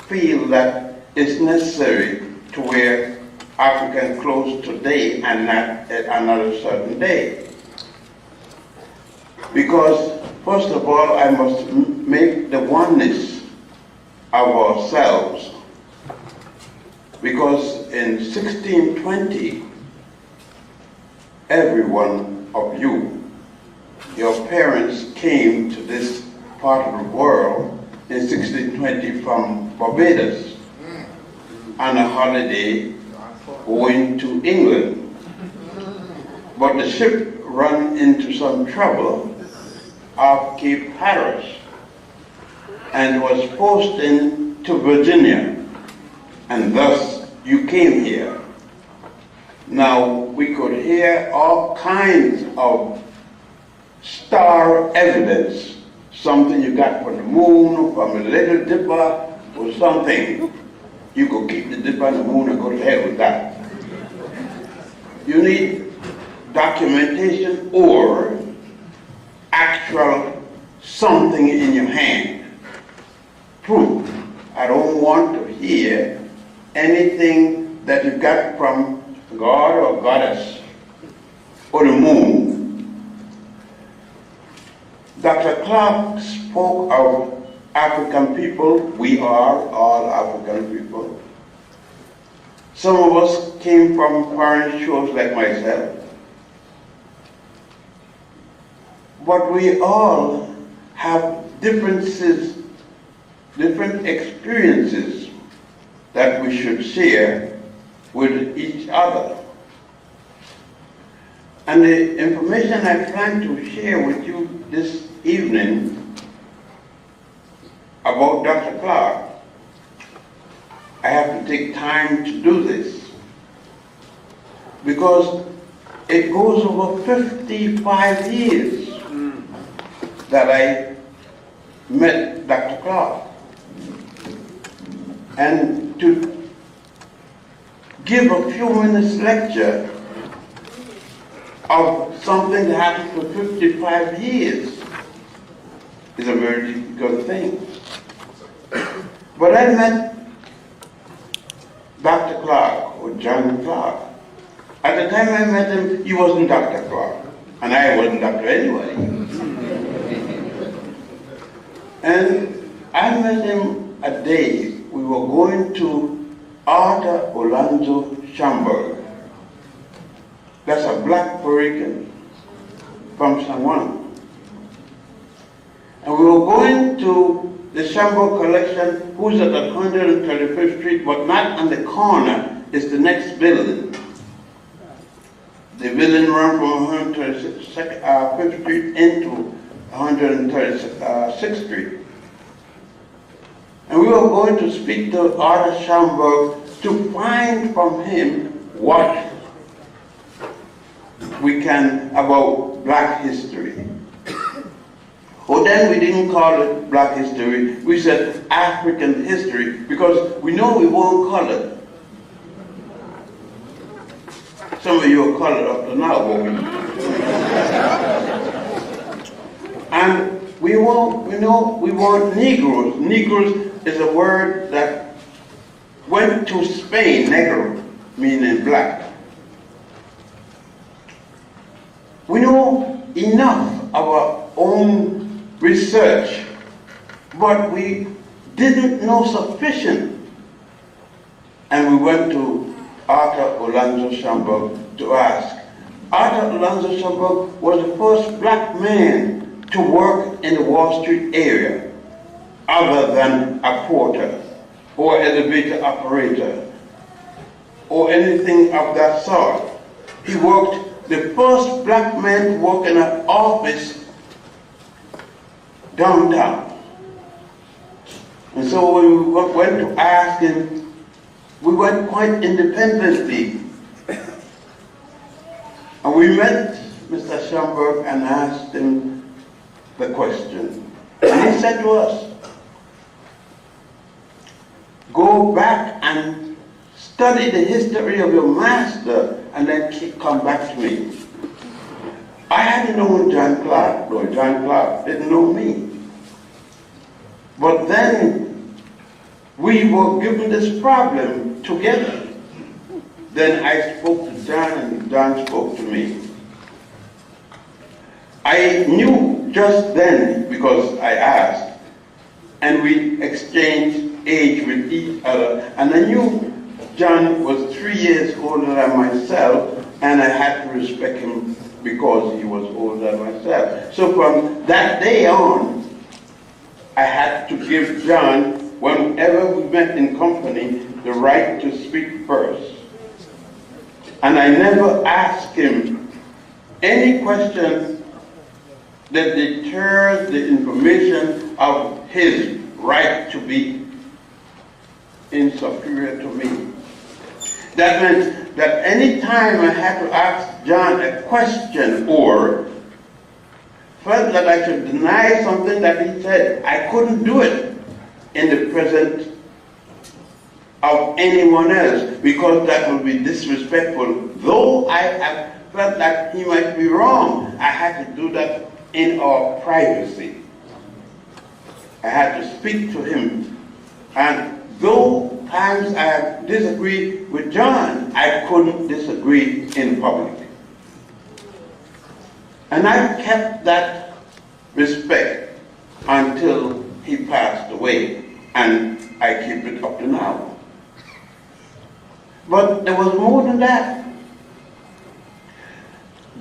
feel that it's necessary to wear African clothes today and not at another certain day. Because, first of all, I must make the oneness of ourselves. Because in 1620, every one of you, your parents came to this part of the world in 1620 from Barbados on a holiday going to England. But the ship ran into some trouble off Cape Hatteras and was forced into Virginia, and thus you came here. Now, we could hear all kinds of star evidence, something you got from the moon, from a little dipper, or something. You could keep the dipper and the moon and go to hell with that. You need documentation or actual something in your hand. Proof. I don't want to hear anything that you got from God or goddess or the moon. Dr. Clarke spoke of African people. We are all African people. Some of us came from foreign shores like myself. But we all have differences, different experiences that we should share with each other. And the information I plan to share with you this evening about Dr. Clark, I have to take time to do this because it goes over 55 years that I met Dr. Clark. And to give a few minutes lecture of something that happened for 55 years is a very difficult thing. But I met Dr. Clark, or John Clark. At the time I met him, he wasn't Dr. Clark, and I wasn't Dr. anybody. And I met him a day we were going to Arthur Orlando Schamberg. That's a black Puerto Rican from San Juan. And we were going to the Schamberg collection, who's at 135th Street, but not on the corner, it's the next building. The building ran from 135th Street into 136th Street. And we were going to speak to Arthur Schamberg to find from him what we can about black history. Well, then we didn't call it black history, we said African history, because we know we weren't colored. Some of you are colored up to now, and we weren't Negroes. Negroes is a word that went to Spain, negro, meaning black. We know enough of our own research, but we didn't know sufficient. And we went to Arthur Orlando Schamberg to ask. Arthur Orlando Schamberg was the first black man to work in the Wall Street area, other than a porter or elevator operator or anything of that sort. He worked, the first black man to work in an office downtown. And so when we went to ask him, we went quite independently. And we met Mr. Schamberg and asked him the question. And he said to us, go back and study the history of your master and then come back to me. I hadn't known John Clark, though John Clark didn't know me. But then we were given this problem together. Then I spoke to John and John spoke to me. I knew just then because I asked, and we exchanged age with each other, and I knew John was 3 years older than myself, and I had to respect him because he was older than myself. So from that day on, I had to give John, whenever we met in company, the right to speak first. And I never asked him any question that deters the information of his right to be inferior to me. That meant that any time I had to ask John a question or felt that I should deny something that he said, I couldn't do it in the presence of anyone else because that would be disrespectful. Though I felt that he might be wrong, I had to do that in our privacy. I had to speak to him. And though times I disagreed with John, I couldn't disagree in public. And I kept that respect until he passed away, and I keep it up to now. But there was more than that.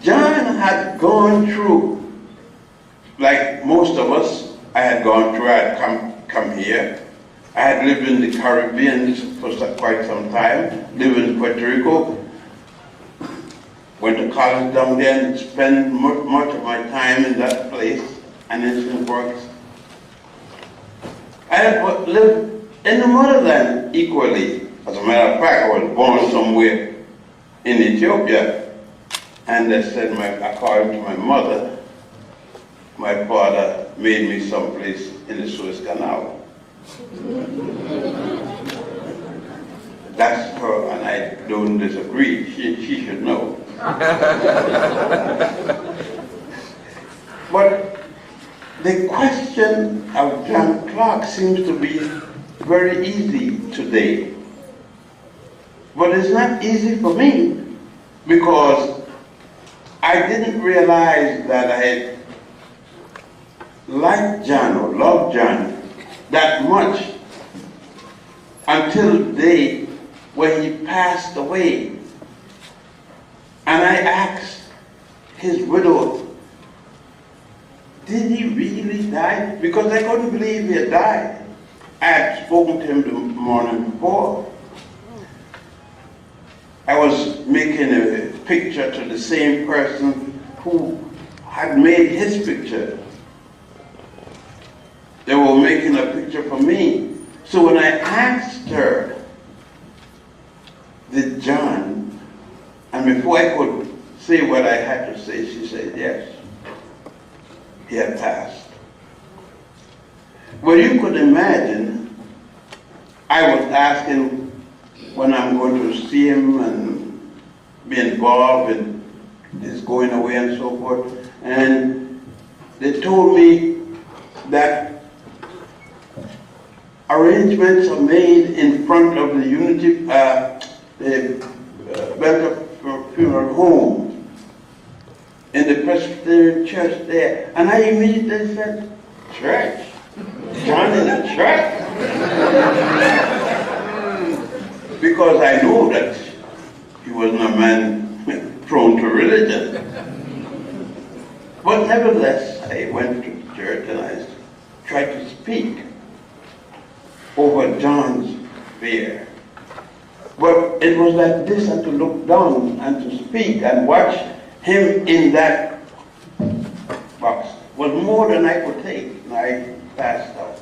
John had gone through, like most of us, I had gone through, I had come here. I had lived in the Caribbean for quite some time, lived in Puerto Rico, went to college down there and spent much of my time in that place. and ancient works. I have lived in the motherland equally. As a matter of fact, I was born somewhere in Ethiopia, and they said, according to my mother, my father made me someplace in the Suez Canal. That's her, and I don't disagree. She should know. But the question of John Clarke seems to be very easy today. But it's not easy for me because I didn't realize that I had liked John or loved John that much until the day when he passed away. And I asked his widow, did he really die? Because I couldn't believe he had died. I had spoken to him the morning before. I was making a picture to the same person who had made his picture. They were making a picture for me. So when I asked her, did John, and before I could say what I had to say, she said, yes, he had passed. Well, you could imagine, I was asking when I'm going to see him and be involved in his going away and so forth. And they told me that arrangements are made in front of the Unity, the Belter Funeral Home in the Presbyterian church there. And I immediately said, church? John in a church? Because I know that he wasn't a man prone to religion. But nevertheless, I went to church and I tried to speak over John's bier. But it was like this, and to look down and to speak and watch him in that box was more than I could take, and I passed out.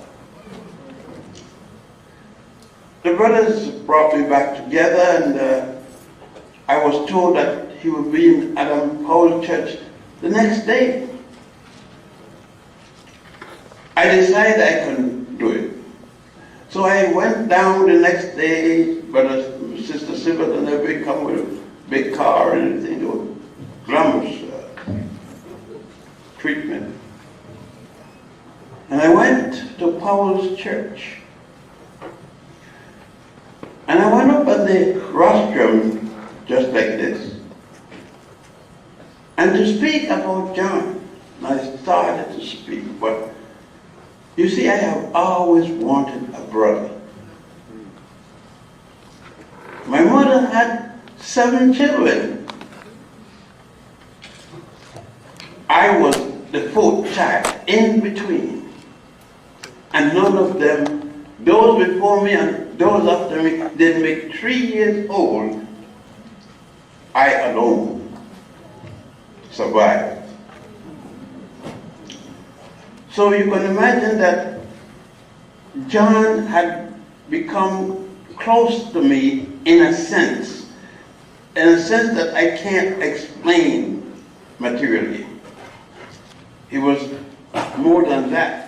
The brothers brought me back together, and I was told that he would be in Adam Powell Church the next day. I decided I couldn't do it. So I went down the next day, Brother, Sister Sibyl and everybody come with a big car and everything, they were glamorous treatment. And I went to Powell's church. And I went up at the rostrum, just like this, and to speak about John. And I started to speak, but you see, I have always wanted a brother. My mother had 7 children. I was the 4th child, in between. And none of them, those before me and those after me, they make 3 years old. I alone survived. So you can imagine that John had become close to me in a sense that I can't explain materially. He was more than that.